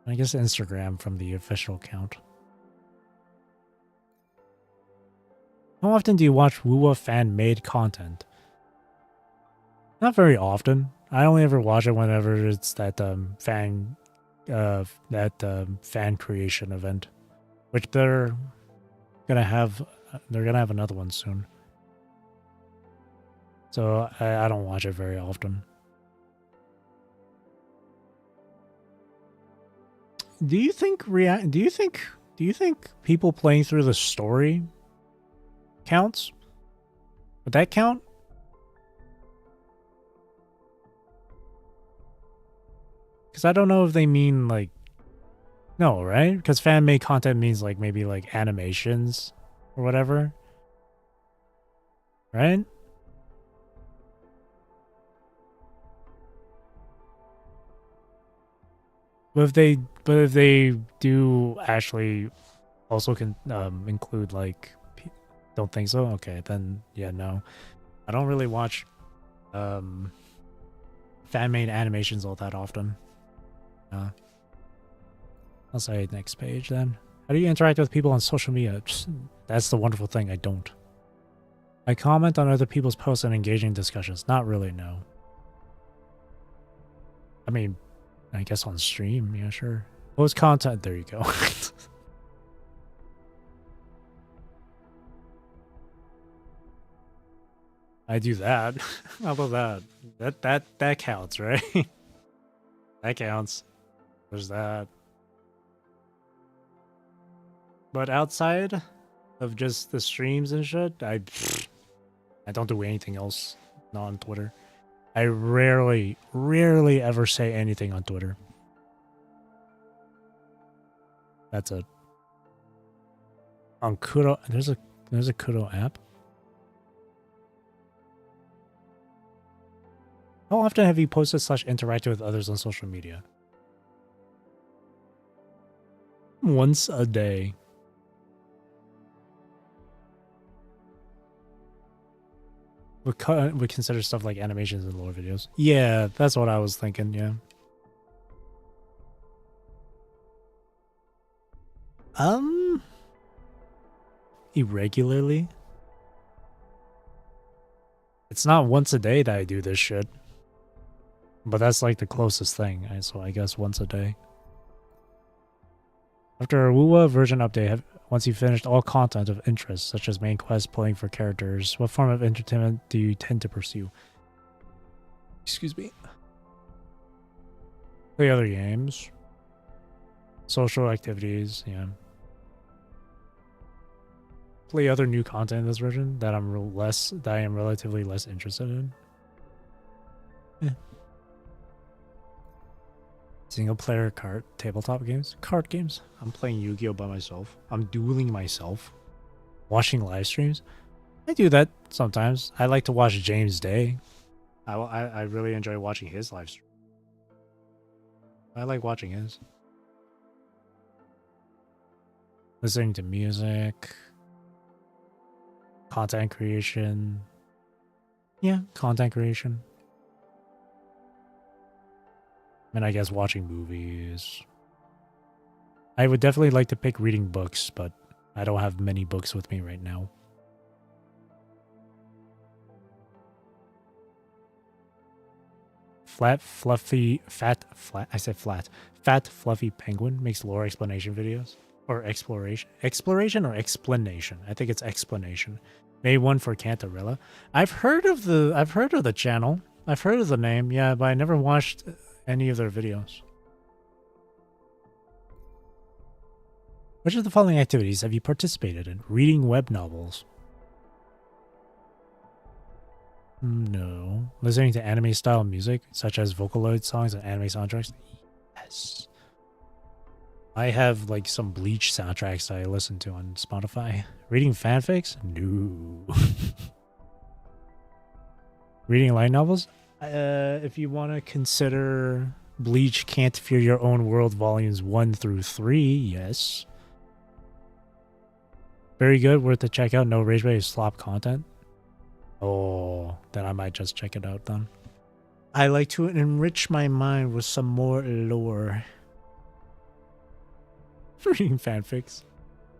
I guess Instagram from the official account. How often do you watch Wuwa fan-made content? Not very often. I only ever watch it whenever it's that fan creation event, which they're gonna have another one soon. So I don't watch it very often. Do you think people playing through the story counts? Would that count? Because I don't know if they mean like, no, right? Because fan-made content means like maybe like animations or whatever, right? But if they do actually also can include like, don't think so? Okay, then yeah, no. I don't really watch fan-made animations all that often. I'll say next page then. How do you interact with people on social media? That's the wonderful thing, I don't. I comment on other people's posts and engage in discussions. Not really, no. I mean, I guess on stream, yeah, sure. Post content, there you go. I do that. How about that? That counts, right? That counts. There's that. But outside of just the streams and shit, I don't do anything else. Not on Twitter. I rarely ever say anything on Twitter. That's it. On Kuro, there's a Kuro app. How often have you posted / interacted with others on social media? Once a day. We consider stuff like animations and lore videos. Yeah, that's what I was thinking, yeah. Irregularly. It's not once a day that I do this shit. But that's like the closest thing, so I guess once a day. After a WUWA version update, once you finished all content of interest, such as main quests, playing for characters, what form of entertainment do you tend to pursue? Excuse me. Play other games. Social activities, yeah. Play other new content in this version that I am relatively less interested in. Yeah. Single player tabletop games? Card games? I'm playing Yu-Gi-Oh! By myself. I'm dueling myself. Watching live streams? I do that sometimes. I like to watch James Day. I really enjoy watching his live stream. I like watching his. Listening to music. Content creation. Yeah, content creation. And I guess watching movies. I would definitely like to pick reading books, but I don't have many books with me right now. Fat, fluffy penguin makes lore explanation videos. Or exploration. Exploration or explanation? I think it's explanation. Made one for Cantarella. I've heard of the channel. I've heard of the name, yeah, but I never watched any of their videos. Which of the following activities have you participated in? Reading web novels. No. Listening to anime style music, such as Vocaloid songs and anime soundtracks. Yes. I have like some Bleach soundtracks that I listen to on Spotify. Reading fanfics? No. Reading light novels? If you want to consider Bleach Can't Fear Your Own World Volumes 1 through 3, yes. Very good, worth to check out. No rage bait is slop content. Oh, then I might just check it out then. I like to enrich my mind with some more lore. Reading fanfics.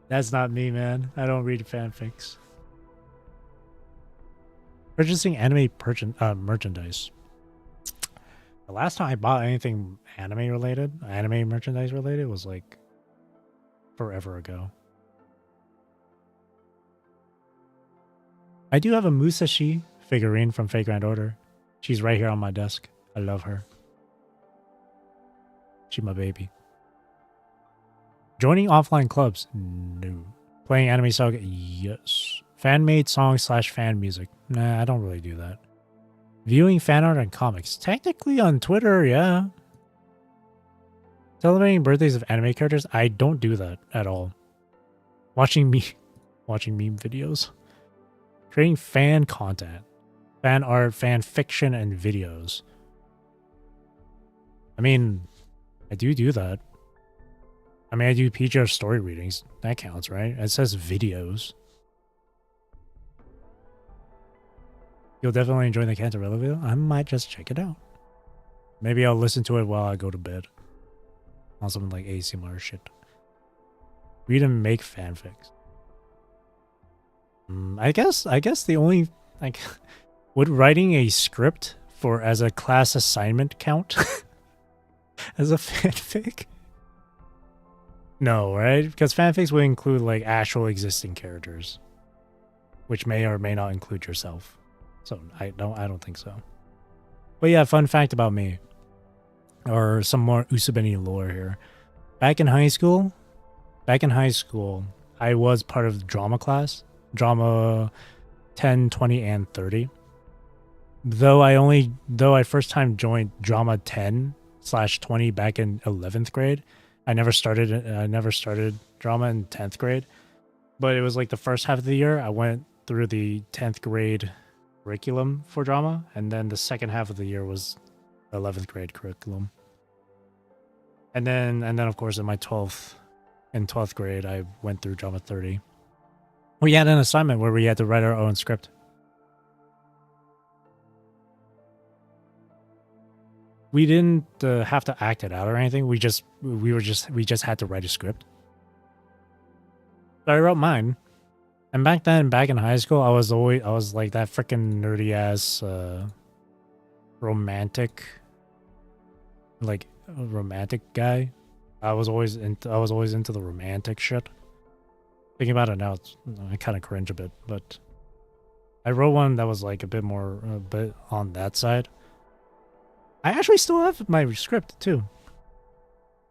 That's not me, man. I don't read fanfics. Purchasing anime merchandise. The last time I bought anything anime merchandise related was like forever ago. I do have a Musashi figurine from Fate Grand Order. She's right here on my desk. I love her. She's my baby. Joining offline clubs? No. Playing anime saga? Yes. Fan-made songs / fan music? Nah, I don't really do that. Viewing fan art and comics? Technically on Twitter, yeah. Celebrating birthdays of anime characters? I don't do that at all. Watching meme videos. Creating fan content. Fan art, fan fiction, and videos. I mean, I do that. I mean, I do PGR story readings. That counts, right? It says videos. You'll definitely enjoy the Cantarella video. I might just check it out. Maybe I'll listen to it while I go to bed. On something like ASMR shit. Read and make fanfics. I guess the only like would writing a script for as a class assignment count as a fanfic? No, right? Because fanfics would include like actual existing characters, which may or may not include yourself. So I don't think so. But yeah, fun fact about me, or some more Usabeni lore here. Back in high school, I was part of the drama class, drama 10, 20, and 30. Though I first time joined drama 10/20 back in 11th grade. I never started drama in 10th grade, but it was like the first half of the year I went through the 10th grade curriculum for drama, and then the second half of the year was 11th grade curriculum. And then of course in my 12th in 12th grade, I went through Drama 30. We had an assignment where we had to write our own script. We didn't have to act it out or anything. We just had to write a script. So I wrote mine. And back then, back in high school, I was like that freaking nerdy ass romantic guy. I was always into the romantic shit. Thinking about it now, I kind of cringe a bit, but I wrote one that was like a bit on that side. I actually still have my script too.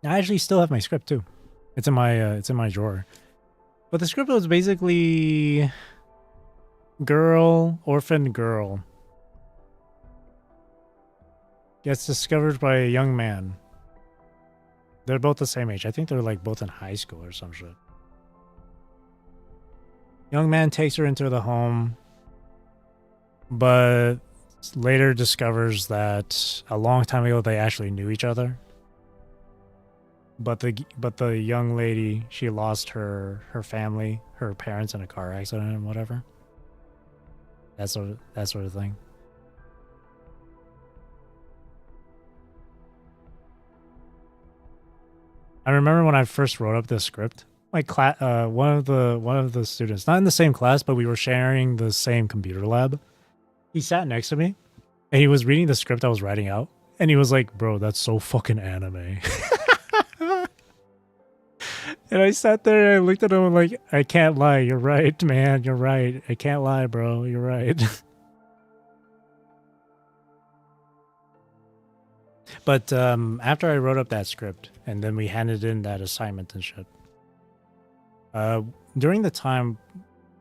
It's in my drawer. But the script was basically orphan girl gets discovered by a young man. They're both the same age. I think they're like both in high school or some shit. Young man takes her into the home, but later discovers that a long time ago they actually knew each other. But the young lady, she lost her family, her parents in a car accident and whatever. That sort of thing. I remember when I first wrote up this script, my one of the students, not in the same class, but we were sharing the same computer lab. He sat next to me, and he was reading the script I was writing out, and he was like, "Bro, that's so fucking anime." And I sat there and I looked at him like, I can't lie. You're right, man. You're right. I can't lie, bro. You're right. But after I wrote up that script and then we handed in that assignment and shit, during the time,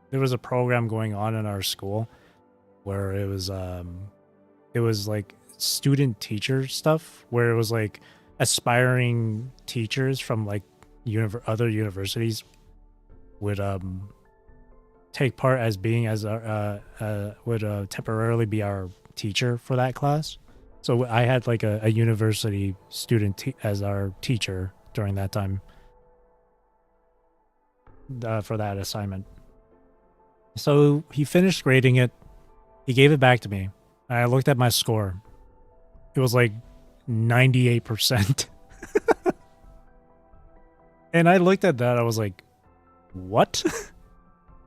there was a program going on in our school where it was like student teacher stuff, where it was like aspiring teachers from like other universities would take part as being would temporarily be our teacher for that class. So I had like a university student as our teacher during that time for that assignment. So he finished grading it. He gave it back to me. I looked at my score. It was like 98%. And I looked at that, I was like, what?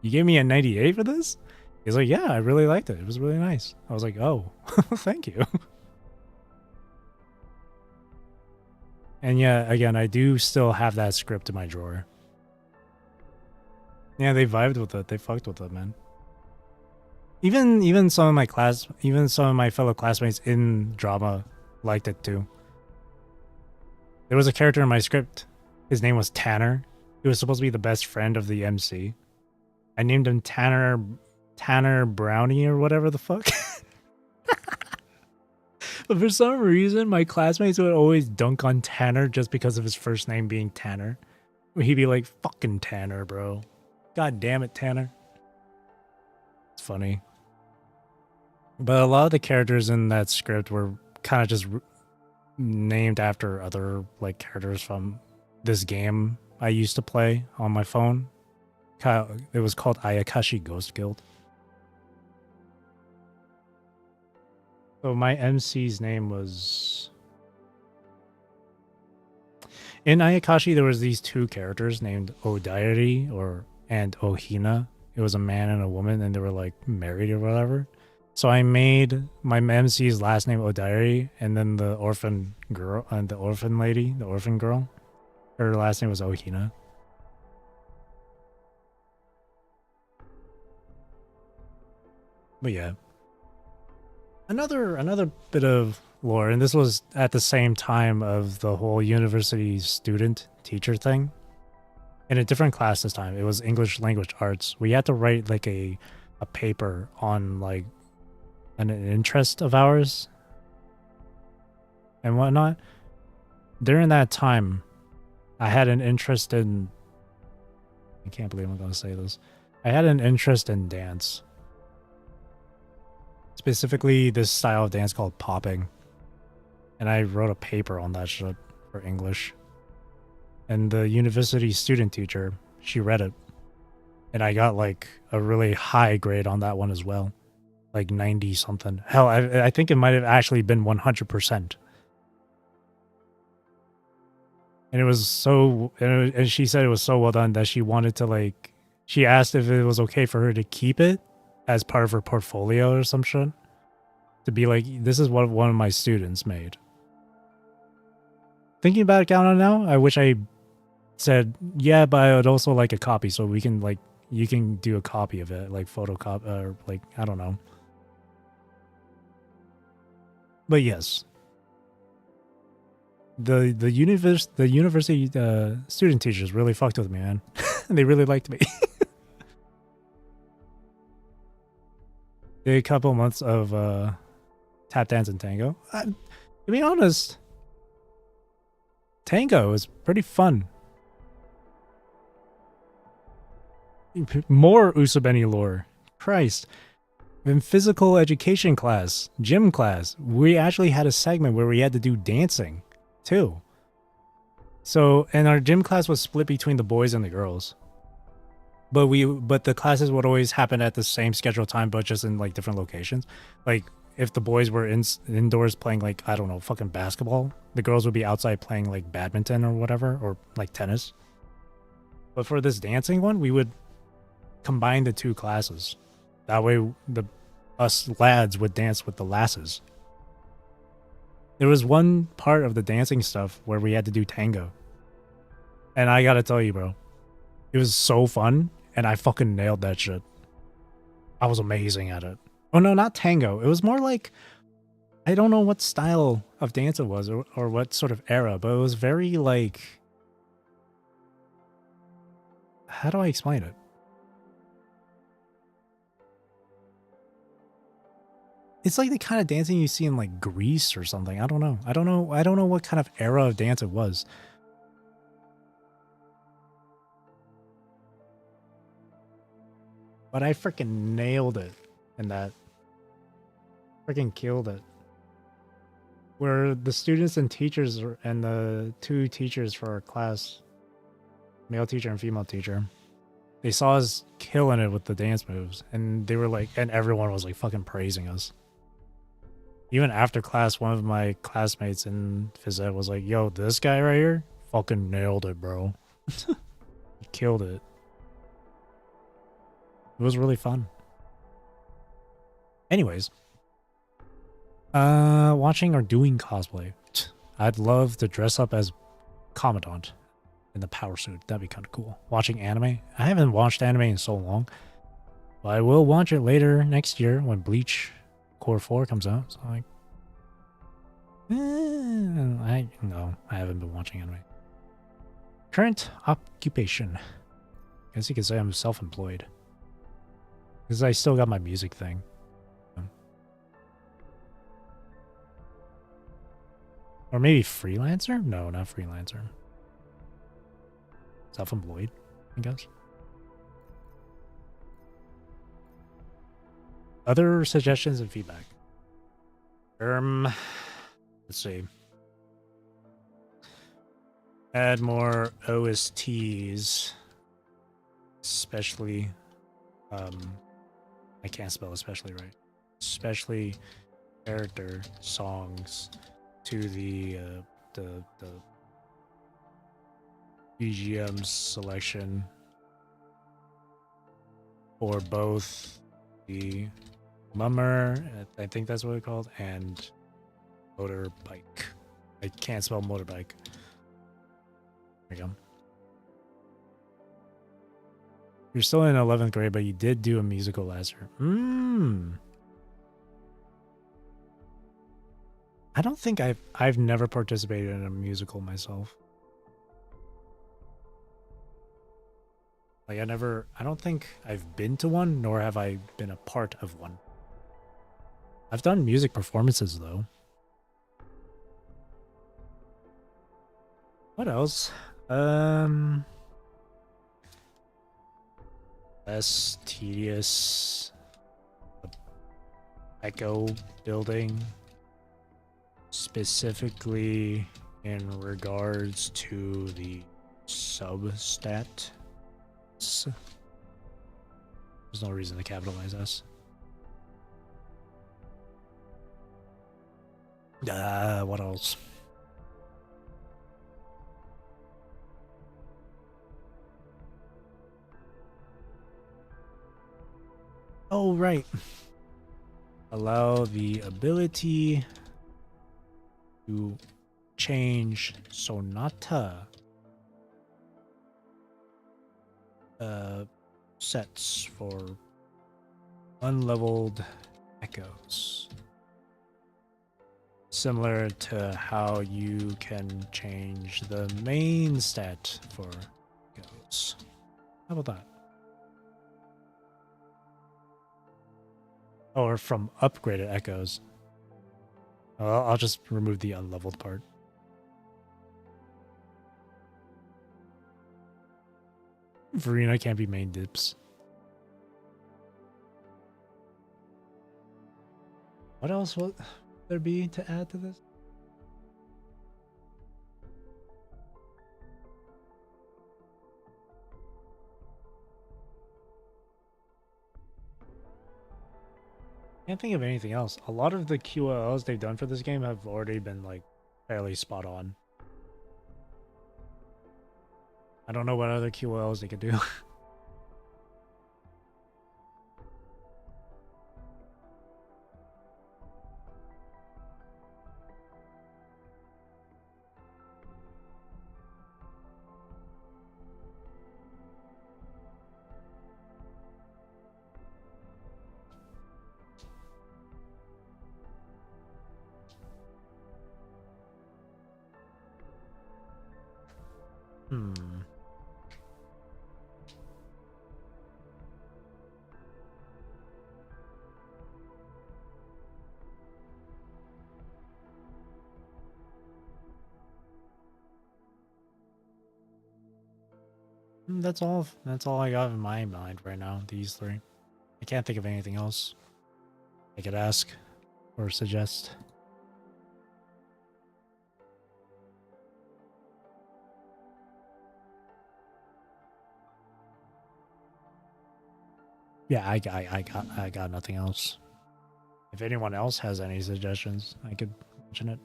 You gave me a 98 for this? He's like, yeah, I really liked it. It was really nice. I was like, oh, thank you. And yeah, again, I do still have that script in my drawer. Yeah, they vibed with it. They fucked with it, man. Even some of my fellow classmates in drama liked it too. There was a character in my script. His name was Tanner. He was supposed to be the best friend of the MC. I named him Tanner Brownie or whatever the fuck. But for some reason, my classmates would always dunk on Tanner just because of his first name being Tanner. He'd be like, fucking Tanner, bro. God damn it, Tanner. It's funny. But a lot of the characters in that script were kind of just named after other like characters from this game I used to play on my phone. It was called Ayakashi Ghost Guild. So my MC's name was... In Ayakashi, there was these two characters named Odairi and Ohina. It was a man and a woman, and they were like married or whatever. So I made my MC's last name Odairi, and then the orphan girl and the orphan lady, the orphan girl, her last name was Ohina. But yeah. Another bit of lore, and this was at the same time of the whole university student teacher thing. In a different class this time. It was English language arts. We had to write like a paper on like an interest of ours and whatnot. During that time, I had an interest in... I can't believe I'm going to say this. I had an interest in dance. Specifically, this style of dance called popping. And I wrote a paper on that shit for English. And the university student teacher, she read it. And I got like a really high grade on that one as well. Like 90 something. Hell, I think it might have actually been 100%. And it was so, and she said it was so well done that she wanted to like, she asked if it was okay for her to keep it as part of her portfolio or some shit. To be like, this is what one of my students made. Thinking about it now, I wish I said, yeah, but I would also like a copy so we can like, you can do a copy of it, like photocopy, or like, I don't know. But yes. The university student teachers really fucked with me, man. They really liked me. Did a couple months of tap dance and tango. To be honest, tango is pretty fun. More Usabeni lore. Christ. In physical education class, gym class, we actually had a segment where we had to do dancing too. So, and our gym class was split between the boys and the girls. But the classes would always happen at the same scheduled time, but just in like different locations. Like if the boys were indoors playing like, I don't know, fucking basketball, the girls would be outside playing like badminton or whatever, or like tennis. But for this dancing one, we would combine the two classes. That way us lads would dance with the lasses. There was one part of the dancing stuff where we had to do tango. And I gotta tell you, bro, it was so fun, and I fucking nailed that shit. I was amazing at it. Oh no, not tango. It was more like, I don't know what style of dance it was, or what sort of era, but it was very like, how do I explain it? It's like the kind of dancing you see in like Greece or something. I don't know. I don't know what kind of era of dance it was. But I freaking nailed it in that. Freaking killed it. Where the students and teachers and the two teachers for our class, male teacher and female teacher, they saw us killing it with the dance moves, and they were like, and everyone was like fucking praising us. Even after class, one of my classmates in phys ed was like, yo, this guy right here fucking nailed it, bro. He killed it. It was really fun. Anyways. Watching or doing cosplay. I'd love to dress up as Commandant in the power suit. That'd be kind of cool. Watching anime. I haven't watched anime in so long. But I will watch it later next year when Bleach Core 4 comes out. So like, I haven't been watching anime. Current occupation. I guess you could say I'm self-employed. Because I still got my music thing. Or maybe freelancer? No, not freelancer. Self-employed, I guess. Other suggestions and feedback. Let's see. Add more OSTs. Especially, I can't spell especially right. Especially character songs to the BGM selection for both the Mummer, I think that's what it's called, and Motorbike. I can't spell motorbike. There we go. You're still in 11th grade, but you did do a musical last year. I don't think I've never participated in a musical myself. Like I don't think I've been to one, nor have I been a part of one. I've done music performances though. What else? Less tedious. Echo building. Specifically in regards to the substat. There's no reason to capitalize S. What else? Oh, right. Allow the ability to change Sonata sets for unleveled echoes. Similar to how you can change the main stat for echoes. How about that? Or from upgraded echoes. I'll just remove the unleveled part. Verena can't be main dips. What else will there be to add to this? Can't think of anything else. A lot of the QLs they've done for this game have already been like fairly spot on. I don't know what other QLs they could do. That's all. That's all I got in my mind right now. These three. I can't think of anything else I could ask or suggest. Yeah, I got nothing else. If anyone else has any suggestions, I could mention it.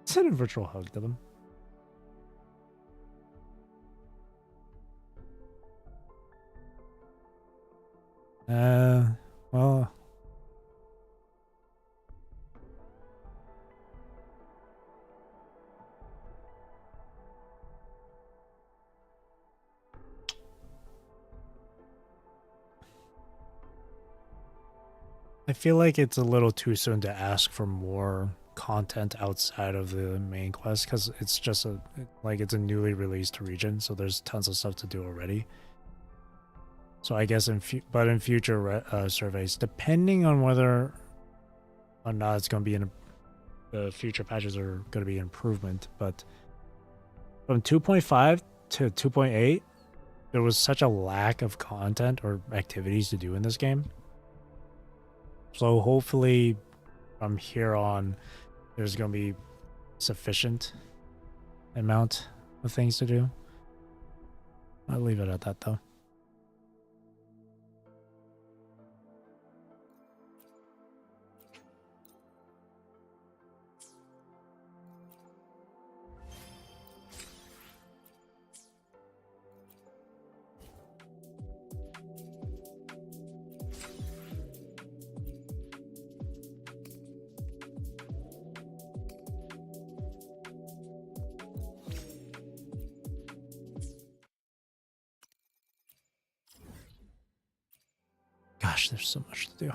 Send a virtual hug to them. Well, I feel like it's a little too soon to ask for more content outside of the main quest because it's just it's a newly released region, so there's tons of stuff to do already. So I guess in future surveys, depending on whether or not it's going to be in the future patches are going to be improvement, but from 2.5 to 2.8, there was such a lack of content or activities to do in this game. So hopefully from here on, there's going to be sufficient amount of things to do. I'll leave it at that though. Gosh, there's so much to do.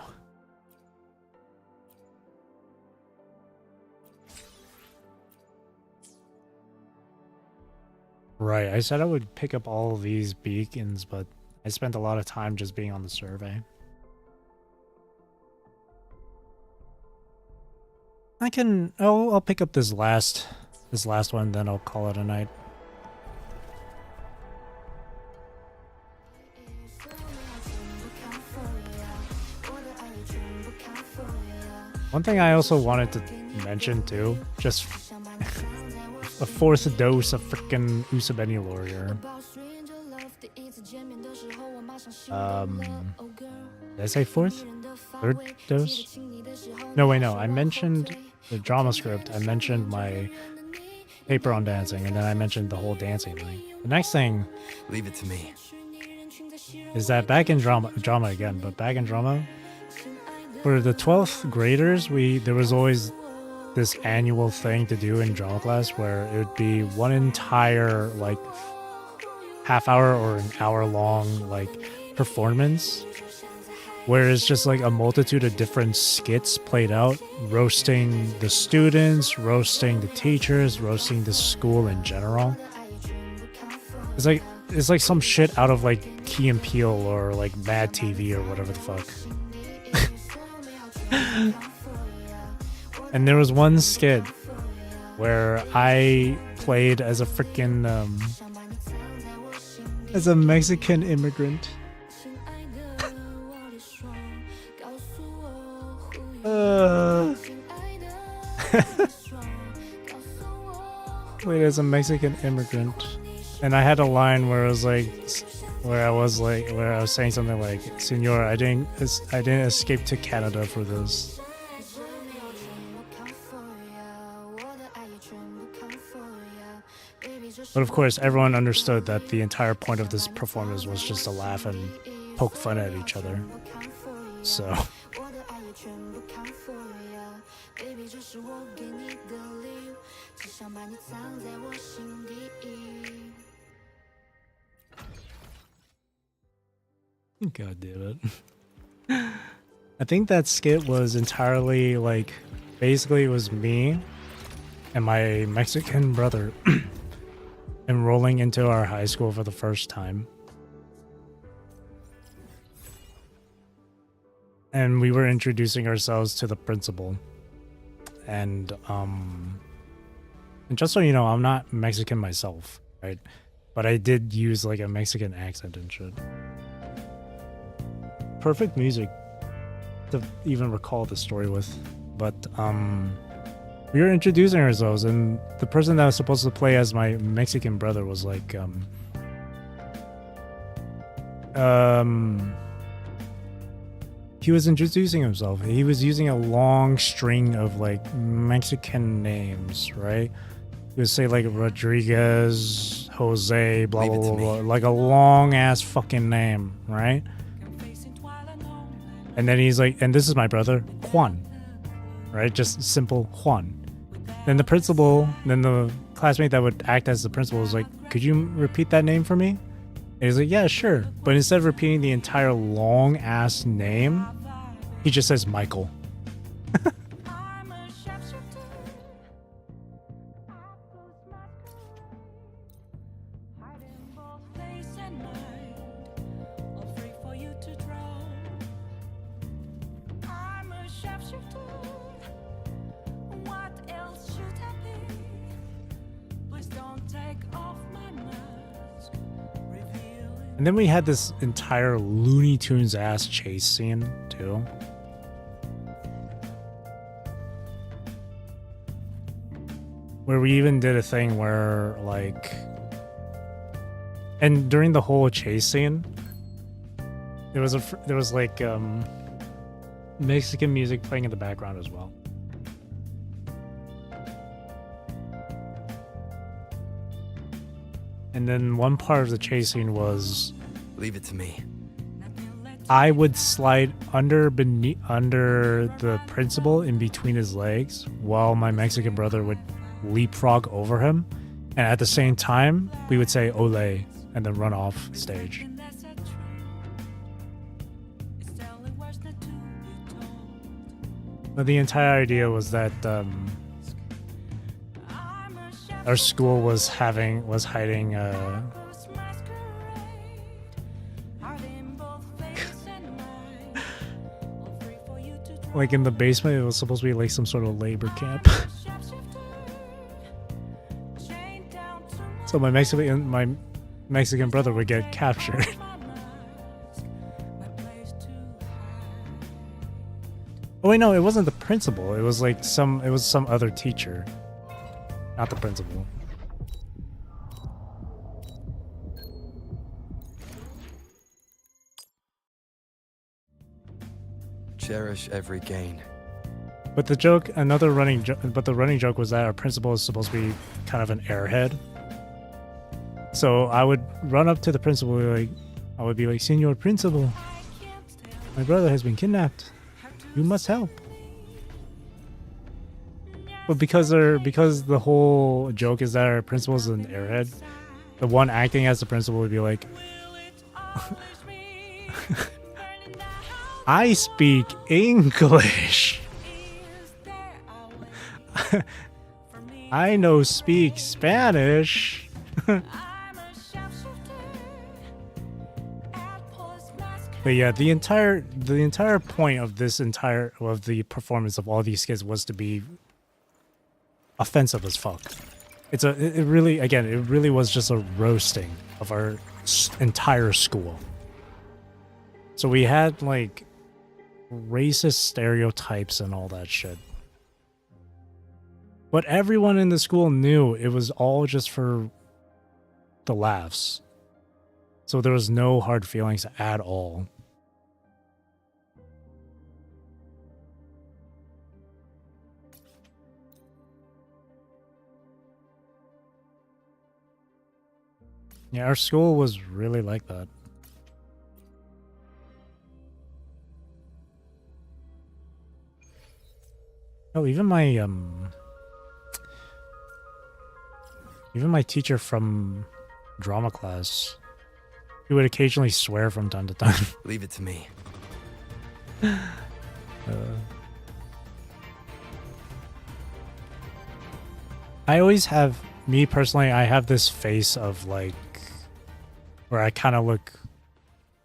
Right, I said I would pick up all of these beacons, but I spent a lot of time just being on the survey. I'll pick up this last one, then I'll call it a night. One thing I also wanted to mention too, just a fourth dose of freaking Usabeni Warrior. Did I say fourth? Third dose? No, wait, no. I mentioned the drama script. I mentioned my paper on dancing, and then I mentioned the whole dancing thing. The next thing, leave it to me, is that back in drama again, but back in drama, for the 12th graders, there was always this annual thing to do in drama class where it would be one entire like half hour or an hour long like performance where it's just like a multitude of different skits played out, roasting the students, roasting the teachers, roasting the school in general. It's like some shit out of like Key and Peele or like Mad TV or whatever the fuck. And there was one skit where I played as a freaking as a Mexican immigrant. Played as a Mexican immigrant, and I had a line where I was saying something like, "Senor, I didn't escape to Canada for this." But of course, everyone understood that the entire point of this performance was just to laugh and poke fun at each other. So. God damn it. I think that skit was entirely like, basically it was me and my Mexican brother enrolling into our high school for the first time. And we were introducing ourselves to the principal. And just so you know, I'm not Mexican myself, right? But I did use like a Mexican accent and shit. Perfect music to even recall the story with. But we were introducing ourselves, and the person that was supposed to play as my Mexican brother was like he was introducing himself. He was using a long string of like Mexican names, right? He would say like Rodriguez, Jose, blah blah blah, blah, like a long ass fucking name, right? And then he's like, and this is my brother, Juan, right? Just simple Juan. Then the principal, then the classmate that would act as the principal was like, could you repeat that name for me? And he's like, yeah, sure. But instead of repeating the entire long ass name, he just says Michael. And then we had this entire Looney Tunes ass chase scene too. Where we even did a thing where like, and during the whole chase scene, there was like Mexican music playing in the background as well. And then one part of the chase scene was, leave it to me. I would slide under the principal in between his legs while my Mexican brother would leapfrog over him. And at the same time, we would say ole and then run off stage. But the entire idea was that our school was hiding like in the basement. It was supposed to be like some sort of labor camp. So my Mexican brother would get captured. Oh wait, no, it wasn't the principal. It was like some other teacher. Not the principal. Cherish every gain. But the joke, but the running joke was that our principal is supposed to be kind of an airhead. So I would run up to the principal, I would be like, "Senor Principal, my brother has been kidnapped. You must help." But because the whole joke is that our principal's an airhead, the one acting as the principal would be like, "I speak English. I know speak Spanish." But yeah, the entire point of the performance of all these skits was to be offensive as fuck. It really was just a roasting of our entire school. So we had like racist stereotypes and all that shit. But everyone in the school knew it was all just for the laughs. So there was no hard feelings at all. Yeah, our school was really like that. Oh, even my teacher from drama class, he would occasionally swear from time to time. Leave it to me. I always have, me personally, I have this face of like, where I kind of look,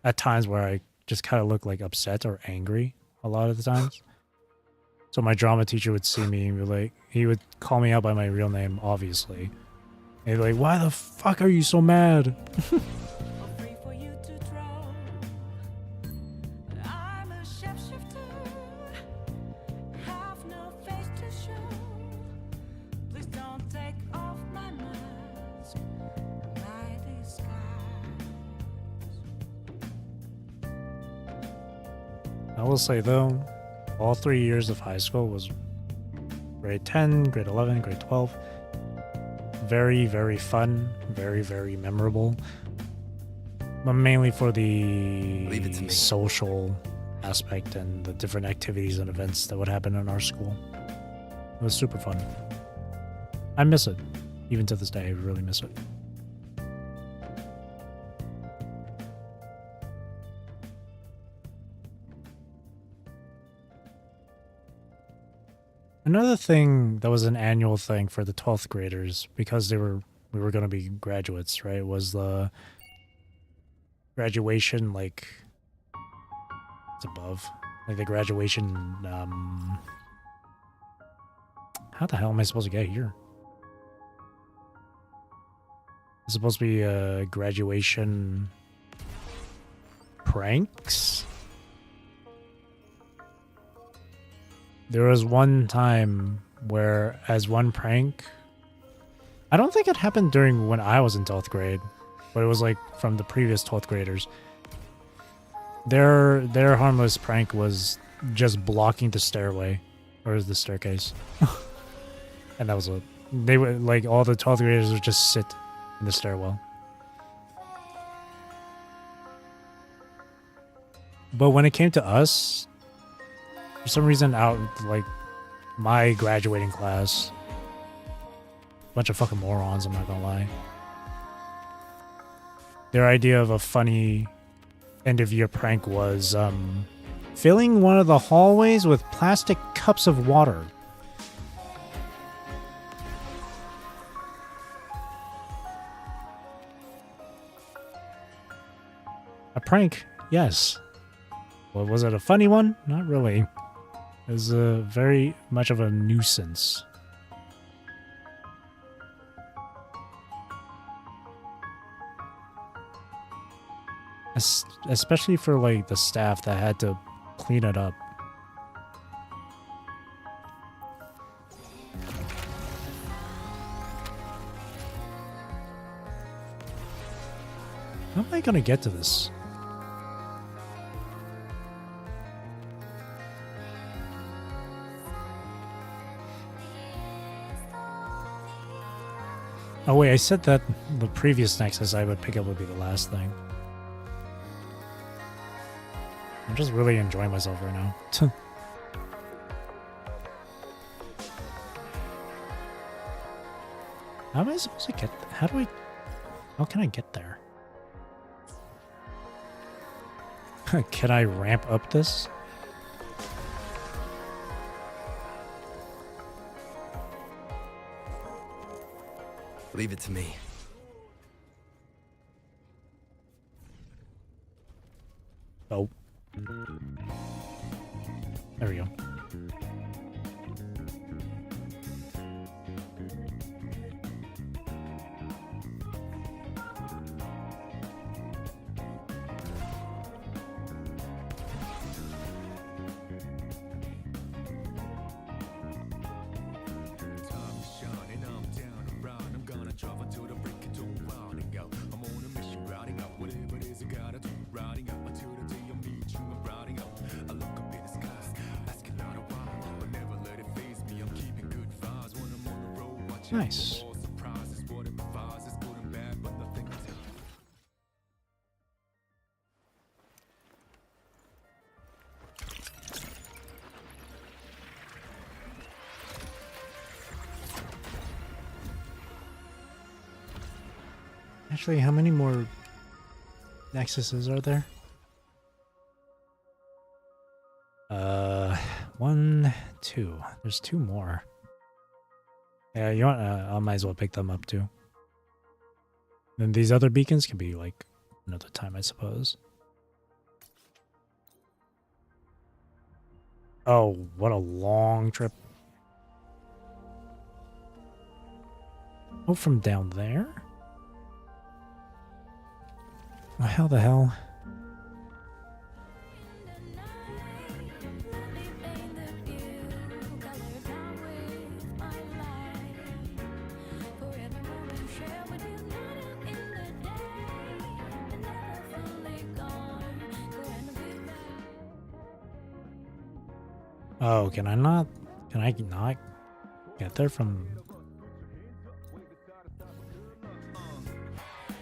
at times where I just kind of look like upset or angry a lot of the times. So my drama teacher would see me and be like, he would call me out by my real name, obviously. And he'd be like, "Why the fuck are you so mad?" I will say though, all 3 years of high school was grade 10, grade 11, grade 12. Very, very fun, very, very memorable. But mainly for the social aspect and the different activities and events that would happen in our school. It was super fun. I miss it. Even to this day, I really miss it. Another thing that was an annual thing for the 12th graders, because we were going to be graduates, right, was the graduation, like, it's above, like the graduation, how the hell am I supposed to get here? It's supposed to be graduation pranks? There was one time where, as one prank, I don't think it happened during when I was in 12th grade, but it was like from the previous 12th graders. Their harmless prank was just blocking the stairway, or the staircase. And that was it. They would, like, all the 12th graders would just sit in the stairwell. But when it came to us, for some reason, out like my graduating class, bunch of fucking morons, I'm not gonna lie. Their idea of a funny end of year prank was filling one of the hallways with plastic cups of water. A prank, yes. Well, was it a funny one? Not really. It was very much of a nuisance. Especially for like the staff that had to clean it up. How am I gonna get to this? Oh wait, I said that the previous Nexus I would pick up would be the last thing. I'm just really enjoying myself right now. How am I supposed to get... How can I get there? Can I ramp up this? Leave it to me. Oh. There we go. Nice. Actually, how many more Nexuses are there? 1, 2. There's 2 more. Yeah, you want? I might as well pick them up too. Then these other beacons can be like another time, I suppose. Oh, what a long trip! Oh, from down there? Oh, how the hell? Oh, can I not get there from...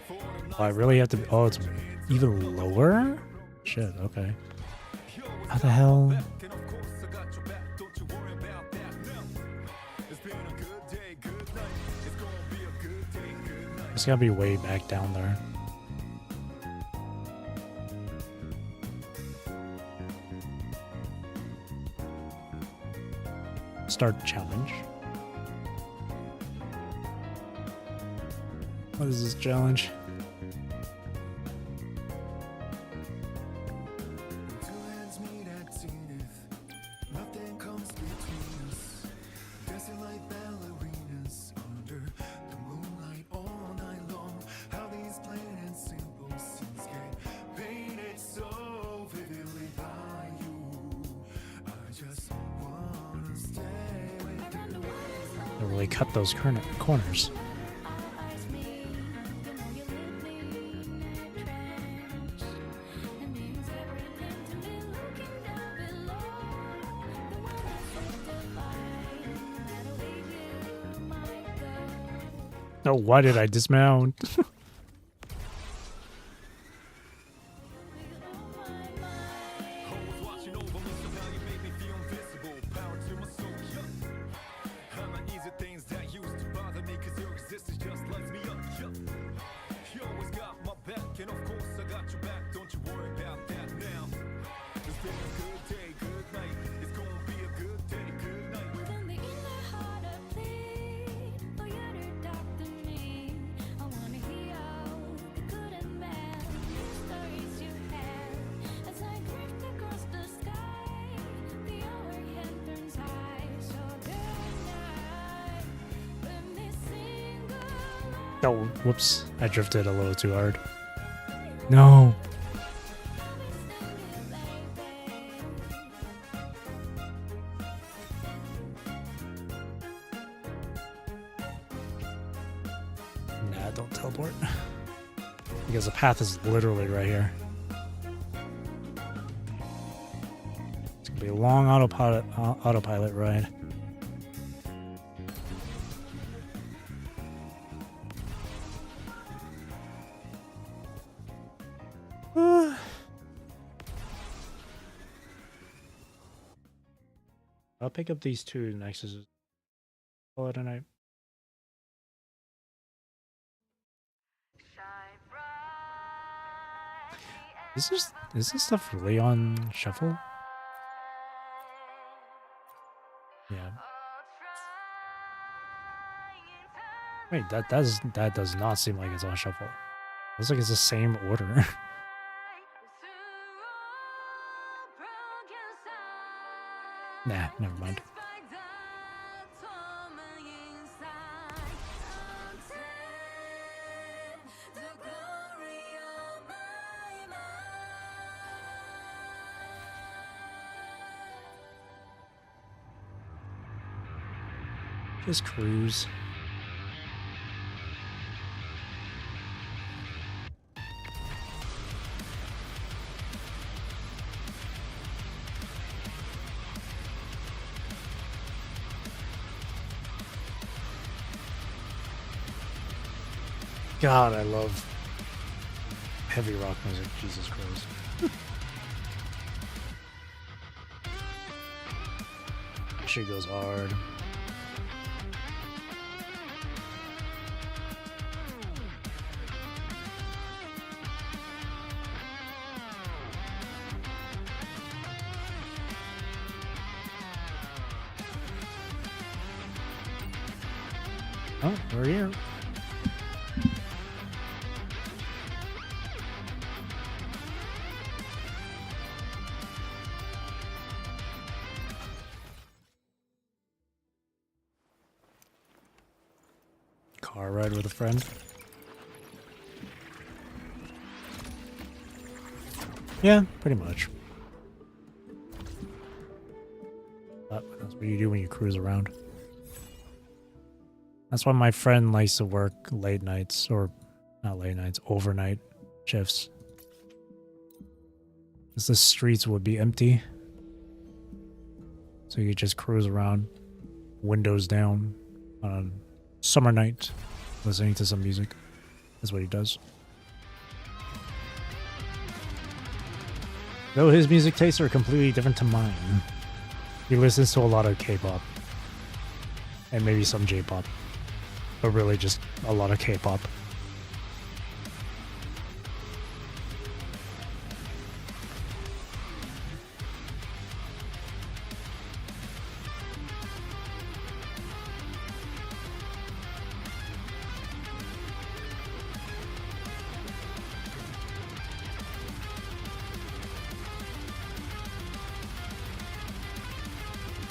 Oh, I really have to be... Oh, it's even lower? Shit, okay. How the hell? It's gotta be way back down there. Start challenge. What is this challenge? Really cut those corners. Oh, why did I dismount? Oh, whoops. I drifted a little too hard. No. Nah, don't teleport. Because the path is literally right here. It's gonna be a long autopilot ride. I'll pick up these two Nexuses. Call it a night. Is this stuff really on shuffle? Yeah. Wait, that does not seem like it's on shuffle. Looks like it's the same order. Nah, never mind. Just cruise. God, I love heavy rock music. Jesus Christ. Shit goes hard. Oh, we're here. Car ride with a friend. Yeah, pretty much. That's what you do when you cruise around. That's why my friend likes to work late nights, or not late nights, overnight shifts. Because the streets would be empty. So you just cruise around, windows down, on a summer night, listening to some music. That's what he does. Though his music tastes are completely different to mine. He listens to a lot of K-pop. And maybe some J-pop. But really just a lot of K-pop.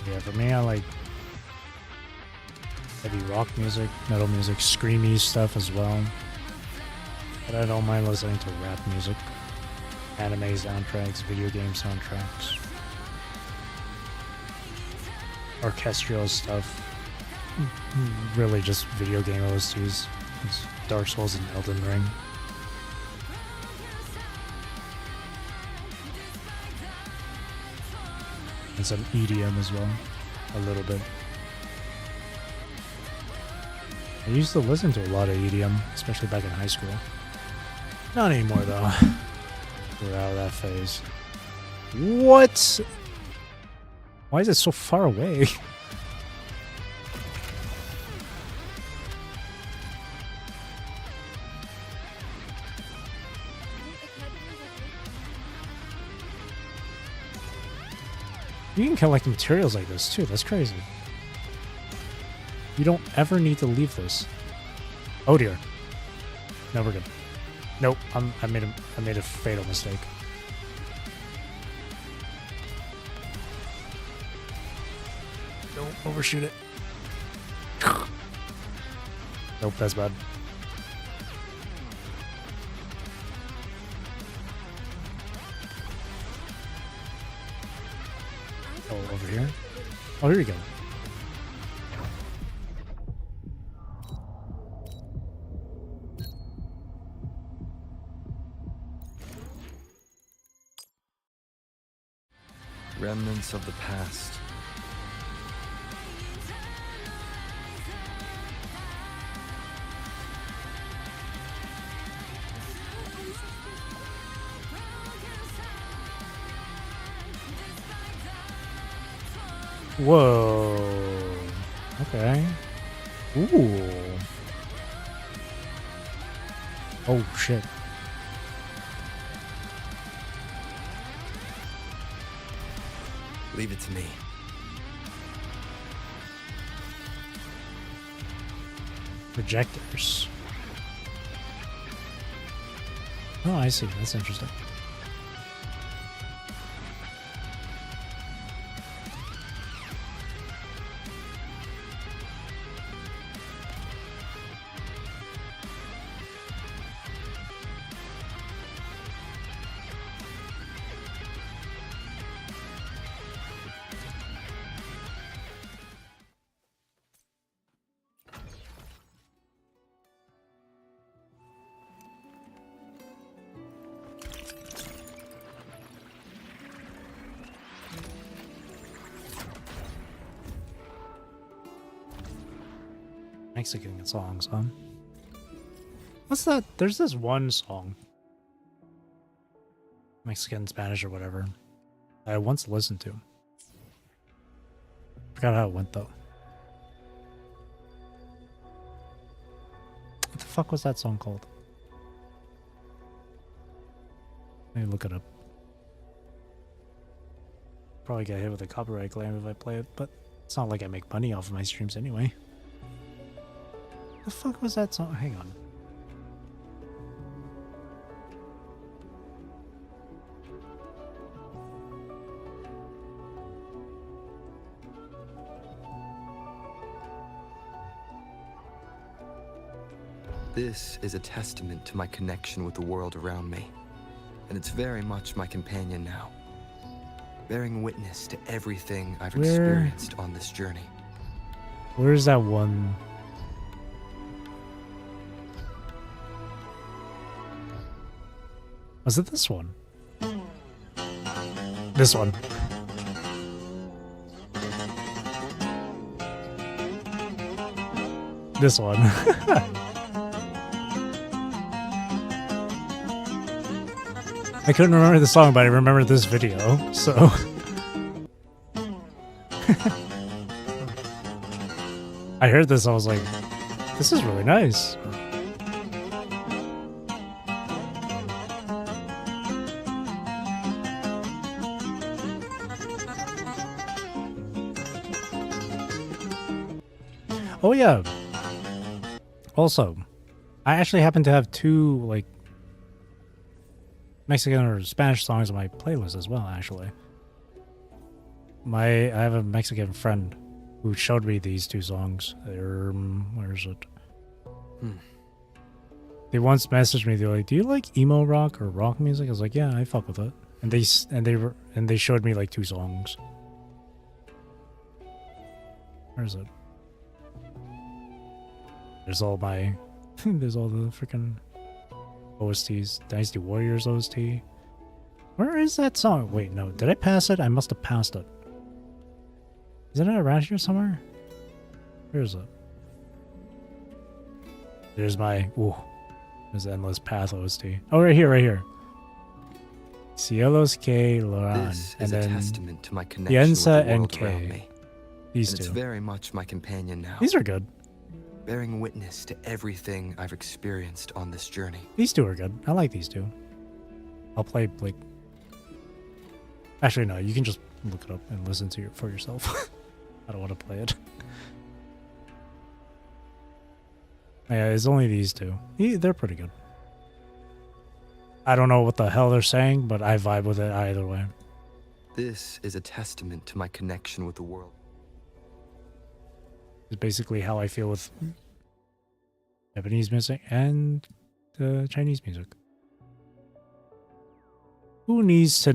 Yeah, for me, I like heavy rock music, metal music, screamy stuff as well. But I don't mind listening to rap music, anime soundtracks, video game soundtracks, orchestral stuff. Really just video game OSTs. It's Dark Souls and Elden Ring. And some EDM as well, a little bit. I used to listen to a lot of EDM, especially back in high school. Not anymore though. We're out of that phase. What? Why is it so far away? You can collect materials like this too, that's crazy. You don't ever need to leave this. Oh dear. No, we're good. Nope, I made a fatal mistake. Don't overshoot it. Nope, that's bad. Oh, over here? Oh, here we go. Remnants of the past. Whoa. Okay. Ooh. Oh shit. Leave it to me. Projectors. Oh, I see. That's interesting. Mexican songs, huh? What's that? There's this one song. Mexican, Spanish, or whatever. I once listened to. Forgot how it went, though. What the fuck was that song called? Let me look it up. Probably get hit with a copyright claim if I play it, but it's not like I make money off of my streams anyway. The fuck was that song? Hang on. This is a testament to my connection with the world around me, and it's very much my companion now, bearing witness to everything I've experienced on this journey. Where's that one? Was it this one? This one. This one. I couldn't remember the song, but I remember this video, so... I heard this, I was like, this is really nice. Oh yeah. Also, I actually happen to have two like Mexican or Spanish songs on my playlist as well, actually. I have a Mexican friend who showed me these two songs. Where is it? They once messaged me, they're like, "Do you like emo rock or rock music?" I was like, "Yeah, I fuck with it." And they showed me like two songs. Where is it? There's all my there's all the freaking OSTs. Dynasty Warriors OST. Where is that song? Wait, no. Did I pass it? I must have passed it. Isn't it around here somewhere? Where is it? There's my... Ooh. There's the Endless Path OST. Oh, right here, right here. Cielos que Loran. This and is then a testament to my connection with the Piensa en world around que. me. These And two. it's very much my companion now. These are good. Bearing witness to everything I've experienced on this journey. These two are good. I like these two. I'll play, like... Actually, no. You can just look it up and listen to it for yourself. I don't want to play it. Yeah, it's only these two. They're pretty good. I don't know what the hell they're saying, but I vibe with it either way. This is a testament to my connection with the world. It's basically how I feel with Japanese music and Chinese music. Who needs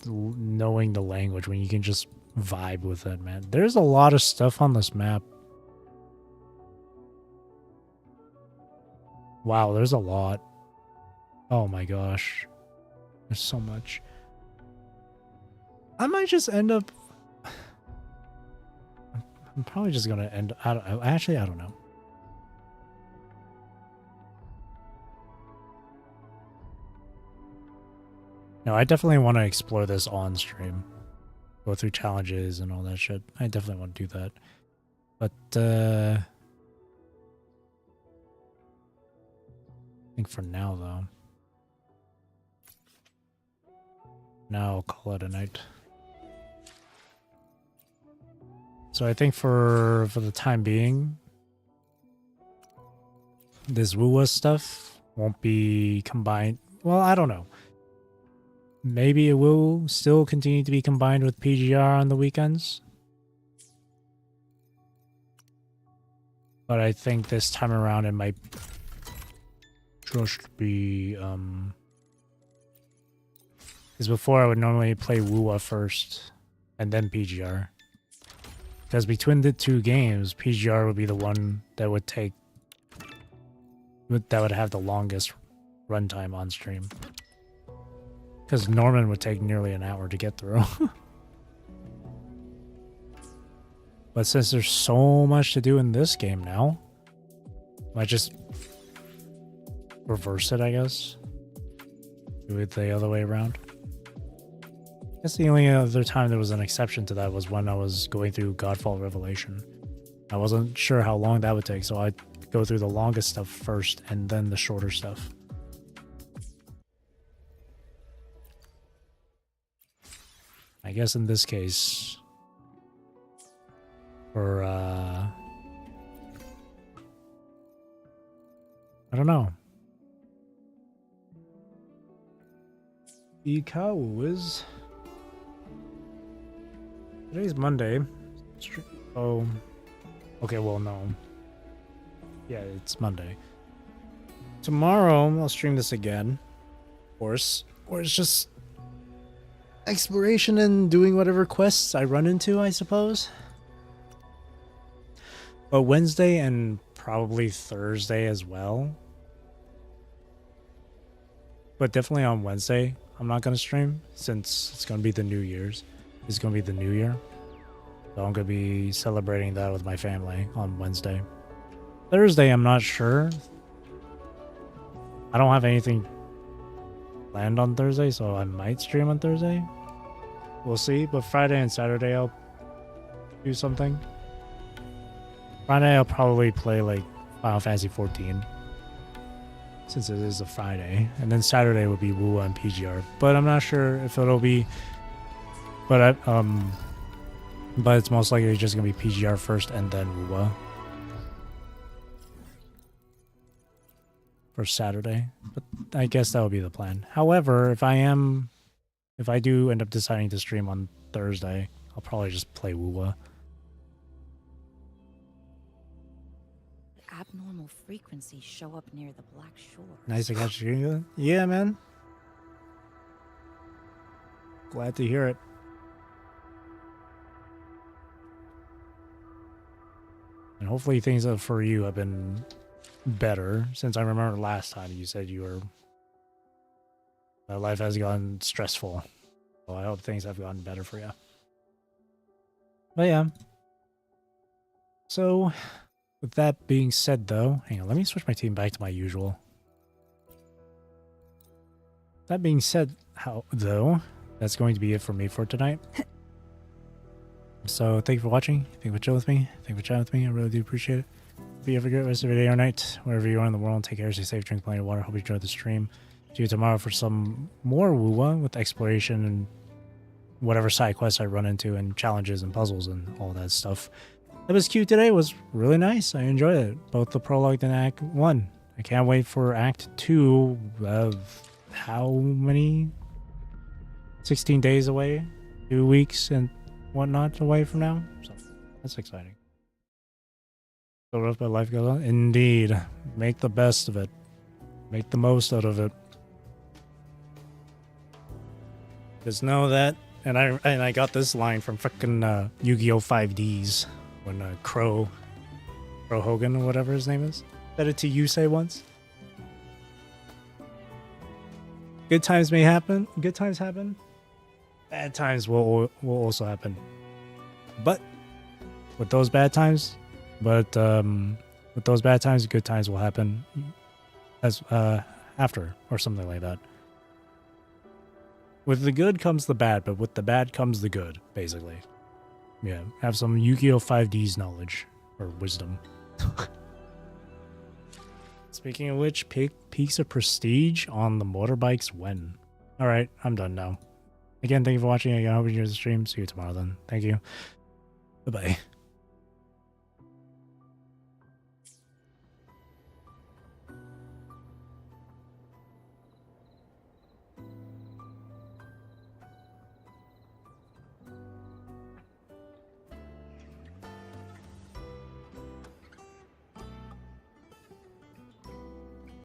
knowing the language when you can just vibe with it, man? There's a lot of stuff on this map. Wow, there's a lot. Oh my gosh. There's so much. I might just end up. I'm probably just gonna end. Actually, I don't know. No, I definitely want to explore this on stream. Go through challenges and all that shit. I definitely want to do that. But, I think for now, though. Now I'll call it a night. So I think for the time being, this Wuwa stuff won't be combined. Well, I don't know. Maybe it will still continue to be combined with PGR on the weekends. But I think this time around it might just be, because before I would normally play Wuwa first and then PGR. Because between the two games, PGR would be the one that would take, that would have the longest runtime on stream. Because Norman would take nearly an hour to get through. But since there's so much to do in this game now, I might just reverse it, I guess. Do it the other way around. I guess the only other time there was an exception to that was when I was going through Godfall Revelation. I wasn't sure how long that would take, so I'd go through the longest stuff first and then the shorter stuff. I guess in this case, for, I don't know. Ikawu is... Today's Monday. Oh, okay, well, no. Yeah, it's Monday. Tomorrow, I'll stream this again, of course, or it's just exploration and doing whatever quests I run into, I suppose. But Wednesday and probably Thursday as well. But definitely on Wednesday, I'm not going to stream since it's going to be the New Year's. It's going to be the New Year. So I'm going to be celebrating that with my family on Wednesday. Thursday, I'm not sure. I don't have anything planned on Thursday, so I might stream on Thursday. We'll see, but Friday and Saturday I'll do something. Friday I'll probably play like Final Fantasy 14. Since it is a Friday. And then Saturday would be Wuwa and PGR. But I'm not sure if it'll be... But it's most likely just going to be PGR first and then Wuwa. For Saturday. But I guess that would be the plan. However, if I do end up deciding to stream on Thursday, I'll probably just play Wuwa. Abnormal frequencies show up near the Black Shore. Nice to catch you. Yeah, man. Glad to hear it. And hopefully things for you have been better, since I remember last time you said you were... life has gotten stressful. So I hope things have gotten better for you. But yeah. So, with that being said though, hang on, let me switch my team back to my usual. That being said, that's going to be it for me for tonight. So thank you for watching. Thank you for chilling with me. Thank you for chatting with me. I really do appreciate it. Hope you have a great rest of your day or night, wherever you are in the world. Take care, stay safe, drink plenty of water. Hope you enjoyed the stream. See you tomorrow for some more Wuwa with exploration and whatever side quests I run into and challenges and puzzles and all that stuff. That was cute today. It was really nice. I enjoyed it. Both the prologue and Act 1. I can't wait for Act 2 of how many? 16 days away? 2 weeks and whatnot away from now? So that's exciting. So rough, but life goes on. Indeed. Make the best of it. Make the most out of it. Just know that, and I got this line from frickin' Yu-Gi-Oh! 5Ds when Crow Hogan or whatever his name is said it to Yusei once. Good times may happen. Good times happen. bad times will also happen. But with those bad times, good times will happen as after, or something like that. With the good comes the bad, but with the bad comes the good, basically. Yeah, have some Yu-Gi-Oh! 5D's knowledge or wisdom. Speaking of which, peaks of prestige on the motorbikes when? Alright, I'm done now. Again, thank you for watching. Again, I hope you enjoyed the stream. See you tomorrow then. Thank you. Bye-bye.